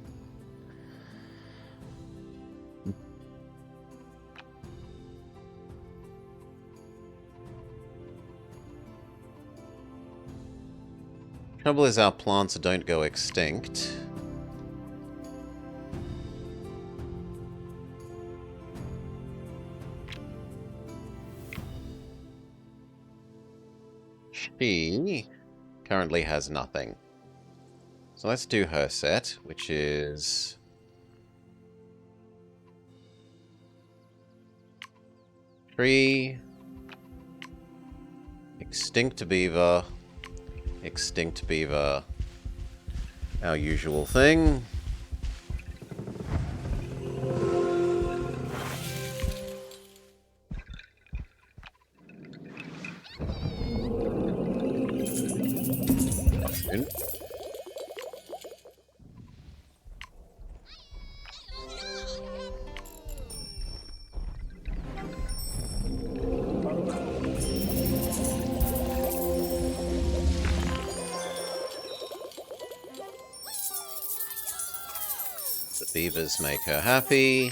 [SPEAKER 1] Trouble is our plants don't go extinct. She currently has nothing. So let's do her set, which is... Tree... Extinct beaver... Extinct beaver... Our usual thing. The beavers make her happy.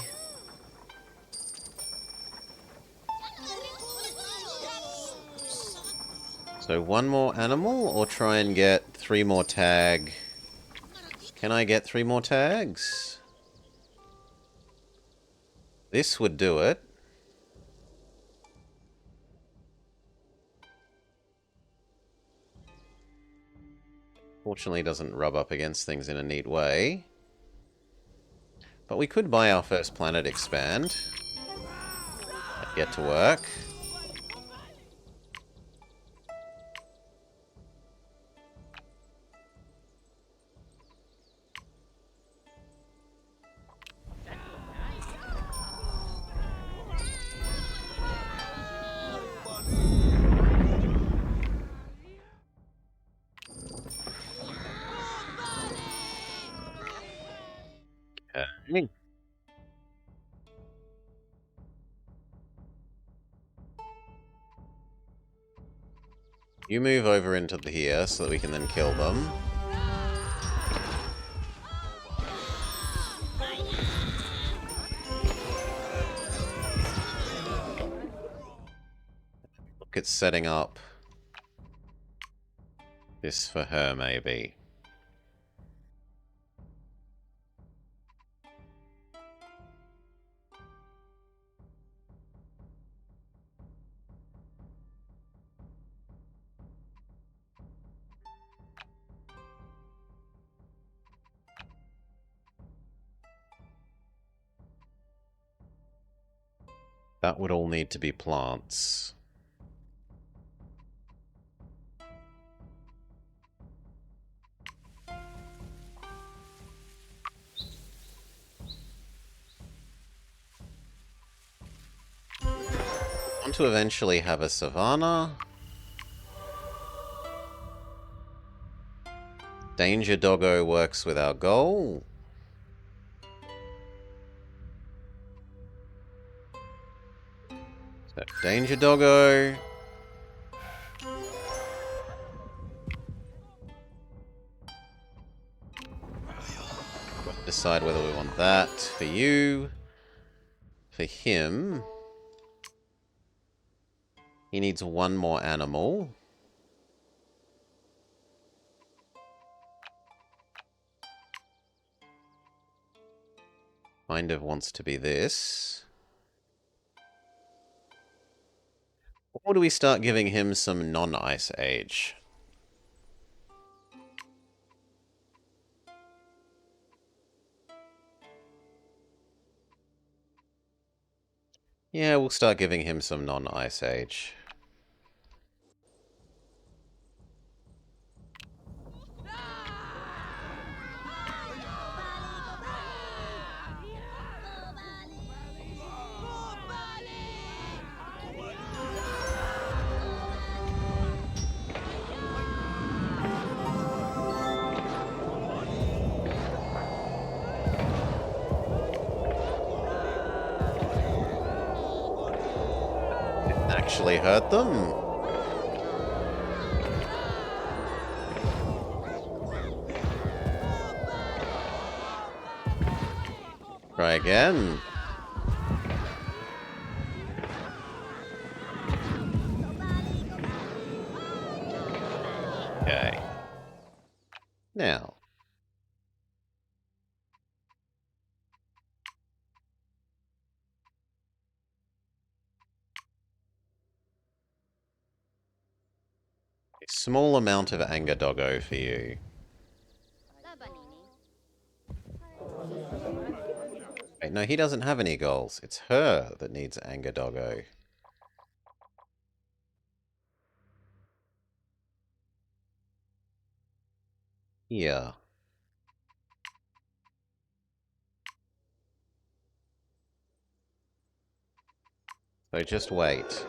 [SPEAKER 1] So one more animal, or try and get 3 more tag? Can I get 3 more tags? This would do it. Fortunately, it doesn't rub up against things in a neat way. But we could buy our first planet expand. That'd get to work. Okay. You move over into here so that we can then kill them. Look at setting up this for her, maybe. That would all need to be plants. I want to eventually have a savanna. Danger Doggo works with our goal. So, Danger Doggo. Decide whether we want that for you. For him. He needs 1 more animal. Kind of wants to be this. Or do we start giving him some non-Ice Age? Yeah, we'll start giving him some non-Ice Age. Actually hurt them. Try again. Okay. Now. A small amount of anger doggo for you. Wait, no, he doesn't have any goals. It's her that needs anger doggo. Here. So just wait.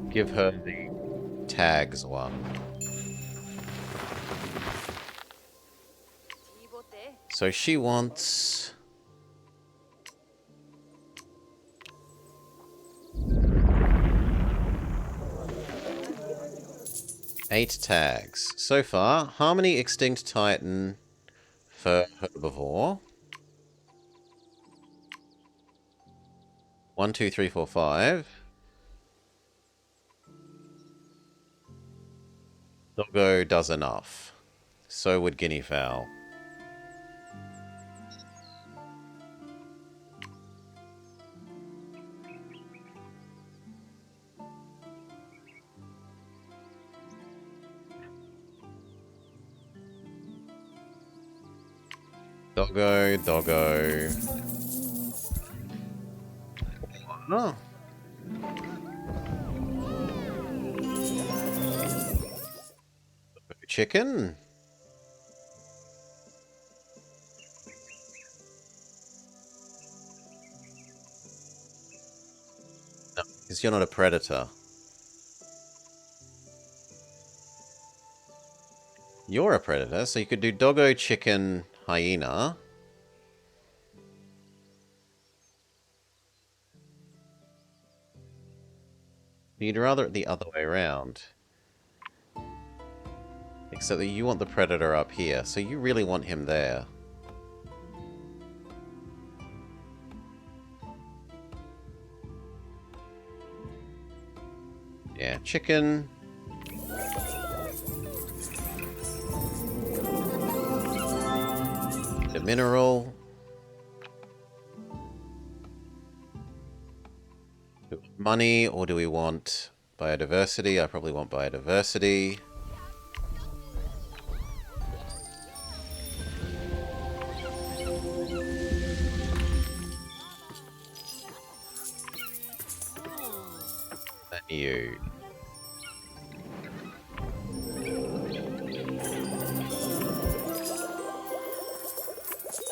[SPEAKER 1] Give her the tags one. So she wants... 8 tags. So far, Harmony, Extinct Titan for Herbivore. 1, 2, 3, 4, 5. Doggo does enough. So would Guinea Fowl. Doggo, doggo. Oh. Chicken. No, because you're not a predator. You're a predator, so you could do doggo, chicken, hyena. You'd rather it the other way around. Except that you want the predator up here, so you really want him there. Yeah, chicken. The mineral. Do we want money, or do we want biodiversity? I probably want biodiversity. And you.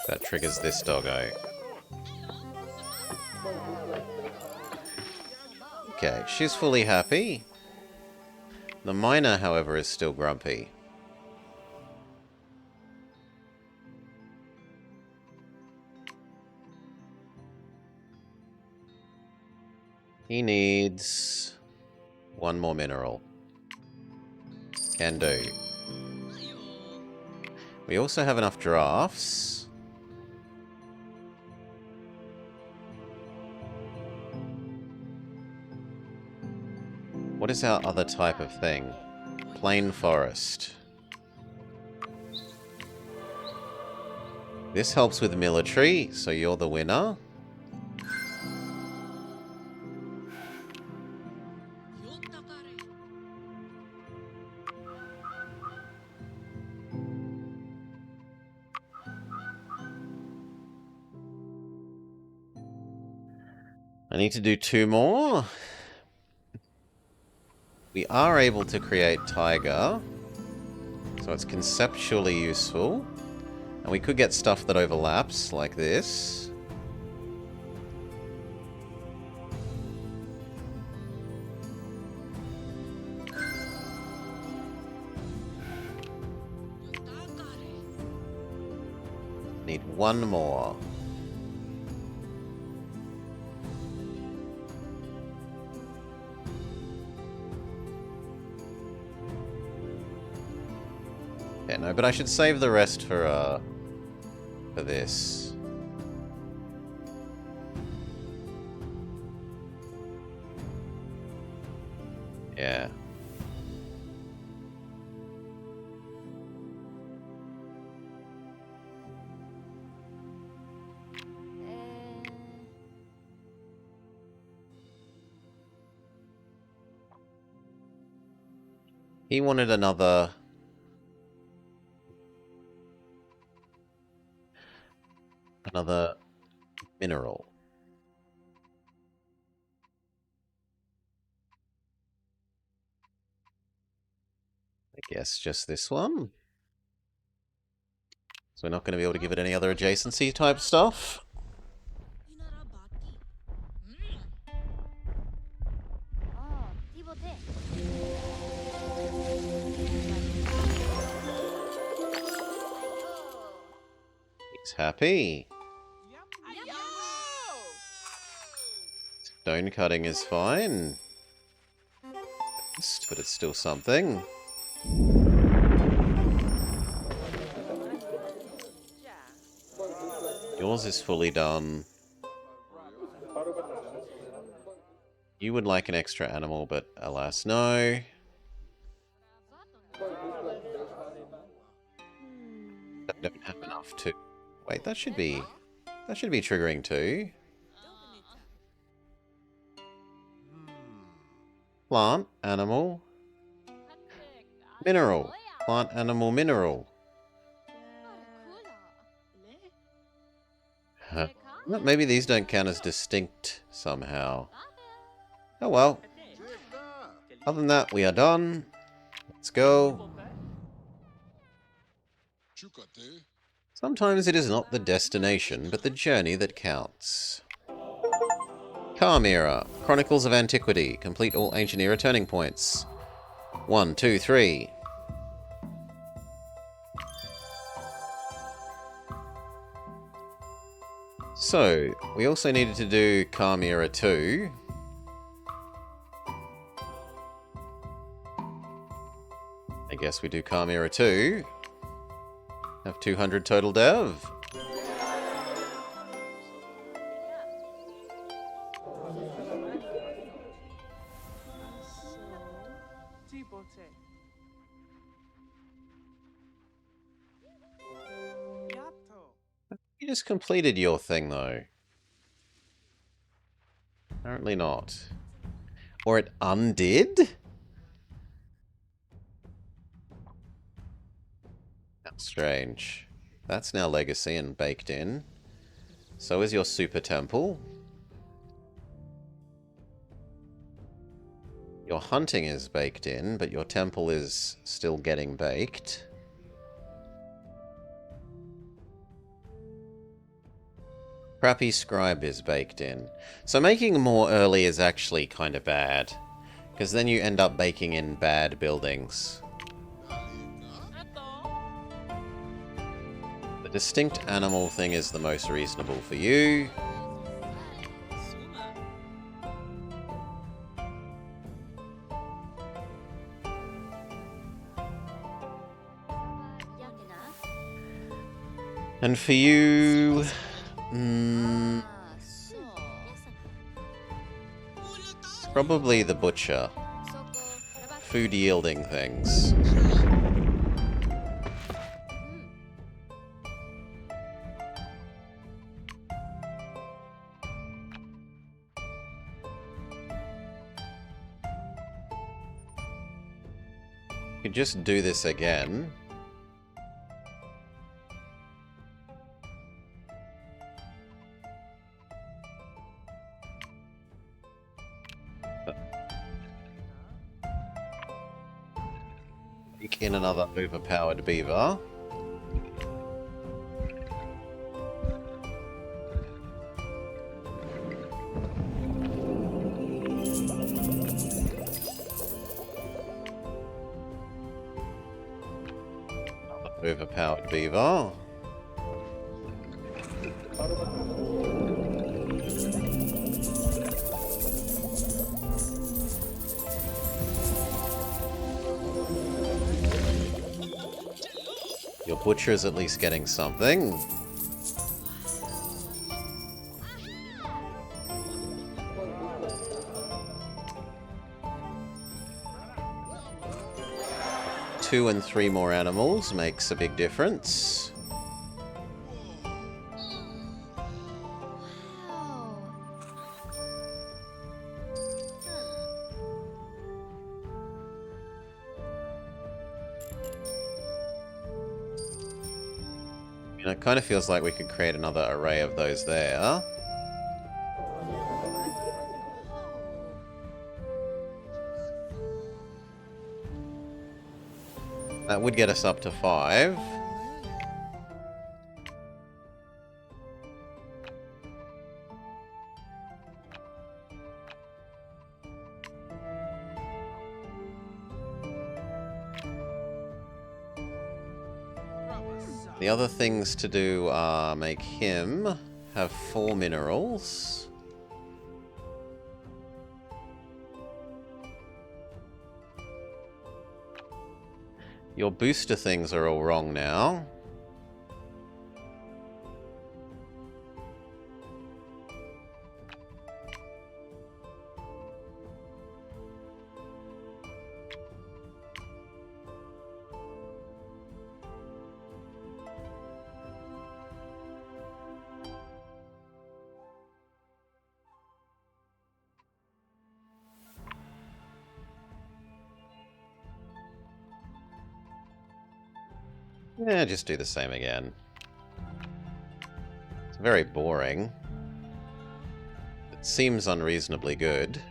[SPEAKER 1] That triggers this doggo. Okay, she's fully happy. The miner, however, is still grumpy. He needs 1 more mineral. Can do. We also have enough drafts. What is our other type of thing? Plain forest. This helps with military, so you're the winner. I need to do 2 more. We are able to create tiger, so it's conceptually useful. And we could get stuff that overlaps, like this. Need 1 more. Yeah, no, but I should save the rest for this. He wanted another... Another mineral. I guess just this one. So we're not going to be able to give it any other adjacency type stuff. He's happy. Stone cutting is fine. But it's still something. Yours is fully done. You would like an extra animal, but alas, no. I don't have enough to... Wait, that should be triggering too. Plant, animal, mineral. Plant, animal, mineral. Huh. Maybe these don't count as distinct somehow. Oh well. Other than that, we are done. Let's go. Sometimes it is not the destination, but the journey that counts. Calm Era. Chronicles of Antiquity. Complete all Ancient Era turning points. 1, 2, 3. So, we also needed to do Calm Era 2. I guess we do Calm Era 2. Have 200 total dev. You just completed your thing, though. Apparently not. Or it undid? That's strange. That's now legacy and baked in. So is your super temple. Your hunting is baked in, but your temple is still getting baked. Crappy scribe is baked in. So making more early is actually kind of bad. Because then you end up baking in bad buildings. The distinct animal thing is the most reasonable for you. And for you... it's probably the butcher. Food yielding things. You could just do this again. In another overpowered beaver. Another overpowered beaver. Your butcher is at least getting something. Two and three more animals makes a big difference. And it kind of feels like we could create another array of those there. That would get us up to 5. The other things to do are make him have 4 minerals. Your booster things are all wrong now. Yeah, just do the same again. It's very boring. It seems unreasonably good.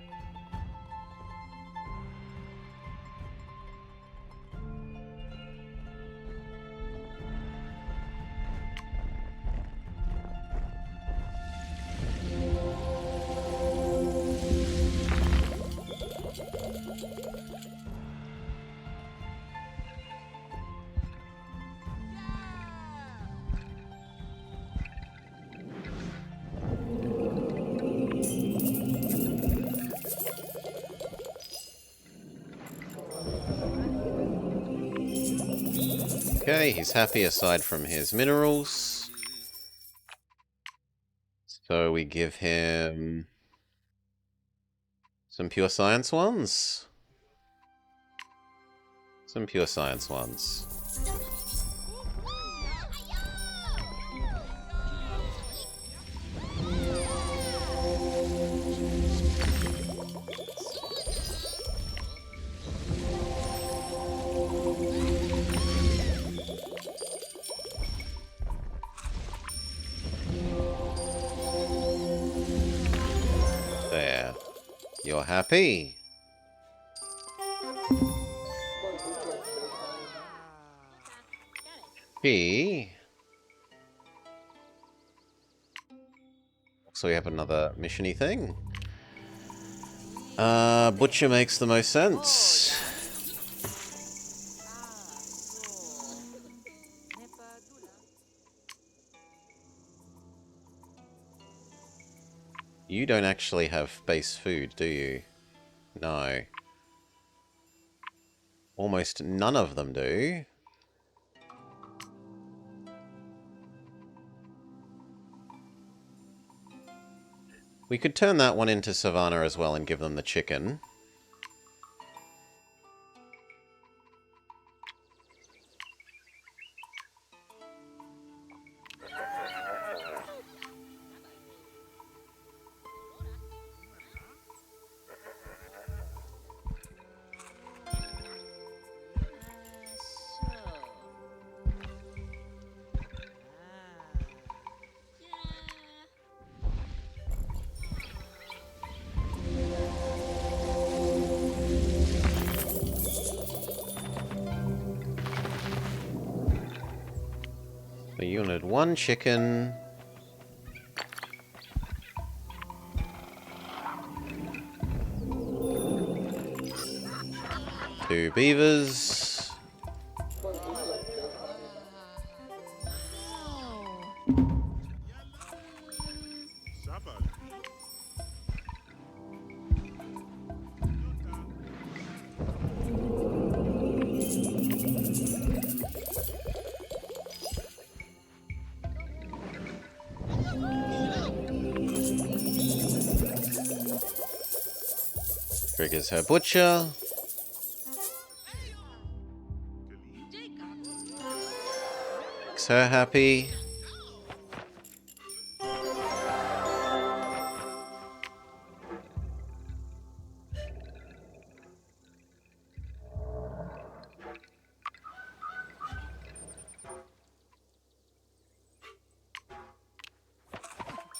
[SPEAKER 1] Okay, he's happy aside from his minerals. So we give him some pure science ones. Some pure science ones. There. You're happy? He... So we have another missiony thing. Butcher makes the most sense. You don't actually have base food, do you? No. Almost none of them do. We could turn that one into Savannah as well and give them the chicken. So you wanted 1 chicken. 2 beavers. Triggers her butcher. Makes her happy.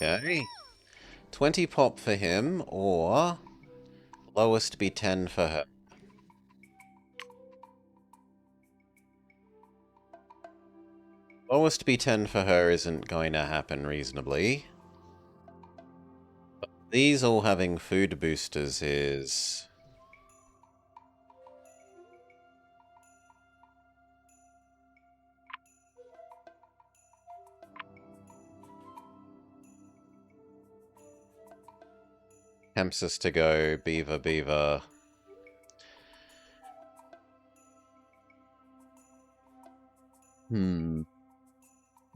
[SPEAKER 1] Okay. 20 pop for him, or lowest be 10 for her. Lowest be 10 for her isn't going to happen reasonably. But these all having food boosters is... tempts us to go beaver, beaver. On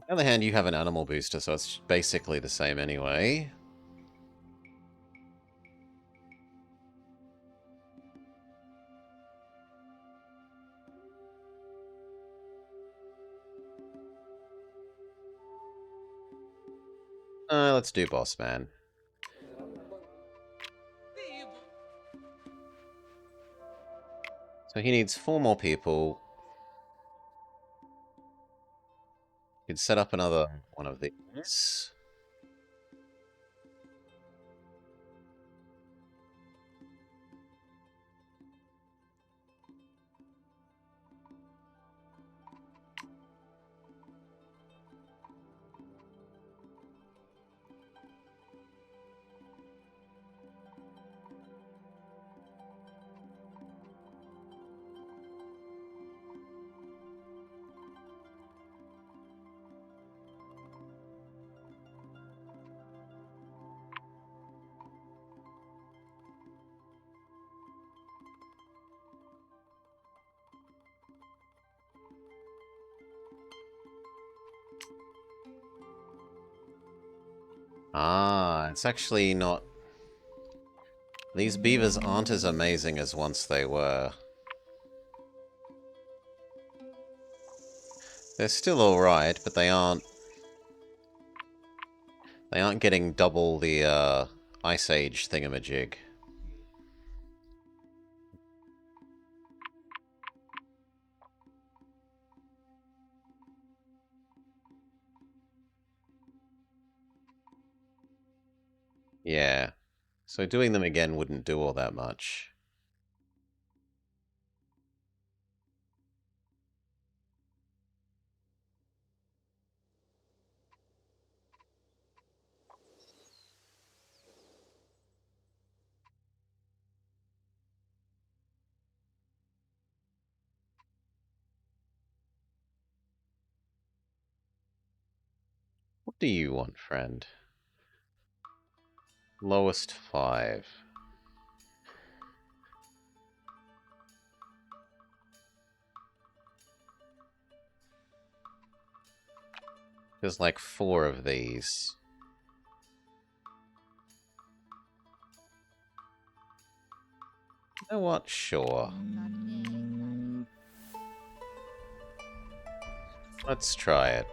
[SPEAKER 1] the other hand, you have an animal booster, so it's basically the same anyway. Let's do boss man. So he needs 4 more people. Could set up another one of these. Ah, it's actually not... These beavers aren't as amazing as once they were. They're still alright, but they aren't... They aren't getting double the, Ice Age thingamajig. Yeah. So doing them again wouldn't do all that much. What do you want, friend? Lowest 5. There's like 4 of these. You know what? Sure. Let's try it.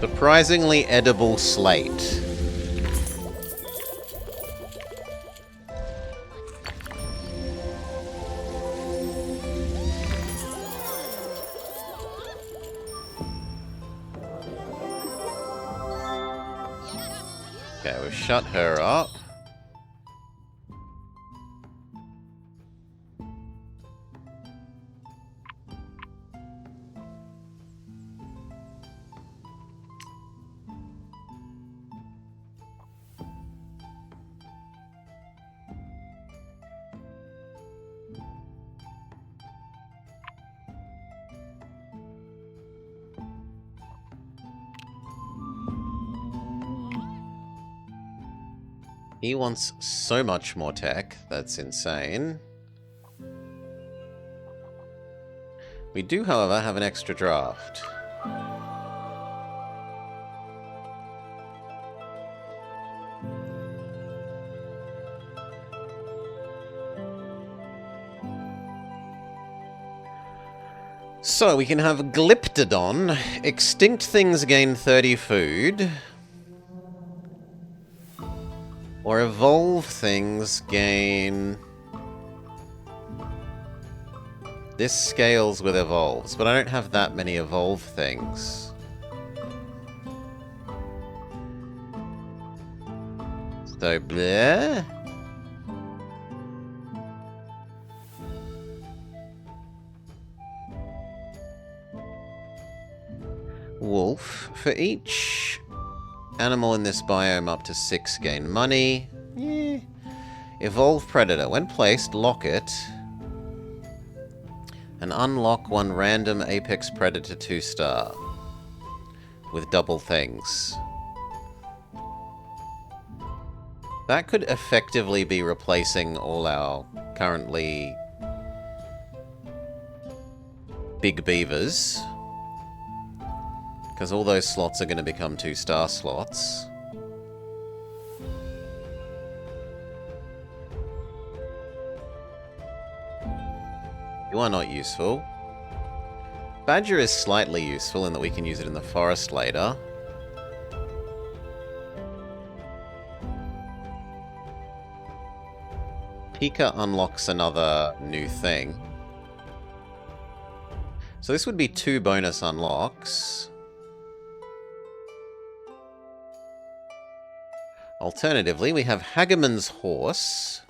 [SPEAKER 1] Surprisingly edible slate. Okay, we've shut her up. He wants so much more tech, that's insane. We do, however, have an extra draft. So we can have Glyptodon. Extinct things gain 30 food. Or evolve things gain... This scales with evolves, but I don't have that many evolve things. So, bleh. Wolf. For each animal in this biome up to 6 gain money. Yeah. Evolve Predator. When placed, lock it. And unlock one random Apex Predator 2-star. With double things. That could effectively be replacing all our currently big beavers. Because all those slots are going to become 2-star slots. You are not useful. Badger is slightly useful in that we can use it in the forest later. Pika unlocks another new thing. So this would be 2 bonus unlocks. Alternatively, we have Hageman's Horse.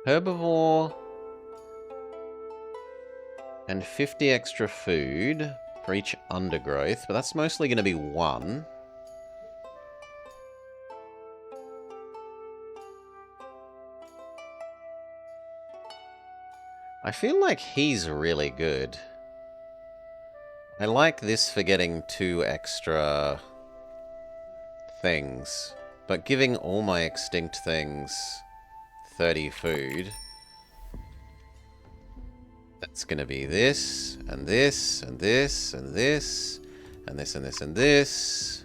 [SPEAKER 1] Herbivore. And 50 extra food for each undergrowth, but that's mostly going to be 1. I feel like he's really good. I like this for getting 2 extra things, but giving all my extinct things 30 food... That's going to be this, and this, and this, and this, and this, and this, and this.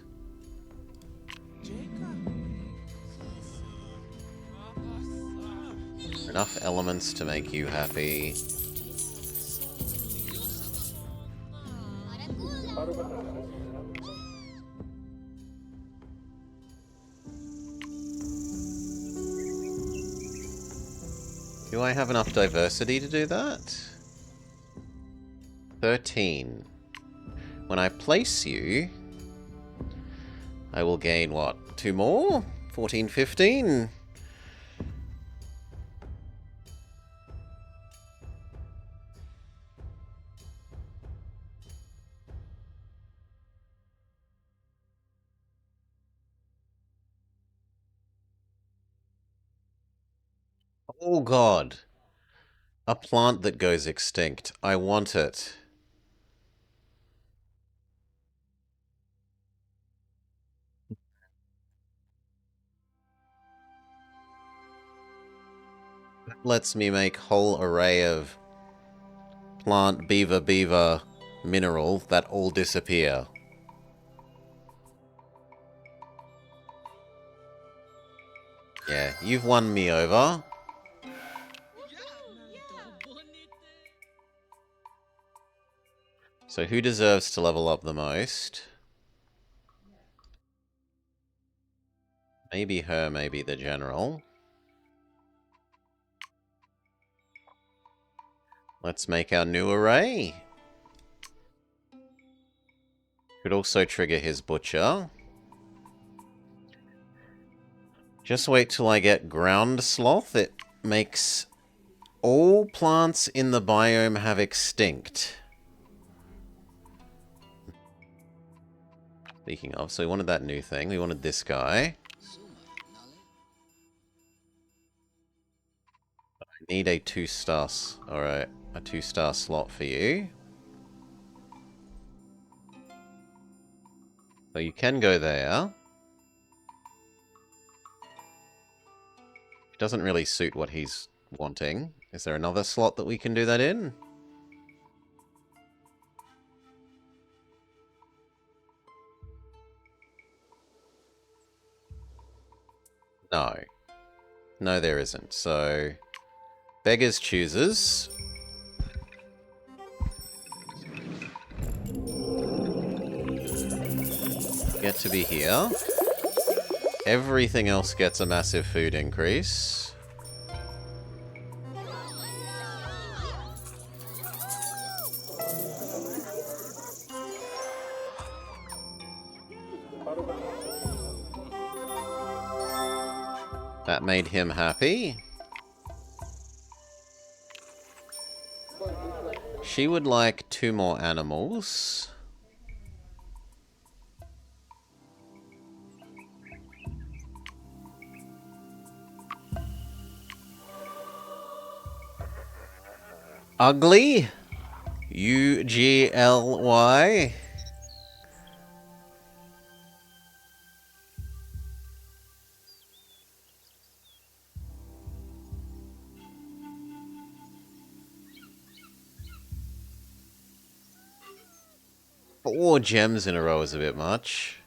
[SPEAKER 1] Enough elements to make you happy. Do I have enough diversity to do that? 13. When I place you, I will gain, what, 2 more? 14, 15? Oh god. A plant that goes extinct. I want it. That lets me make whole array of plant, beaver, mineral that all disappear. Yeah, you've won me over. So who deserves to level up the most? Maybe her, maybe the general. Let's make our new array. Could also trigger his butcher. Just wait till I get ground sloth. It makes all plants in the biome have extinct. Speaking of, so we wanted that new thing. We wanted this guy. I need a 2-star. Alright, a 2-star slot for you. So you can go there. It doesn't really suit what he's wanting. Is there another slot that we can do that in? No. No, there isn't. So, beggars chooses. Get to be here. Everything else gets a massive food increase. That made him happy. She would like 2 more animals. Ugly? Ugly? 4 gems in a row is a bit much.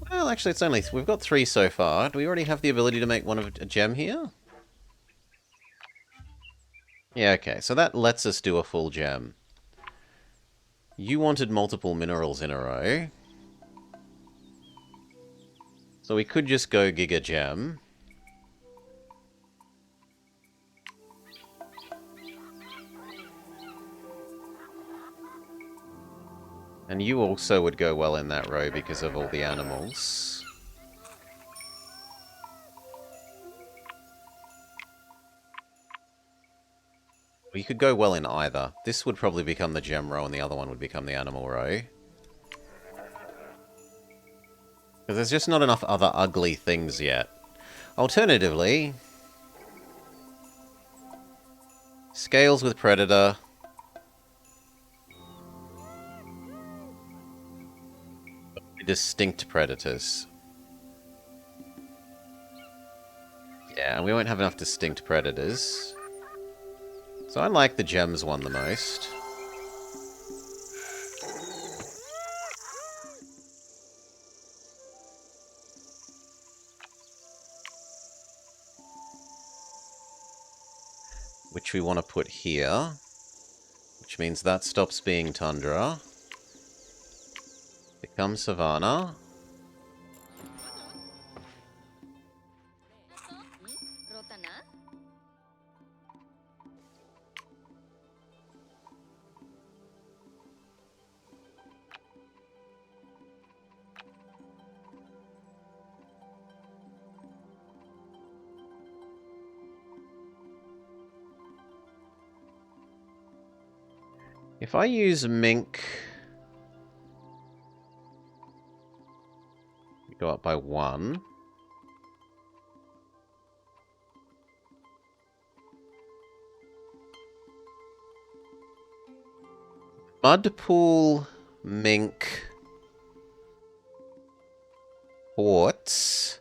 [SPEAKER 1] Well, actually, it's only... We've got 3 so far. Do we already have the ability to make one of a gem here? Yeah, okay. So that lets us do a full gem. You wanted multiple minerals in a row. So we could just go Giga Gem. And you also would go well in that row because of all the animals. We could go well in either. This would probably become the gem row and the other one would become the animal row. Because there's just not enough other ugly things yet. Alternatively, scales with predator. Distinct predators. Yeah, we won't have enough distinct predators. So I like the gems one the most. Which we want to put here. Which means that stops being tundra. Becomes savanna. If I use mink... We go up by 1. Mudpool, mink, quartz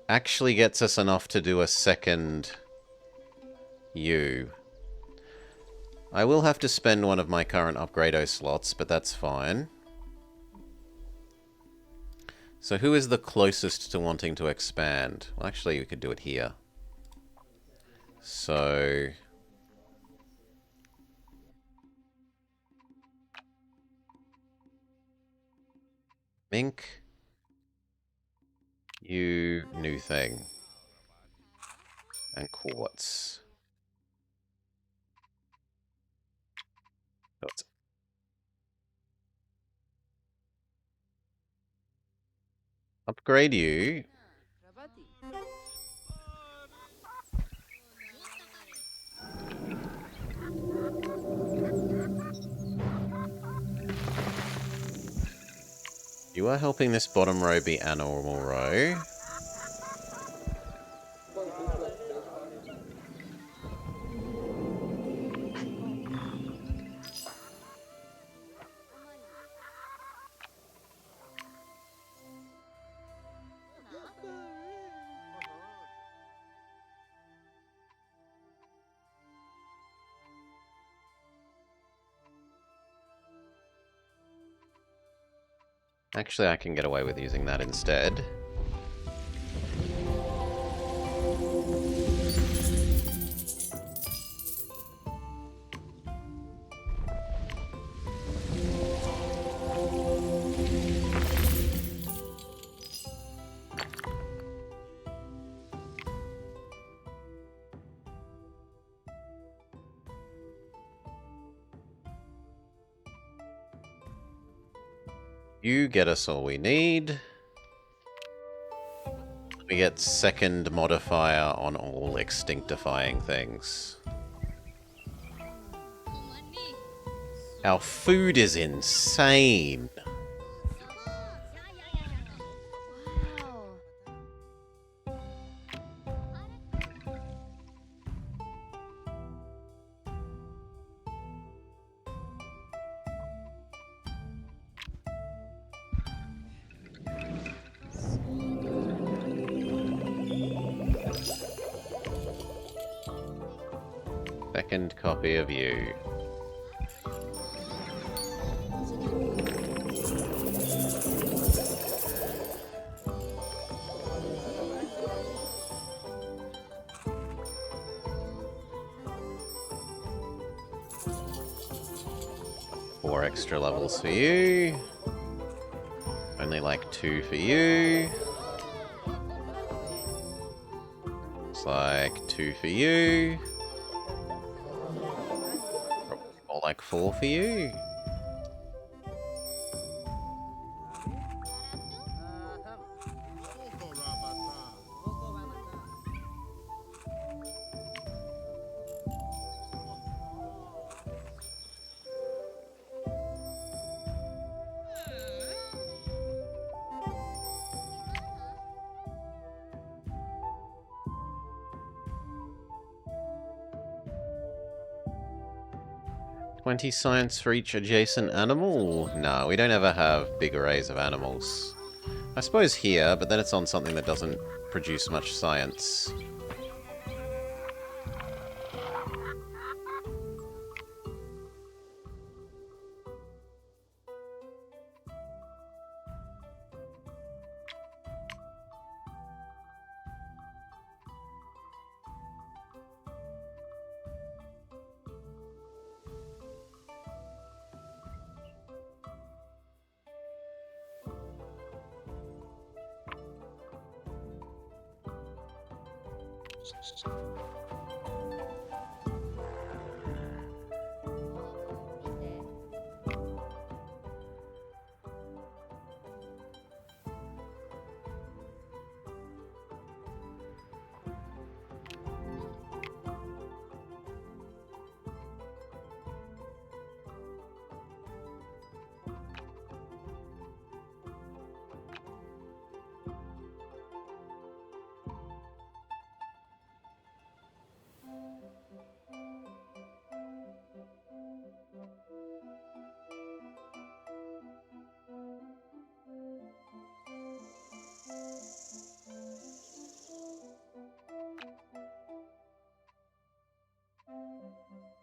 [SPEAKER 1] actually gets us enough to do a second U. I will have to spend one of my current upgrado slots, but that's fine. So who is the closest to wanting to expand? Well, actually, we could do it here. So... Mink. You, new thing. And quartz. Quartz. Upgrade you. You are helping this bottom row be a normal row. Actually, I can get away with using that instead. You get us all we need. We get second modifier on all extinctifying things. Our food is insane. Second copy of you. Four extra levels for you. Only like 2 for you. It's like 2 for you. Probably more like 4 for you. $20 science for each adjacent animal? No, we don't ever have big arrays of animals. I suppose here, but then it's on something that doesn't produce much science.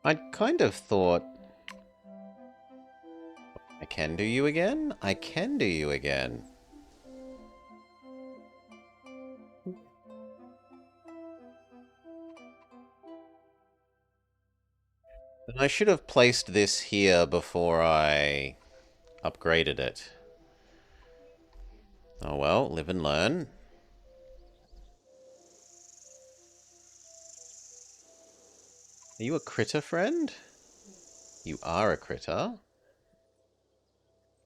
[SPEAKER 1] I kind of thought... I can do you again? I can do you again. Then I should have placed this here before I upgraded it. Oh well, live and learn. Are you a critter friend? You are a critter.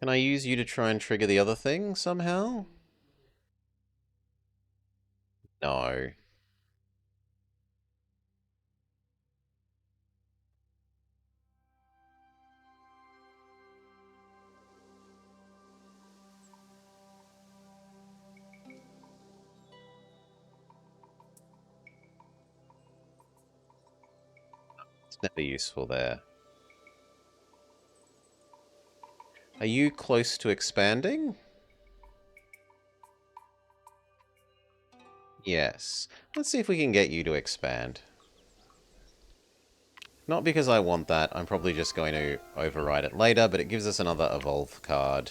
[SPEAKER 1] Can I use you to try and trigger the other thing somehow? No. It's never useful there. Are you close to expanding? Yes. Let's see if we can get you to expand. Not because I want that, I'm probably just going to override it later, but it gives us another evolve card.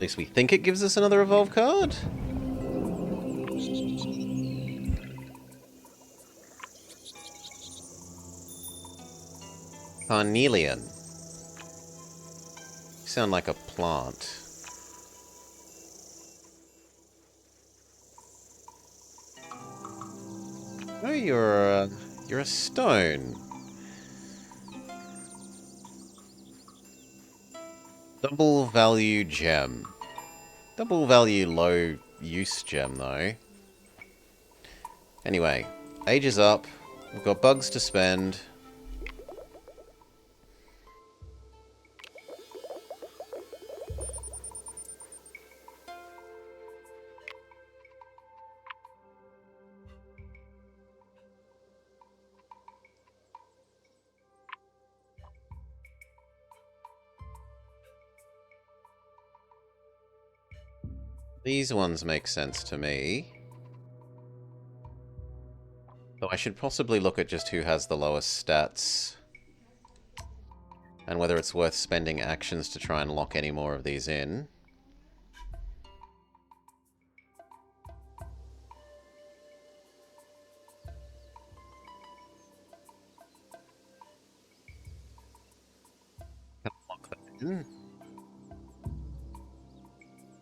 [SPEAKER 1] At least we think it gives us another evolve card. Carnelian. You sound like a plant. Oh, you're a stone. Double value gem. Double value low use gem though. Anyway, age is up. We've got bugs to spend. These ones make sense to me. Though I should possibly look at just who has the lowest stats. And whether it's worth spending actions to try and lock any more of these in. Lock that in.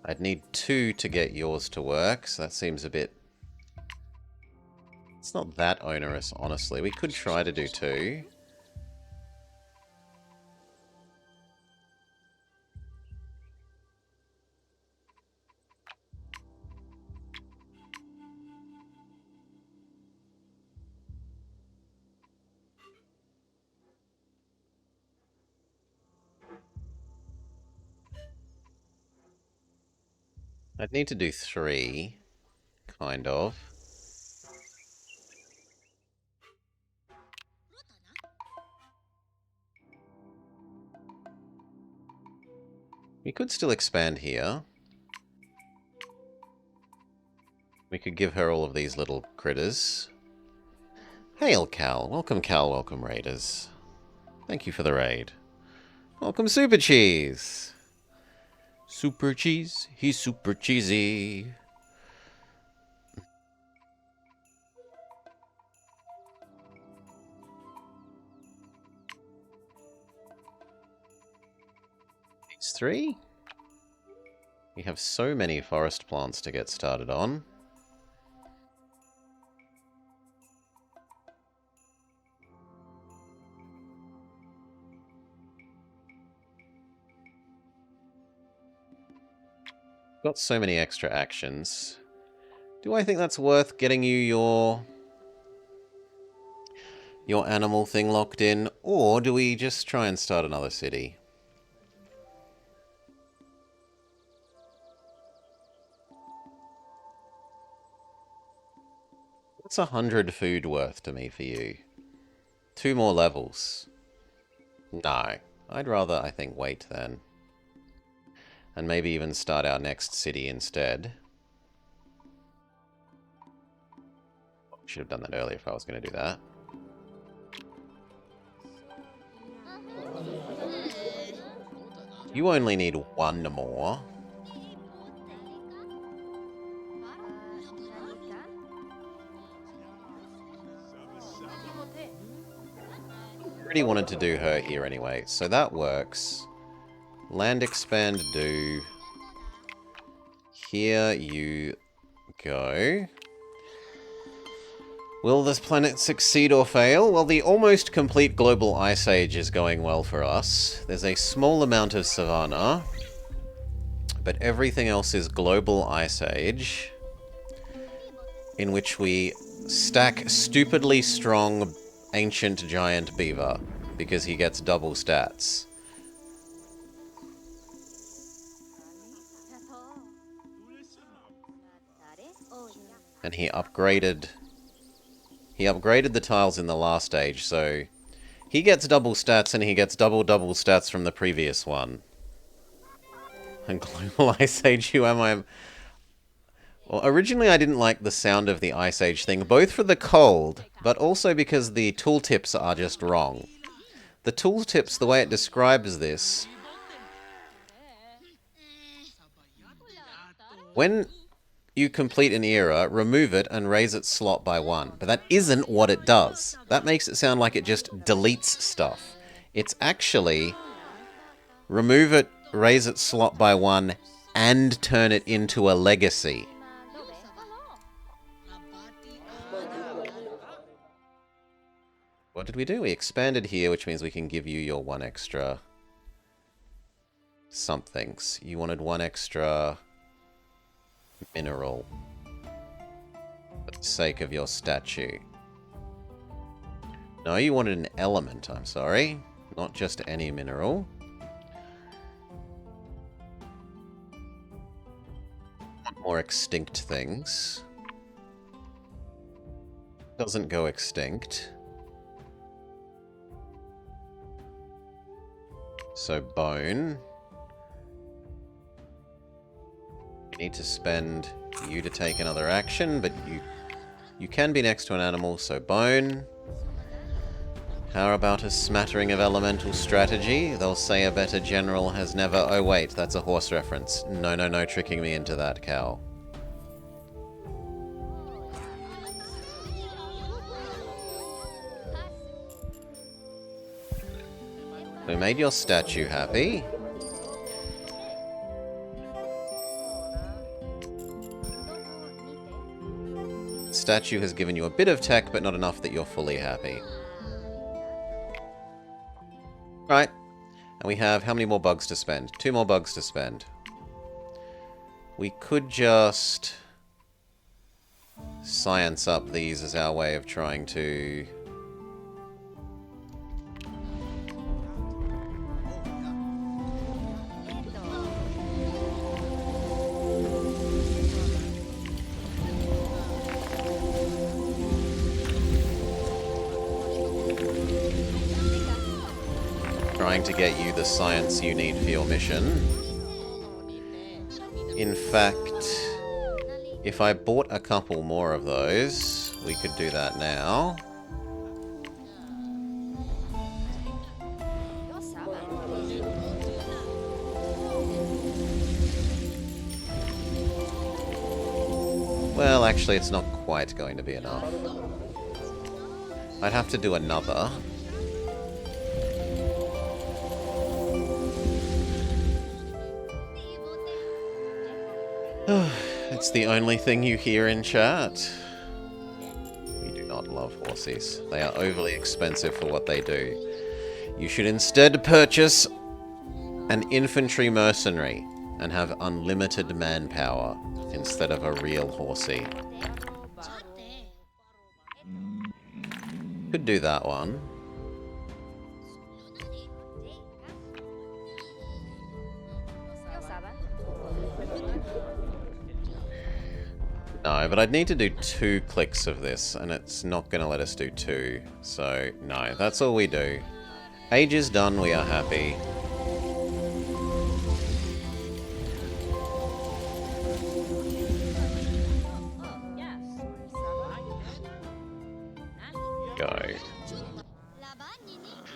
[SPEAKER 1] I'd need 2 to get yours to work, so that seems a bit... It's not that onerous, honestly. We could try to do 2. I'd need to do 3, kind of. We could still expand here. We could give her all of these little critters. Hail, Cal. Welcome, Cal. Welcome, Raiders. Thank you for the raid. Welcome, Super Cheese. Super Cheese. He's super cheesy. These 3? We have so many forest plants to get started on. Got so many extra actions. Do I think that's worth getting you your animal thing locked in, or do we just try and start another city? What's 100 food worth to me for you? 2 more levels. No. I'd rather, I think, wait then. And maybe even start our next city instead. Should have done that earlier if I was going to do that. You only need 1 more. Already wanted to do her here anyway, so that works. Land expand do. Here you go. Will this planet succeed or fail? Well, the almost complete global ice age is going well for us. There's a small amount of savanna, but everything else is global ice age, in which we stack stupidly strong ancient giant beaver, because he gets double stats. And he upgraded the tiles in the last stage, so he gets double stats and he gets double stats from the previous one. And global ice age, who am I? Well, originally I didn't like the sound of the ice age thing, both for the cold, but also because the tooltips are just wrong. The tooltips, the way it describes this, When you complete an era, remove it and raise its slot by 1. But that isn't what it does. That makes it sound like it just deletes stuff. It's actually remove it, raise its slot by 1, and turn it into a legacy. What did we do? We expanded here, which means we can give you your 1 extra somethings. You wanted 1 extra mineral for the sake of your statue. No, you wanted an element, I'm sorry. Not just any mineral. More extinct things. Doesn't go extinct. So bone. You need to spend you to take another action, but you can be next to an animal, so bone. How about a smattering of elemental strategy? They'll say a better general has never... Oh wait, that's a horse reference. No, no, no, tricking me into that, cow. We made your statue happy. Statue has given you a bit of tech, but not enough that you're fully happy. Right. And we have how many more bugs to spend? 2 more bugs to spend. We could just science up these as our way of trying to... trying to get you the science you need for your mission. In fact, if I bought a couple more of those, we could do that now. Well, actually, it's not quite going to be enough. I'd have to do another. It's the only thing you hear in chat. We do not love horsies. They are overly expensive for what they do. You should instead purchase an infantry mercenary and have unlimited manpower instead of a real horsey. Could do that one. No, but I'd need to do 2 clicks of this, and it's not going to let us do 2. So, no, that's all we do. Age is done, we are happy. Go.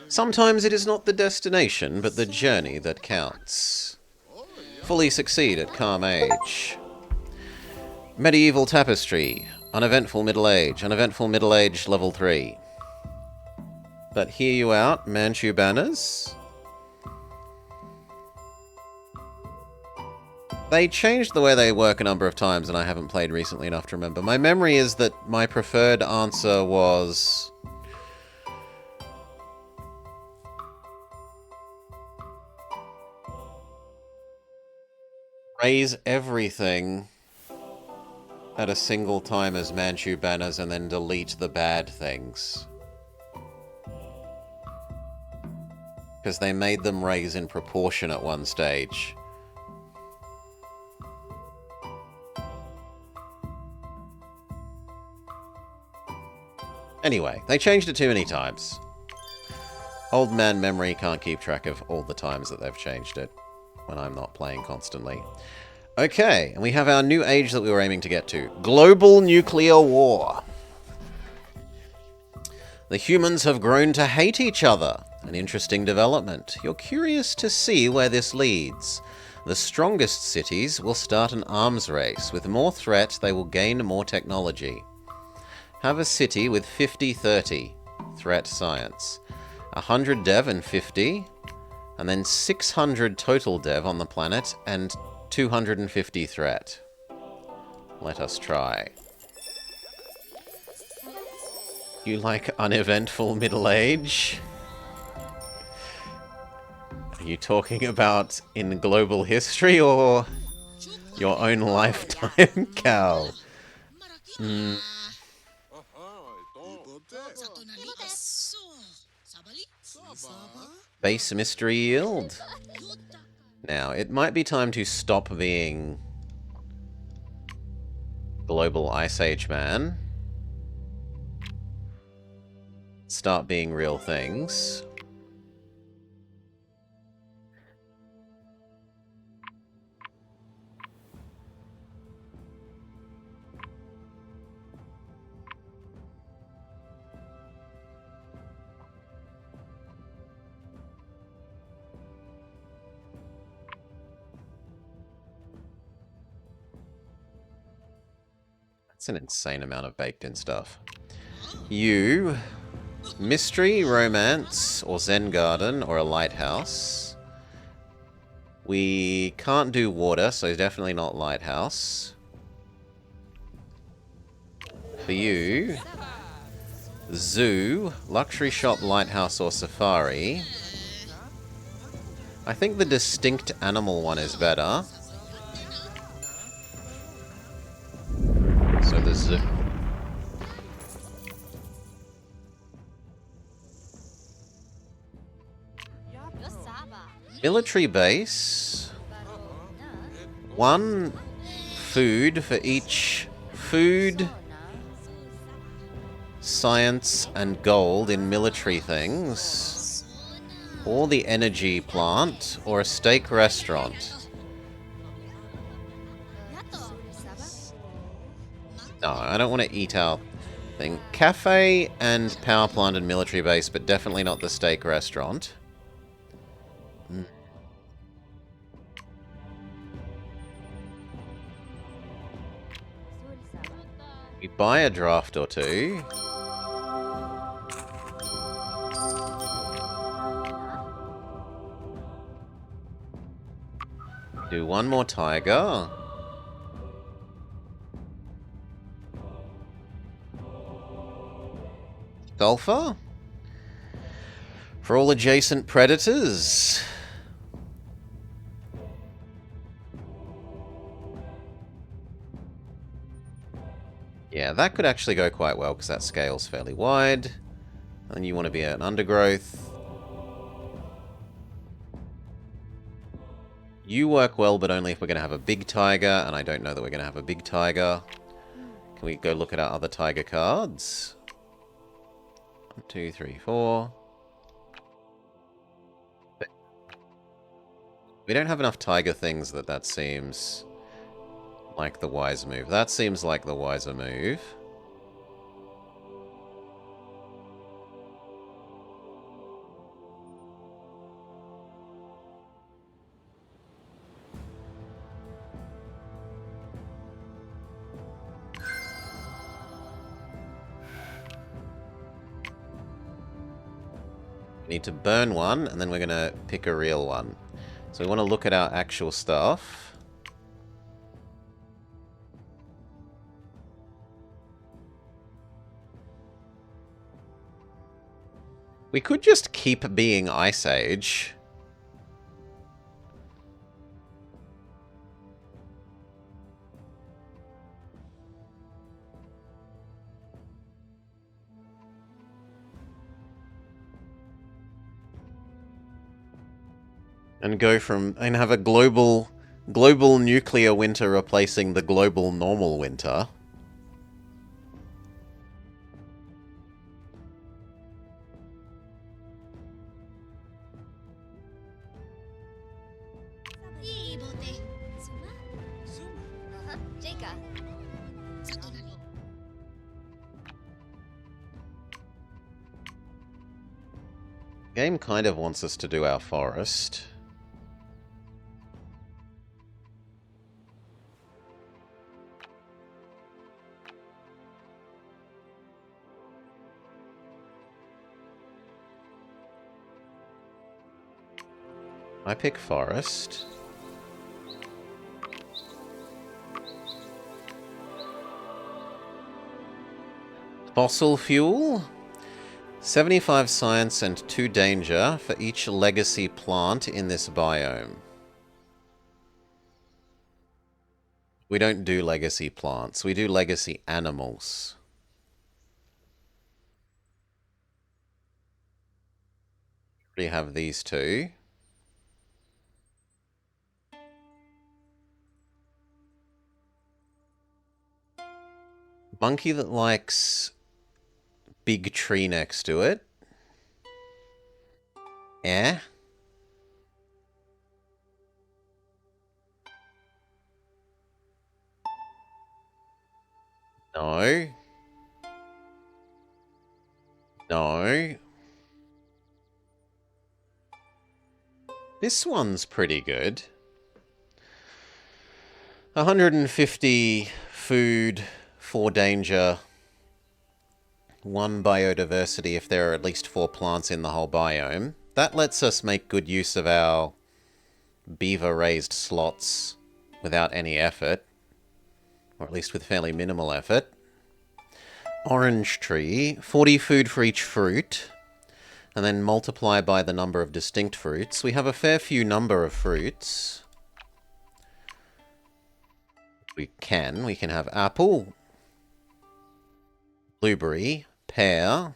[SPEAKER 1] Sometimes it is not the destination, but the journey that counts. Fully succeed at calm age. Medieval tapestry. Uneventful middle age. Uneventful middle age level 3. But hear you out, Manchu banners. They changed the way they work a number of times, and I haven't played recently enough to remember. My memory is that my preferred answer was... raise everything at a single time as Manchu banners and then delete the bad things. Because they made them raise in proportion at one stage. Anyway, they changed it too many times. Old man memory can't keep track of all the times that they've changed it when I'm not playing constantly. Okay, and we have our new age that we were aiming to get to. Global nuclear war. The humans have grown to hate each other. An interesting development. You're curious to see where this leads. The strongest cities will start an arms race. With more threat, they will gain more technology. Have a city with 50-30 threat science. 100 dev and 50, and then 600 total dev on the planet and 250 threat. Let us try. You like uneventful middle age? Are you talking about in global history or your own lifetime, Cal? Base mystery yield. Now, it might be time to stop being global Ice Age man. Start being real things. That's an insane amount of baked-in stuff. You... Mystery, romance, or Zen garden, or a lighthouse. We can't do water, so definitely not lighthouse. For you... Zoo, luxury shop, lighthouse, or safari. I think the distinct animal one is better. So the zoo... Military base. 1 food for each food, science, and gold in military things. Or the energy plant, or a steak restaurant. No, I don't want to eat out thing. Cafe and power plant and military base, but definitely not the steak restaurant. We buy a draft or two. Do 1 more tiger. Sulfur? For all adjacent predators. Yeah, that could actually go quite well, because that scale's fairly wide. And you want to be an undergrowth. You work well, but only if we're going to have a big tiger, and I don't know that we're going to have a big tiger. Can we go look at our other tiger cards? 1, 2, 3, 4. We don't have enough tiger things that seems like the wise move. That seems like the wiser move. We need to burn one, and then we're going to pick a real one. So we want to look at our actual stuff. We could just keep being Ice Age. And go from... and have a global nuclear winter replacing the global normal winter. Game kind of wants us to do our forest. I pick forest. Fossil fuel? 75 science and 2 danger for each legacy plant in this biome. We don't do legacy plants. We do legacy animals. We have these two. Monkey that likes big tree next to it. Eh? No. No. This one's pretty good. 150 food, 4 danger, 1 biodiversity if there are at least 4 plants in the whole biome. That lets us make good use of our beaver-raised slots without any effort, or at least with fairly minimal effort. Orange tree, 40 food for each fruit, and then multiply by the number of distinct fruits. We have a fair few number of fruits. We can have apple, blueberry, pear,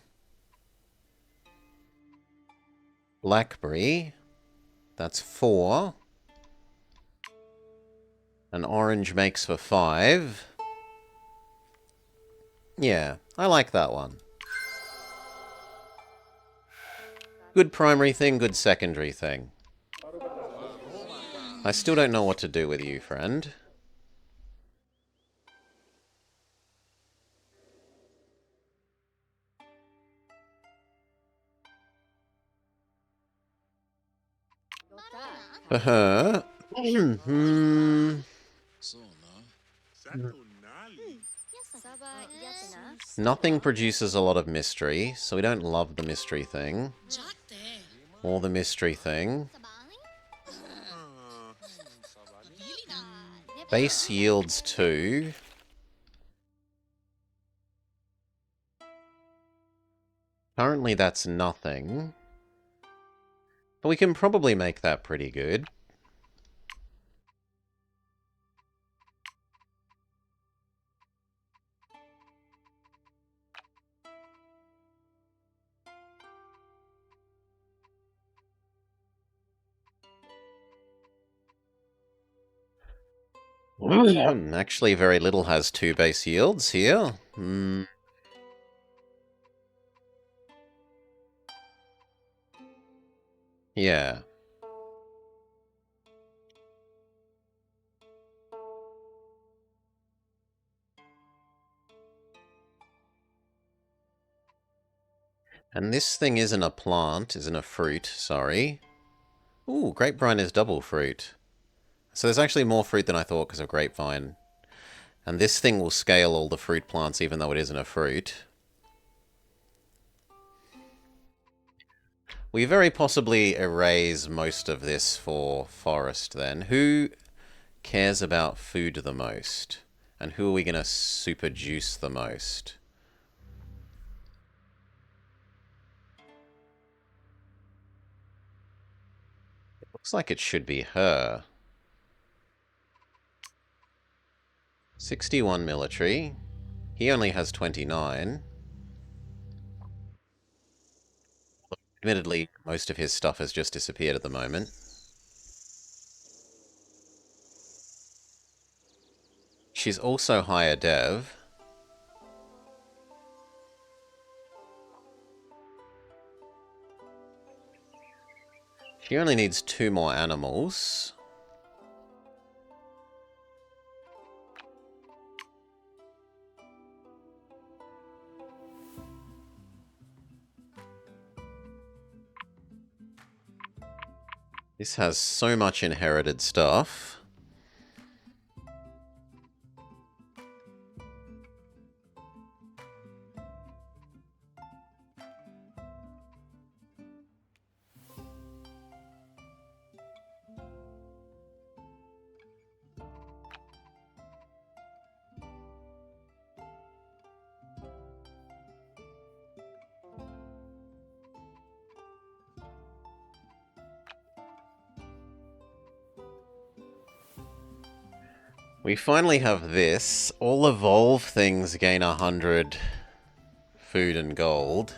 [SPEAKER 1] blackberry, that's 4. An orange makes for 5. Yeah, I like that one. Good primary thing, good secondary thing. I still don't know what to do with you, friend. Uh-huh. Nothing produces a lot of mystery, so we don't love the mystery thing. Or the mystery thing. Base yields 2. Currently that's nothing. But we can probably make that pretty good. Actually, very little has 2 base yields here. Yeah. And this thing isn't a plant, isn't a fruit, sorry. Ooh, grapevine is double fruit. So there's actually more fruit than I thought because of grapevine. And this thing will scale all the fruit plants even though it isn't a fruit. We very possibly erase most of this for forest then. Who cares about food the most? And who are we going to super juice the most? It looks like it should be her. 61 military. He only has 29. Admittedly, most of his stuff has just disappeared at the moment. She's also higher dev. She only needs 2 more animals. This has so much inherited stuff. We finally have this. All evolve things gain 100 food and gold.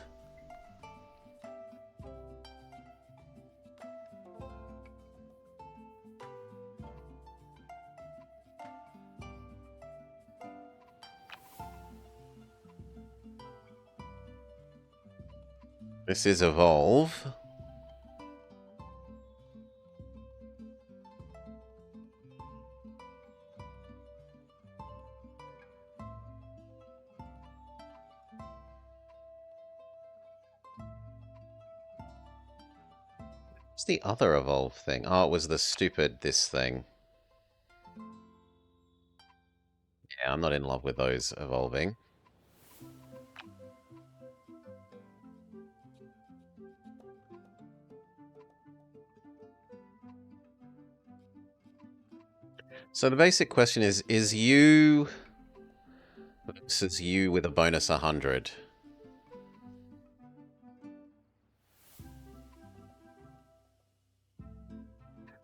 [SPEAKER 1] This is evolve. What's the other evolve thing? Oh, it was the stupid this thing. Yeah, I'm not in love with those evolving. So the basic question is you versus you with a bonus 100?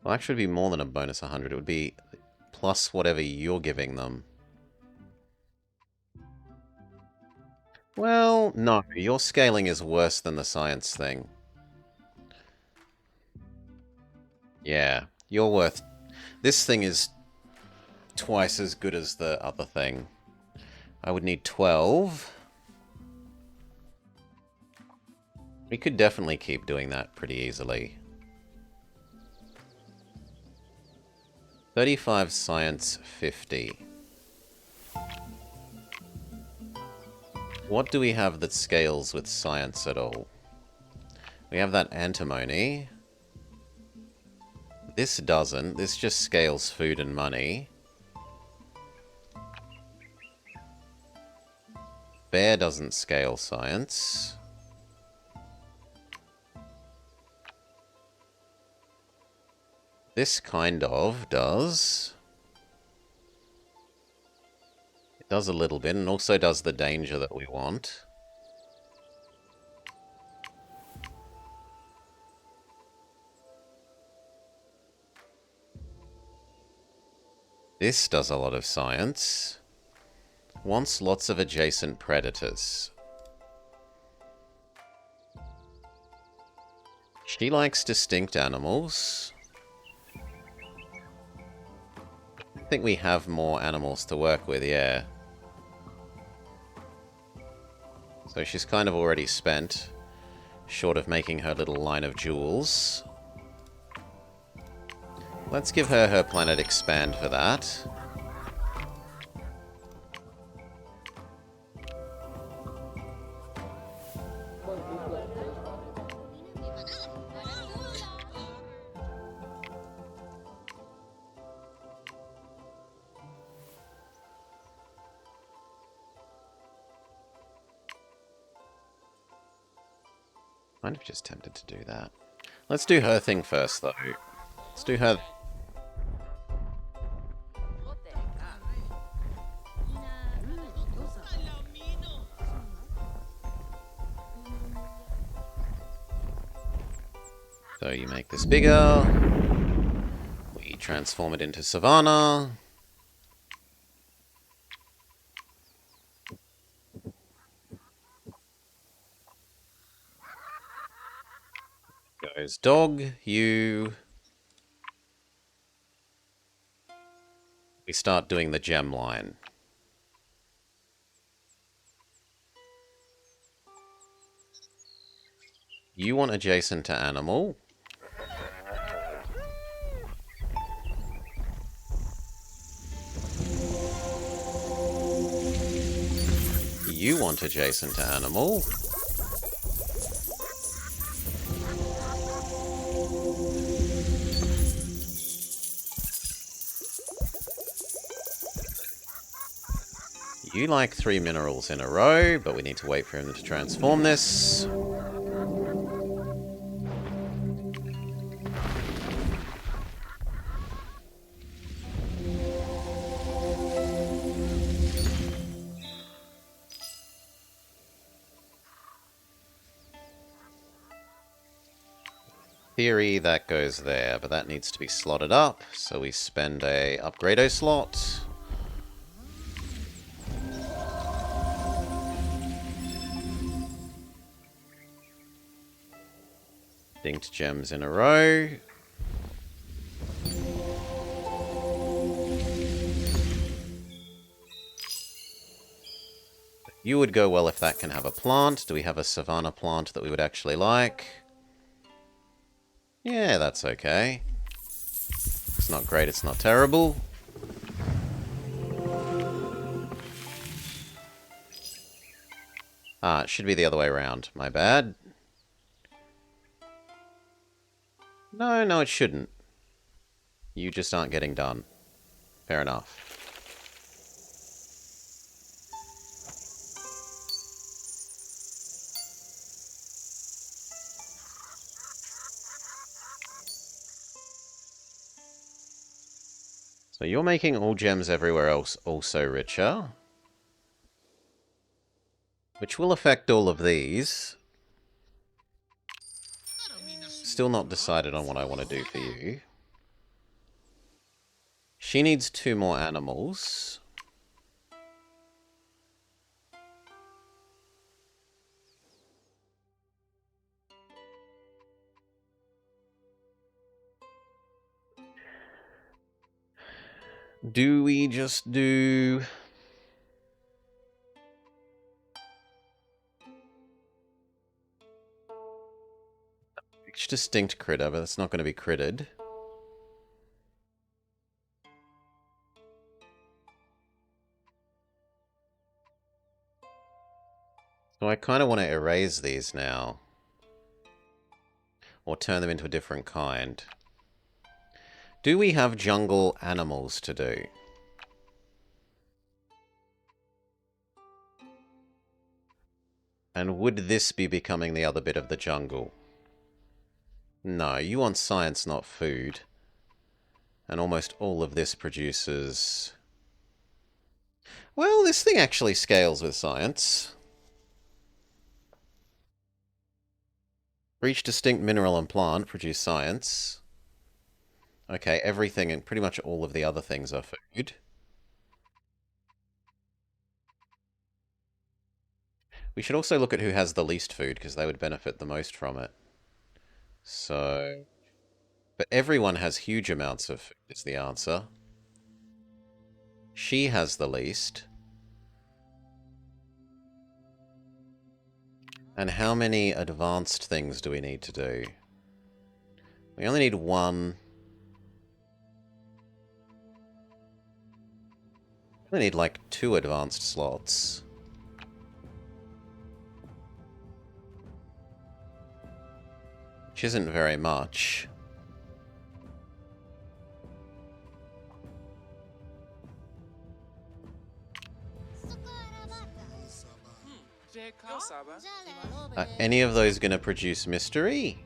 [SPEAKER 1] Well, actually it'd be more than a bonus 100. It would be plus whatever you're giving them. Well, no. Your scaling is worse than the science thing. Yeah, you're worth... This thing is twice as good as the other thing. I would need 12. We could definitely keep doing that pretty easily. 35 science, 50. What do we have that scales with science at all? We have that antimony. This doesn't. This just scales food and money. Bear doesn't scale science. This kind of does. It does a little bit, and also does the danger that we want. This does a lot of science. Wants lots of adjacent predators. She likes distinct animals. I think we have more animals to work with, yeah. So she's kind of already spent, short of making her little line of jewels. Let's give her her planet expand for that. Kind of just tempted to do that. Let's do her thing first, though. Let's do her... So you make this bigger. We transform it into Savannah. Goes dog, you... We start doing the gem line. You want adjacent to animal. You want adjacent to animal. You like 3 minerals in a row, but we need to wait for him to transform this. Theory, that goes there, but that needs to be slotted up, so we spend a upgrado slot. Distinct gems in a row. You would go well if that can have a plant. Do we have a savanna plant that we would actually like? Yeah, that's okay. It's not great, it's not terrible. Ah, it should be the other way around. My bad. No, it shouldn't. You just aren't getting done. Fair enough. So you're making all gems everywhere else also richer. Which will affect all of these. Still not decided on what I want to do for you. She needs 2 more animals. Do we just do... each distinct critter, but it's not going to be critted. So I kind of want to erase these now. Or turn them into a different kind. Do we have jungle animals to do? And would this be becoming the other bit of the jungle? No, you want science, not food. And almost all of this produces... well, this thing actually scales with science. For each distinct mineral and plant, produce science. Okay, everything and pretty much all of the other things are food. We should also look at who has the least food, because they would benefit the most from it. So... but everyone has huge amounts of food, is the answer. She has the least. And how many advanced things do we need to do? We only need 1. We need like 2 advanced slots. Which isn't very much. Are any of those going to produce mystery?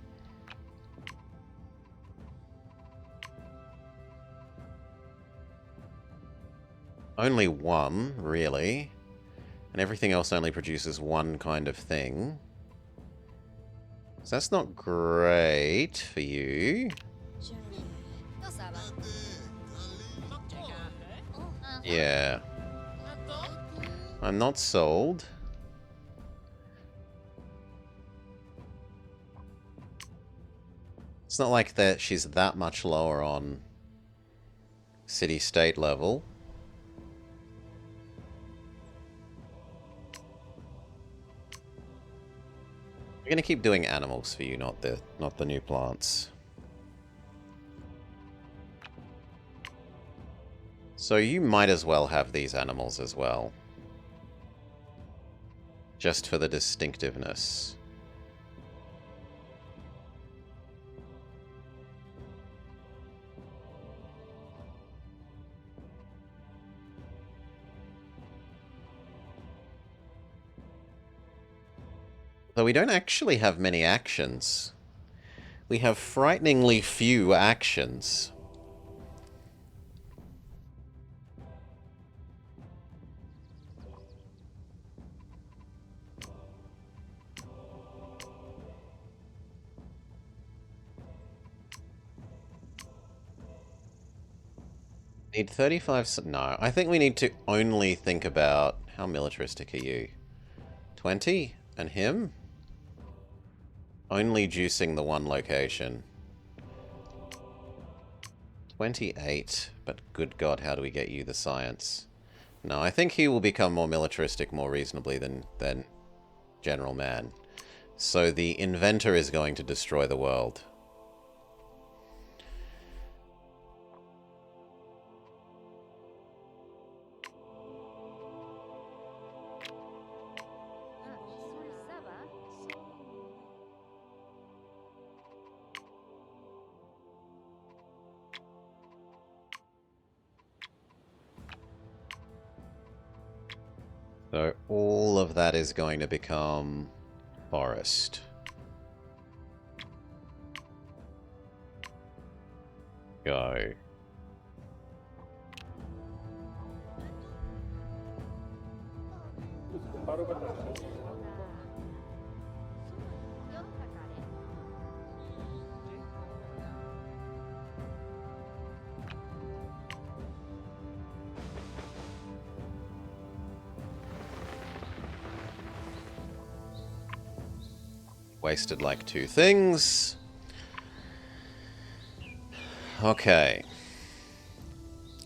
[SPEAKER 1] Only 1, really. And everything else only produces 1 kind of thing. So that's not great for you. Yeah. I'm not sold. It's not like that she's that much lower on city-state level. We're gonna keep doing animals for you, not the new plants. So you might as well have these animals as well. Just for the distinctiveness. Though we don't actually have many actions. We have frighteningly few actions. Need 35... no, I think we need to only think about... how militaristic are you? 20? And him? Only juicing the one location. 28, but good God, how do we get you the science? No, I think he will become more militaristic more reasonably than General Man. So the inventor is going to destroy the world. So all of that is going to become forest. Go. Wasted like 2 things. Okay.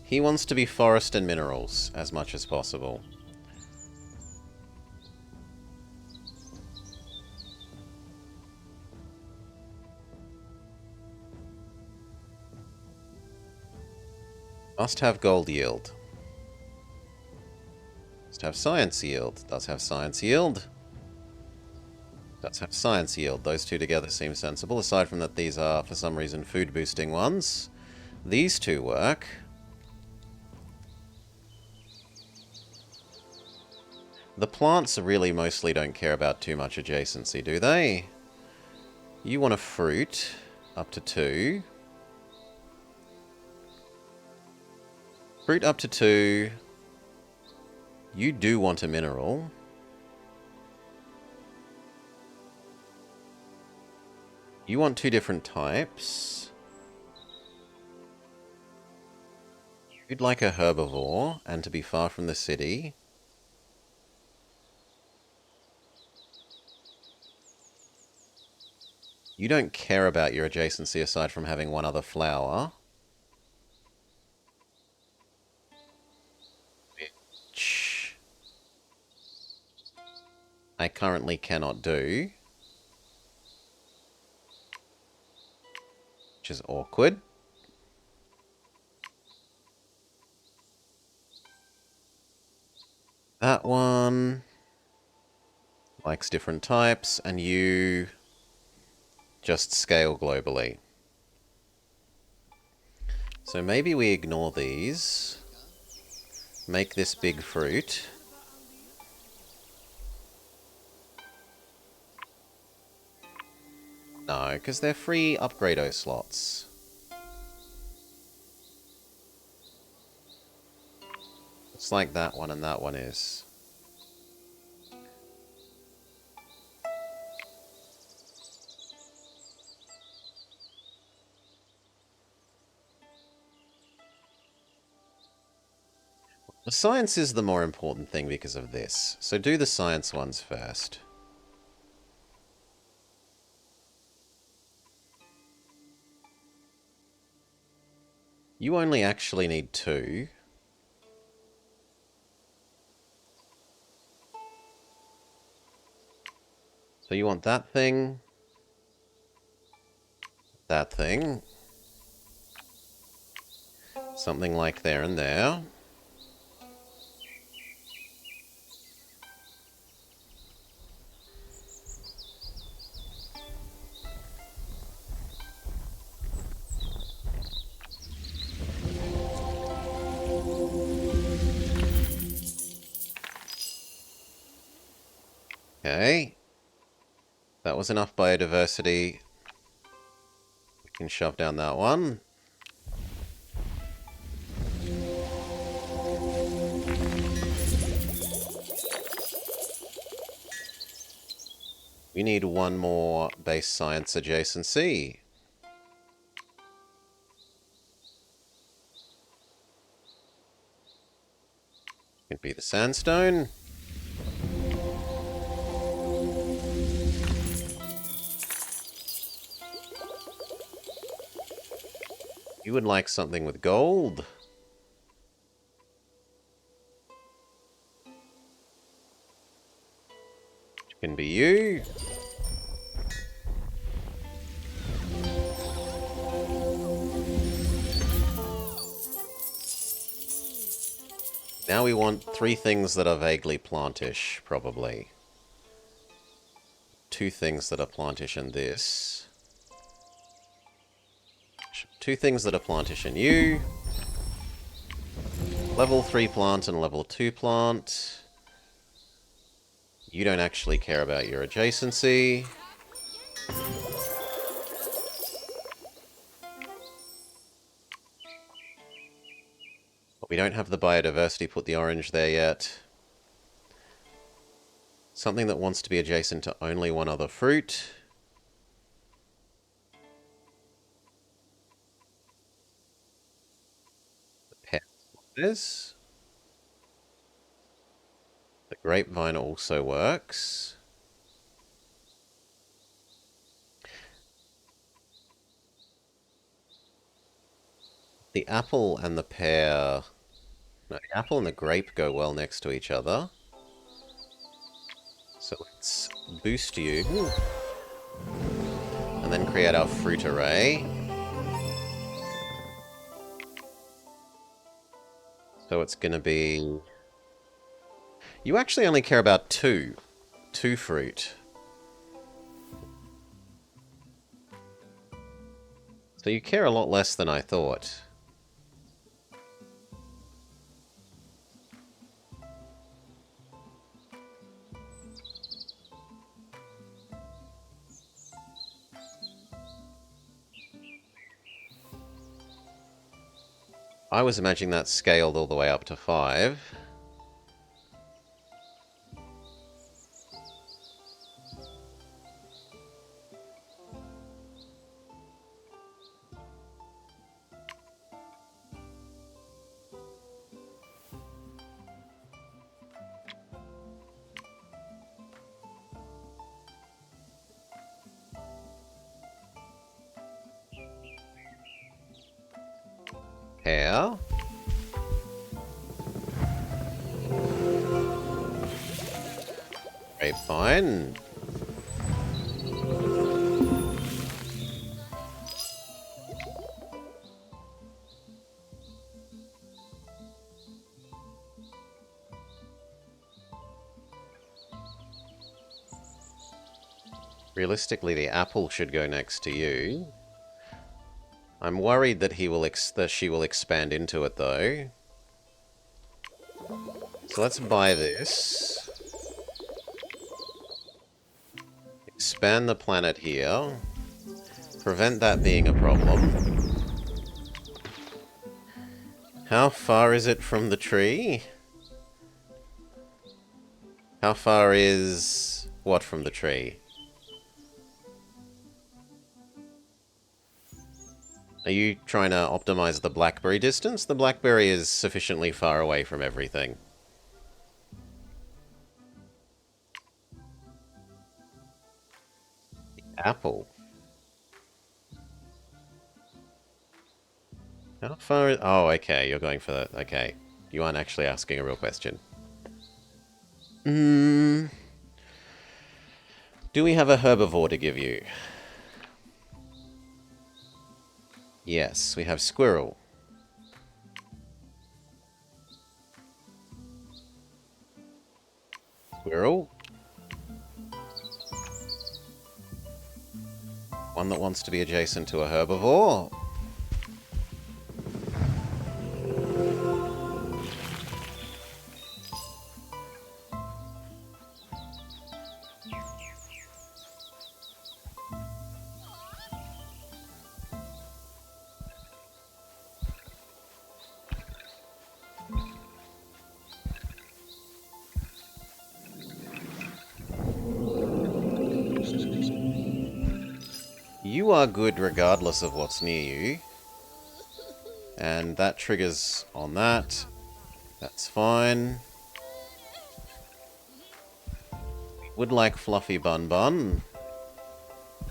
[SPEAKER 1] He wants to be forest and minerals as much as possible. Must have gold yield. Must have science yield. Does have science yield. Does have science yield. Those two together seem sensible, aside from that these are, for some reason, food boosting ones. These two work. The plants really mostly don't care about too much adjacency, do they? You want a fruit, up to 2. Fruit up to 2. You do want a mineral. You want 2 different types. You'd like a herbivore, and to be far from the city. You don't care about your adjacency aside from having one other flower. Which I currently cannot do. Which is awkward. That one likes different types, and you just scale globally. So maybe we ignore these. Make this big fruit. No, because they're free upgrado slots. It's like that one and that one is. The science is the more important thing because of this. So do the science ones first. You only actually need 2. So you want that thing. That thing. Something like there and there. Okay. That was enough biodiversity. We can shove down that one. We need one more base science adjacency. Could be the sandstone. You would like something with gold. Which can be you. Now we want 3 things that are vaguely plantish, probably. 2 things that are plantish in this. 2 things that are plantish in you. Level 3 plant and level 2 plant. You don't actually care about your adjacency. But we don't have the biodiversity, put the orange there yet. Something that wants to be adjacent to only one other fruit. The pears. The grapevine also works. The apple and the pear... No, the apple and the grape go well next to each other. So let's boost you. And then create our fruit array. So it's going to be... You actually only care about 2. 2 fruit. So you care a lot less than I thought. I was imagining that scaled all the way up to 5. Pear. Grapevine. Realistically, the apple should go next to you. I'm worried that she will expand into it, though. So let's buy this. Expand the planet here. Prevent that being a problem. How far is it from the tree? How far is... what from the tree? Are you trying to optimize the blackberry distance? The blackberry is sufficiently far away from everything. The apple. How far... Oh, okay, you're going for that. Okay. You aren't actually asking a real question. Do we have a herbivore to give you? Yes, we have squirrel. Squirrel. One that wants to be adjacent to a herbivore. You are good regardless of what's near you. And that triggers on that. That's fine. Would like Fluffy Bun Bun.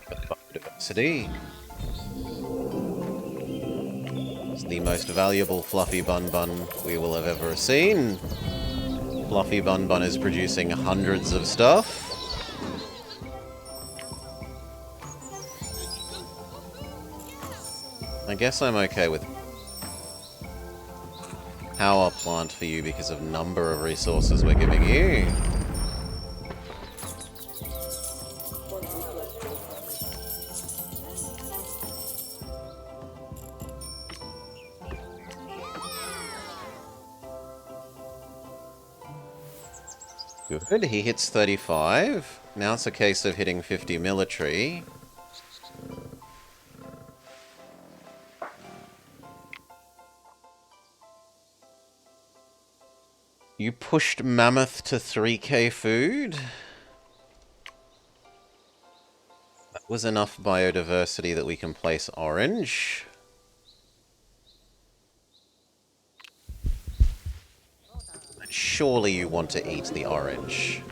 [SPEAKER 1] Got biodiversity. the most valuable Fluffy Bun Bun we will have ever seen. Fluffy Bun Bun is producing hundreds of stuff. I guess I'm okay with power plant for you because of number of resources we're giving you. Good, he hits 35. Now it's a case of hitting 50 military. You pushed Mammoth to 3k food. That was enough biodiversity that we can place orange. Surely you want to eat the orange.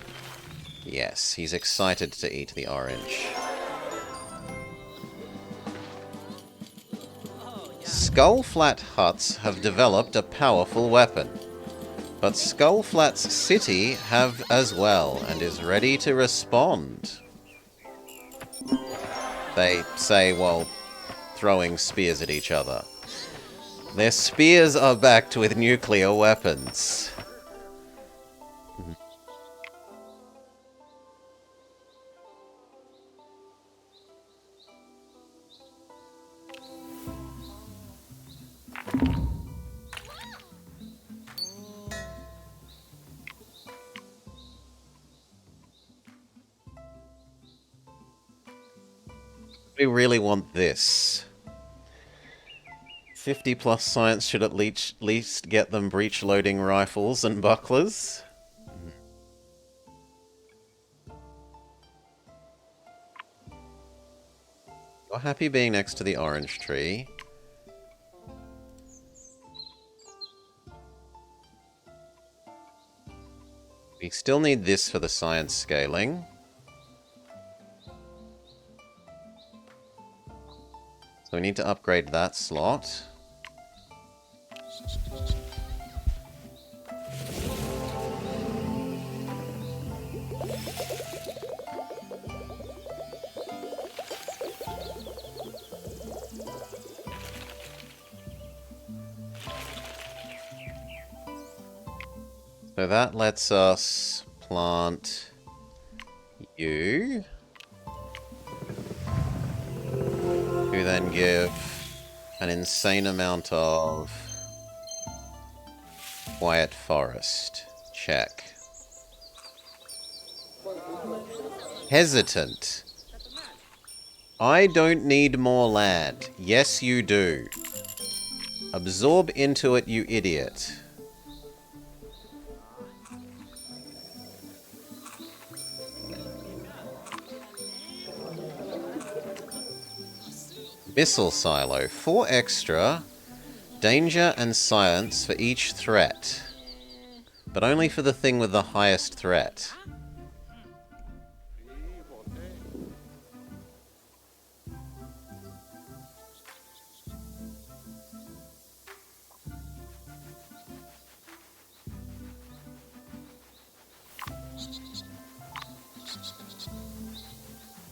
[SPEAKER 1] Yes, he's excited to eat the orange. Skullflat huts have developed a powerful weapon. But Skullflat's city have as well, and is ready to respond. They say while throwing spears at each other. Their spears are backed with nuclear weapons. We really want this. 50 plus science should at least get them breech-loading rifles and bucklers. You're happy being next to the orange tree. We still need this for the science scaling. So we need to upgrade that slot. So that lets us plant you. Who then give an insane amount of quiet forest. Check. Hesitant. I don't need more land. Yes, you do. Absorb into it, you idiot. Missile silo. 4 extra. Danger and science for each threat. But only for the thing with the highest threat.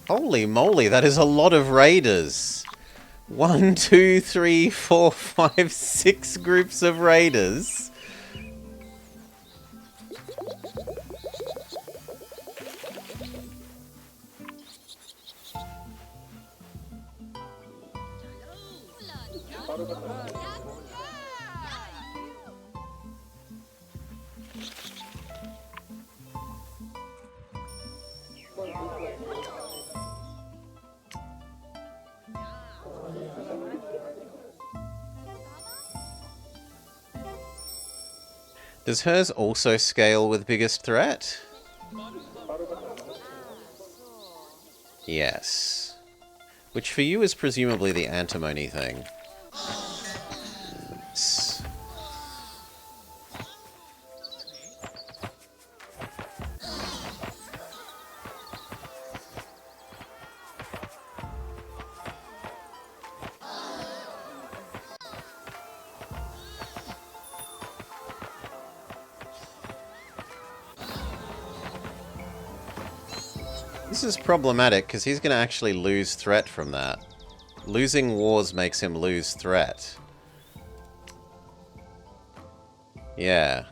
[SPEAKER 1] Holy moly, that is a lot of raiders. 1, 2, 3, 4, 5, 6 groups of raiders. Does hers also scale with biggest threat? Yes. Which for you is presumably the antimony thing. This is problematic because he's going to actually lose threat from that. Losing wars makes him lose threat. Yeah.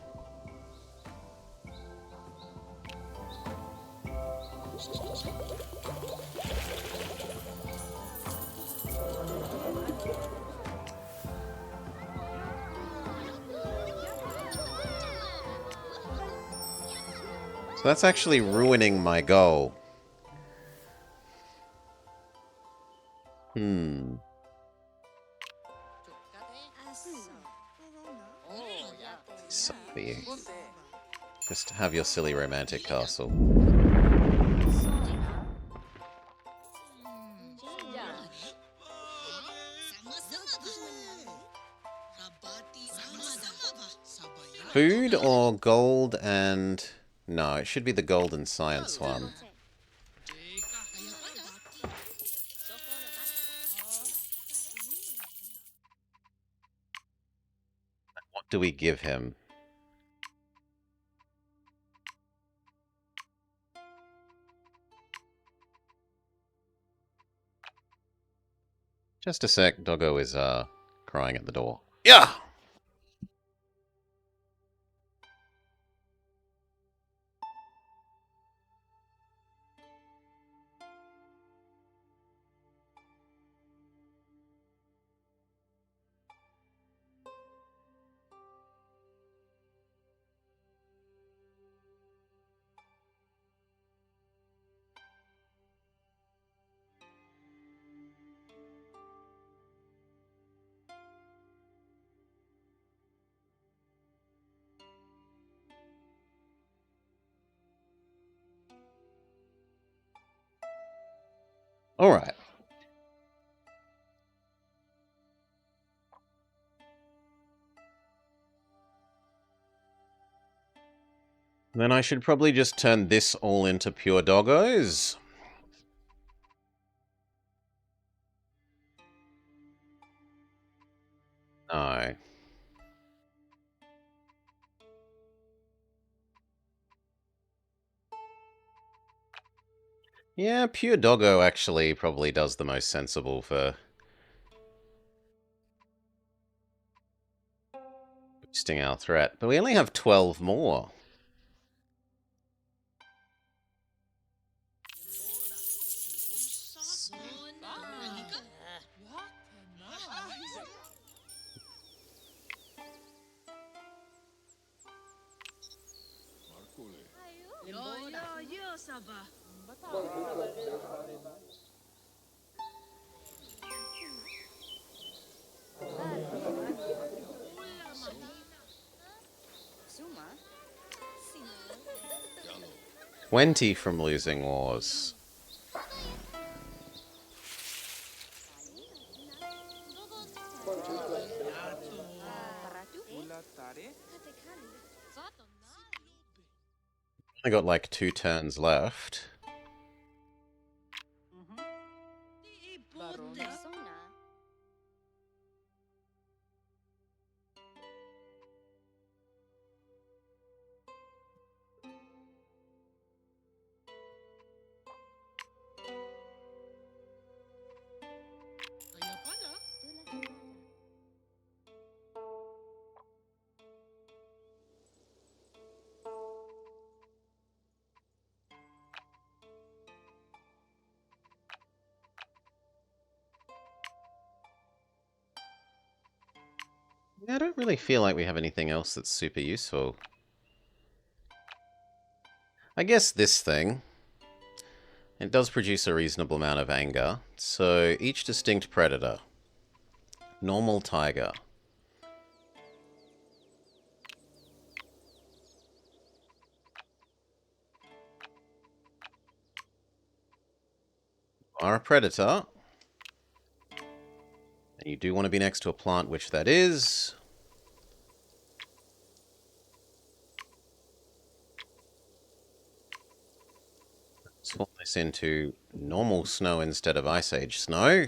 [SPEAKER 1] So that's actually ruining my goal. Suck for you. Just have your silly romantic castle. Food or gold and... No, it should be the gold and science one. What do we give him? Just a sec, Doggo is crying at the door. Yeah! Alright. Then I should probably just turn this all into pure doggos. No. Yeah, pure doggo actually probably does the most sensible for boosting our threat. But we only have 12 more.
[SPEAKER 2] Suma?
[SPEAKER 1] 20 from losing wars. I got like 2 turns left. Yeah, I don't really feel like we have anything else that's super useful. I guess this thing. It does produce a reasonable amount of anger. So each distinct predator. Normal tiger. Are a predator. And you do want to be next to a plant, which that is. Swap this into normal snow instead of Ice Age snow.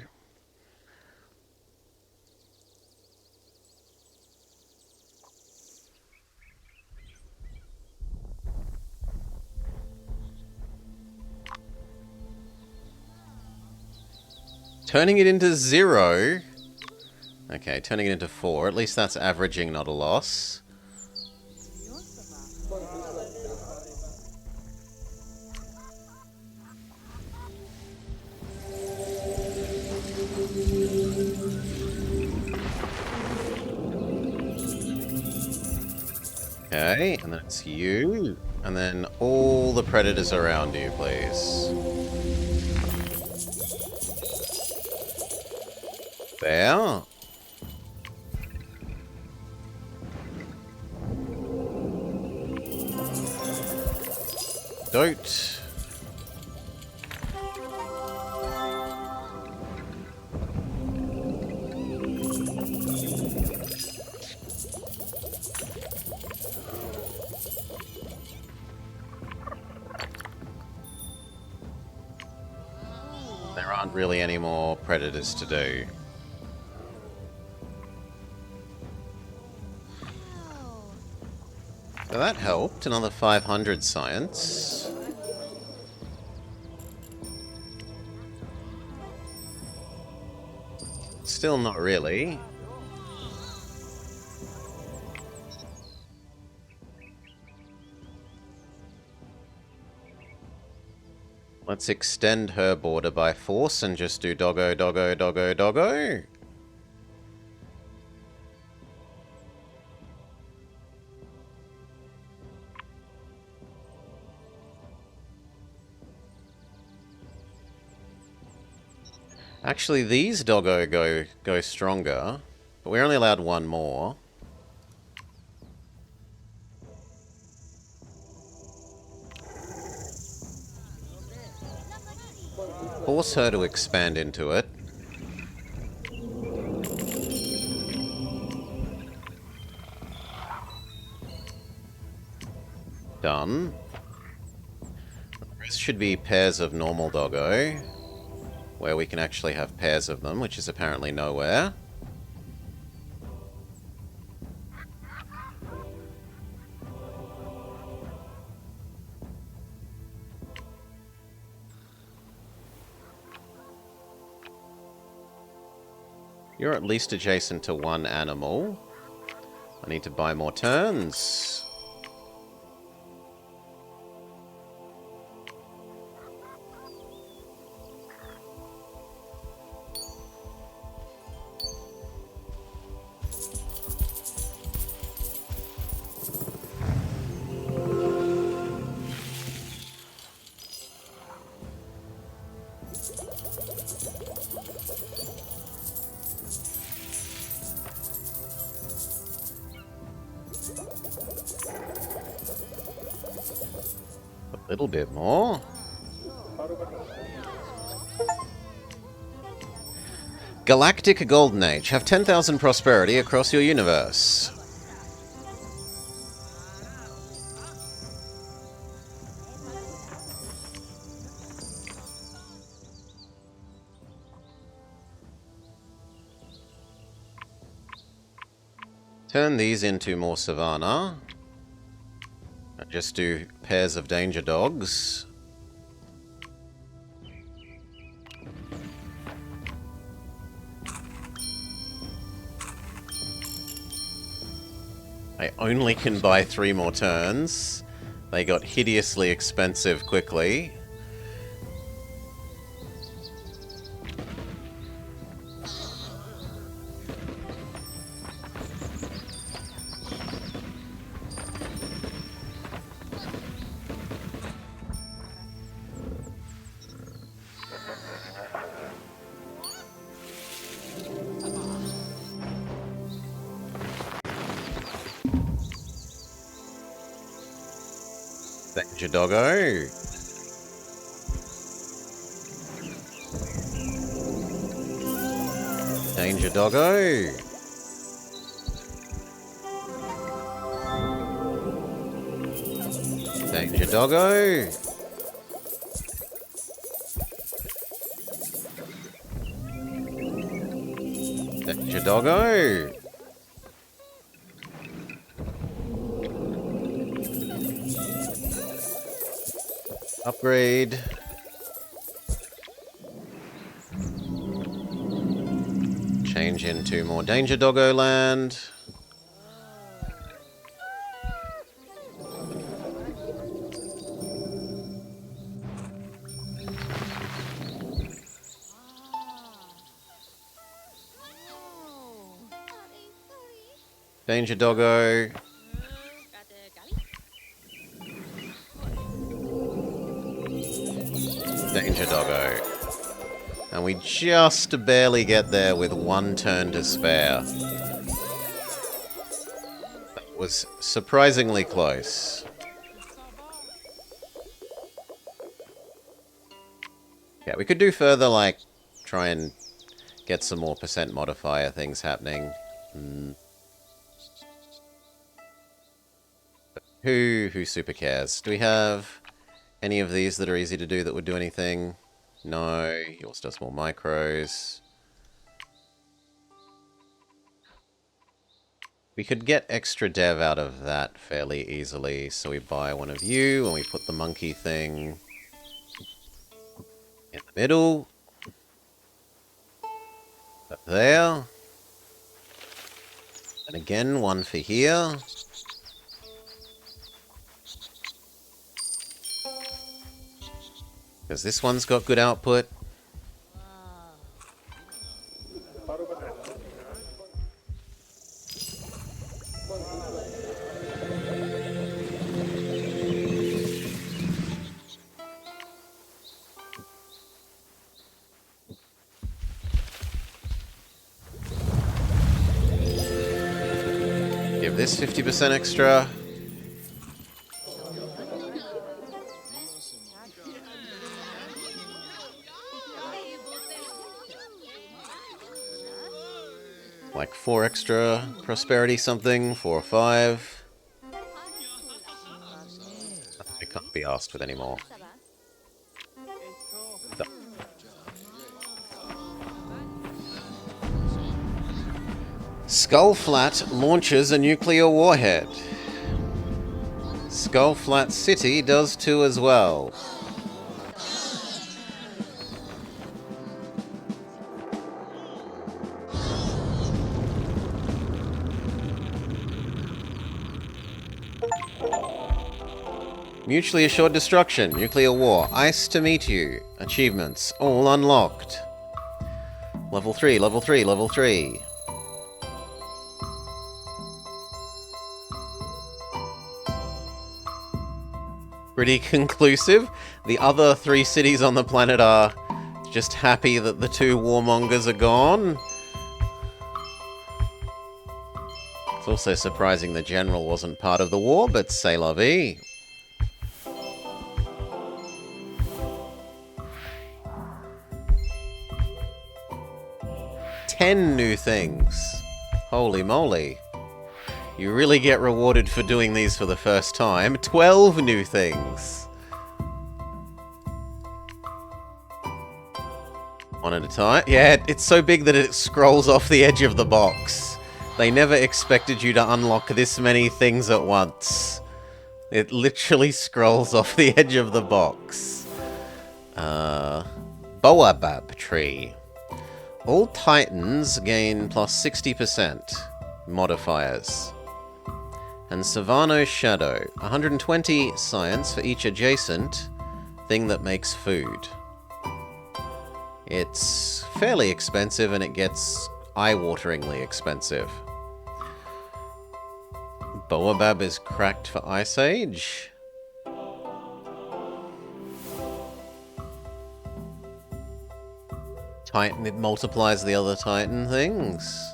[SPEAKER 1] Turning it into 0. Okay, turning it into 4. At least that's averaging, not a loss. Okay, and that's you. And then all the predators around you, please. There. Don't. There aren't really any more predators to do. So that helped. Another 500 science. Still not really. Let's extend her border by force and just do doggo, doggo, doggo, doggo. Actually, these doggo go stronger, but we're only allowed one more. Force her to expand into it. Done. The rest should be pairs of normal doggo, where we can actually have pairs of them, which is apparently nowhere. You're at least adjacent to one animal. I need to buy more turns. A little bit more. Galactic Golden Age. Have 10,000 prosperity across your universe. Turn these into more Savannah. Just do pairs of danger dogs. I only can buy 3 more turns. They got hideously expensive quickly. Danger doggo. Danger doggo. Danger doggo. Danger doggo. Upgrade. change into more Danger Doggo land. Danger Doggo. Danger Doggo. And we just barely get there with one turn to spare. That was surprisingly close. Yeah, we could do further, like, try and get some more percent modifier things happening. Who super cares? Do we have any of these that are easy to do that would do anything? No, yours does more micros. We could get extra dev out of that fairly easily, so we buy one of you and we put the monkey thing in the middle. Up there. And again, one for here. Because this one's got good output. Give this 50% extra. Like 4 extra prosperity something, 4 or 5. I can't be asked with any more. Skull Flat launches a nuclear warhead. Skull Flat City does too as well. Mutually assured destruction, nuclear war, ice to meet you, achievements, all unlocked. Level 3, level 3, level 3. Pretty conclusive. The other 3 cities on the planet are just happy that the 2 warmongers are gone. It's also surprising the general wasn't part of the war, but c'est la vie. 10 new things. Holy moly. You really get rewarded for doing these for the first time. 12 new things. One at a time. Yeah, it's so big that it scrolls off the edge of the box. They never expected you to unlock this many things at once. It literally scrolls off the edge of the box. Boabab tree. All titans gain plus 60% modifiers. And Savano Shadow. 120 science for each adjacent thing that makes food. It's fairly expensive and it gets eye-wateringly expensive. Boabab is cracked for Ice Age. Titan, it multiplies the other Titan things.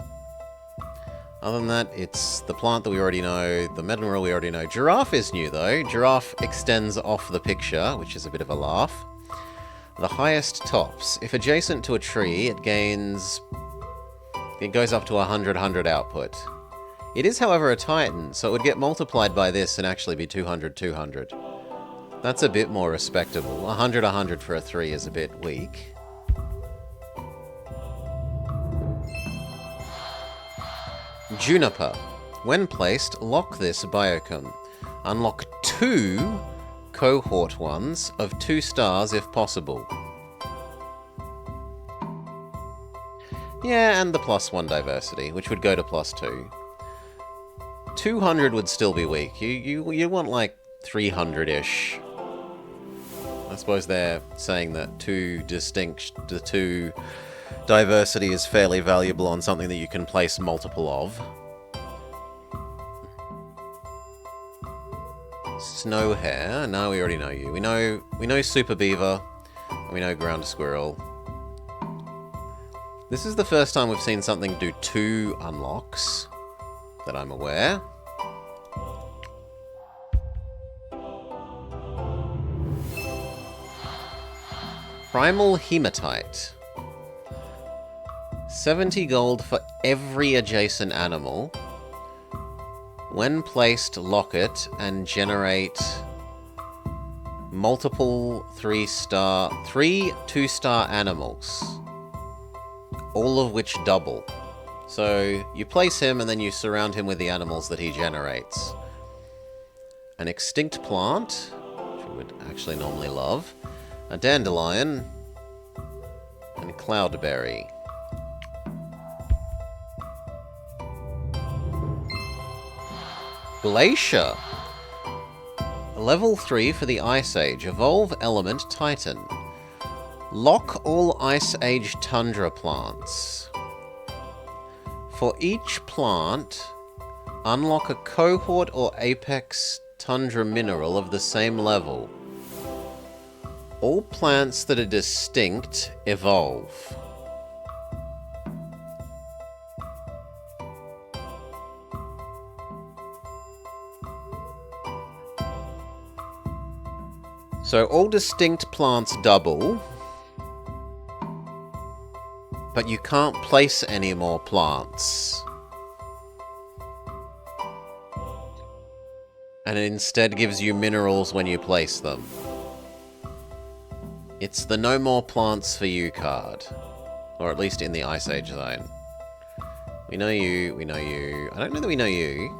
[SPEAKER 1] Other than that, it's the plant that we already know, the mineral we already know. Giraffe is new though. Giraffe extends off the picture, which is a bit of a laugh. The highest tops. If adjacent to a tree, it gains... It goes up to 100 output. It is, however, a Titan, so it would get multiplied by this and actually be 200. That's a bit more respectable. 100 for a 3 is a bit weak. Juniper. When placed, lock this biochem. Unlock 2 cohort ones of 2 stars if possible. Yeah, and the +1 diversity, which would go to +2. 200 would still be weak. You want like 300-ish. I suppose they're saying that the 2 diversity is fairly valuable on something that you can place multiple of. Snow Hare. No, we already know you. We know Super Beaver. And we know Ground Squirrel. This is the first time we've seen something do 2 unlocks that I'm aware. Primal Hematite. 70 gold for every adjacent animal. When placed, lock it and generate multiple 3 2-star animals. All of which double. So you place him and then you surround him with the animals that he generates. An extinct plant, which we would actually normally love. A dandelion. And a cloudberry. Glacier. Level 3 for the Ice Age. Evolve Element Titan. Lock all Ice Age Tundra plants. For each plant, unlock a cohort or apex tundra mineral of the same level. All plants that are distinct evolve. So all distinct plants double, but you can't place any more plants. And it instead gives you minerals when you place them. It's the no more plants for you card. Or at least in the Ice Age zone. We know you, we know you. I don't know that we know you.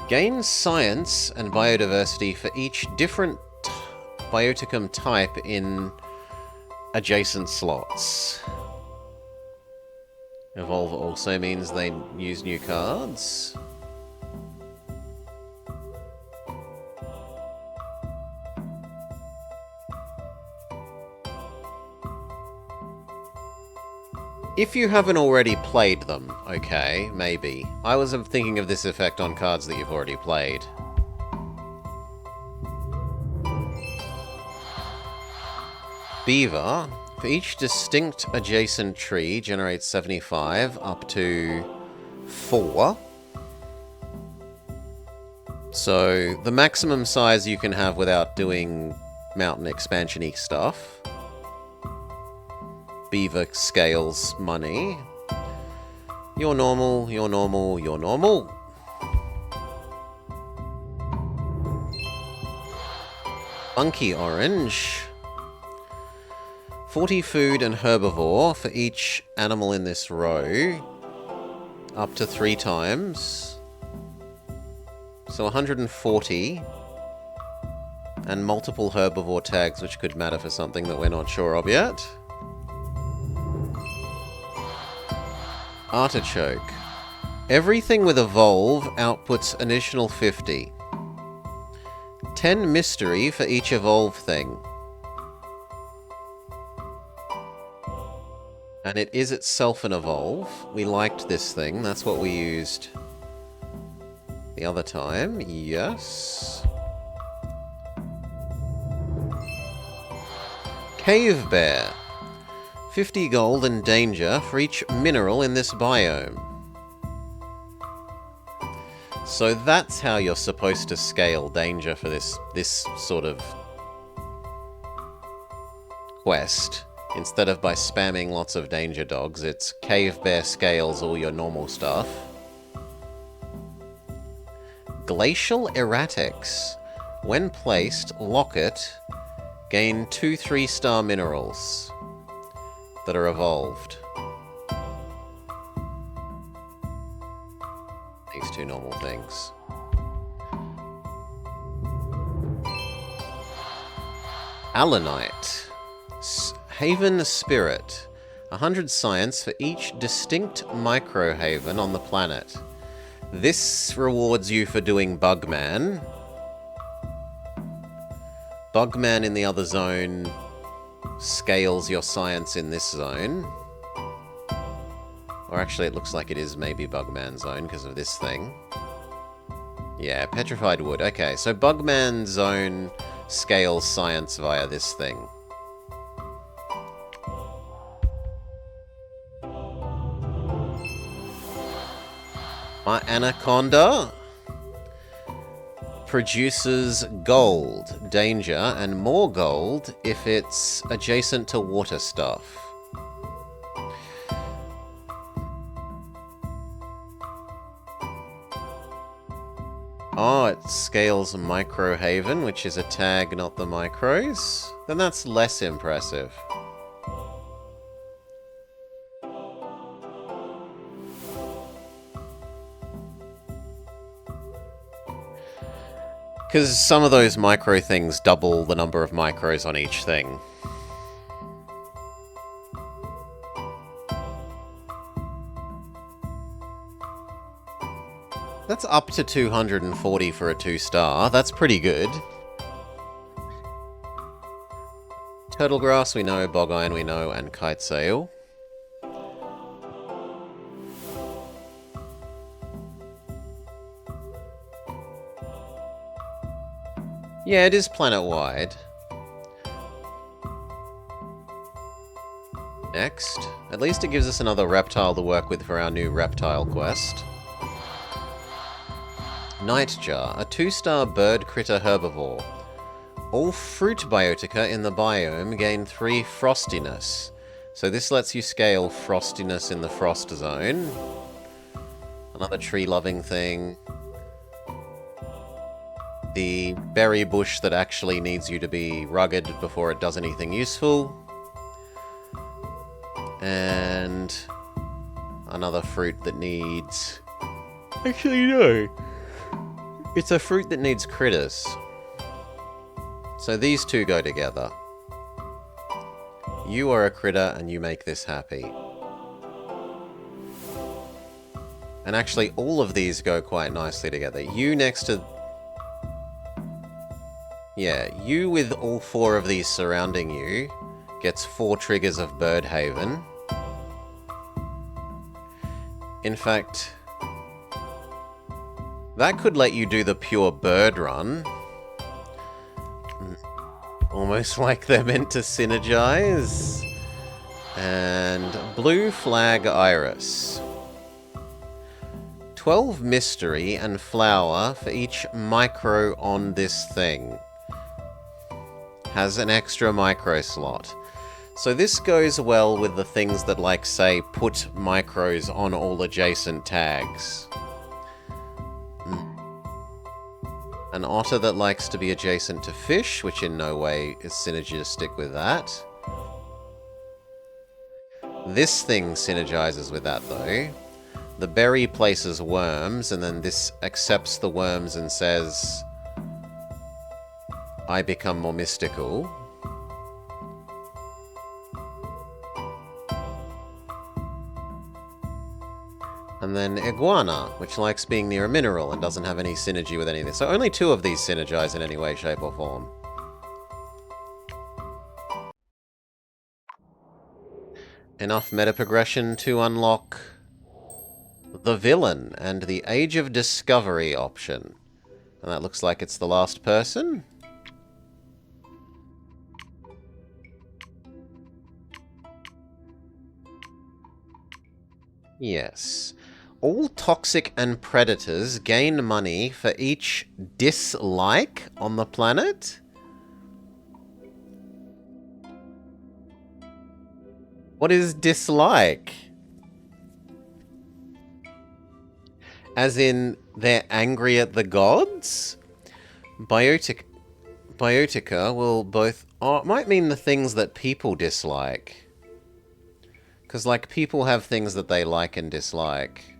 [SPEAKER 1] Gain science and biodiversity for each different bioticum type in adjacent slots. Evolve also means they use new cards. If you haven't already played them, okay, maybe. I was thinking of this effect on cards that you've already played. Beaver. For each distinct adjacent tree, generates 75 up to 4. So, the maximum size you can have without doing mountain expansion-y stuff. Beaver scales money. You're normal, you're normal, you're normal. Funky Orange. 40 food and herbivore for each animal in this row. Up to 3 times. So 140. And multiple herbivore tags, which could matter for something that we're not sure of yet. Artichoke. Everything with Evolve outputs an additional 50. 10 mystery for each Evolve thing. And it is itself an Evolve. We liked this thing, that's what we used the other time, yes. Cave Bear. 50 gold and danger for each mineral in this biome. So that's how you're supposed to scale danger for this sort of quest. Instead of by spamming lots of danger dogs, it's Cave Bear scales all your normal stuff. Glacial Erratics. When placed, lock it. Gain 2 3-star minerals that are evolved. These 2 normal things. Allanite. Haven Spirit. 100 science for each distinct microhaven on the planet. This rewards you for doing Bugman. Bugman in the other zone scales your science in this zone. Or actually, it looks like it is maybe Bugman zone because of this thing. Yeah, petrified wood. Okay, so Bugman zone scales science via this thing. My Anaconda produces gold, danger, and more gold if it's adjacent to water stuff. Oh, it scales Microhaven, which is a tag, not the micros. Then that's less impressive. Because some of those micro things double the number of micros on each thing. That's up to 240 for a 2-star. That's pretty good. Turtle Grass we know, Bog Iron we know, and Kite Sail. Yeah, it is planet-wide. Next. At least it gives us another reptile to work with for our new reptile quest. Nightjar, a 2-star bird critter herbivore. All fruit biotica in the biome gain 3 frostiness. So this lets you scale frostiness in the frost zone. Another tree-loving thing. The berry bush that actually needs you to be rugged before it does anything useful. And another fruit that needs... Actually, no. It's a fruit that needs critters. So these two go together. You are a critter and you make this happy. And actually, all of these go quite nicely together. You next to... Yeah, you with all 4 of these surrounding you gets 4 triggers of Birdhaven. In fact, that could let you do the pure bird run. Almost like they're meant to synergize. And Blue Flag Iris. 12 mystery and flower for each micro on this thing. Has an extra micro slot. So this goes well with the things that, like, say, put micros on all adjacent tags. An otter that likes to be adjacent to fish, which in no way is synergistic with that. This thing synergizes with that, though. The berry places worms, and then this accepts the worms and says, I become more mystical. And then Iguana, which likes being near a mineral and doesn't have any synergy with any of this. So only 2 of these synergize in any way, shape, or form. Enough meta progression to unlock the villain and the Age of Discovery option. And that looks like it's the last person. Yes. All toxic and predators gain money for each dislike on the planet. What is dislike? As in, they're angry at the gods? Biotica will both... Oh, it might mean the things that people dislike. Because, like, people have things that they like and dislike.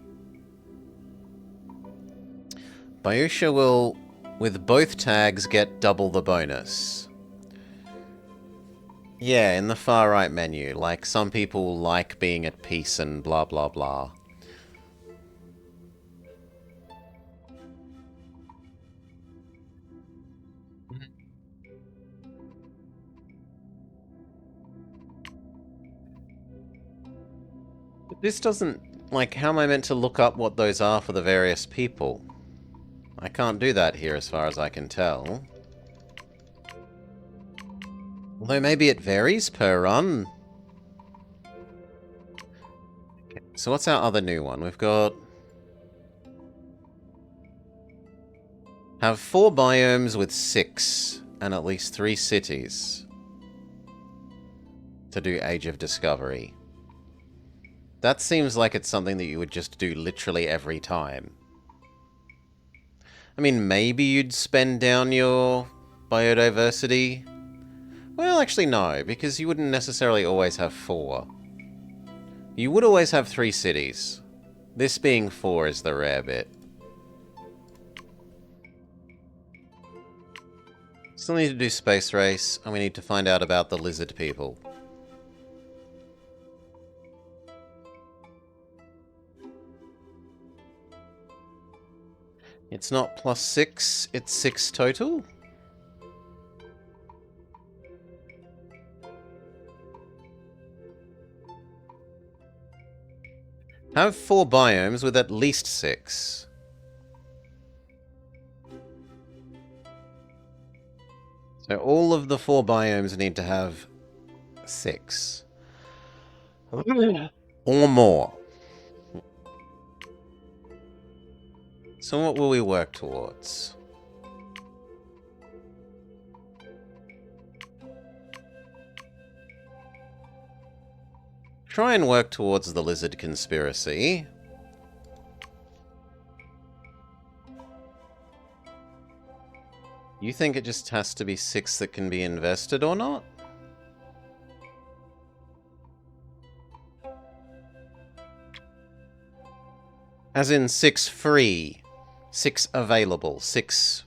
[SPEAKER 1] Biosha will, with both tags, get double the bonus. Yeah, in the far right menu. Like, some people like being at peace and blah blah blah. But this doesn't... Like, how am I meant to look up what those are for the various people? I can't do that here as far as I can tell. Although maybe it varies per run. So what's our other new one? We've got... Have 4 biomes with 6, and at least 3 cities. To do Age of Discovery. That seems like it's something that you would just do literally every time. I mean, maybe you'd spend down your biodiversity. Well, actually no, because you wouldn't necessarily always have 4. You would always have 3 cities. This being 4 is the rare bit. Still need to do Space Race, and we need to find out about the lizard people. It's not +6, it's 6 total? Have 4 biomes with at least 6. So all of the 4 biomes need to have 6. Or more. So what will we work towards? Try and work towards the lizard conspiracy. You think it just has to be 6 that can be invested or not? As in 6 free, 6 available, 6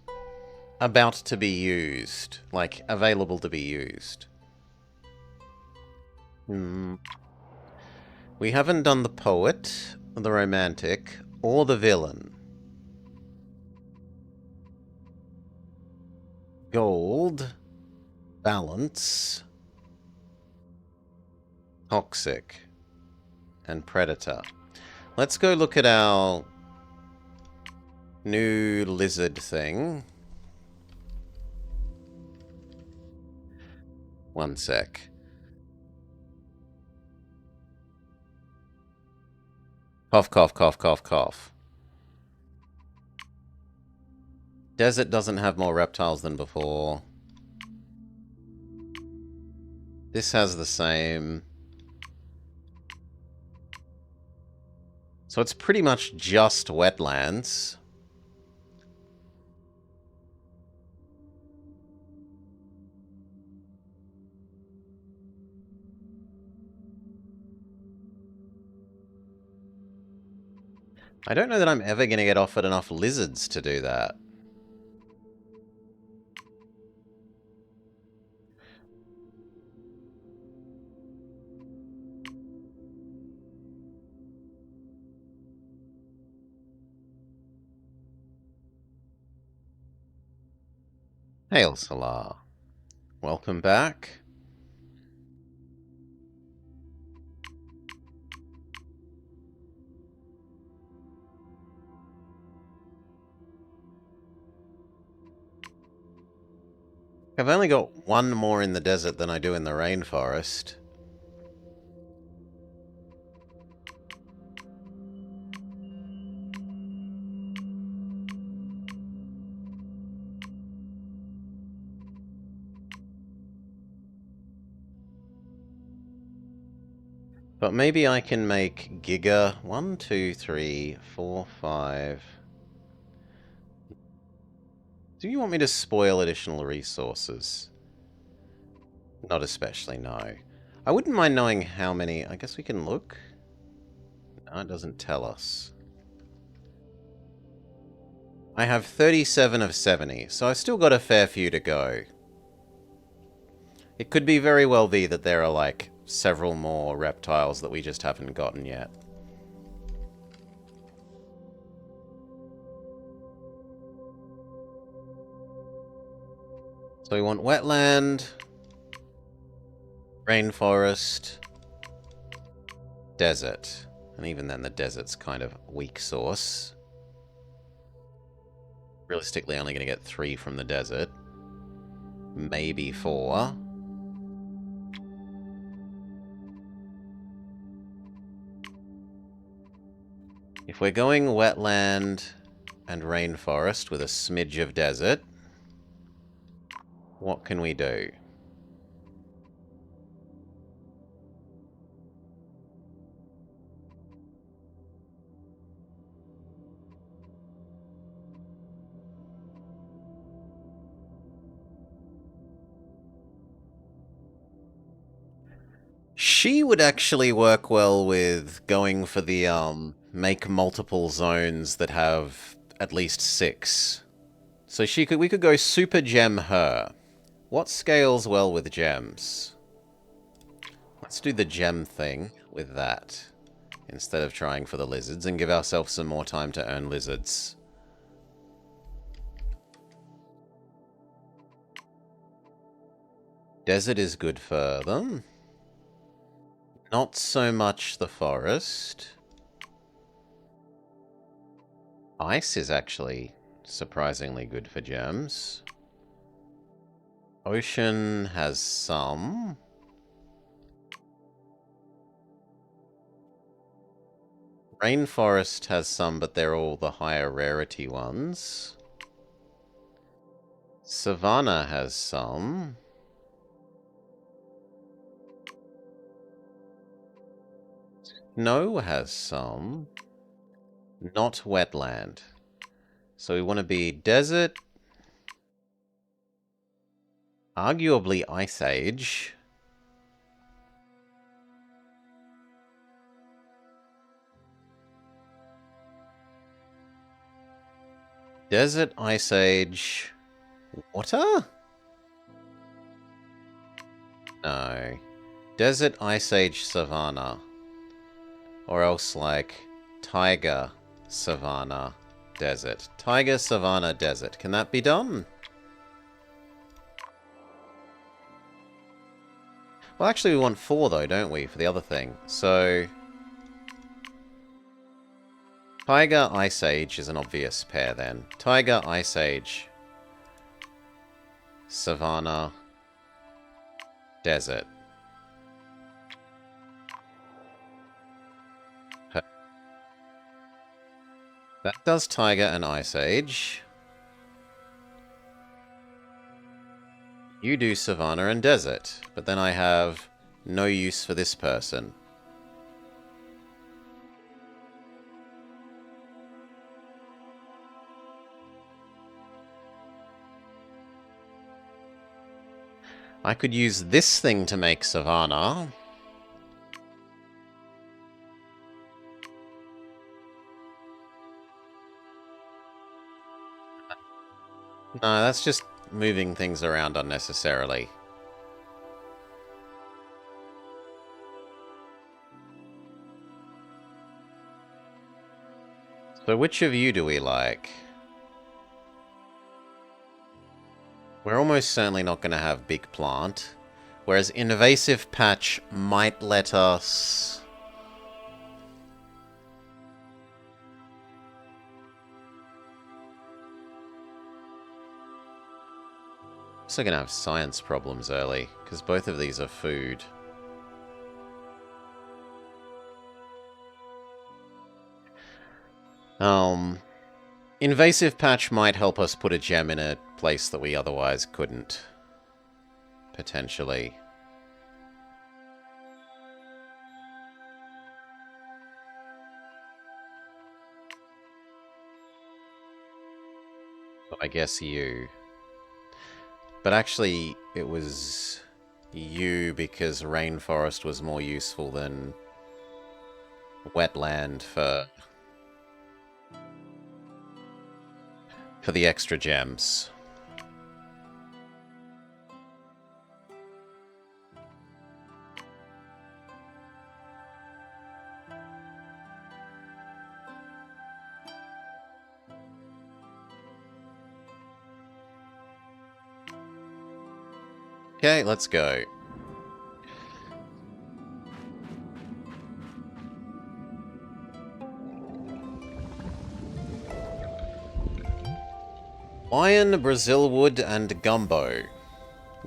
[SPEAKER 1] about to be used. Like, available to be used. We haven't done the poet, the romantic, or the villain. Gold, balance, toxic, and predator. Let's go look at our new lizard thing. One sec. Cough, cough, cough, cough, cough. Desert doesn't have more reptiles than before. This has the same. So it's pretty much just wetlands. I don't know that I'm ever going to get offered enough lizards to do that. Hail, Salah. Welcome back. I've only got 1 more in the desert than I do in the rainforest. But maybe I can make Giga 1, 2, 3, 4, 5. Do you want me to spoil additional resources? Not especially, no. I wouldn't mind knowing how many... I guess we can look? No, it doesn't tell us. I have 37 of 70, so I've still got a fair few to go. It could be very well be that there are, like, several more reptiles that we just haven't gotten yet. So we want wetland, rainforest, desert. And even then, the desert's kind of weak source. Realistically, only going to get 3 from the desert. Maybe 4. If we're going wetland and rainforest with a smidge of desert, what can we do? She would actually work well with going for the, make multiple zones that have at least 6. So we could go super gem her. What scales well with gems? Let's do the gem thing with that, instead of trying for the lizards, and give ourselves some more time to earn lizards. Desert is good for them. Not so much the forest. Ice is actually surprisingly good for gems. Ocean has some. Rainforest has some, but they're all the higher rarity ones. Savannah has some. Snow has some. Not wetland. So we want to be desert. Arguably Ice Age. Desert, Ice Age, water? No. Desert, Ice Age, Savannah. Or else, like, Taiga, Savannah, Desert. Taiga, Savannah, Desert. Can that be done? Well, actually, we want 4, though, don't we, for the other thing? So... Taiga, Ice Age is an obvious pair, then. Taiga, Ice Age, Savannah, Desert. That does Taiga and Ice Age. You do Savannah and Desert, but then I have no use for this person. I could use this thing to make Savannah. No, that's just moving things around unnecessarily. So which of you do we like? We're almost certainly not going to have Big Plant, whereas Invasive Patch might let us... Also going to have science problems early, because both of these are food. Invasive Patch might help us put a gem in a place that we otherwise couldn't. Potentially. I guess you. But actually, it was you because rainforest was more useful than wetland for the extra gems. Okay, let's go. Iron, Brazil wood, and gumbo.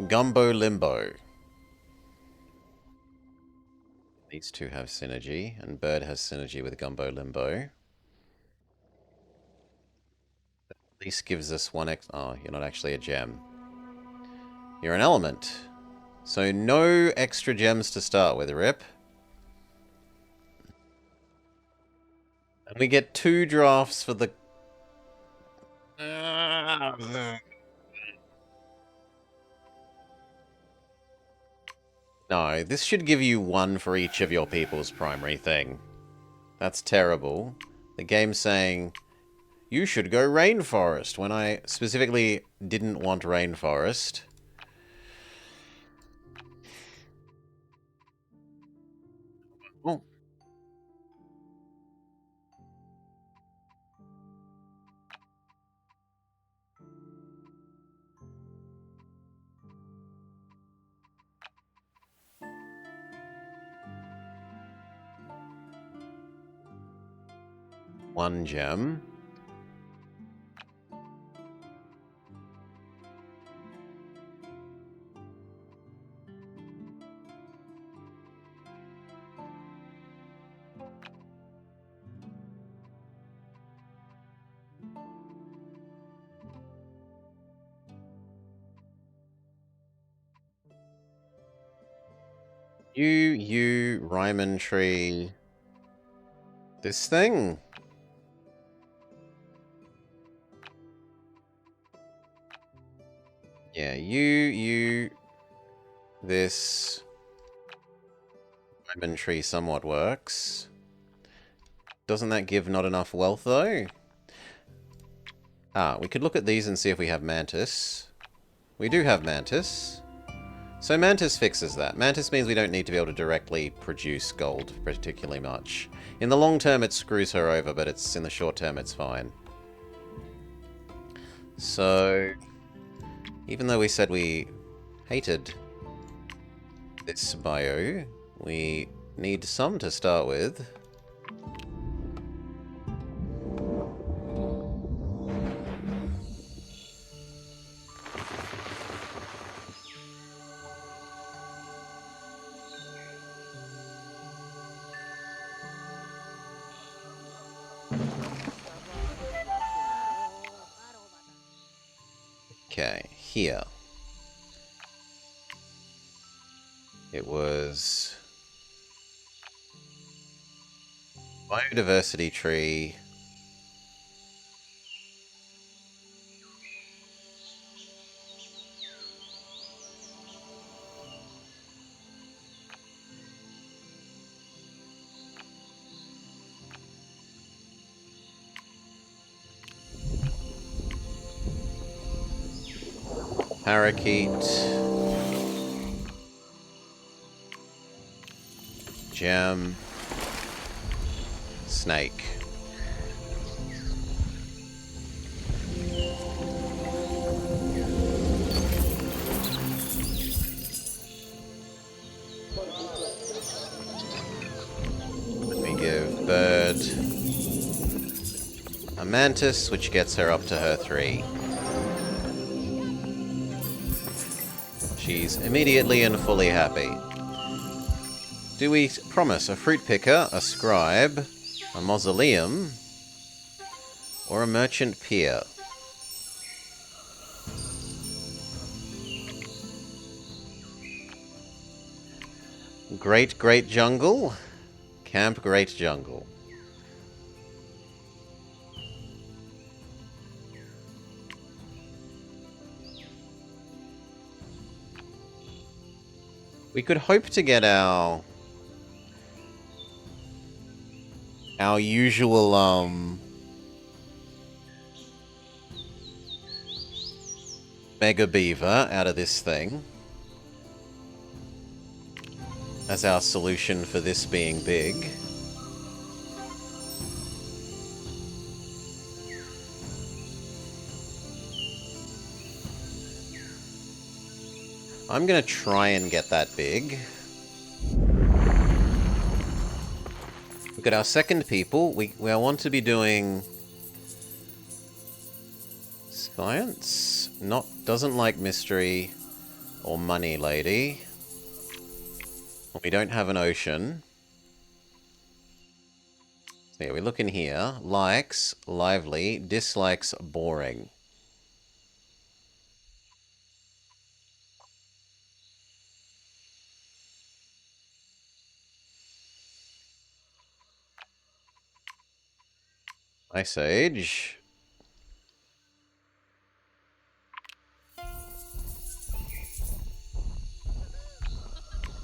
[SPEAKER 1] Gumbo limbo. These two have synergy, and bird has synergy with gumbo limbo. At least gives us one X. Oh, you're not actually a gem. You're an element. So no extra gems to start with, Rip. And we get 2 drafts for the... No, this should give you 1 for each of your people's primary thing. That's terrible. The game's saying, you should go rainforest, when I specifically didn't want rainforest. Oh. One gem. Ryman tree. This thing. Yeah, this Ryman tree somewhat works. Doesn't that give not enough wealth, though? Ah, we could look at these and see if we have Mantis. We do have Mantis. So Mantis fixes that. Mantis means we don't need to be able to directly produce gold particularly much. In the long term, it screws her over, but in the short term, it's fine. So, even though we said we hated this bio, we need some to start with. Okay, here. It was biodiversity tree. Parakeet. Gem. Snake. We give bird a mantis, which gets her up to her 3. She's immediately and fully happy. Do we promise a fruit picker, a scribe, a mausoleum, or a merchant pier? Great jungle? Camp Great Jungle. We could hope to get our usual, Mega Beaver out of this thing. As our solution for this being big. I'm gonna try and get that big. Look at our second people. We want to be doing science. Doesn't like mystery or money lady. We don't have an ocean. So yeah, we look in here. Likes lively, dislikes boring. Ice Age.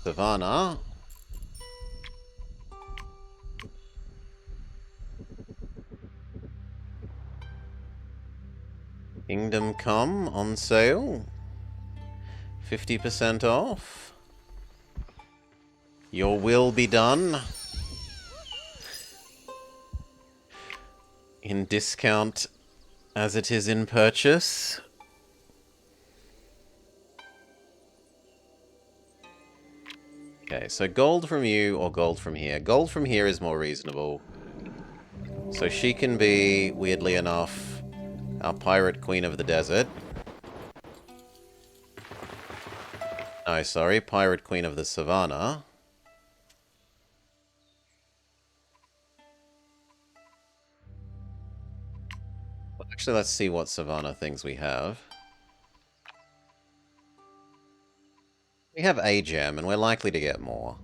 [SPEAKER 1] Savannah. Kingdom Come on sale. 50% off. Your will be done. In discount as it is in purchase. Okay, so gold from you or gold from here. Gold from here is more reasonable. So she can be, weirdly enough, our pirate queen of the desert. No, sorry, pirate queen of the savannah. Actually, let's see what savannah things we have. We have a gem, and we're likely to get more.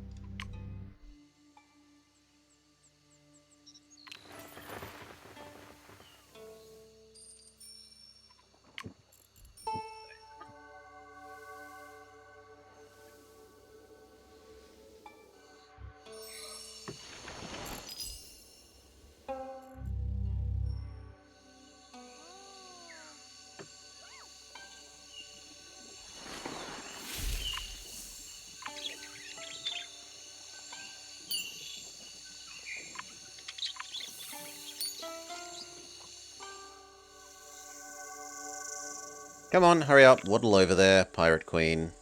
[SPEAKER 1] Come on, hurry up, waddle over there, pirate queen.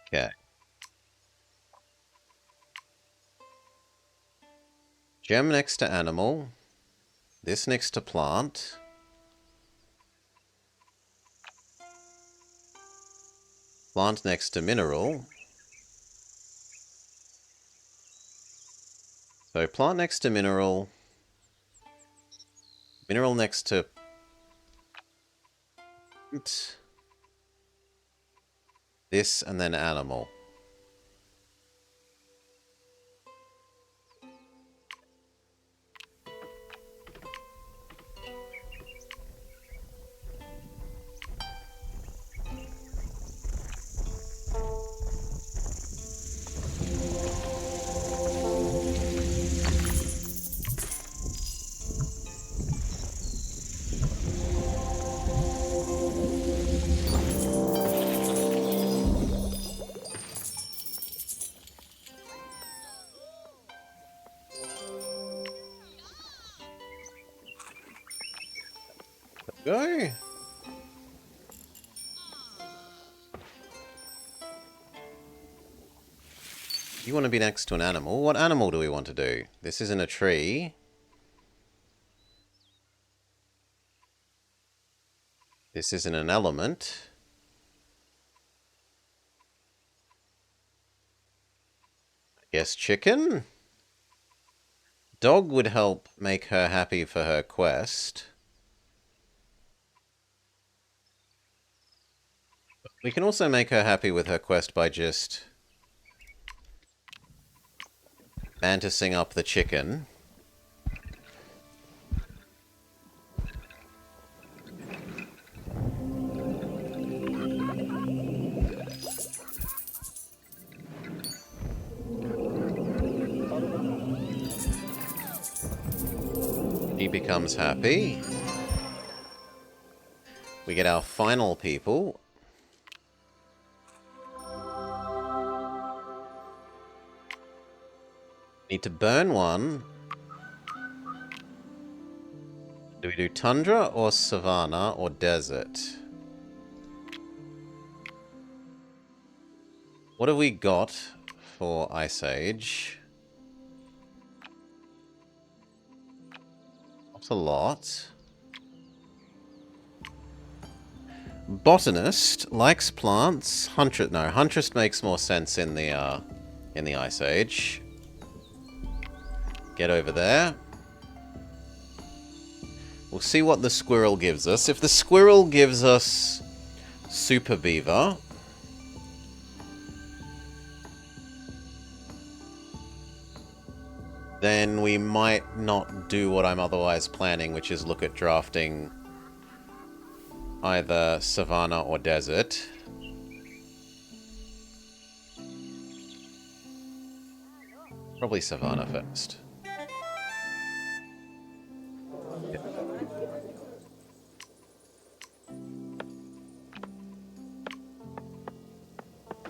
[SPEAKER 1] Okay. Gem next to animal. This next to plant. Plant next to mineral. So plant next to mineral. Mineral next to... this, and then animal. Go! You want to be next to an animal? What animal do we want to do? This isn't a tree. This isn't an element. I guess chicken? Dog would help make her happy for her quest. We can also make her happy with her quest by just mantising up the chicken. She becomes happy. We get our final people. Need to burn one. Do we do tundra or savanna or desert? What have we got for Ice Age? Not a lot. Botanist likes plants. Huntress, no, Huntress makes more sense in the Ice Age. Get over there. We'll see what the squirrel gives us. If the squirrel gives us Super Beaver, then we might not do what I'm otherwise planning, which is look at drafting either Savannah or Desert. Probably Savannah first.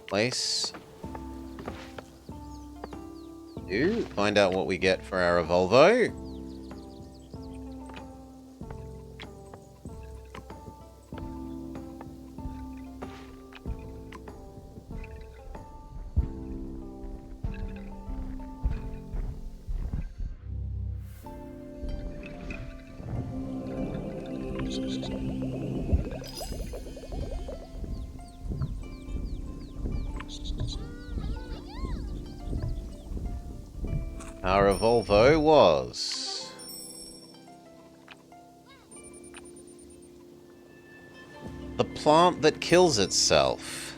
[SPEAKER 1] Place. Find out what we get for our Evolvo. Our Evolvo was the plant that kills itself.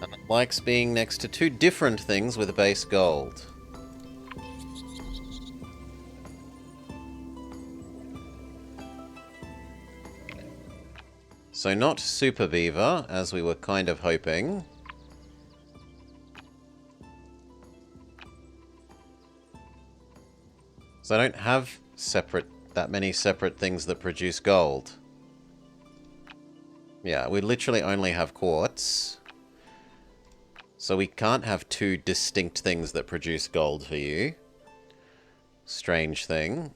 [SPEAKER 1] And it likes being next to two different things with base gold. So not Super Beaver, as we were kind of hoping. So I don't have that many separate things that produce gold. Yeah, we literally only have quartz. So we can't have two distinct things that produce gold for you. Strange thing.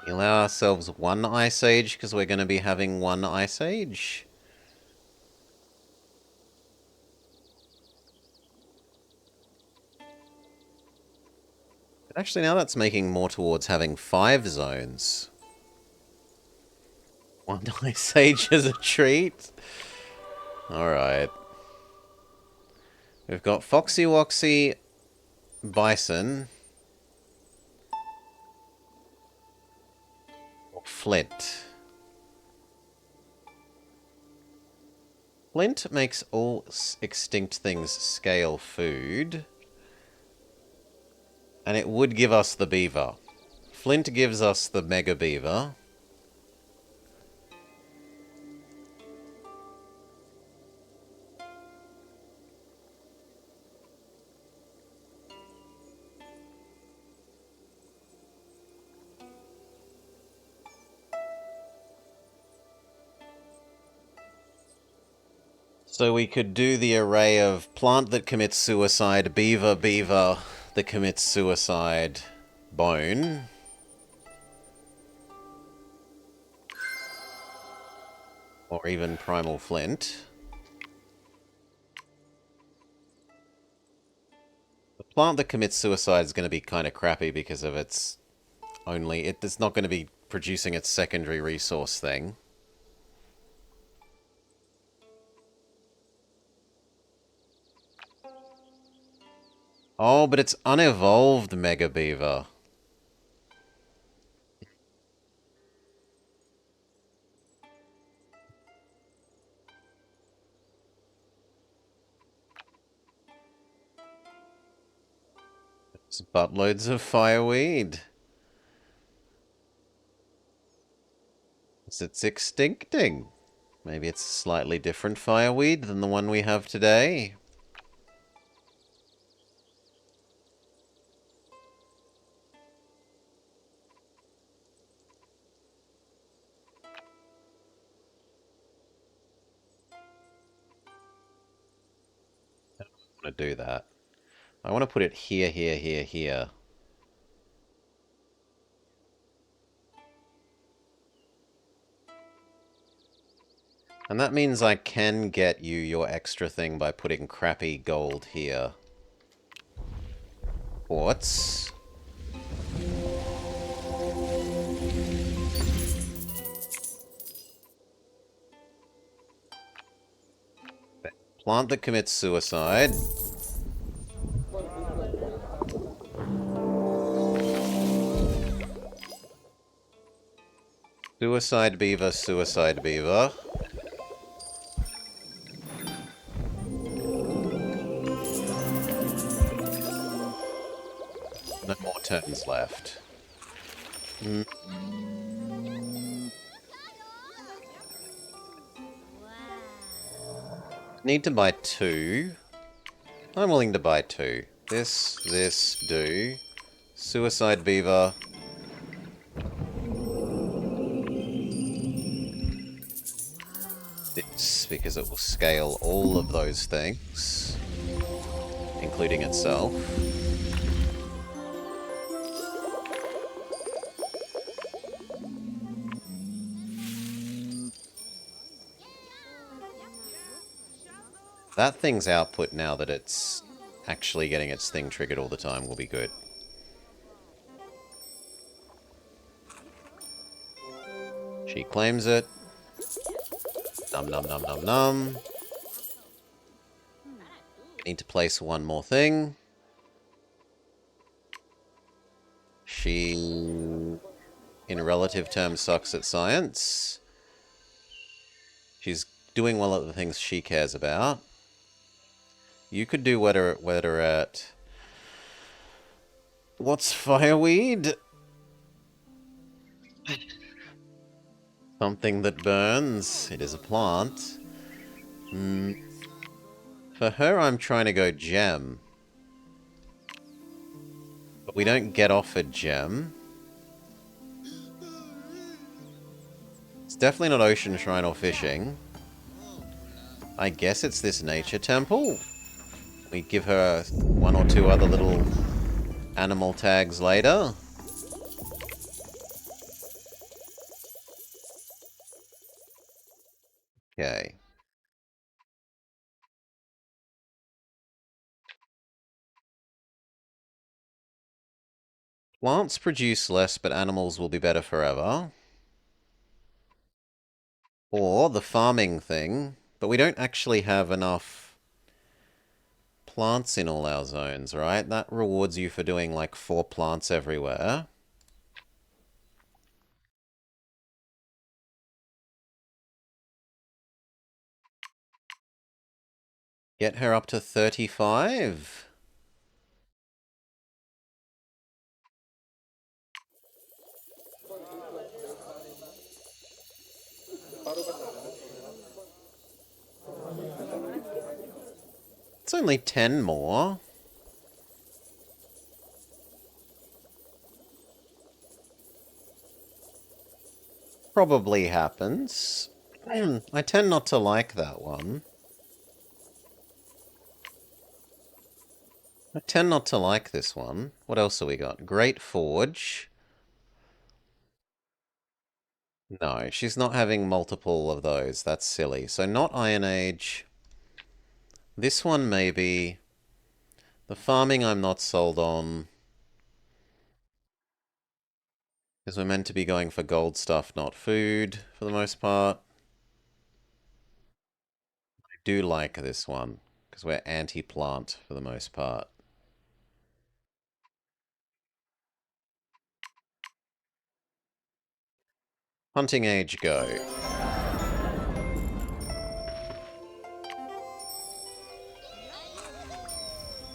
[SPEAKER 1] We allow ourselves one Ice Age because we're going to be having one Ice Age. But actually now that's making more towards having 5 zones. One Ice Age as a treat. Alright. We've got Foxy Woxy, Bison, or Flint. Flint makes all extinct things scale food. And it would give us the beaver. Flint gives us the mega beaver. So we could do the array of plant that commits suicide, beaver, beaver that commits suicide, bone. Or even primal flint. The plant that commits suicide is going to be kind of crappy because of its only... It's not going to be producing its secondary resource thing. Oh, but it's unevolved Mega Beaver. There's buttloads of fireweed. It's extincting. Maybe it's a slightly different fireweed than the one we have today. I don't want to do that. I want to put it here, here, here, here. And that means I can get you your extra thing by putting crappy gold here. Quartz. Plant that commits suicide. Suicide beaver, suicide beaver. No more turns left. Need to buy 2. I'm willing to buy 2. This, do. Suicide beaver. This, because it will scale all of those things, including itself. That thing's output, now that it's actually getting its thing triggered all the time, will be good. She claims it. Num num num num num. Need to place one more thing. She, in relative terms, sucks at science. She's doing well at the things she cares about. You could do wetter at... What's fireweed? Something that burns. It is a plant. For her, I'm trying to go gem. But we don't get offered gem. It's definitely not ocean shrine or fishing. I guess it's this nature temple. We give her 1 or 2 other little animal tags later. Okay. Plants produce less, but animals will be better forever. Or the farming thing, but we don't actually have enough plants in all our zones, right? That rewards you for doing like 4 plants everywhere. Get her up to 35. It's only 10 more. Probably happens. I tend not to like that one. I tend not to like this one. What else have we got? Great Forge. No, she's not having multiple of those. That's silly. So not Iron Age. This one maybe. The farming I'm not sold on. Because we're meant to be going for gold stuff, not food, for the most part. I do like this one. Because we're anti-plant, for the most part. Hunting Age, go.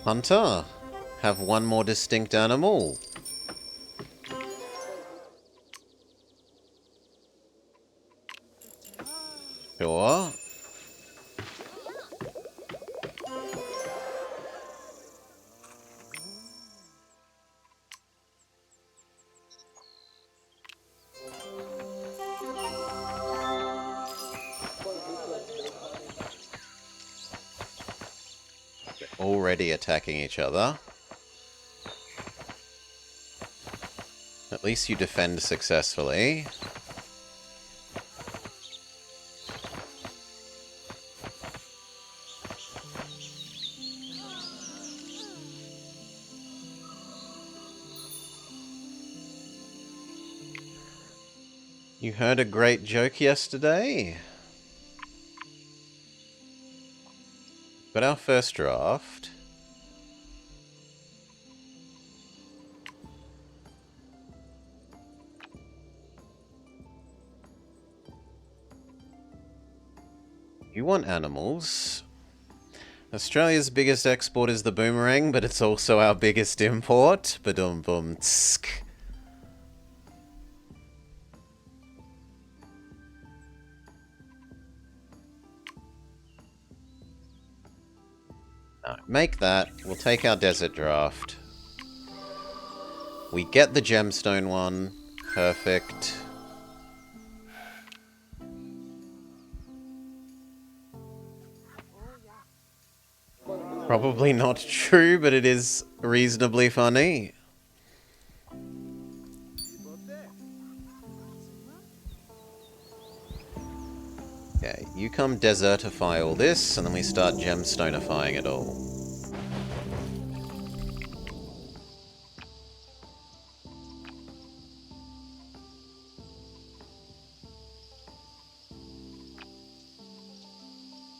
[SPEAKER 1] Hunter? have one more distinct animal. Sure. Already attacking each other. At least you defend successfully. You heard a great joke yesterday? Got our first draft. You want animals. Australia's biggest export is the boomerang, but it's also our biggest import. Badum bum tsk. No, make that. We'll take our desert draft. We get the gemstone one. Perfect. Probably not true, but it is reasonably funny. Okay, you come desertify all this, and then we start gemstonifying it all.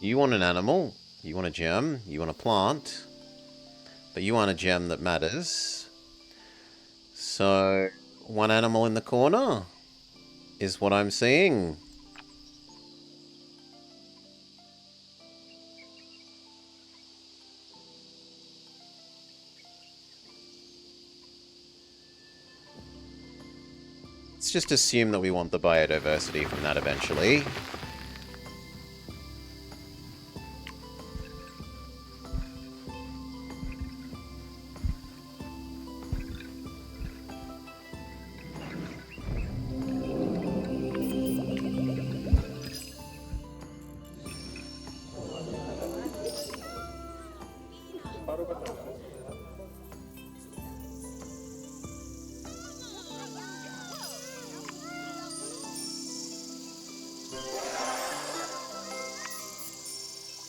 [SPEAKER 1] You want an animal, you want a gem, you want a plant, but you want a gem that matters. So, one animal in the corner is what I'm seeing. Let's just assume that we want the biodiversity from that eventually.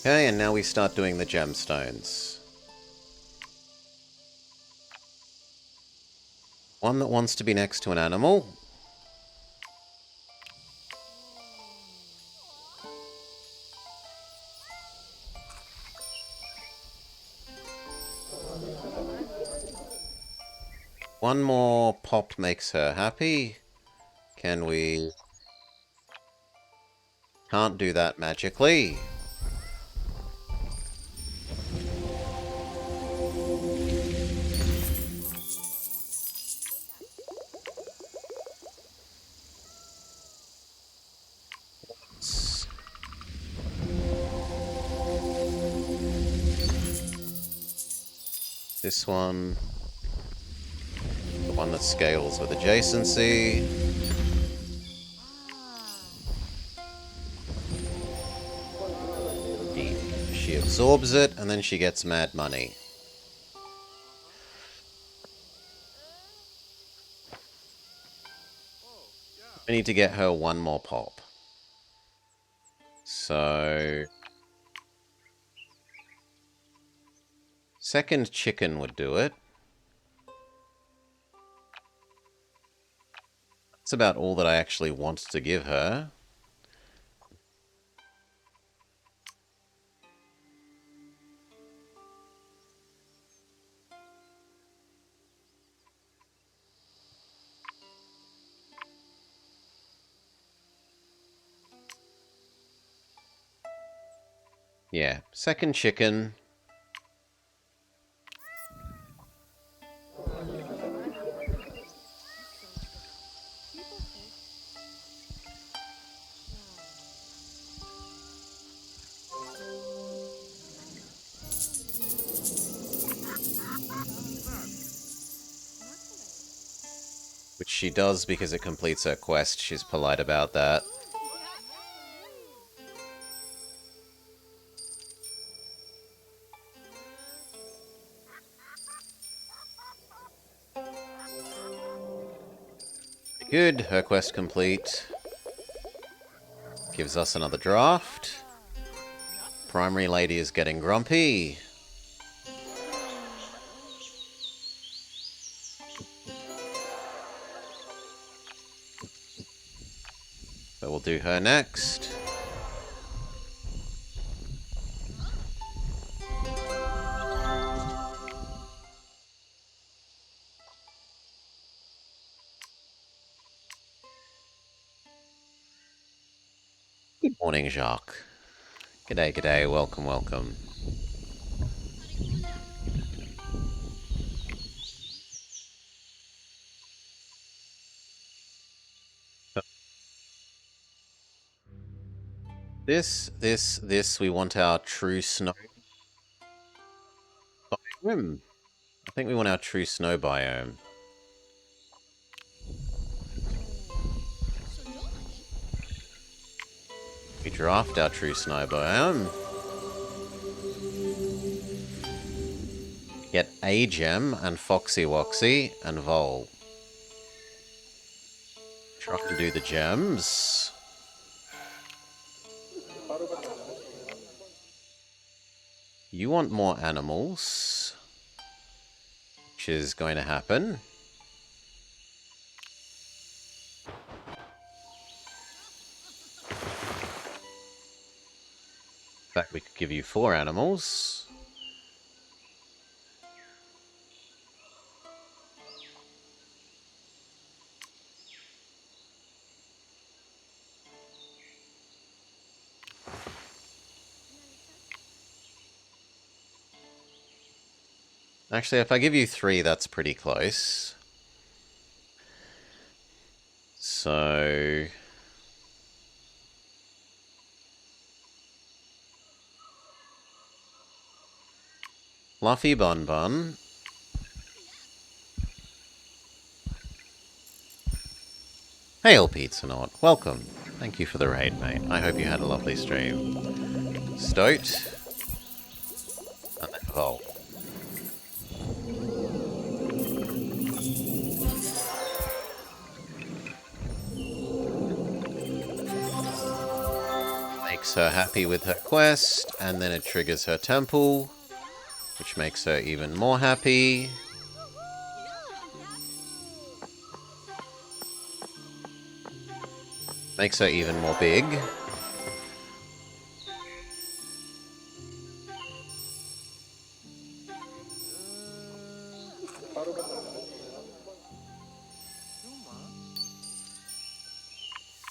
[SPEAKER 1] Okay, and now we start doing the gemstones. One that wants to be next to an animal. One more pop makes her happy. Can we... Can't do that magically. This one. The one that scales with adjacency. She absorbs it, and then she gets mad money. We need to get her one more pop. So... Second chicken would do it. That's about all that I actually want to give her. Yeah, second chicken. She does because it completes her quest. She's polite about that. Good, her quest complete. Gives us another draft. Primary lady is getting grumpy. So we'll do her next. Good morning, Jacques. G'day, g'day, welcome, welcome. This, we want our true snow biome. I think we want our true snow biome. We draft our true snow biome. Get a gem and Foxy Woxy and Vol. Try to do the gems. You want more animals, which is going to happen. In fact, we could give you 4 animals. Actually, if I give you 3, that's pretty close. So... Fluffy Bun Bun. Hail, Pizza Knot. Welcome. Thank you for the raid, mate. I hope you had a lovely stream. Stoat. And then Vol. Makes her happy with her quest, and then it triggers her temple, which makes her even more happy. Makes her even more big.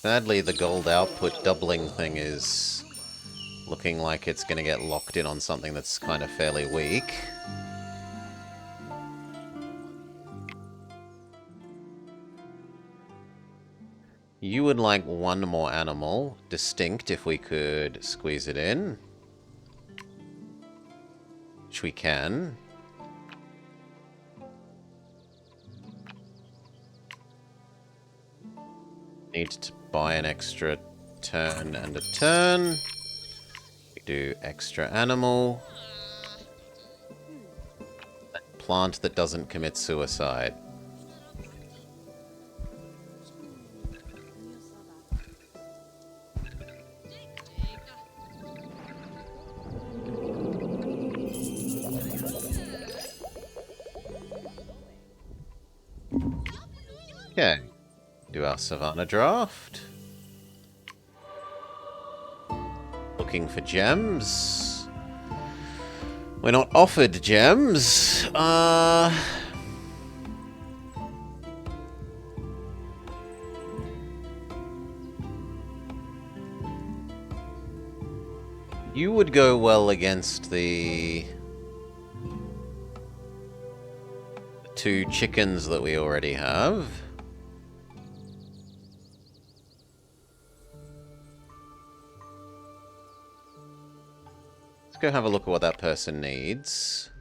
[SPEAKER 1] Sadly, the gold output doubling thing is looking like it's going to get locked in on something that's kind of fairly weak. You would like 1 more animal, distinct, if we could squeeze it in. Which we can. Need to buy an extra turn and a turn. We do extra animal. Plant that doesn't commit suicide. Okay. Do our Savannah draft. Looking for gems. We're not offered gems. You would go well against the 2 chickens that we already have. Let's go have a look at what that person needs.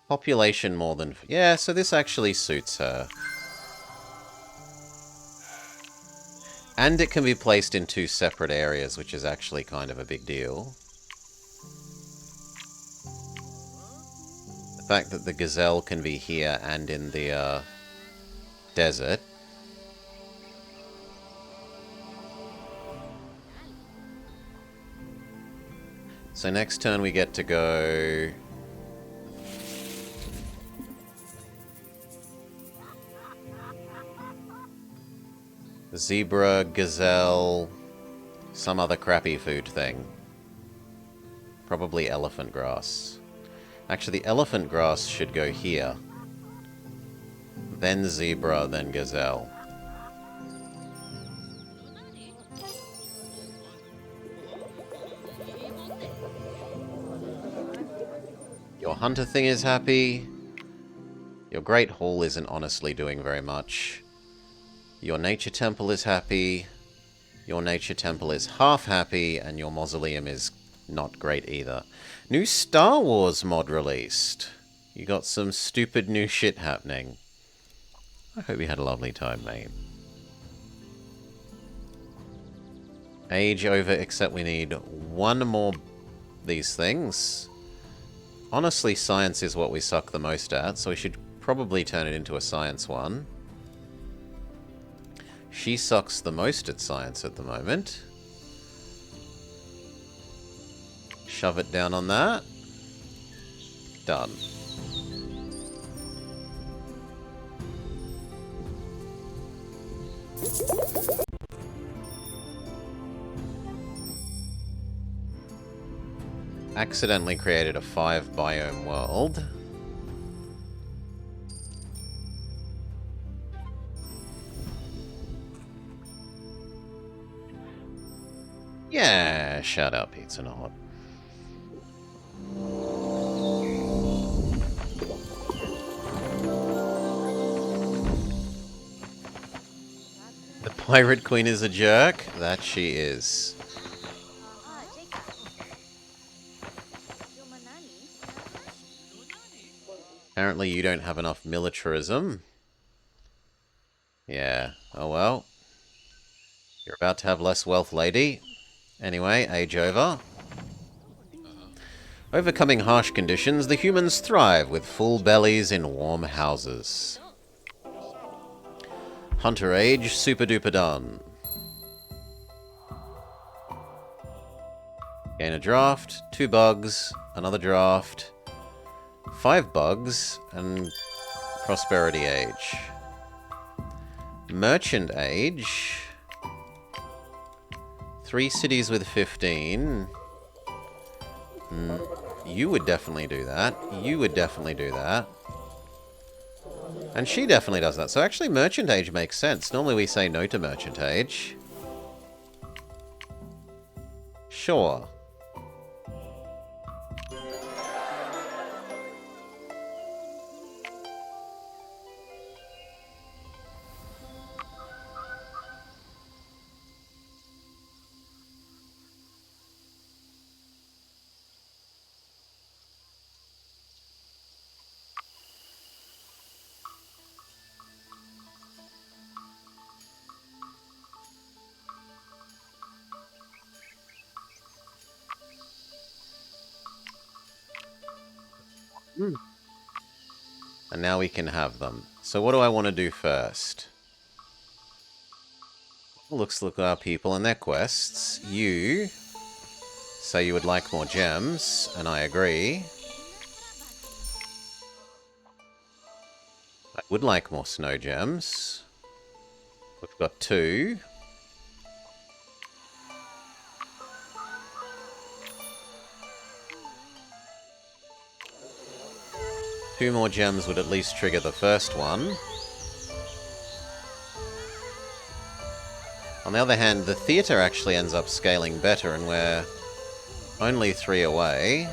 [SPEAKER 1] Population more than... Yeah, so this actually suits her. And it can be placed in 2 separate areas, which is actually kind of a big deal. The fact that the gazelle can be here and in the desert. So next turn we get to go... Zebra, gazelle, some other crappy food thing. Probably elephant grass. Actually, the elephant grass should go here. Then zebra, then gazelle. Your hunter thing is happy. Your Great Hall isn't honestly doing very much. Your nature temple is happy. Your nature temple is half happy, and your mausoleum is not great either. New Star Wars mod released. You got some stupid new shit happening. I hope you had a lovely time, mate. Age over, except we need one more these things. Honestly, science is what we suck the most at, so we should probably turn it into a science one. She sucks the most at science at the moment. Shove it down on that. Done. Accidentally created a 5 biome world. Yeah, shut up, Pizza Nut. The Pirate Queen is a jerk? That she is. Apparently you don't have enough militarism. Yeah, oh well. You're about to have less wealth, lady. Anyway, age over. Overcoming harsh conditions, the humans thrive with full bellies in warm houses. Hunter age, super duper done. Gain a draft, 2 bugs, another draft, 5 bugs, and prosperity age. Merchant age, 3 cities with 15. You would definitely do that. You would definitely do that. And she definitely does that. So actually merchant age makes sense. Normally we say no to merchant age. Sure. And now we can have them. So what do I want to do first? Let's look at our people and their quests. You say you would like more gems, and I agree. I would like more snow gems. We've got 2. Two more gems would at least trigger the first one. On the other hand, the theatre actually ends up scaling better, and we're only 3 away.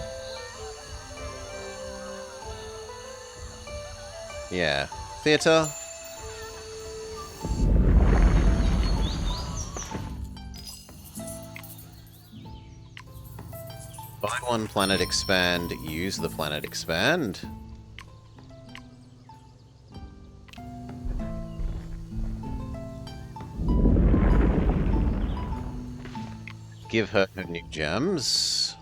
[SPEAKER 1] Yeah. Theatre. Buy one planet expand, use the planet expand. give her her new gems.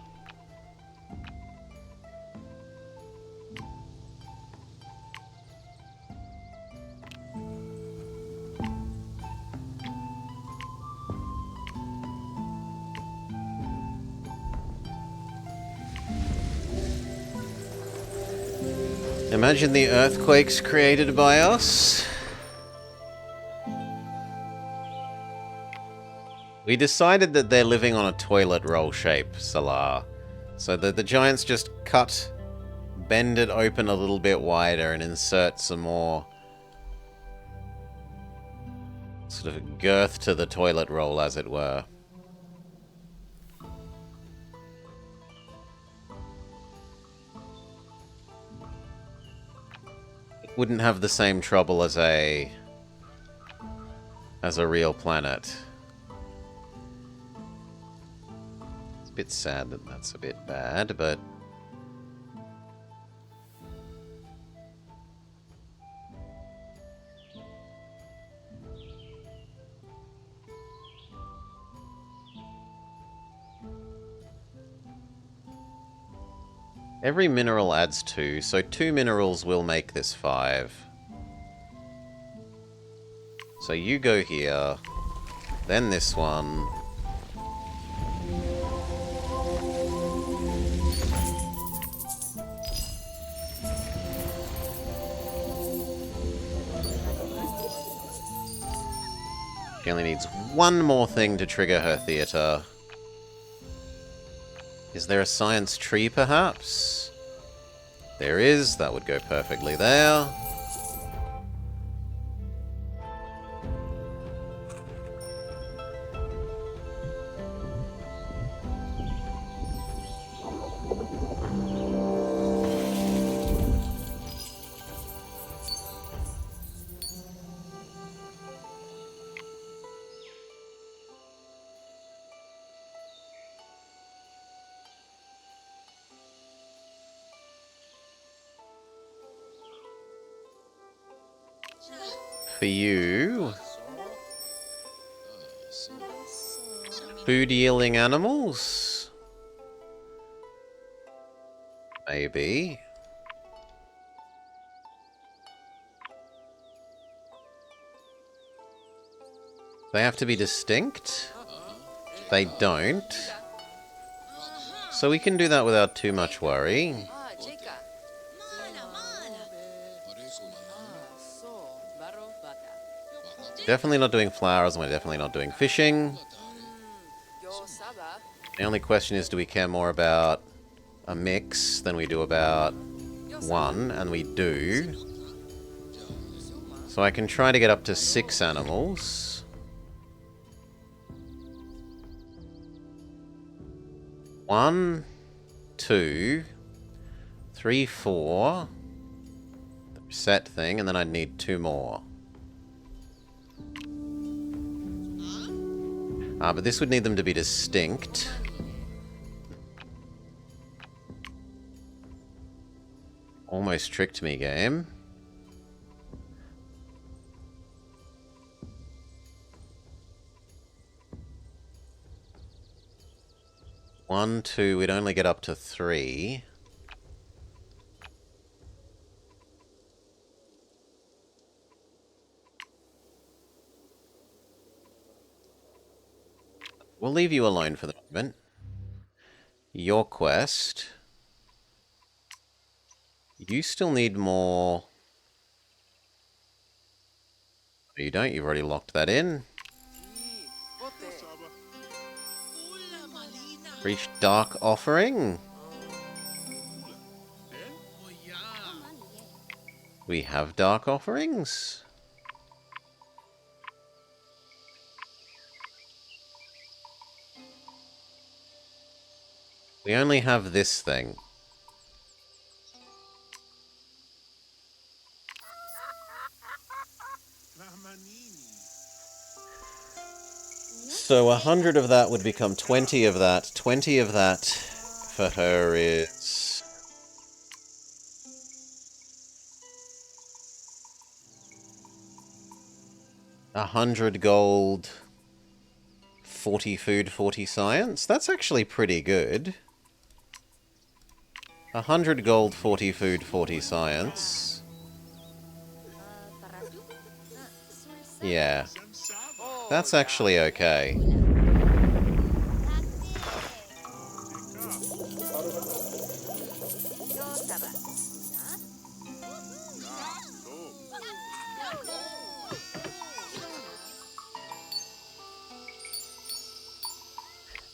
[SPEAKER 1] Imagine the earthquakes created by us. We decided that they're living on a toilet roll shape, Salar. So that the giants just bend it open a little bit wider and insert some more sort of girth to the toilet roll, as it were. It wouldn't have the same trouble as a real planet. It's a bit sad that that's a bit bad, but every mineral adds 2, so 2 minerals will make this 5. So you go here, then this one. She only needs one more thing to trigger her theater. Is there a science tree, perhaps? There is. That would go perfectly there. For you, food-yielding animals? Maybe. They have to be distinct? They don't. So we can do that without too much worry. Definitely not doing flowers, and we're definitely not doing fishing. The only question is, do we care more about a mix than we do about one? And we do. So I can try to get up to 6 animals. One, 2, 3, 4. The reset thing, and then I'd need 2 more. But this would need them to be distinct. Almost tricked me, game. One, 2, we'd only get up to 3. We'll leave you alone for the moment. Your quest. You still need more. No, you don't. You've already locked that in. Reach Dark Offering. We have Dark Offerings. We only have this thing. So 100 of that would become 20 of that. 20 of that for her is 100 gold, 40 food, 40 science. That's actually pretty good. 100 gold, 40 food, 40 science. Yeah. That's actually okay.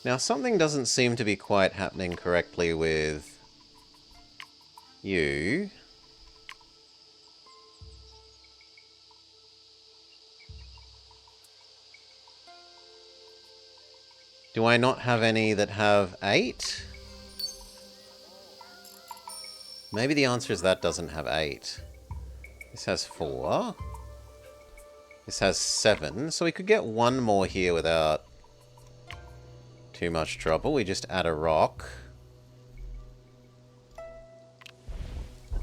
[SPEAKER 1] Now, something doesn't seem to be quite happening correctly with you. Do I not have any that have 8? Maybe the answer is that doesn't have 8. This has 4. This has 7. So we could get one more here without too much trouble. We just add a rock.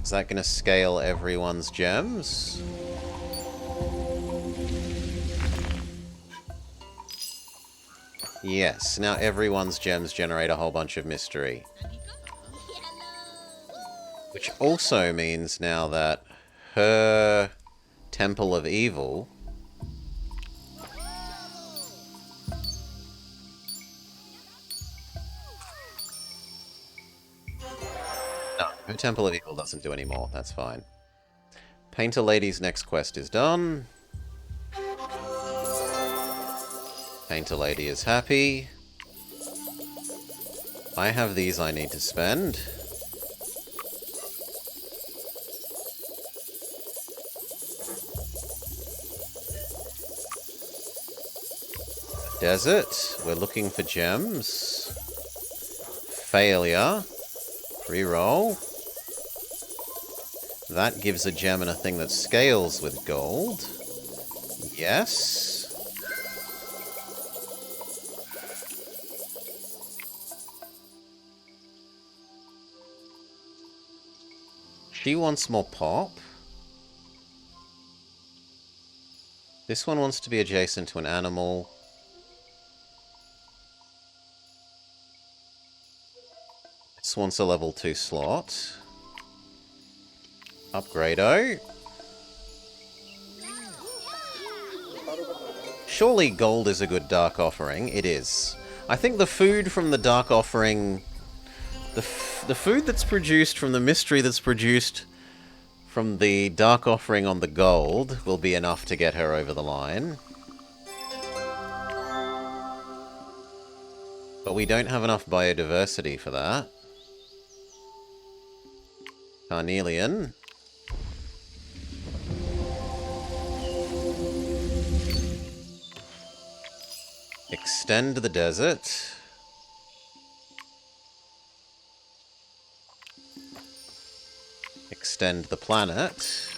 [SPEAKER 1] Is that going to scale everyone's gems? Yes, now everyone's gems generate a whole bunch of mystery. Which also means now that her Temple of Evil... No, her Temple of Evil doesn't do any more. That's fine. Painter Lady's next quest is done. Painter Lady is happy. I have these I need to spend. Desert. We're looking for gems. Failure. Reroll. That gives a gem and a thing that scales with gold. Yes. She wants more pop. This one wants to be adjacent to an animal. This wants a level 2 slot. Upgrado. Surely gold is a good Dark Offering. It is. I think the food from the Dark Offering... The food that's produced from the mystery that's produced from the Dark Offering on the gold will be enough to get her over the line. But we don't have enough biodiversity for that. Carnelian. Extend the desert. Extend the planet.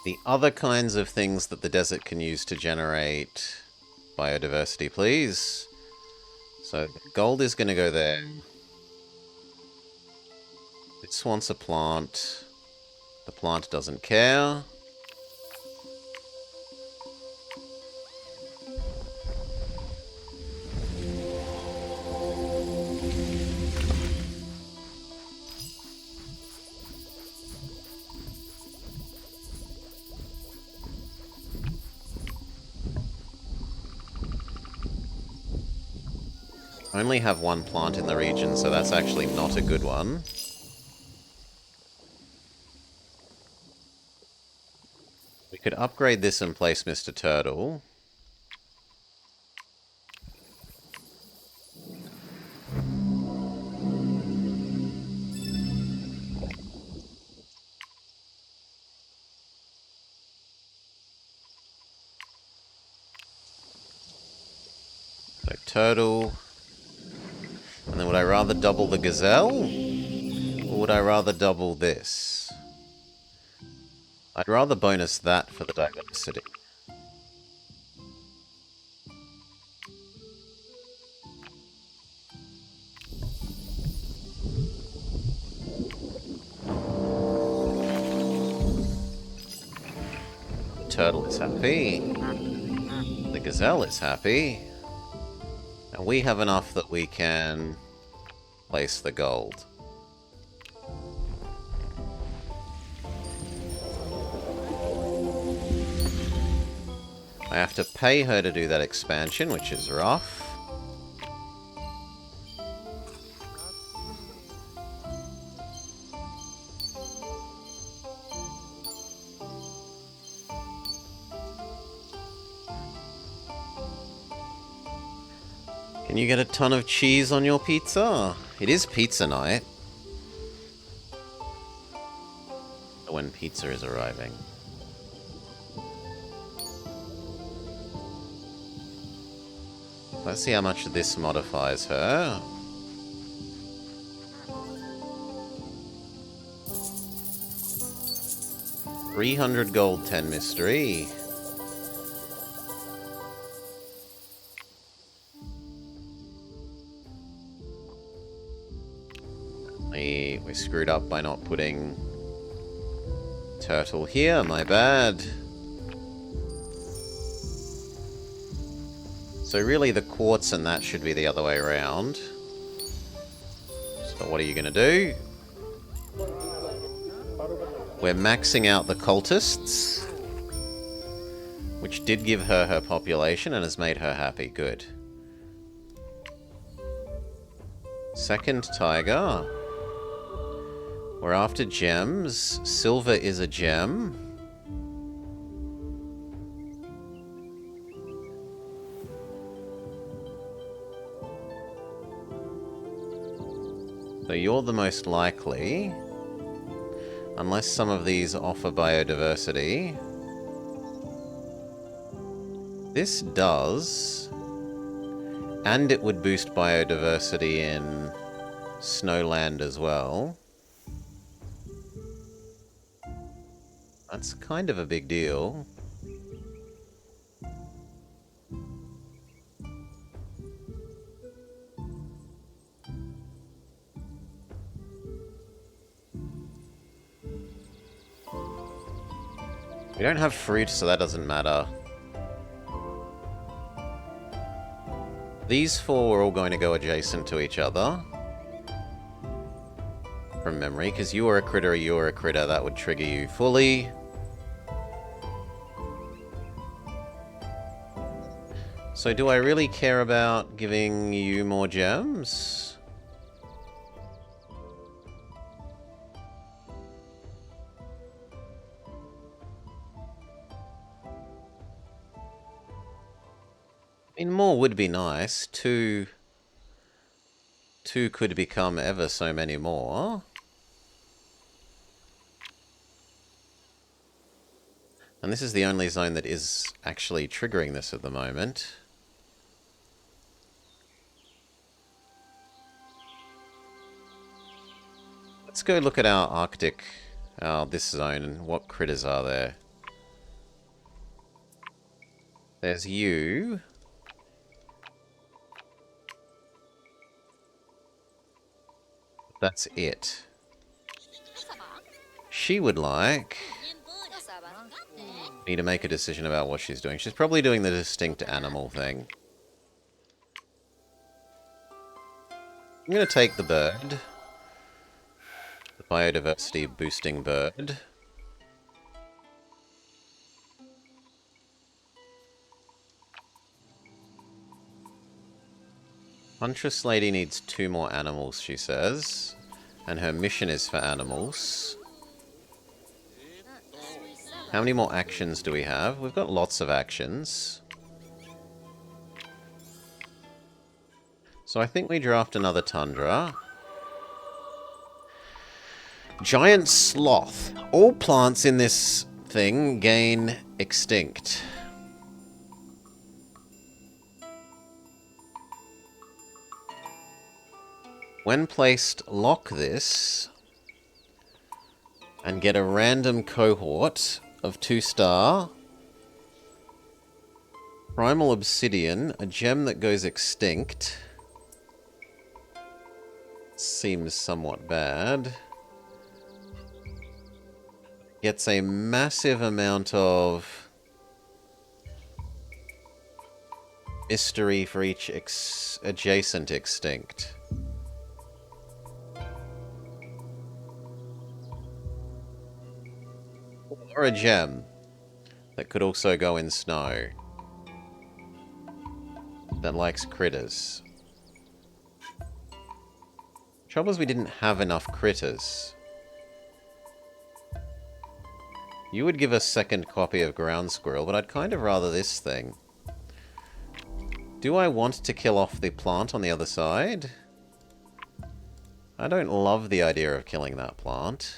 [SPEAKER 1] The other kinds of things that the desert can use to generate biodiversity, please. So, gold is going to go there. This wants a plant. The plant doesn't care. I only have one plant in the region, so that's actually not a good one. We could upgrade this and place Mr. Turtle. So turtle. And then would I rather double the gazelle? Or would I rather double this? I'd rather bonus that for the diversity. The turtle is happy. The gazelle is happy. And we have enough that we can place the gold. I have to pay her to do that expansion, which is rough. Can you get a ton of cheese on your pizza? It is pizza night. When pizza is arriving. Let's see how much this modifies her. $300 gold, 10 mystery. We screwed up by not putting turtle here, my bad. So really the quartz and that should be the other way around. So what are you going to do? We're maxing out the cultists, which did give her her population and has made her happy. Good. Second tiger. We're after gems. Silver is a gem. So you're the most likely. Unless some of these offer biodiversity. This does. And it would boost biodiversity in Snowland as well. That's kind of a big deal. We don't have fruit, so that doesn't matter. These four are all going to go adjacent to each other. From memory, because you are a critter, you are a critter, that would trigger you fully. So do I really care about giving you more gems? I mean, more would be nice. Two could become ever so many more. And this is the only zone that is actually triggering this at the moment. Let's go look at our Arctic, this zone, and what critters are there. There's you. That's it. She would like me to make a decision about what she's doing. She's probably doing the distinct animal thing. I'm going to take the bird. The biodiversity boosting bird. Huntress lady needs 2 more animals, she says. And her mission is for animals. How many more actions do we have? We've got lots of actions. So I think we draft another Tundra. Giant Sloth. All plants in this thing gain extinct. When placed, lock this and get a random cohort of 2-star primal obsidian, a gem that goes extinct. Seems somewhat bad. Gets a massive amount of mystery for each adjacent extinct. Or a gem that could also go in snow. That likes critters. Trouble is we didn't have enough critters. You would give a second copy of Ground Squirrel, but I'd kind of rather this thing. Do I want to kill off the plant on the other side? I don't love the idea of killing that plant.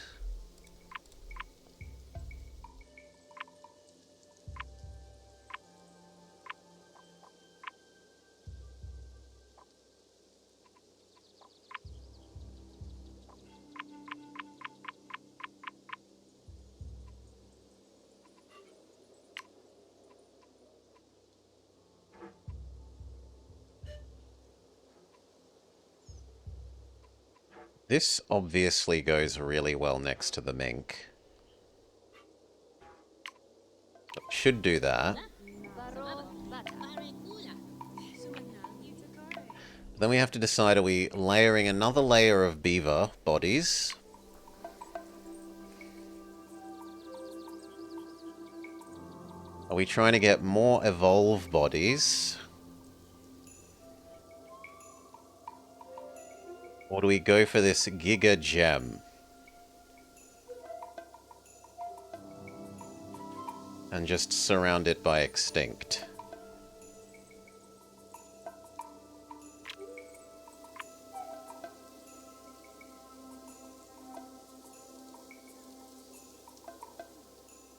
[SPEAKER 1] This obviously goes really well next to the mink. Should do that. Then we have to decide, are we layering another layer of beaver bodies? Are we trying to get more evolve bodies? Or do we go for this Giga Gem? And just surround it by extinct.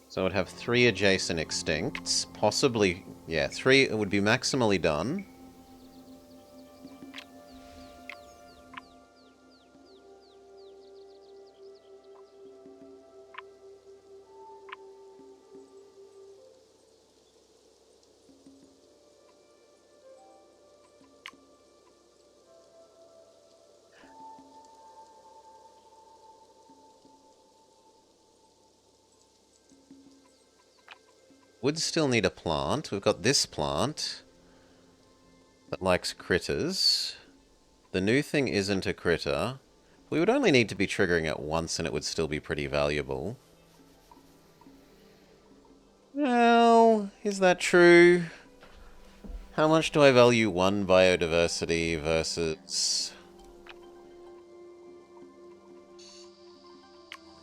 [SPEAKER 1] So it would have 3 adjacent extincts. Possibly, yeah, 3 it would be maximally done. Would still need a plant. We've got this plant that likes critters. The new thing isn't a critter. We would only need to be triggering it once and it would still be pretty valuable. Well, is that true? How much do I value one biodiversity versus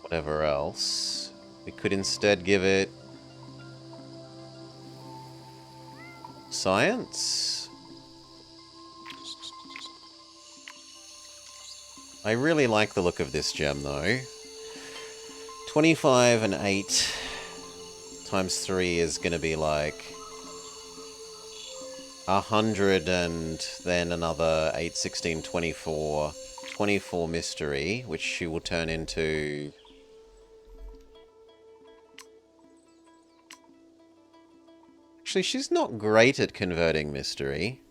[SPEAKER 1] whatever else? We could instead give it science? I really like the look of this gem, though. 25 and 8 times 3 is going to be like 100 and then another 8, 16, 24. 24 mystery, which she will turn into... Actually, she's not great at converting mystery.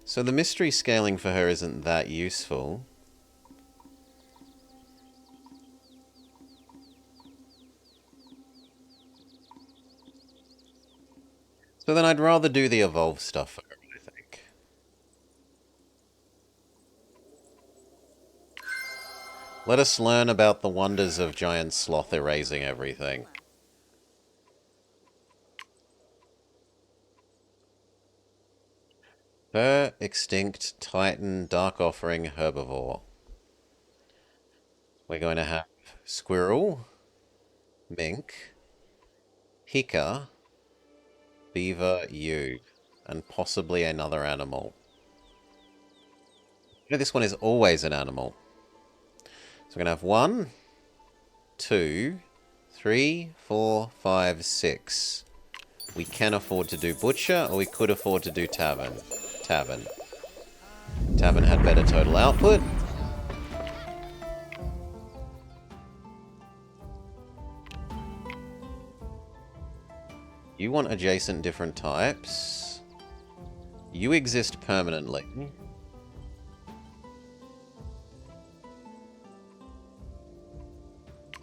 [SPEAKER 1] So the mystery scaling for her isn't that useful. So then I'd rather do the evolve stuff for her, I think. Let us learn about the wonders of Giant Sloth erasing everything. Her extinct Titan Dark Offering Herbivore. We're going to have Squirrel, Mink, Hika, Beaver, you, and possibly another animal. You know, this one is always an animal. So we're going to have 1, 2, 3, 4, 5, 6. We can afford to do Butcher, or we could afford to do Tavern. Tavern. Haven't had better total output. You want adjacent different types. You exist permanently.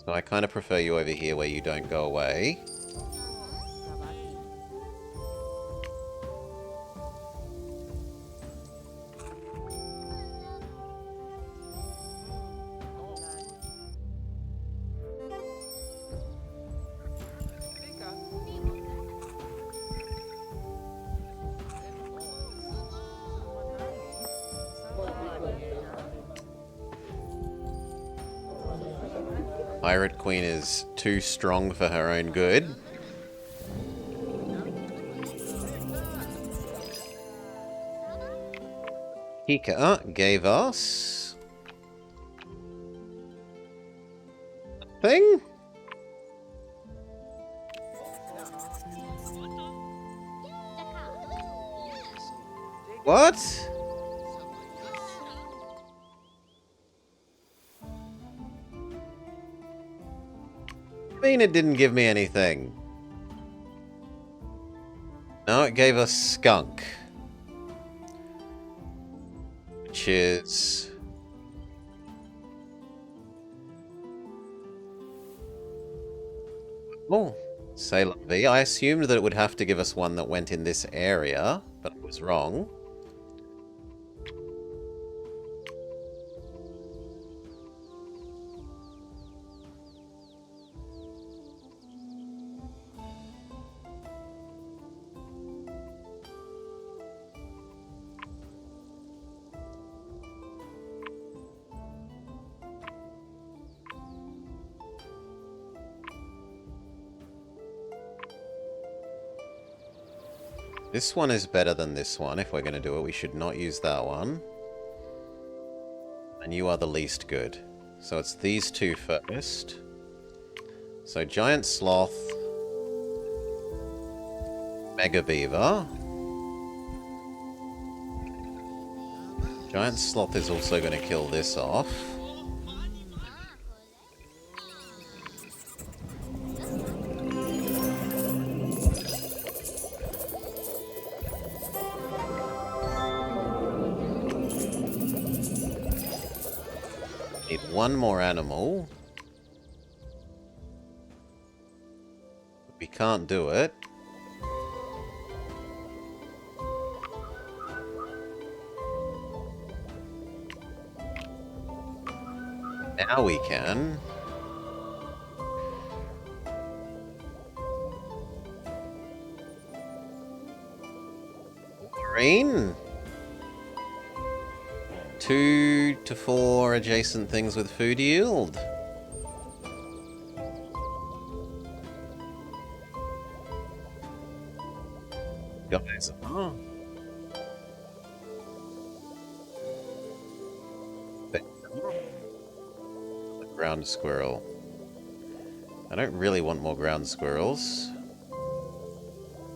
[SPEAKER 1] So I kind of prefer you over here where you don't go away. Pirate Queen is too strong for her own good. Hika gave us... thing? What? I mean, it didn't give me anything. No, it gave us skunk. Which is... oh, Sailor V. I assumed that it would have to give us one that went in this area, but I was wrong. This one is better than this one. If we're going to do it, we should not use that one. And you are the least good. So it's these two first. So Giant Sloth. Mega Beaver. Giant Sloth is also going to kill this off. Need one more animal. We can't do it. Now we can. Green. 2 to 4 adjacent things with food yield. Guys, oh. Ground squirrel. I don't really want more ground squirrels.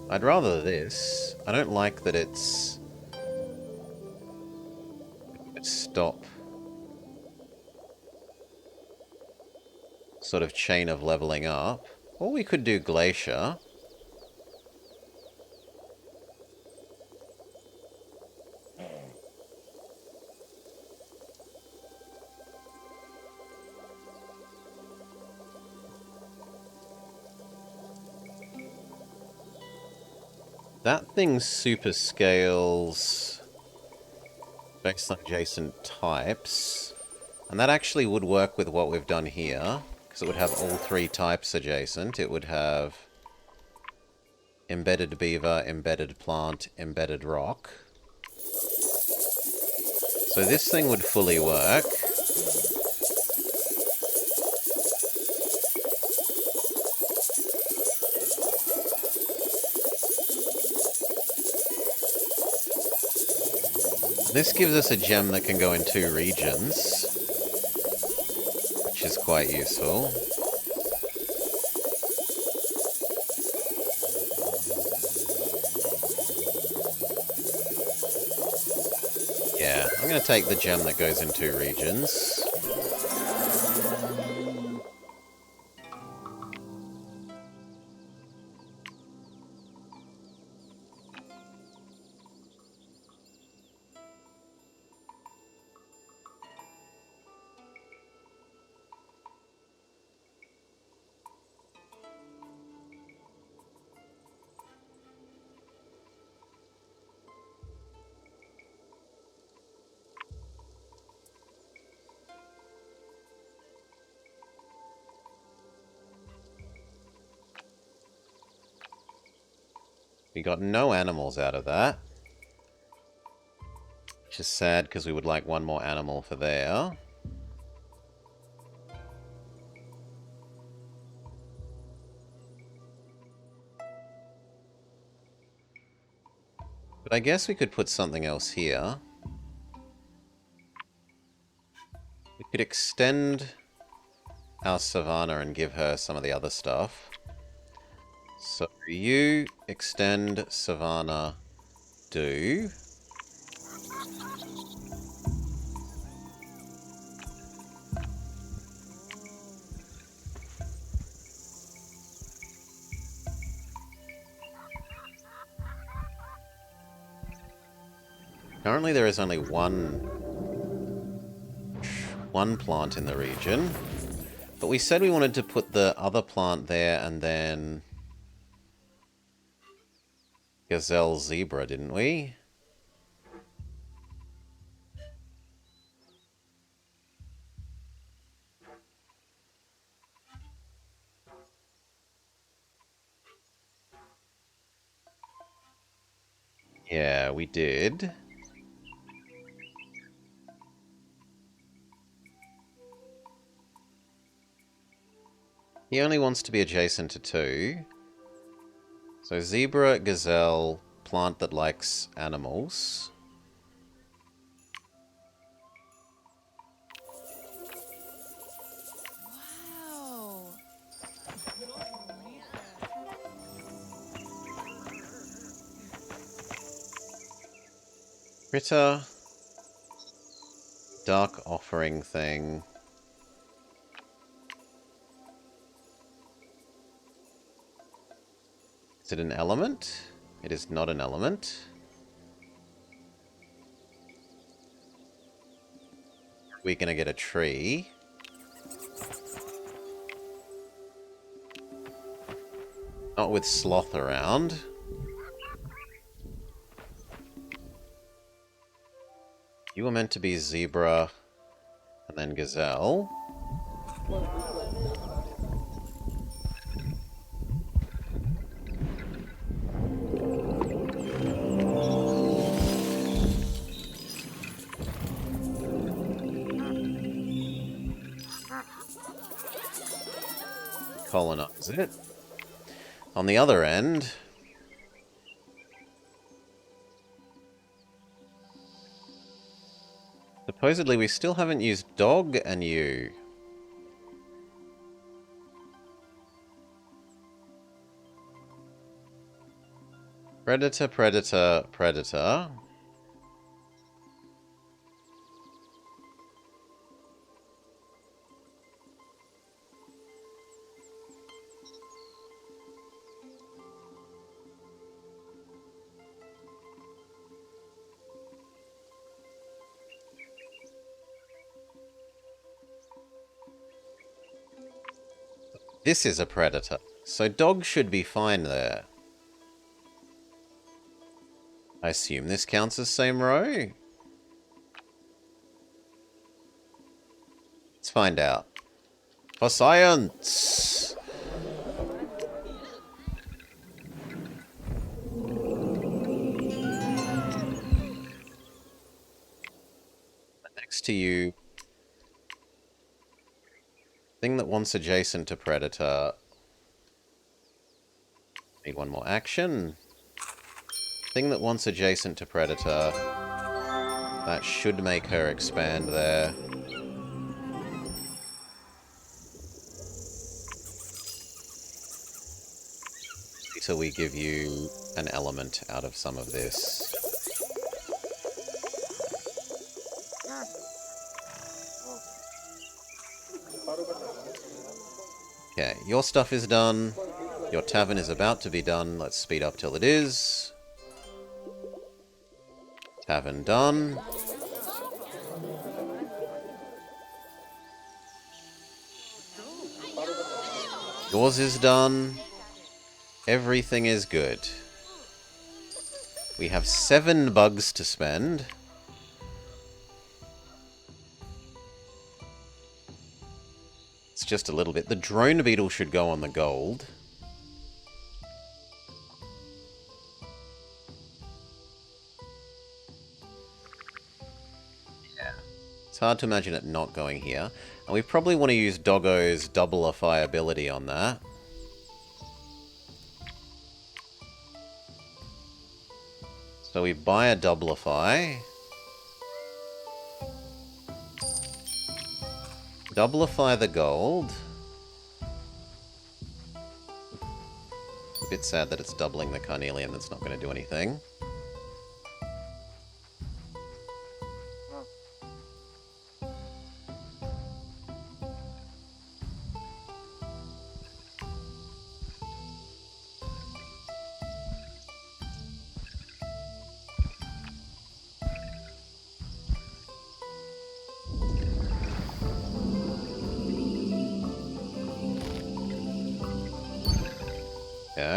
[SPEAKER 1] I'd rather this. I don't like that it's... stop. Sort of chain of leveling up. Or we could do Glacier. That thing super scales based on adjacent types. And that actually would work with what we've done here. Because it would have all 3 types adjacent. It would have embedded beaver, embedded plant, embedded rock. So this thing would fully work. This gives us a gem that can go in 2 regions, which is quite useful. Yeah, I'm going to take the gem that goes in 2 regions. We got no animals out of that. Which is sad, because we would like one more animal for there. But I guess we could put something else here. We could extend our Savannah and give her some of the other stuff. So you extend Savannah, do. Currently there is only one plant in the region. But we said we wanted to put the other plant there and then Gazelle Zebra, didn't we? Yeah, we did. He only wants to be adjacent to 2. So zebra, gazelle, plant that likes animals.
[SPEAKER 3] Wow.
[SPEAKER 1] Critter. Dark offering thing. Is it an element? It is not an element. We're gonna get a tree. Not with sloth around. You were meant to be zebra and then gazelle. Colonize it. On the other end, supposedly we still haven't used dog and you. Predator, predator, predator. This is a predator. So dog should be fine there. I assume this counts as same row? Let's find out. For science! Next to you. Thing that wants adjacent to predator. Need one more action. Thing that wants adjacent to predator. That should make her expand there. Till we give you an element out of some of this. Okay, your stuff is done. Your tavern is about to be done. Let's speed up till it is. Tavern done. Yours is done. Everything is good. We have 7 bugs to spend. It's just a little bit. The drone beetle should go on the gold. It's hard to imagine it not going here. And we probably want to use Doggo's double-ify ability on that. So we buy a double-ify. Double-ify the gold. A bit sad that it's doubling the carnelian. That's not going to do anything.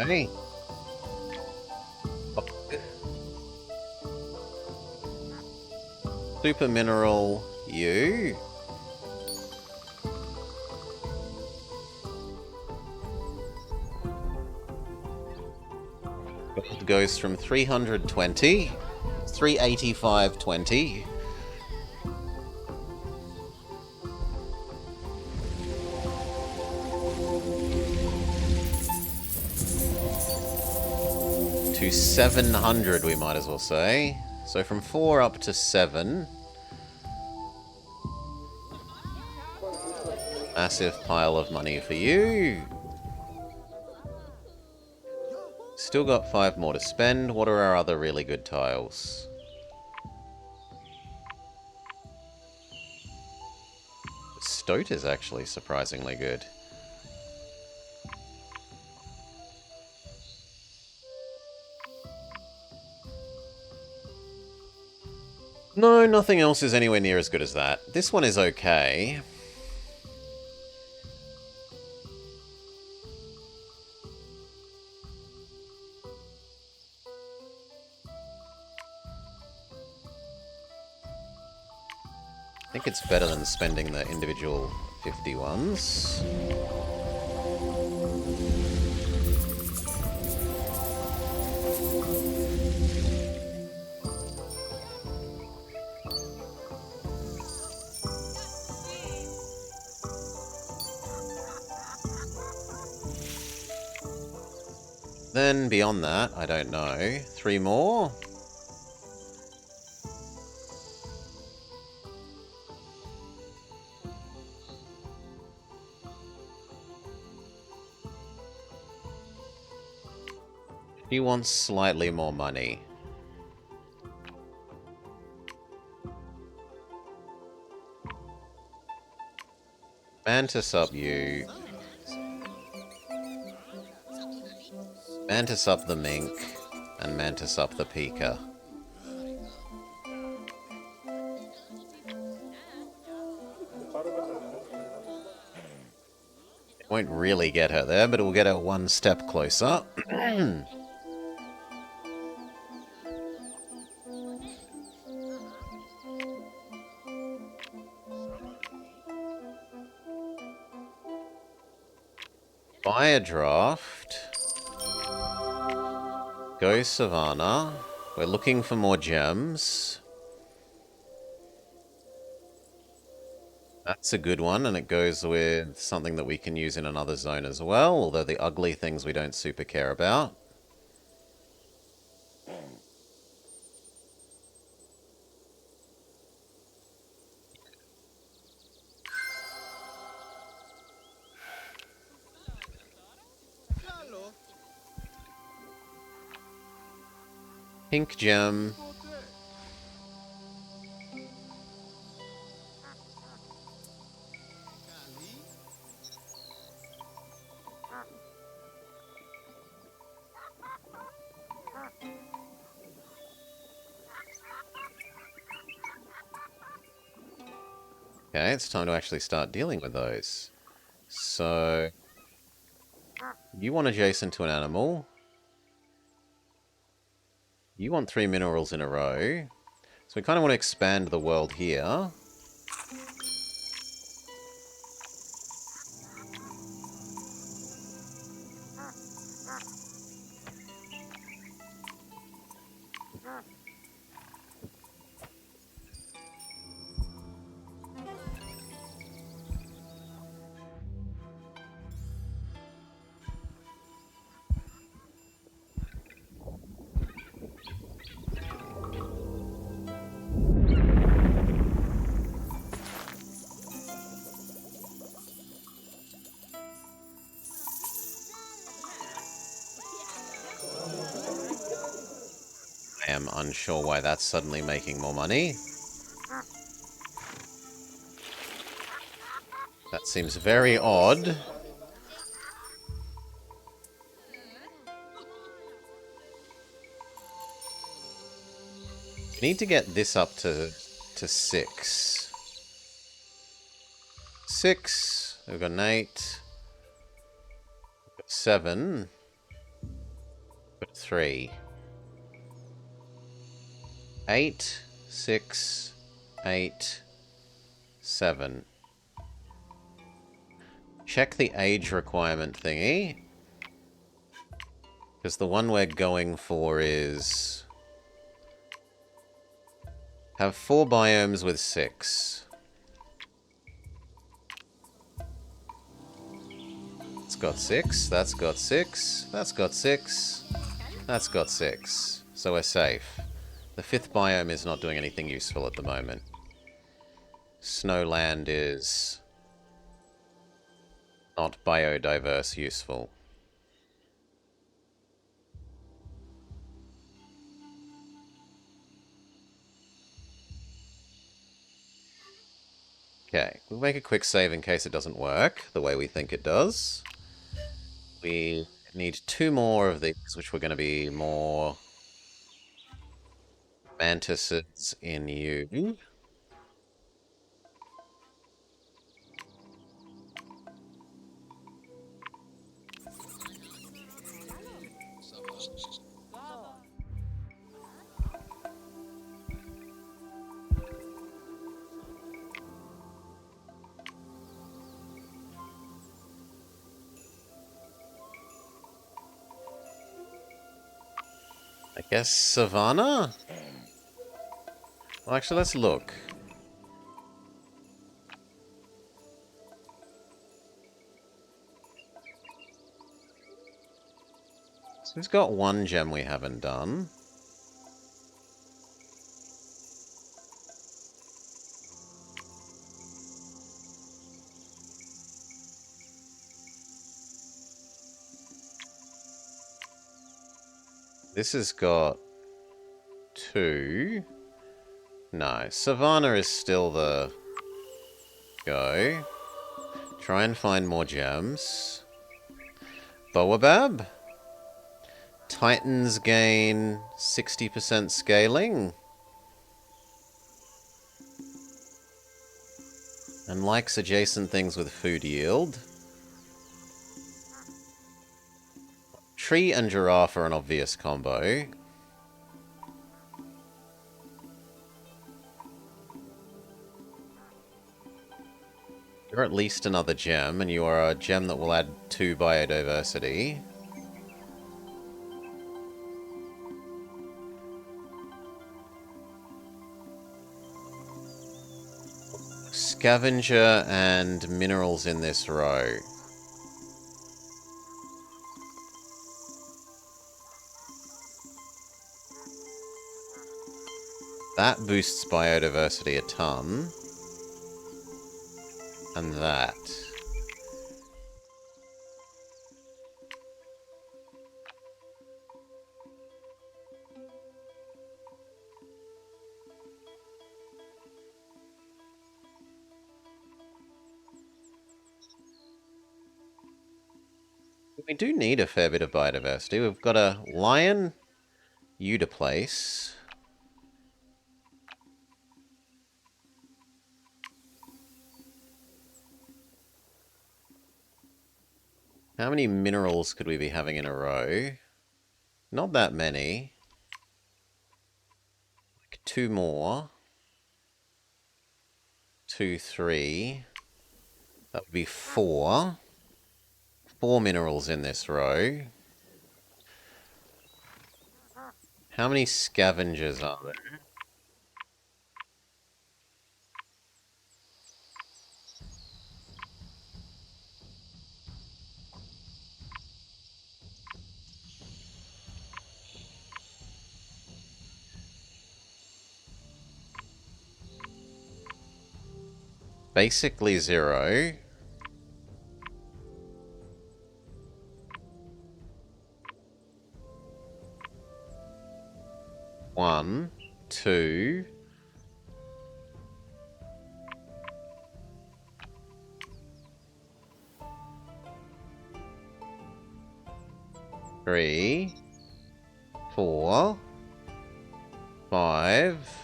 [SPEAKER 1] Okay. Super mineral, you. Gold goes from 320, 385.20. To 700, we might as well say. So from 4 up to 7. Massive pile of money for you. Still got 5 more to spend. What are our other really good tiles? Stoat is actually surprisingly good. No, nothing else is anywhere near as good as that. This one is okay. I think it's better than spending the individual 51s. Then beyond that, I don't know. 3 more? He wants slightly more money. Mantis up you. Mantis up the mink. And Mantis up the Pika. Won't really get her there, but it will get her one step closer. Buy a draft. Go Savannah. We're looking for more gems. That's a good one, and it goes with something that we can use in another zone as well, although the ugly things we don't super care about. Pink gem. Okay, it's time to actually start dealing with those. So, you want adjacent to an animal. You want 3 minerals in a row. So we kind of want to expand the world here. I am unsure why that's suddenly making more money. That seems very odd. We need to get this up to 6. 6. We've got an 8. We've got 7. We've got 3. 8, 6, 8, 7. Check the age requirement thingy. Because the one we're going for is... have 4 biomes with 6. It's got 6, that's got 6, that's got 6, that's got 6. So we're safe. The 5th biome is not doing anything useful at the moment. Snowland is not biodiverse useful. Okay, we'll make a quick save in case it doesn't work the way we think it does. We need 2 more of these, which we're going to be more mantises in you. I guess Savannah? Well, actually, let's look. So we've got 1 gem we haven't done. This has got 2. No, Savannah is still the go. Try and find more gems. Boabab? Titans gain 60% scaling. And likes adjacent things with food yield. Tree and giraffe are an obvious combo. You're at least another gem, and you are a gem that will add 2 biodiversity. Scavenger and minerals in this row. That boosts biodiversity a ton. And that. We do need a fair bit of biodiversity. We've got a lion, you to place. How many minerals could we be having in a row? Not that many. Like 2 more. 2, 3. That would be 4. 4 minerals in this row. How many scavengers are there? Basically 0. 1, 2. 3, 4, 5.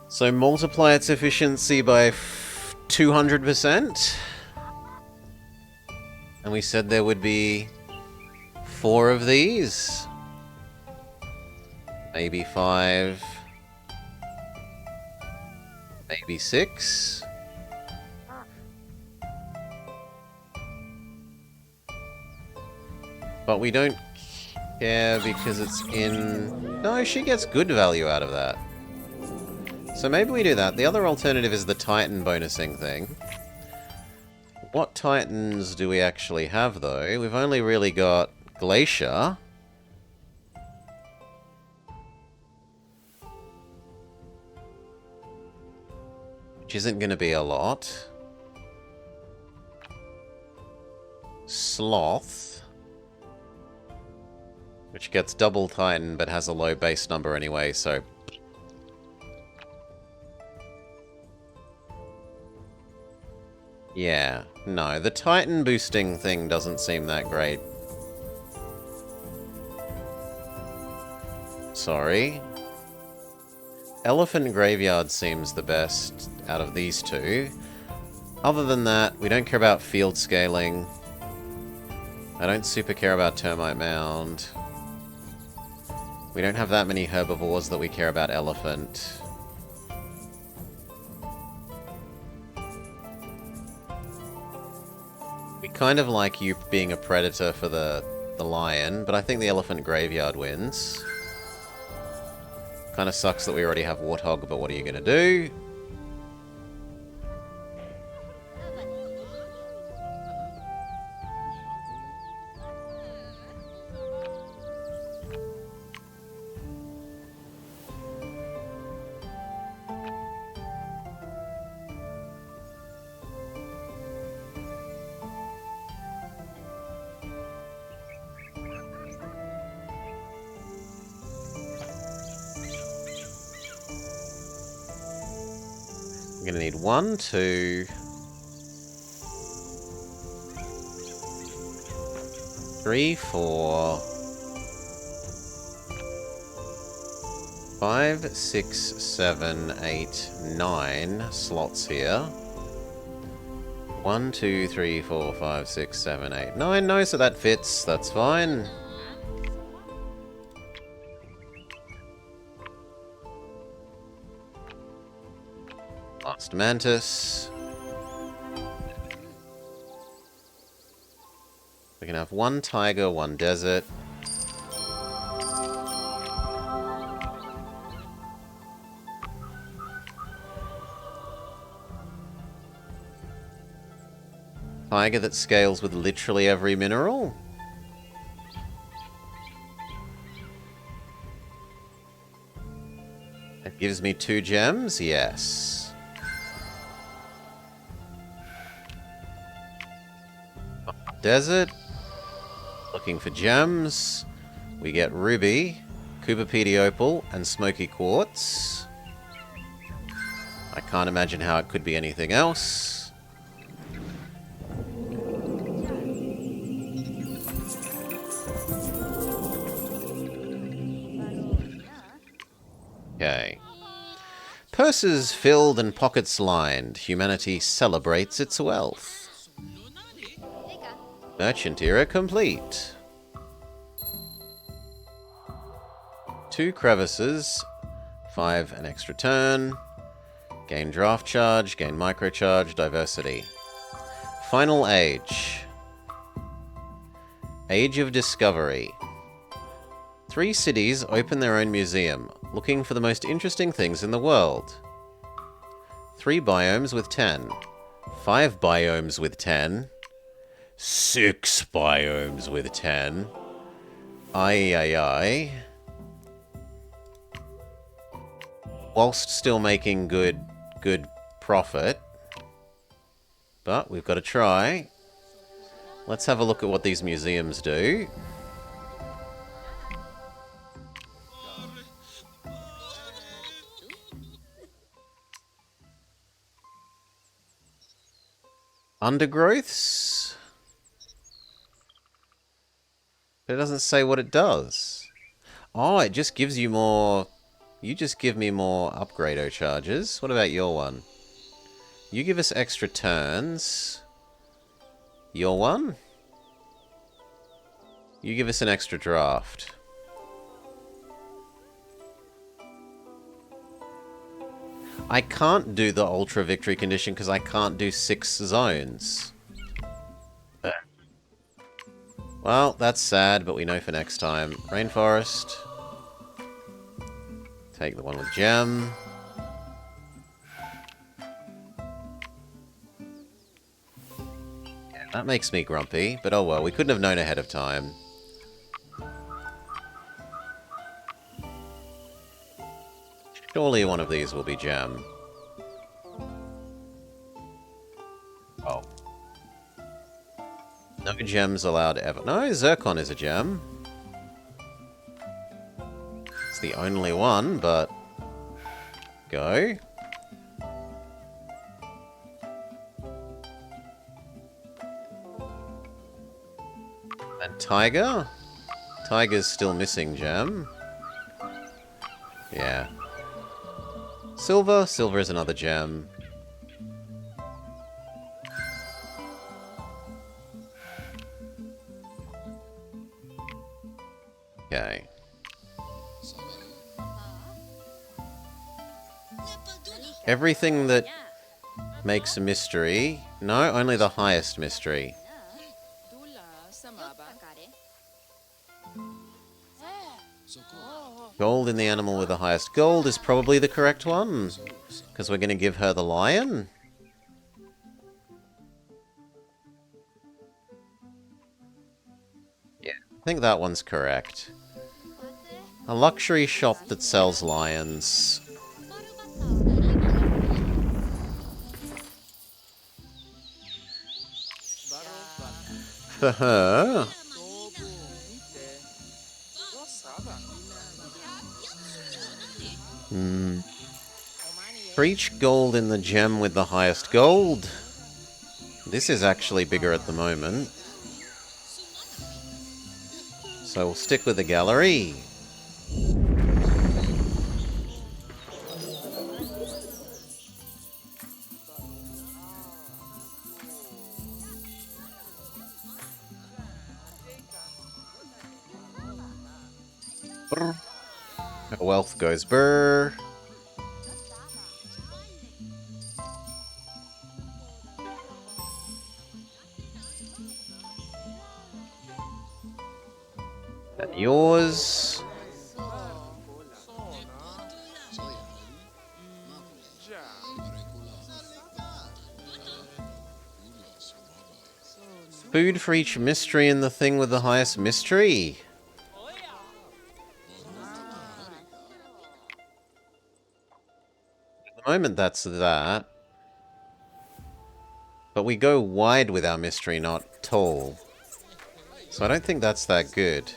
[SPEAKER 1] So multiply its efficiency by 200%. And we said there would be 4 of these. Maybe 5. Maybe 6. But we don't care because it's in... No, she gets good value out of that. So maybe we do that. The other alternative is the Titan bonusing thing. What Titans do we actually have, though? We've only really got Glacier. Which isn't going to be a lot. Sloth. Which gets double Titan, but has a low base number anyway, so... Yeah, no, the Titan boosting thing doesn't seem that great. Sorry. Elephant Graveyard seems the best out of these two. Other than that, we don't care about field scaling. I don't super care about Termite Mound. We don't have that many herbivores that we care about Elephant. We kind of like you being a predator for the lion, but I think the Elephant Graveyard wins. Kind of sucks that we already have Warthog, but what are you going to do? I'm going to need 1, 2... 3, 4... 5, 6, 7, 8, 9 slots here. 1, 2, 3, 4, 5, 6, 7, 8, 9. No, so that fits. That's fine. Last Mantis. We can have 1 Tiger, 1 Desert. Tiger that scales with literally every mineral. It gives me 2 gems, yes. Desert. Looking for gems. We get Ruby, Cooperpedy Opal, and Smoky Quartz. I can't imagine how it could be anything else. Purses filled and pockets lined, humanity celebrates its wealth. Merchant era complete. 2 crevices, 5 an extra turn, gain draft charge, gain microcharge, diversity. Final age. Age of Discovery. 3 cities open their own museum, looking for the most interesting things in the world. 3 biomes with 10. 5 biomes with 10. 6 biomes with 10. Aye. Whilst still making good profit. But we've got to try. Let's have a look at what these museums do. Undergrowths? But it doesn't say what it does. Oh, it just gives you more... You just give me more upgrado charges. What about your one? You give us extra turns. Your one? You give us an extra draft. I can't do the Ultra Victory condition because I can't do 6 zones. Well, that's sad, but we know for next time. Rainforest. Take the one with gem. Yeah, that makes me grumpy, but oh well, we couldn't have known ahead of time. Surely one of these will be gem. Oh. No gems allowed ever. No, Zircon is a gem. It's the only one, but... Go. And Tiger? Tiger's still missing gem. Yeah. Silver? Silver is another gem. Okay. Everything that makes a mystery... No, only the highest mystery. Gold in the animal with the highest gold is probably the correct one. Because we're going to give her the lion. Yeah, I think that one's correct. A luxury shop that sells lions. For her... For each gold in the gem with the highest gold. This is actually bigger at the moment. So we'll stick with the gallery. Brr. Her wealth goes brr. And yours. Food for each mystery in the thing with the highest mystery. At the moment, that's that. But we go wide with our mystery, not tall. So I don't think that's that good.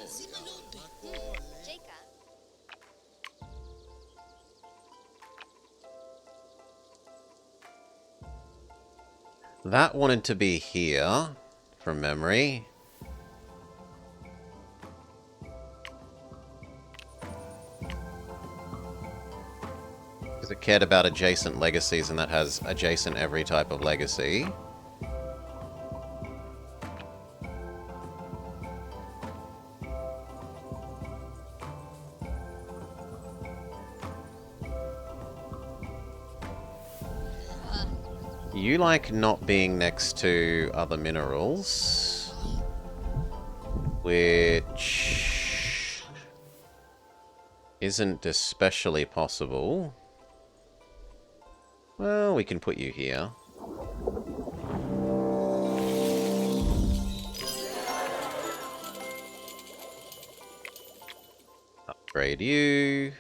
[SPEAKER 1] That wanted to be here, from memory. Because it cared about adjacent legacies, and that has adjacent every type of legacy. You like not being next to other minerals, which isn't especially possible. Well, we can put you here. Upgrade you.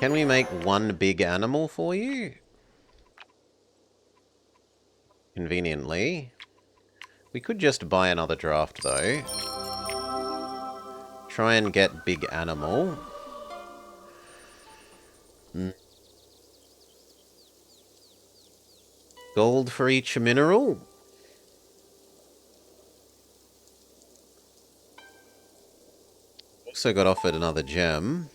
[SPEAKER 1] Can we make one big animal for you? Conveniently. We could just buy another draft, though. Try and get big animal. Gold for each mineral. Also got offered another gem.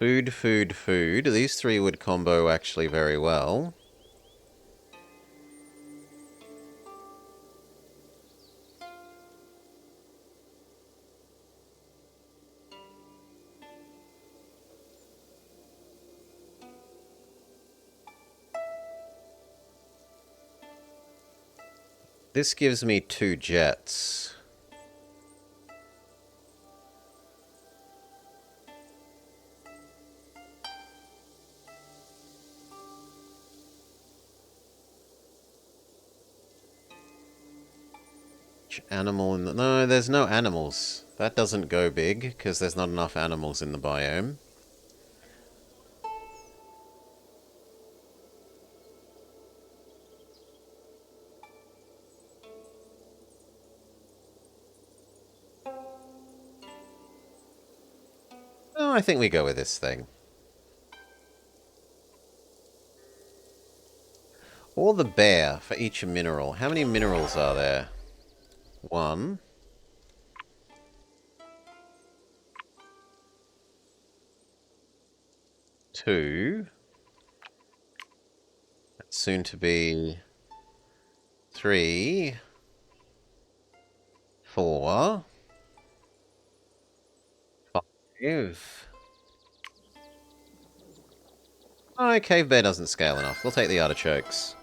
[SPEAKER 1] Food, food, food. These three would combo actually very well. This gives me 2 jets. Animal in the... No, there's no animals. That doesn't go big, because there's not enough animals in the biome. Oh, I think we go with this thing. Or the bear for each mineral. How many minerals are there? 1. 2. Soon to be 3. 4. 5. Oh, cave bear doesn't scale enough. We'll take the artichokes.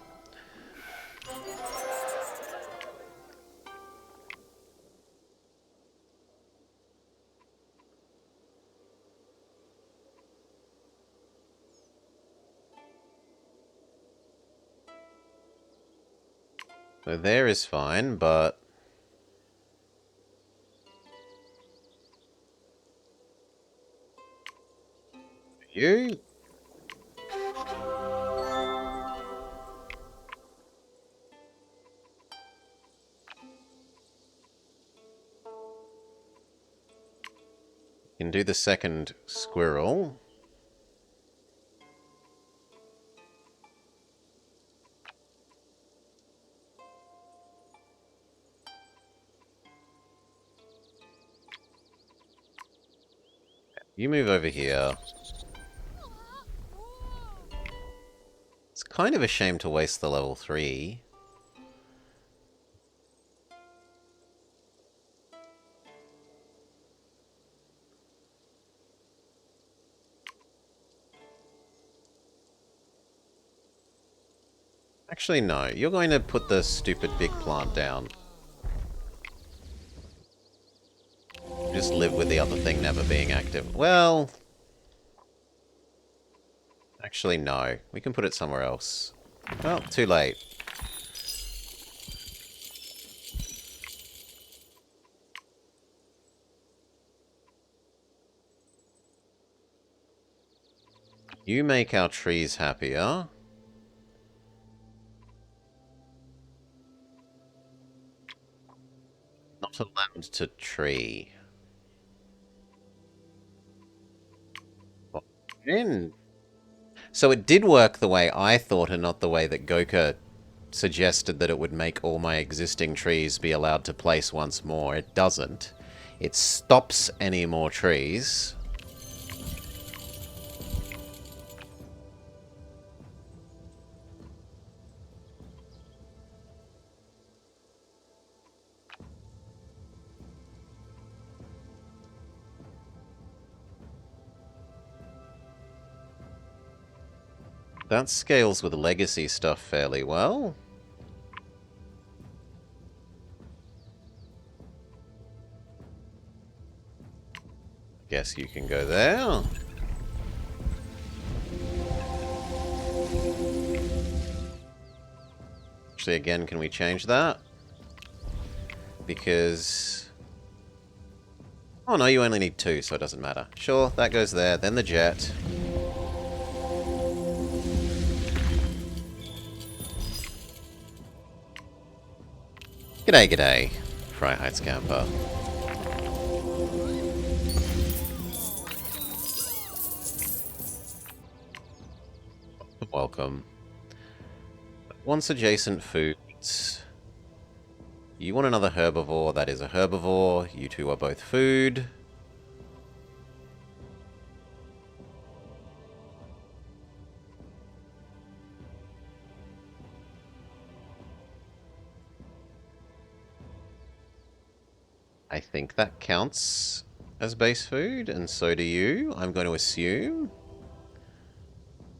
[SPEAKER 1] So there is fine, but... You? Can do the second squirrel. You move over here. It's kind of a shame to waste the level 3. Actually, no. You're going to put the stupid big plant down. Just live with the other thing never being active. Well... Actually, no. We can put it somewhere else. Well, too late. You make our trees happier. Not allowed to tree. In. So it did work the way I thought and not the way that Goka suggested that it would make all my existing trees be allowed to place once more. It doesn't. It stops any more trees. That scales with legacy stuff fairly well. Guess you can go there. Actually, again, can we change that? Because... oh no, you only need 2, so it doesn't matter. Sure, that goes there, then the jet. G'day, g'day, Fry Heights camper. Welcome. Wants adjacent foods. You want another herbivore, that is a herbivore. You two are both food. I think that counts as base food, and so do you, I'm going to assume.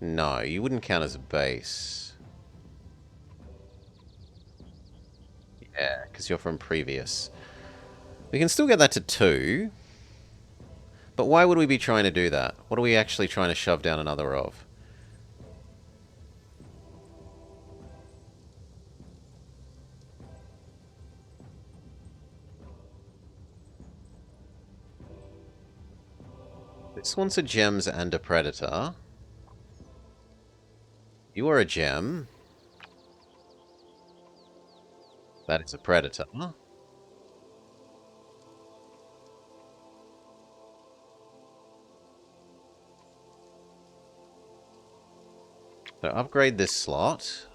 [SPEAKER 1] No, you wouldn't count as a base. Yeah, because you're from previous. We can still get that to 2. But why would we be trying to do that? What are we actually trying to shove down another of? This one's a gems and a predator. You are a gem. That is a predator. So upgrade this slot.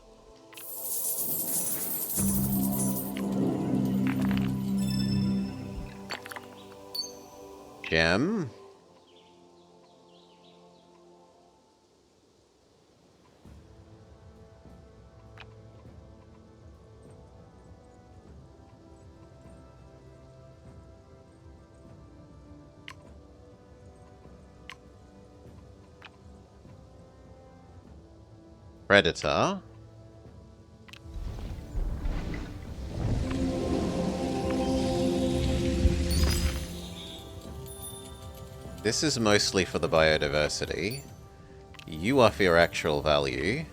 [SPEAKER 1] Gem. Predator. This is mostly for the biodiversity. You are for your actual value.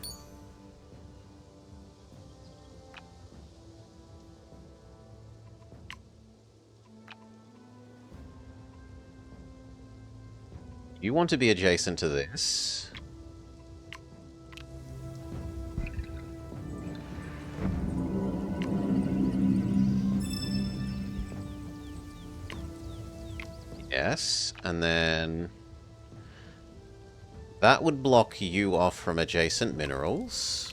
[SPEAKER 1] You want to be adjacent to this. Yes, and then that would block you off from adjacent minerals.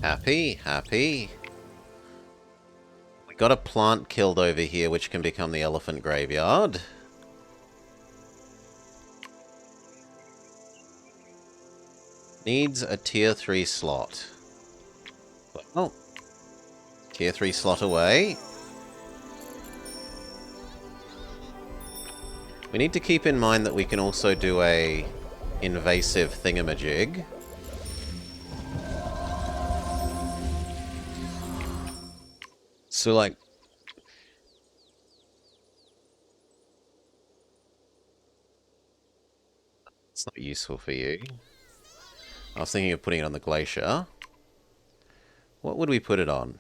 [SPEAKER 1] Happy, happy. We got a plant killed over here which can become the elephant graveyard. Needs a tier 3 slot. Oh. Tier 3 slot away. We need to keep in mind that we can also do a invasive thingamajig. So, like... it's not useful for you. I was thinking of putting it on the glacier. What would we put it on?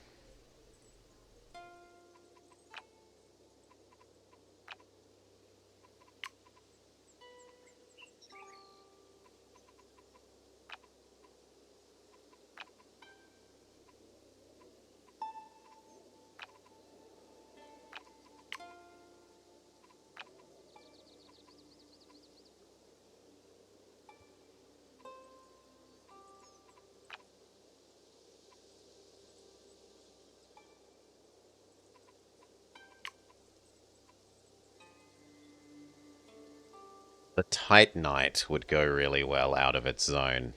[SPEAKER 1] The Titanite would go really well out of its zone.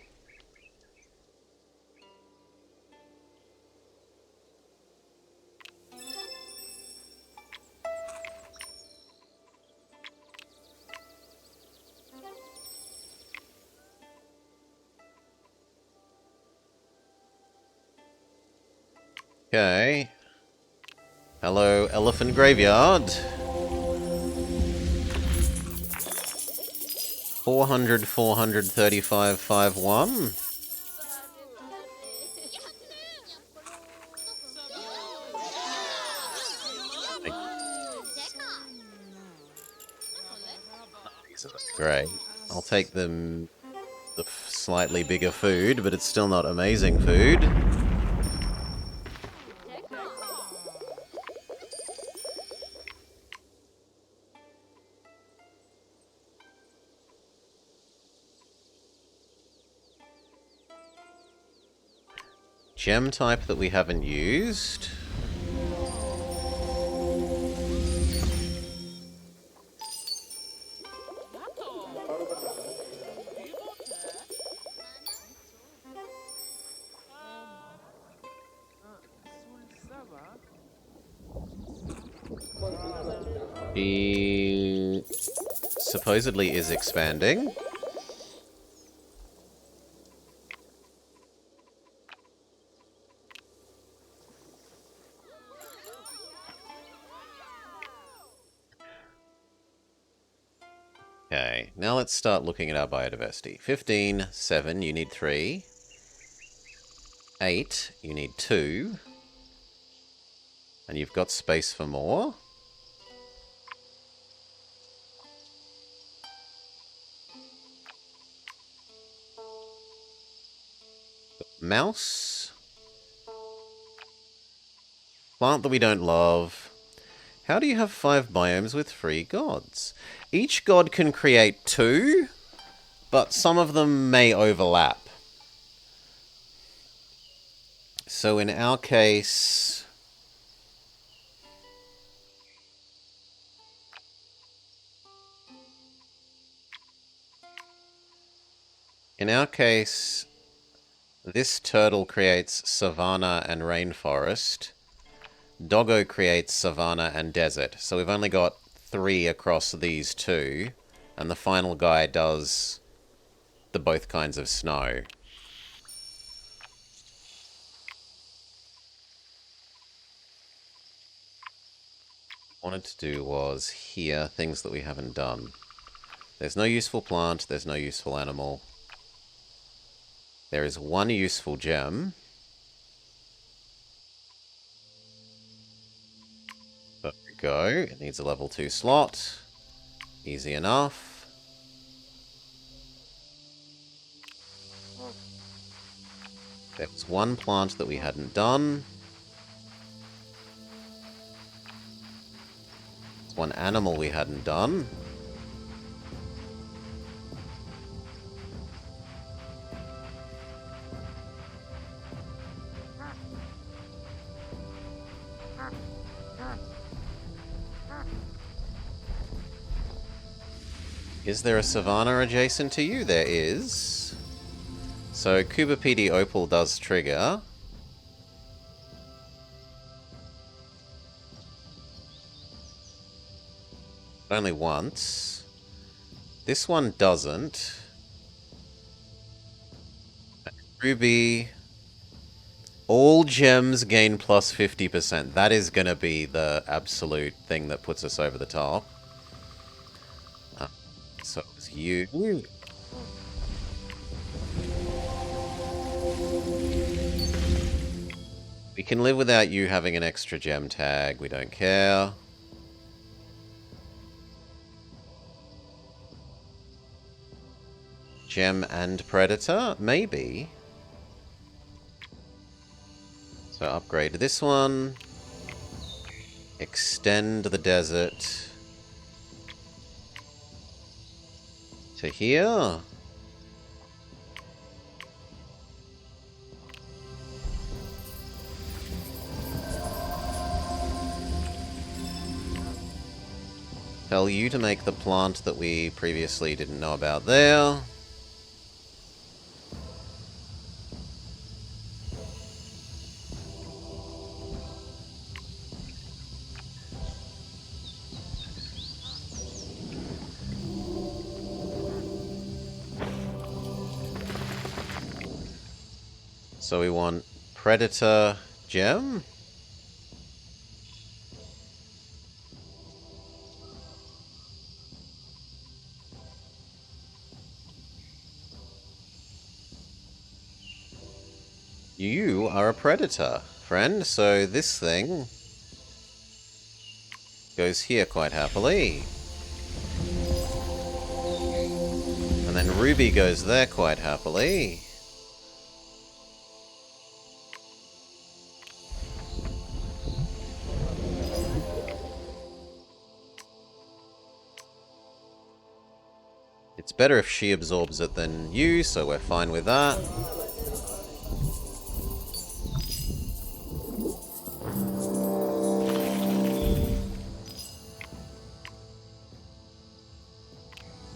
[SPEAKER 1] Okay. Hello, Elephant Graveyard. 400, 435, 51. Great. I'll take the slightly bigger food, but it's still not amazing food. Gem type that we haven't used. He supposedly is expanding. Okay, now let's start looking at our biodiversity. 15, 7, you need 3. 8, you need 2. And you've got space for more. Mouse. Plant that we don't love. How do you have 5 biomes with 3 gods? Each god can create 2, but some of them may overlap. So in our case... this turtle creates savanna and rainforest. Doggo creates savanna and desert. So we've only got 3 across these 2. And the final guy does the both kinds of snow. What I wanted to do was here, things that we haven't done. There's no useful plant, there's no useful animal. There is 1 useful gem. There we go. It needs a level 2 slot. Easy enough. There was 1 plant that we hadn't done. There's 1 animal we hadn't done. Is there a savanna adjacent to you? There is. So Kubapedi Opal does trigger. Only once. This one doesn't. Ruby. All gems gain plus 50%. That is going to be the absolute thing that puts us over the top. So it's you. We can live without you having an extra gem tag. We don't care. Gem and Predator? Maybe. So upgrade this one. Extend the desert to here. Tell you to make the plant that we previously didn't know about there. So we want Predator Gem. You are a predator, friend, so this thing goes here quite happily. And then Ruby goes there quite happily. It's better if she absorbs it than you, so we're fine with that.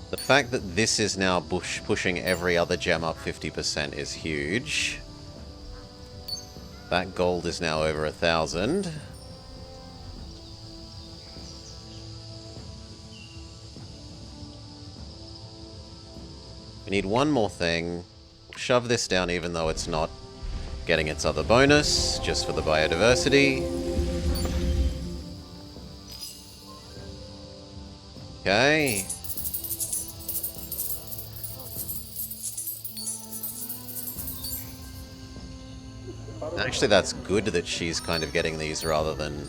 [SPEAKER 1] The fact that this is now pushing every other gem up 50% is huge. That gold is now over 1,000. We need one more thing. Shove this down even though it's not getting its other bonus, just for the biodiversity. Okay. Actually, that's good that she's kind of getting these rather than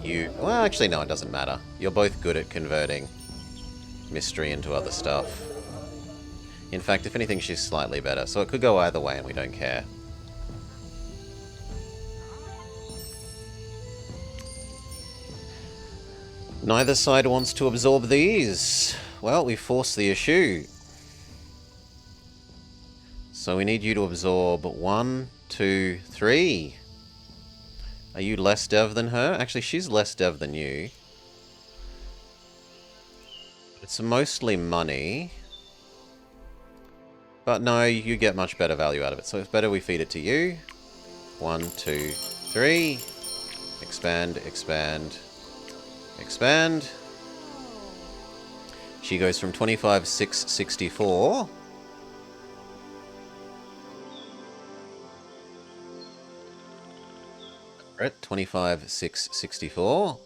[SPEAKER 1] you. Well, actually, no, it doesn't matter. You're both good at converting mystery into other stuff. In fact, if anything, she's slightly better. So it could go either way and we don't care. Neither side wants to absorb these. Well, we force the issue. So we need you to absorb 1, 2, 3. Are you less dev than her? Actually, she's less dev than you. It's mostly money. But no, you get much better value out of it. So it's better we feed it to you. 1, 2, 3. Expand, expand, expand. She goes from 25,664. Right, 25,664.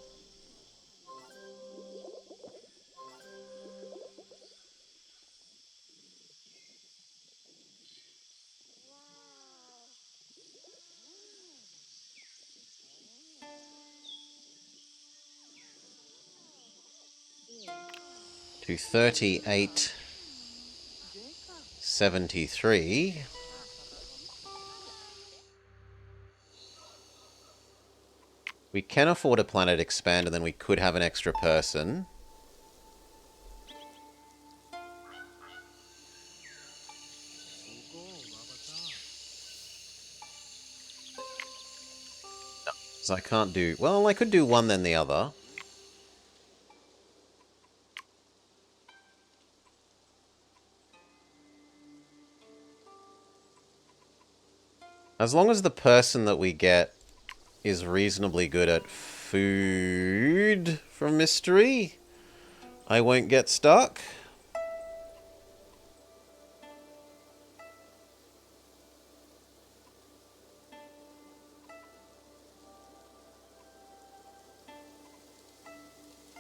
[SPEAKER 1] To 38,73. We can afford a planet expand and then we could have an extra person. So I can't do... Well, I could do one then the other. As long as the person that we get is reasonably good at food from mystery, I won't get stuck.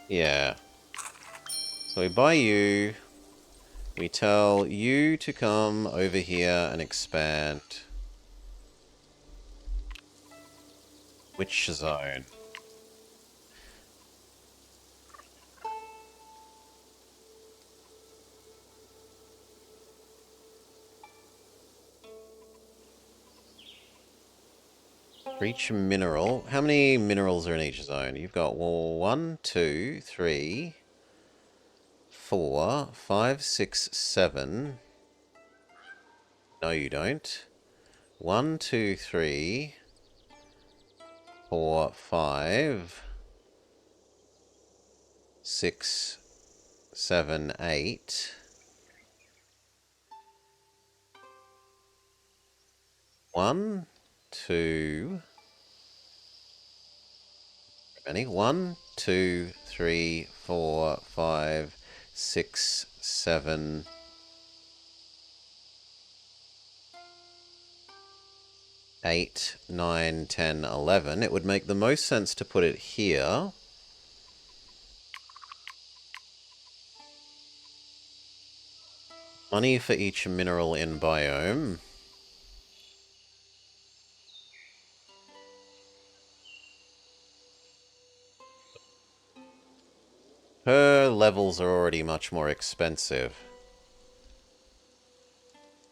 [SPEAKER 1] Yeah. So we buy you. We tell you to come over here and expand. Which zone? Reach mineral. How many minerals are in each zone? You've got 1, 2, 3, 4, 5, 6, 7. No, you don't. 1, 2, 3, 4, 5. 6, 7, 8. 1, 2. Many? 1, 2, 3, 4, 5, 6, 7. 8, 9, 10, 11. It would make the most sense to put it here. Money for each mineral in biome. Her levels are already much more expensive.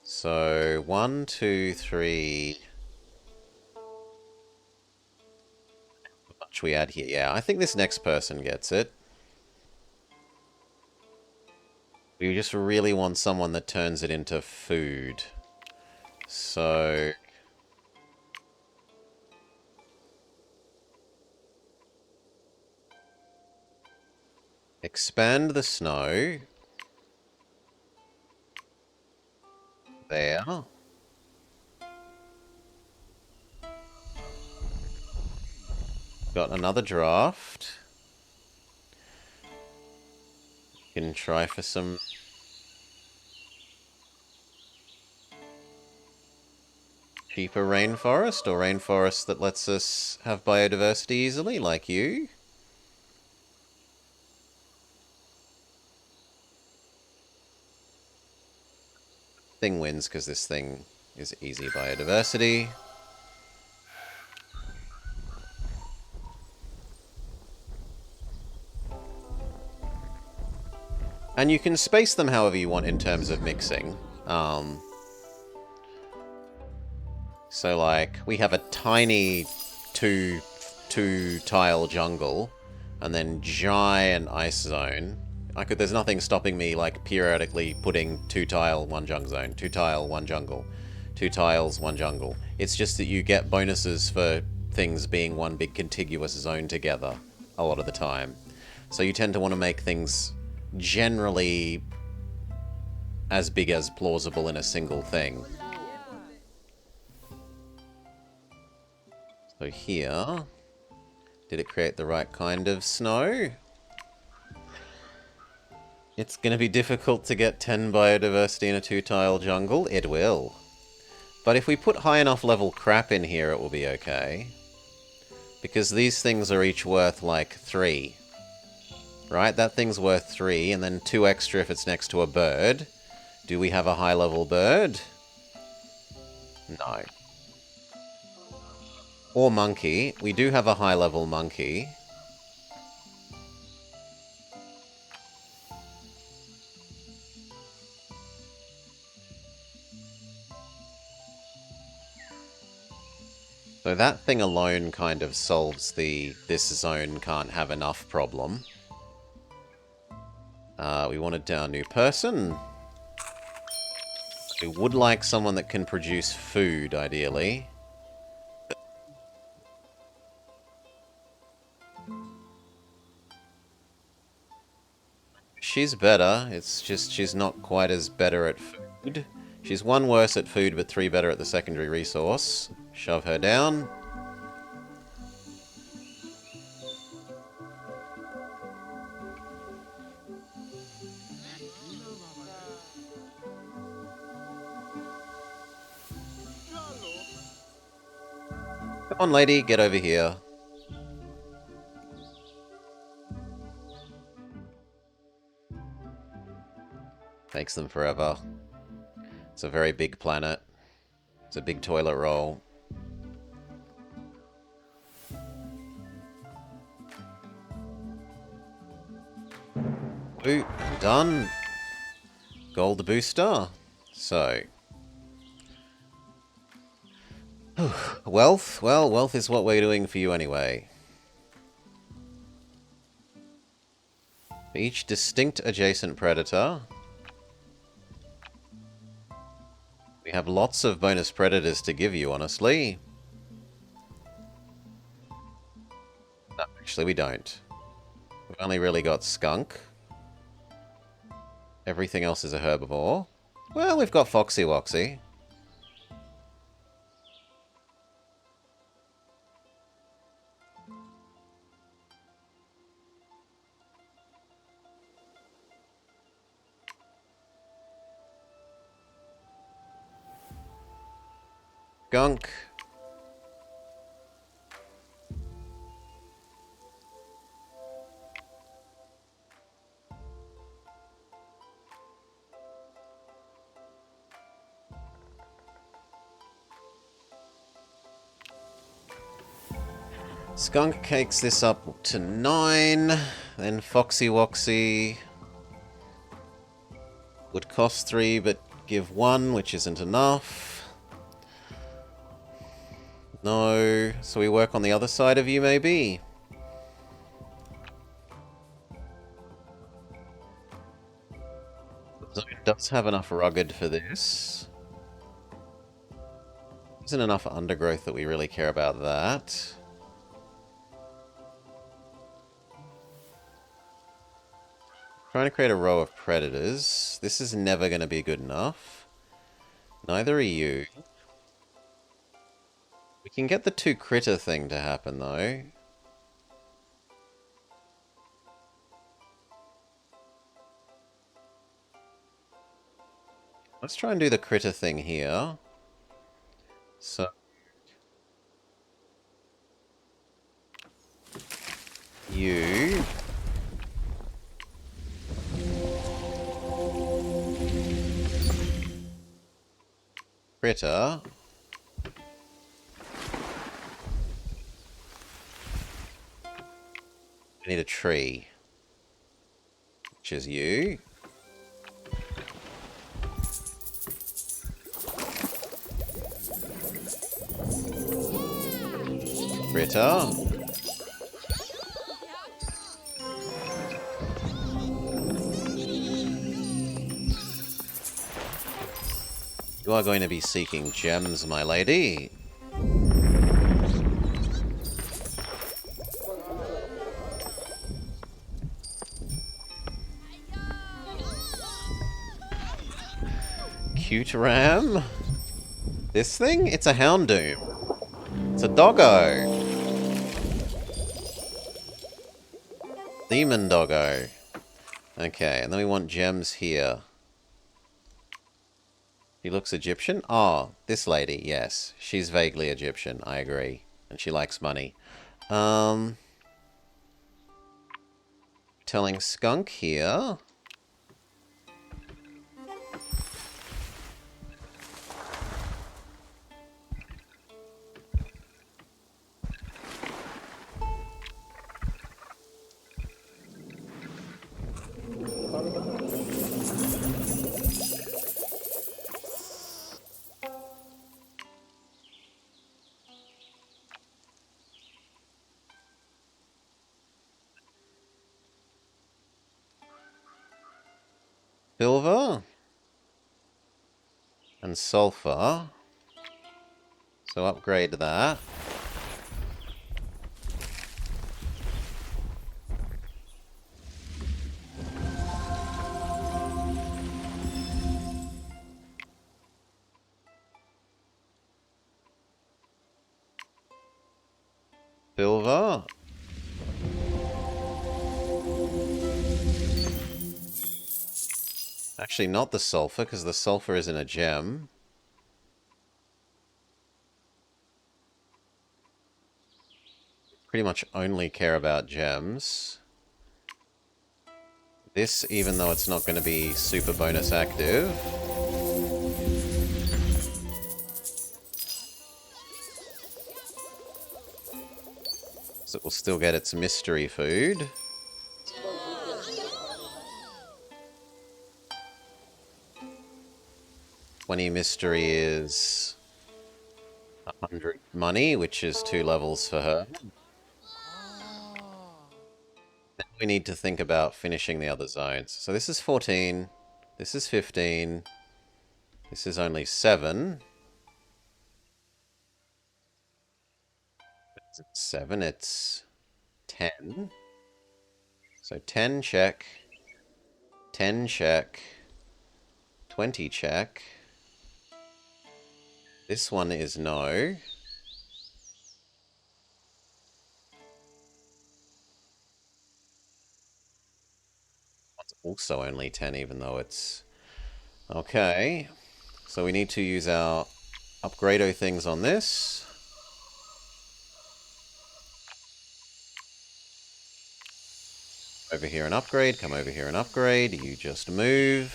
[SPEAKER 1] So, 1, 2, 3... How much we add here? Yeah, I think this next person gets it. We just really want someone that turns it into food. So... expand the snow. There. Got another draft. Can try for some... cheaper rainforest, or rainforest that lets us have biodiversity easily, like you. Thing wins because this thing is easy biodiversity. And you can space them however you want in terms of mixing. So, like, we have a tiny two-tile jungle, and then giant ice zone. There's nothing stopping me, like, periodically putting 2-tile, 1 jungle zone, 2-tile, 1 jungle, 2 tiles, 1 jungle. It's just that you get bonuses for things being one big contiguous zone together a lot of the time. So you tend to want to make things generally as big as plausible in a single thing. So here, did it create the right kind of snow? It's going to be difficult to get 10 biodiversity in a 2-tile jungle. It will. But if we put high enough level crap in here, it will be okay. Because these things are each worth like 3. Right? That thing's worth 3, and then 2 extra if it's next to a bird. Do we have a high level bird? No. Or monkey. We do have a high level monkey. So that thing alone kind of solves the this zone can't have enough problem. We wanted down new person. We would like someone that can produce food, ideally. She's better, it's just she's not quite as better at food. She's 1 worse at food, but 3 better at the secondary resource. Shove her down. Come on, lady, get over here. Takes them forever. It's a very big planet. It's a big toilet roll. Ooh, done. Gold booster. So. Wealth? Well, wealth is what we're doing for you anyway. For each distinct adjacent predator, we have lots of bonus predators to give you, honestly. No, actually we don't. We've only really got skunk. Everything else is a herbivore. Well, we've got Foxy Woxy. Skunk. Skunk cakes this up to 9. Then Foxy Woxy would cost 3, but give 1, which isn't enough. No. So we work on the other side of you, maybe? So it does have enough rugged for this. Isn't enough undergrowth that we really care about that. Trying to create a row of predators. This is never going to be good enough. Neither are you. We can get the 2 critter thing to happen, though. Let's try and do the critter thing here. So... you... critter... I need a tree. Which is you. Critter. You are going to be seeking gems, my lady. Cute ram. This thing? It's a Houndoom. It's a doggo. Demon doggo. Okay, and then we want gems here. She looks Egyptian? Oh, this lady, yes. She's vaguely Egyptian, I agree. And she likes money. Telling skunk here. Silver. And sulfur. So upgrade that. Silver. Actually, not the sulfur, because the sulfur isn't a gem. Pretty much only care about gems. This, even though it's not going to be super bonus active. So it will still get its mystery food. $20 mystery is 100 money, which is 2 levels for her. Then we need to think about finishing the other zones. So this is 14. This is 15. This is only 7. It's 7, it's 10. So 10 check, 10 check, 20 check. This one is no. It's also only 10 even though it's... Okay. So we need to use our upgrado things on this. Over here and upgrade, come over here and upgrade. You just move.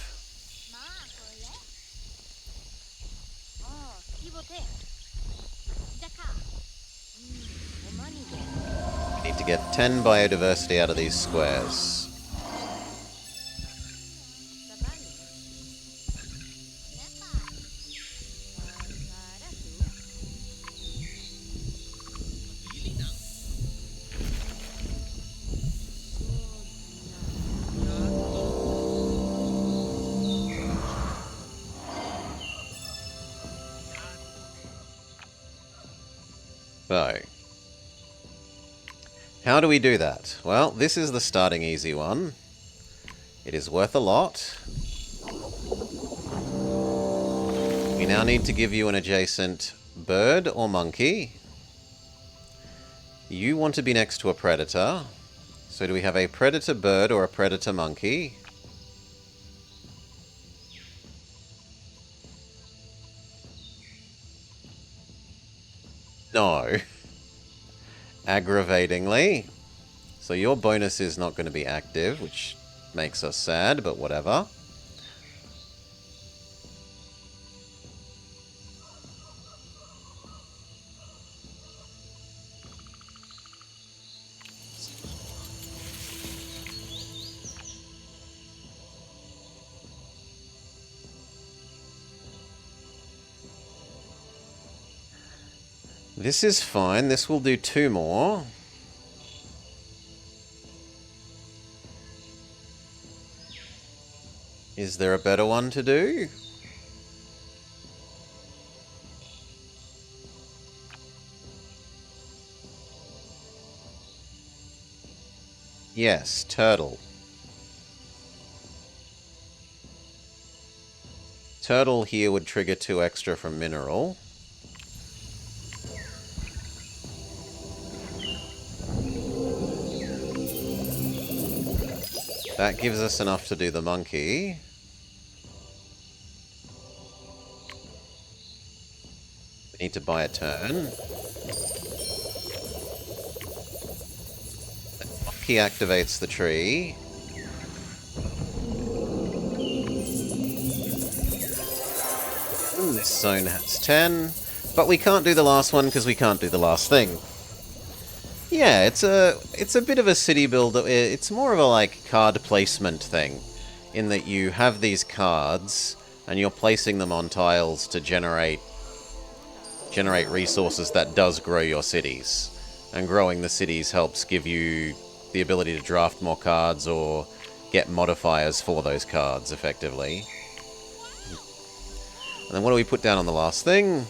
[SPEAKER 1] Need to get 10 biodiversity out of these squares. So, how do we do that? Well, this is the starting easy one. It is worth a lot. We now need to give you an adjacent bird or monkey. You want to be next to a predator. So do we have a predator bird or a predator monkey? No. Aggravatingly. So your bonus is not going to be active, which makes us sad, but whatever. This is fine. This will do 2 more. Is there a better one to do? Yes, turtle. Turtle here would trigger 2 extra from mineral. That gives us enough to do the monkey. We need to buy a turn. The monkey activates the tree. This zone has 10. But we can't do the last one because we can't do the last thing. Yeah, it's a bit of a city builder. It's more of a like card placement thing, in that you have these cards and you're placing them on tiles to generate resources that does grow your cities. And growing the cities helps give you the ability to draft more cards or get modifiers for those cards effectively. And then what do we put down on the last thing?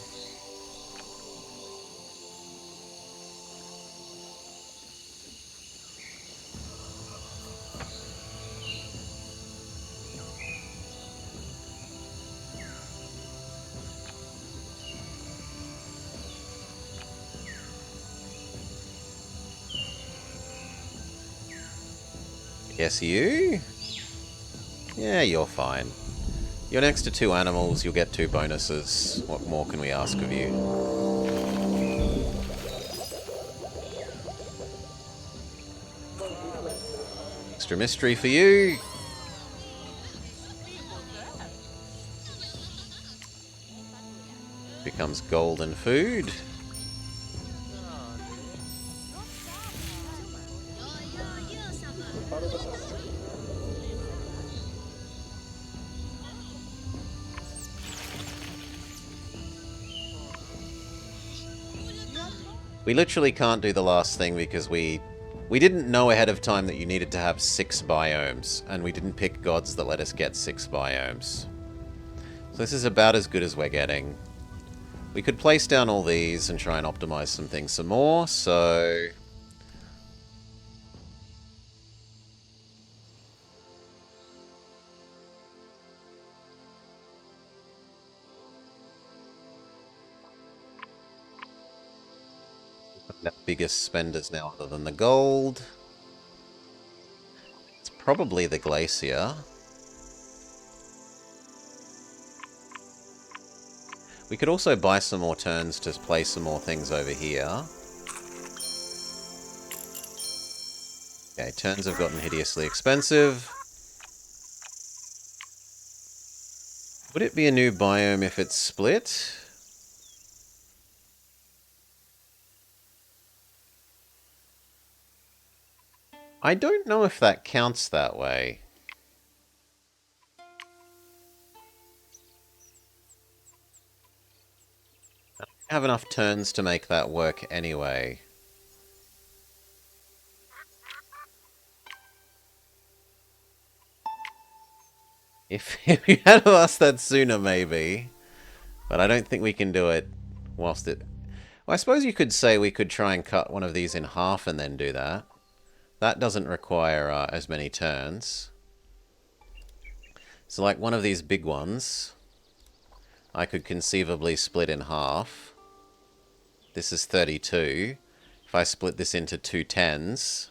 [SPEAKER 1] Yes, you? Yeah, you're fine. You're next to 2 animals, you'll get 2 bonuses. What more can we ask of you? Extra mystery for you. Becomes golden food. We literally can't do the last thing because we didn't know ahead of time that you needed to have 6 biomes, and we didn't pick gods that let us get 6 biomes. So this is about as good as we're getting. We could place down all these and try and optimize some things some more, so... Our biggest spenders now, other than the gold. It's probably the glacier. We could also buy some more turns to play some more things over here. Okay, turns have gotten hideously expensive. Would it be a new biome if it's split? I don't know if that counts that way. I don't have enough turns to make that work anyway. If you had asked that sooner, maybe. But I don't think we can do it whilst it... Well, I suppose you could say we could try and cut one of these in half and then do that. That doesn't require as many turns. So like one of these big ones, I could conceivably split in half. This is 32. If I split this into 2 10s...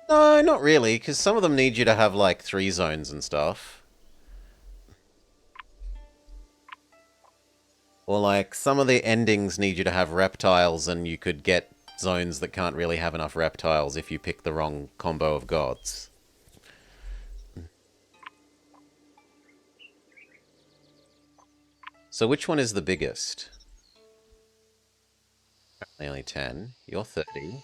[SPEAKER 1] No, not really, because some of them need you to have like 3 zones and stuff. Or like some of the endings need you to have reptiles, and you could get zones that can't really have enough reptiles if you pick the wrong combo of gods. So which one is the biggest? Only 10. You're 30.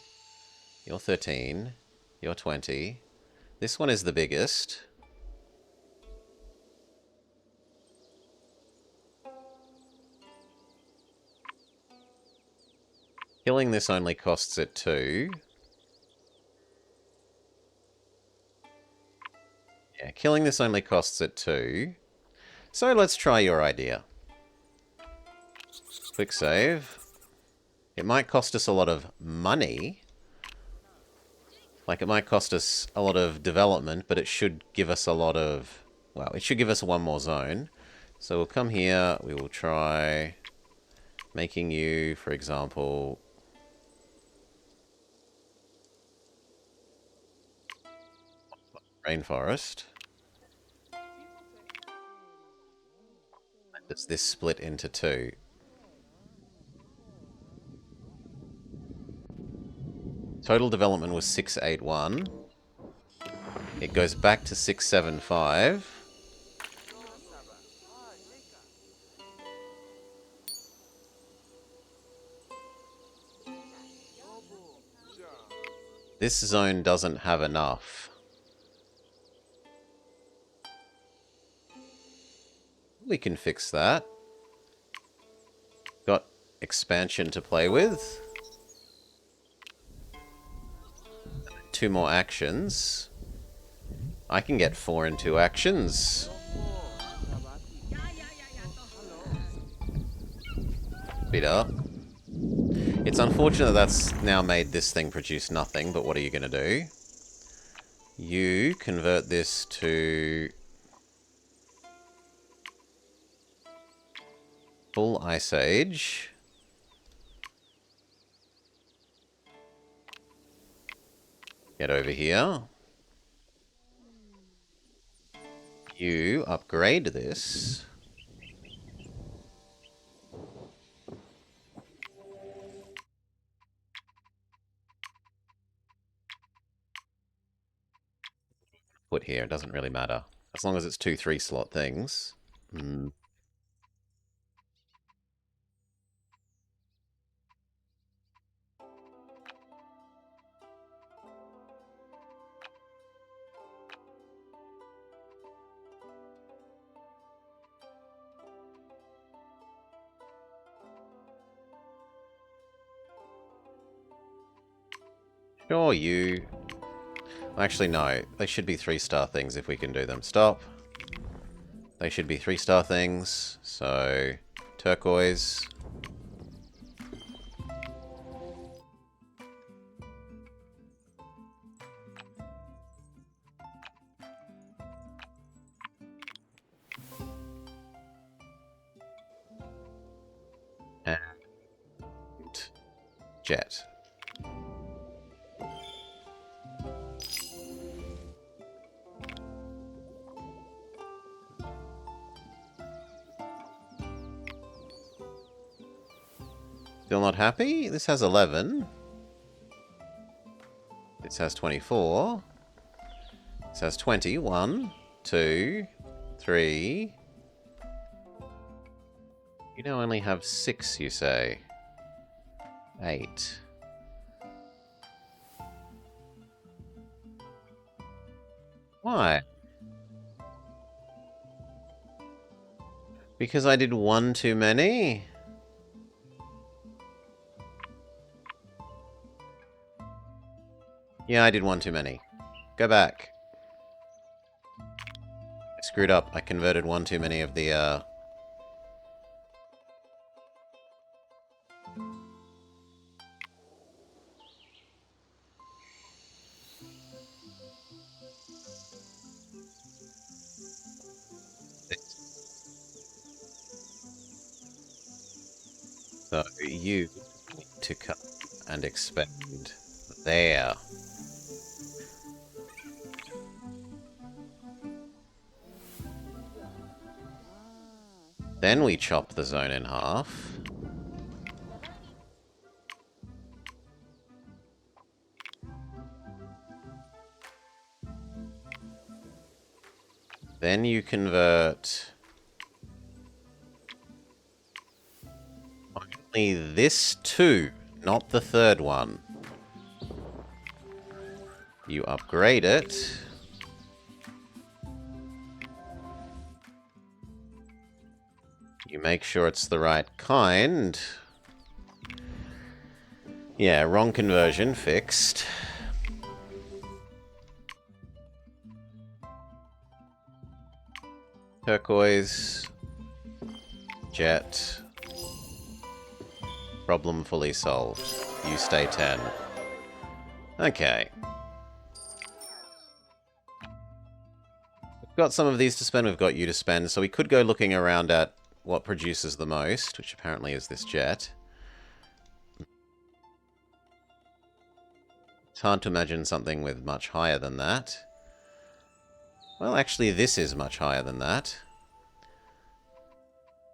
[SPEAKER 1] You're 13. You're 20. This one is the biggest. Killing this only costs it 2. Yeah, killing this only costs it 2. So let's try your idea. Quick save. It might cost us a lot of money. Like, it might cost us a lot of development, but it should give us a lot of... Well, it should give us one more zone. So we'll come here, we will try making you, for example... Rainforest. Does this split into 2? Total development was 681. It goes back to 675. This zone doesn't have enough. We can fix that. Got expansion to play with. 2 more actions. I can get 4 in 2 actions. Speed up. It's unfortunate that's now made this thing produce nothing, but what are you going to do? You convert this to... full Ice Age. Get over here. You upgrade this. Put here, it doesn't really matter. As long as it's 2 3-slot things. Sure, you... Actually, no. They should be 3-star things if we can do them. Stop. They should be 3-star things. So, turquoise. jet. Still not happy? This has 11. This has 24. This has 20. 1, 2, 3. You now only have 6, you say. 8. Why? Because I did 1 too many? Yeah, I did 1 too many. Go back. I screwed up. I converted 1 too many of the, So you need to come and expand there. Then we chop the zone in half. Then you convert only this 2, not the third one. You upgrade it. You make sure it's the right kind. Yeah, wrong conversion, fixed. Turquoise. Jet. Problem fully solved. You stay 10. Okay. We've got some of these to spend, we've got you to spend, so we could go looking around at what produces the most, which apparently is this jet. It's hard to imagine something with much higher than that. Well, actually, this is much higher than that.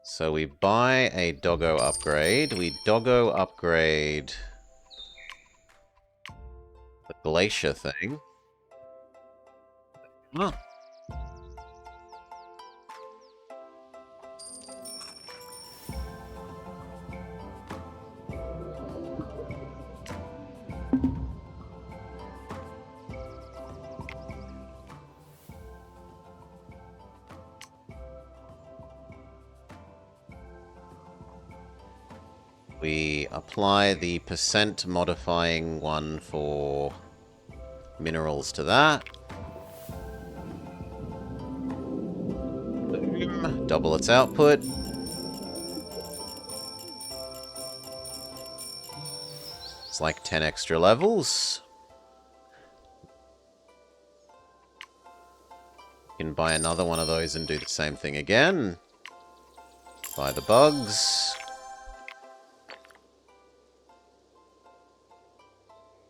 [SPEAKER 1] So we buy a doggo upgrade. We doggo upgrade the glacier thing. Oh. We apply the percent modifying one for minerals to that. Boom. Double its output. It's like 10 extra levels. You can buy another one of those and do the same thing again. Buy the bugs.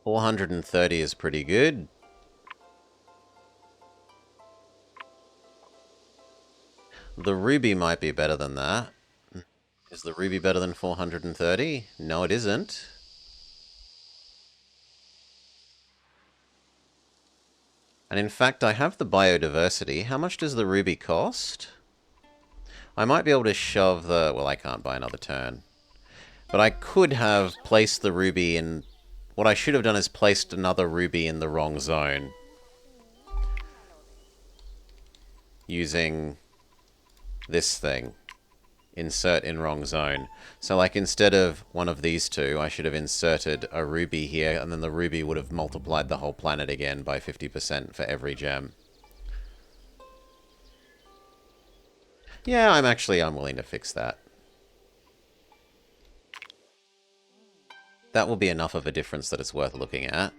[SPEAKER 1] 430 is pretty good. The ruby might be better than that. Is the ruby better than 430? No, it isn't. And in fact, I have the biodiversity. How much does the ruby cost? I might be able to shove the... Well, I can't buy another turn. But I could have placed the ruby in... What I should have done is placed another ruby in the wrong zone. Using this thing. Insert in wrong zone. So like instead of one of these two, I should have inserted a ruby here, and then the ruby would have multiplied the whole planet again by 50% for every gem. Yeah, I'm willing to fix that. That will be enough of a difference that it's worth looking at.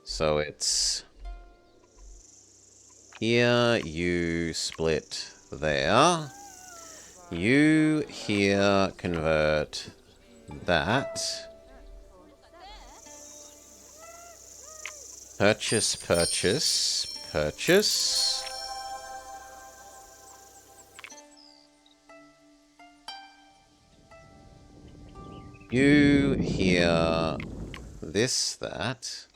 [SPEAKER 1] So it's... Here, you split there. You here convert that. Purchase, purchase, purchase. You hear this, that.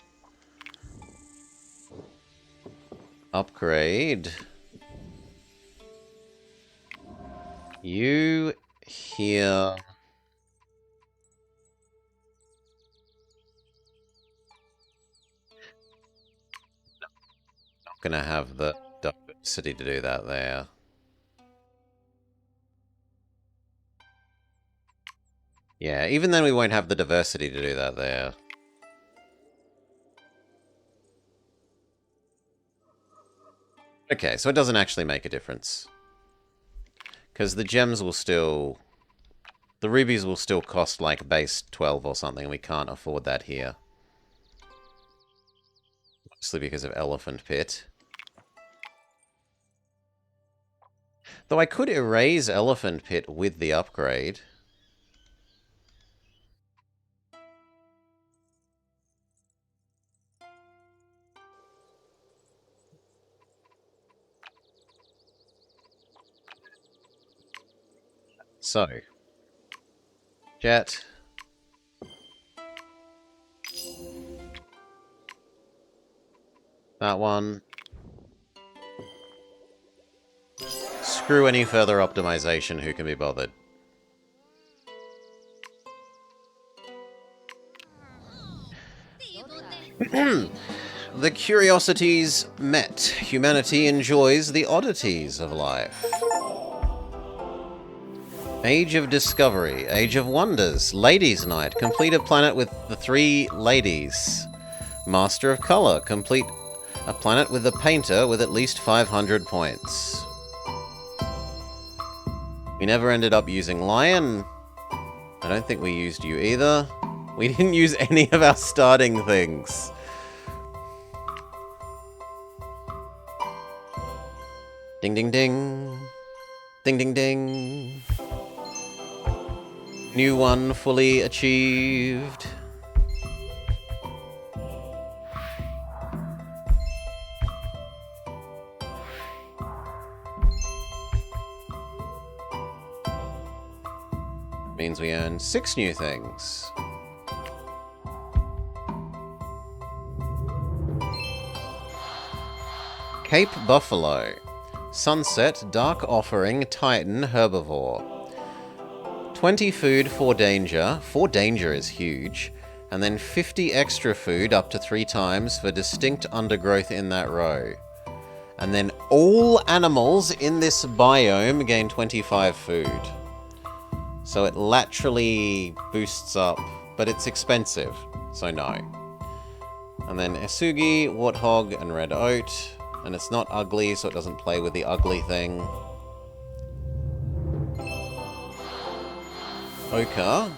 [SPEAKER 1] Upgrade. You hear... Not gonna have the diversity to do that there. Yeah, even then we won't have the diversity to do that there. Okay, so it doesn't actually make a difference. Because the gems will still... The rubies will still cost like base 12 or something. We can't afford that here. Mostly because of Elephant Pit. Though I could erase Elephant Pit with the upgrade. So. Jet. That one. Screw any further optimization, who can be bothered? The curiosities met. Humanity enjoys the oddities of life. Age of Discovery, Age of Wonders, Ladies' Night, complete a planet with the 3 ladies. Master of Color, complete a planet with a painter with at least 500 points. We never ended up using Lion. I don't think we used you either. We didn't use any of our starting things. Ding ding ding. Ding ding ding. New one fully achieved. Means we earn 6 new things. Cape Buffalo. Sunset, Dark Offering, Titan, Herbivore. 20 food for danger. 4 danger is huge. And then 50 extra food up to 3 times for distinct undergrowth in that row. And then all animals in this biome gain 25 food. So it laterally boosts up, but it's expensive, so no. And then Esugi, Warthog, and Red Oat. And it's not ugly, so it doesn't play with the ugly thing. Ochre.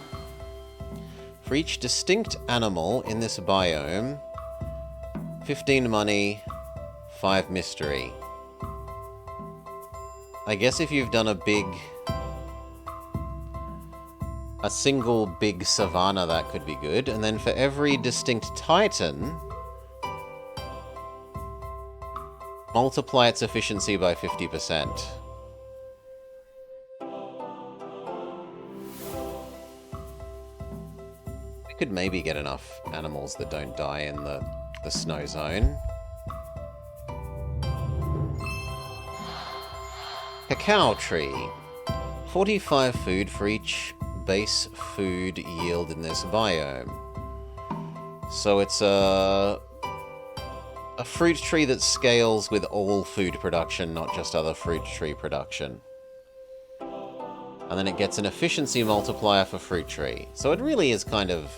[SPEAKER 1] For each distinct animal in this biome, 15 money, 5 mystery. I guess if you've done a single big savanna, that could be good. And then for every distinct titan, multiply its efficiency by 50%. We could maybe get enough animals that don't die in the snow zone. Cacao tree. 45 food for each base food yield in this biome. So it's a fruit tree that scales with all food production, not just other fruit tree production. And then it gets an efficiency multiplier for fruit tree. So it really is kind of...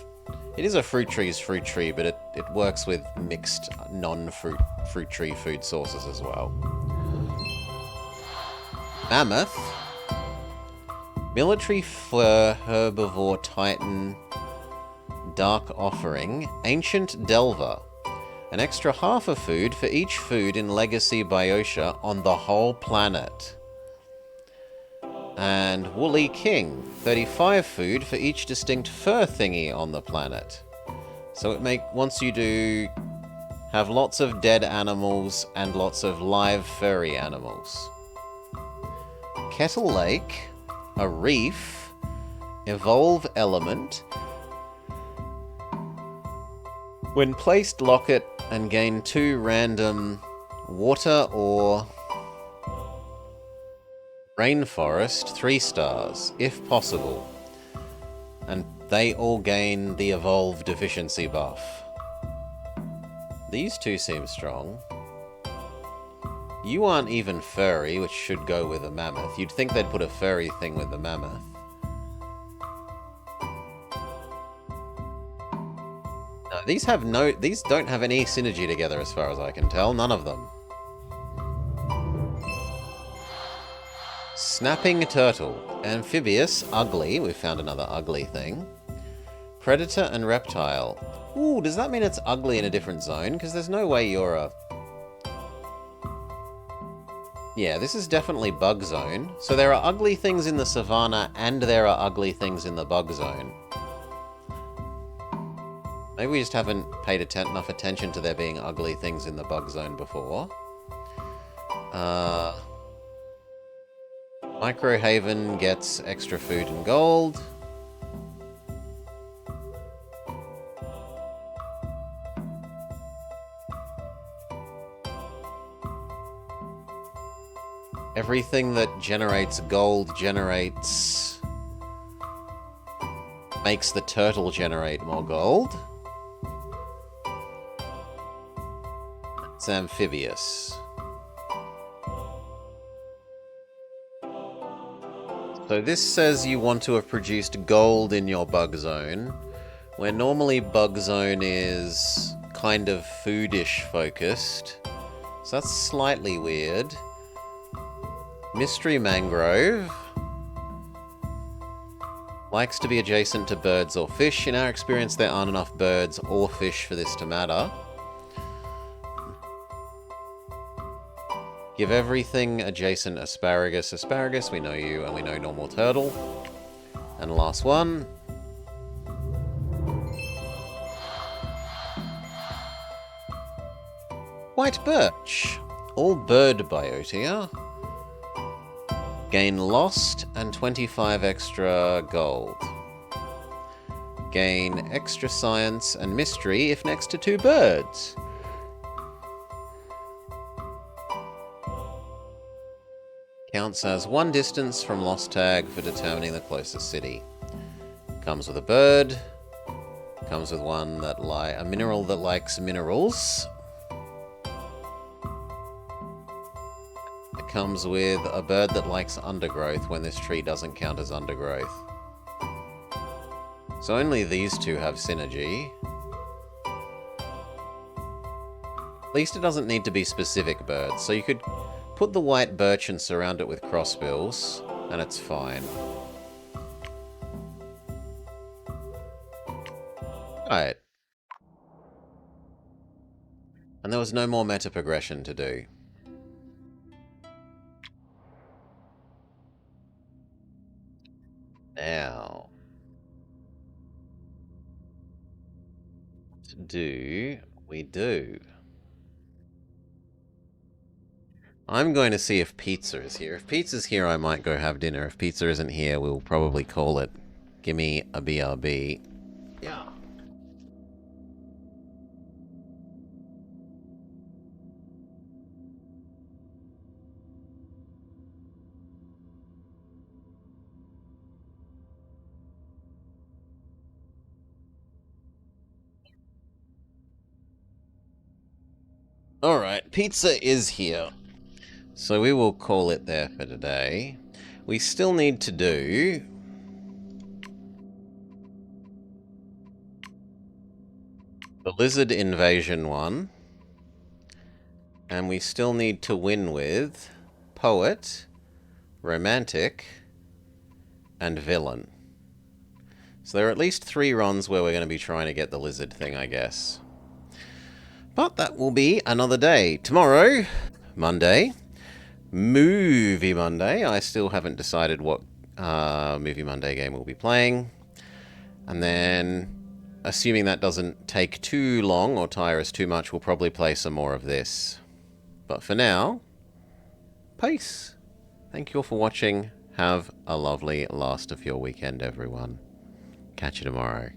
[SPEAKER 1] It is a fruit tree, but it works with mixed non-fruit tree food sources as well. Mammoth. Military Fur, Herbivore, Titan, Dark Offering, Ancient Delver. An extra half a food for each food in Legacy Biosha on the whole planet. And Woolly King, 35 food for each distinct fur thingy on the planet. So once you do have lots of dead animals and lots of live furry animals. Kettle Lake, a reef, evolve element. When placed, lock it and gain 2 random water or rainforest 3 stars, if possible. And they all gain the evolve deficiency buff. These 2 seem strong. You aren't even furry, which should go with a mammoth. You'd think they'd put a furry thing with the mammoth. No, these don't have any synergy together as far as I can tell. None of them. Snapping turtle. Amphibious, ugly. We've found another ugly thing. Predator and reptile. Ooh, does that mean it's ugly in a different zone? Because there's no way you're a... Yeah, this is definitely bug zone. So there are ugly things in the savannah and there are ugly things in the bug zone. Maybe we just haven't paid enough attention to there being ugly things in the bug zone before. Microhaven gets extra food and gold. Everything that generates gold makes the turtle generate more gold. It's amphibious. So this says you want to have produced gold in your bug zone, where normally bug zone is kind of foodish focused. So that's slightly weird. Mystery Mangrove likes to be adjacent to birds or fish. In our experience, there aren't enough birds or fish for this to matter. Give everything adjacent asparagus. Asparagus, we know you, and we know normal turtle. And last one. White birch. All bird biotia. Gain lost and 25 extra gold. Gain extra science and mystery if next to 2 birds. Counts as 1 distance from lost tag for determining the closest city. Comes with a bird. Comes with a mineral that likes minerals. It comes with a bird that likes undergrowth when this tree doesn't count as undergrowth. So only these 2 have synergy. At least it doesn't need to be specific birds, so you could put the white birch and surround it with crossbills, and it's fine. Right. And there was no more meta progression to do. Now, we do. I'm going to see if Pizza is here. If Pizza's here, I might go have dinner. If Pizza isn't here, we'll probably call it. Give me a BRB. Yeah. Alright, Pizza is here. So we will call it there for today. We still need to do the Lizard Invasion one. And we still need to win with Poet, Romantic, and Villain. So there are at least 3 runs where we're going to be trying to get the lizard thing, I guess. But that will be another day. Tomorrow, Monday, Movie Monday. I still haven't decided what Movie Monday game we'll be playing. And then, assuming that doesn't take too long or tire us too much, we'll probably play some more of this. But for now, peace. Thank you all for watching. Have a lovely last of your weekend, everyone. Catch you tomorrow.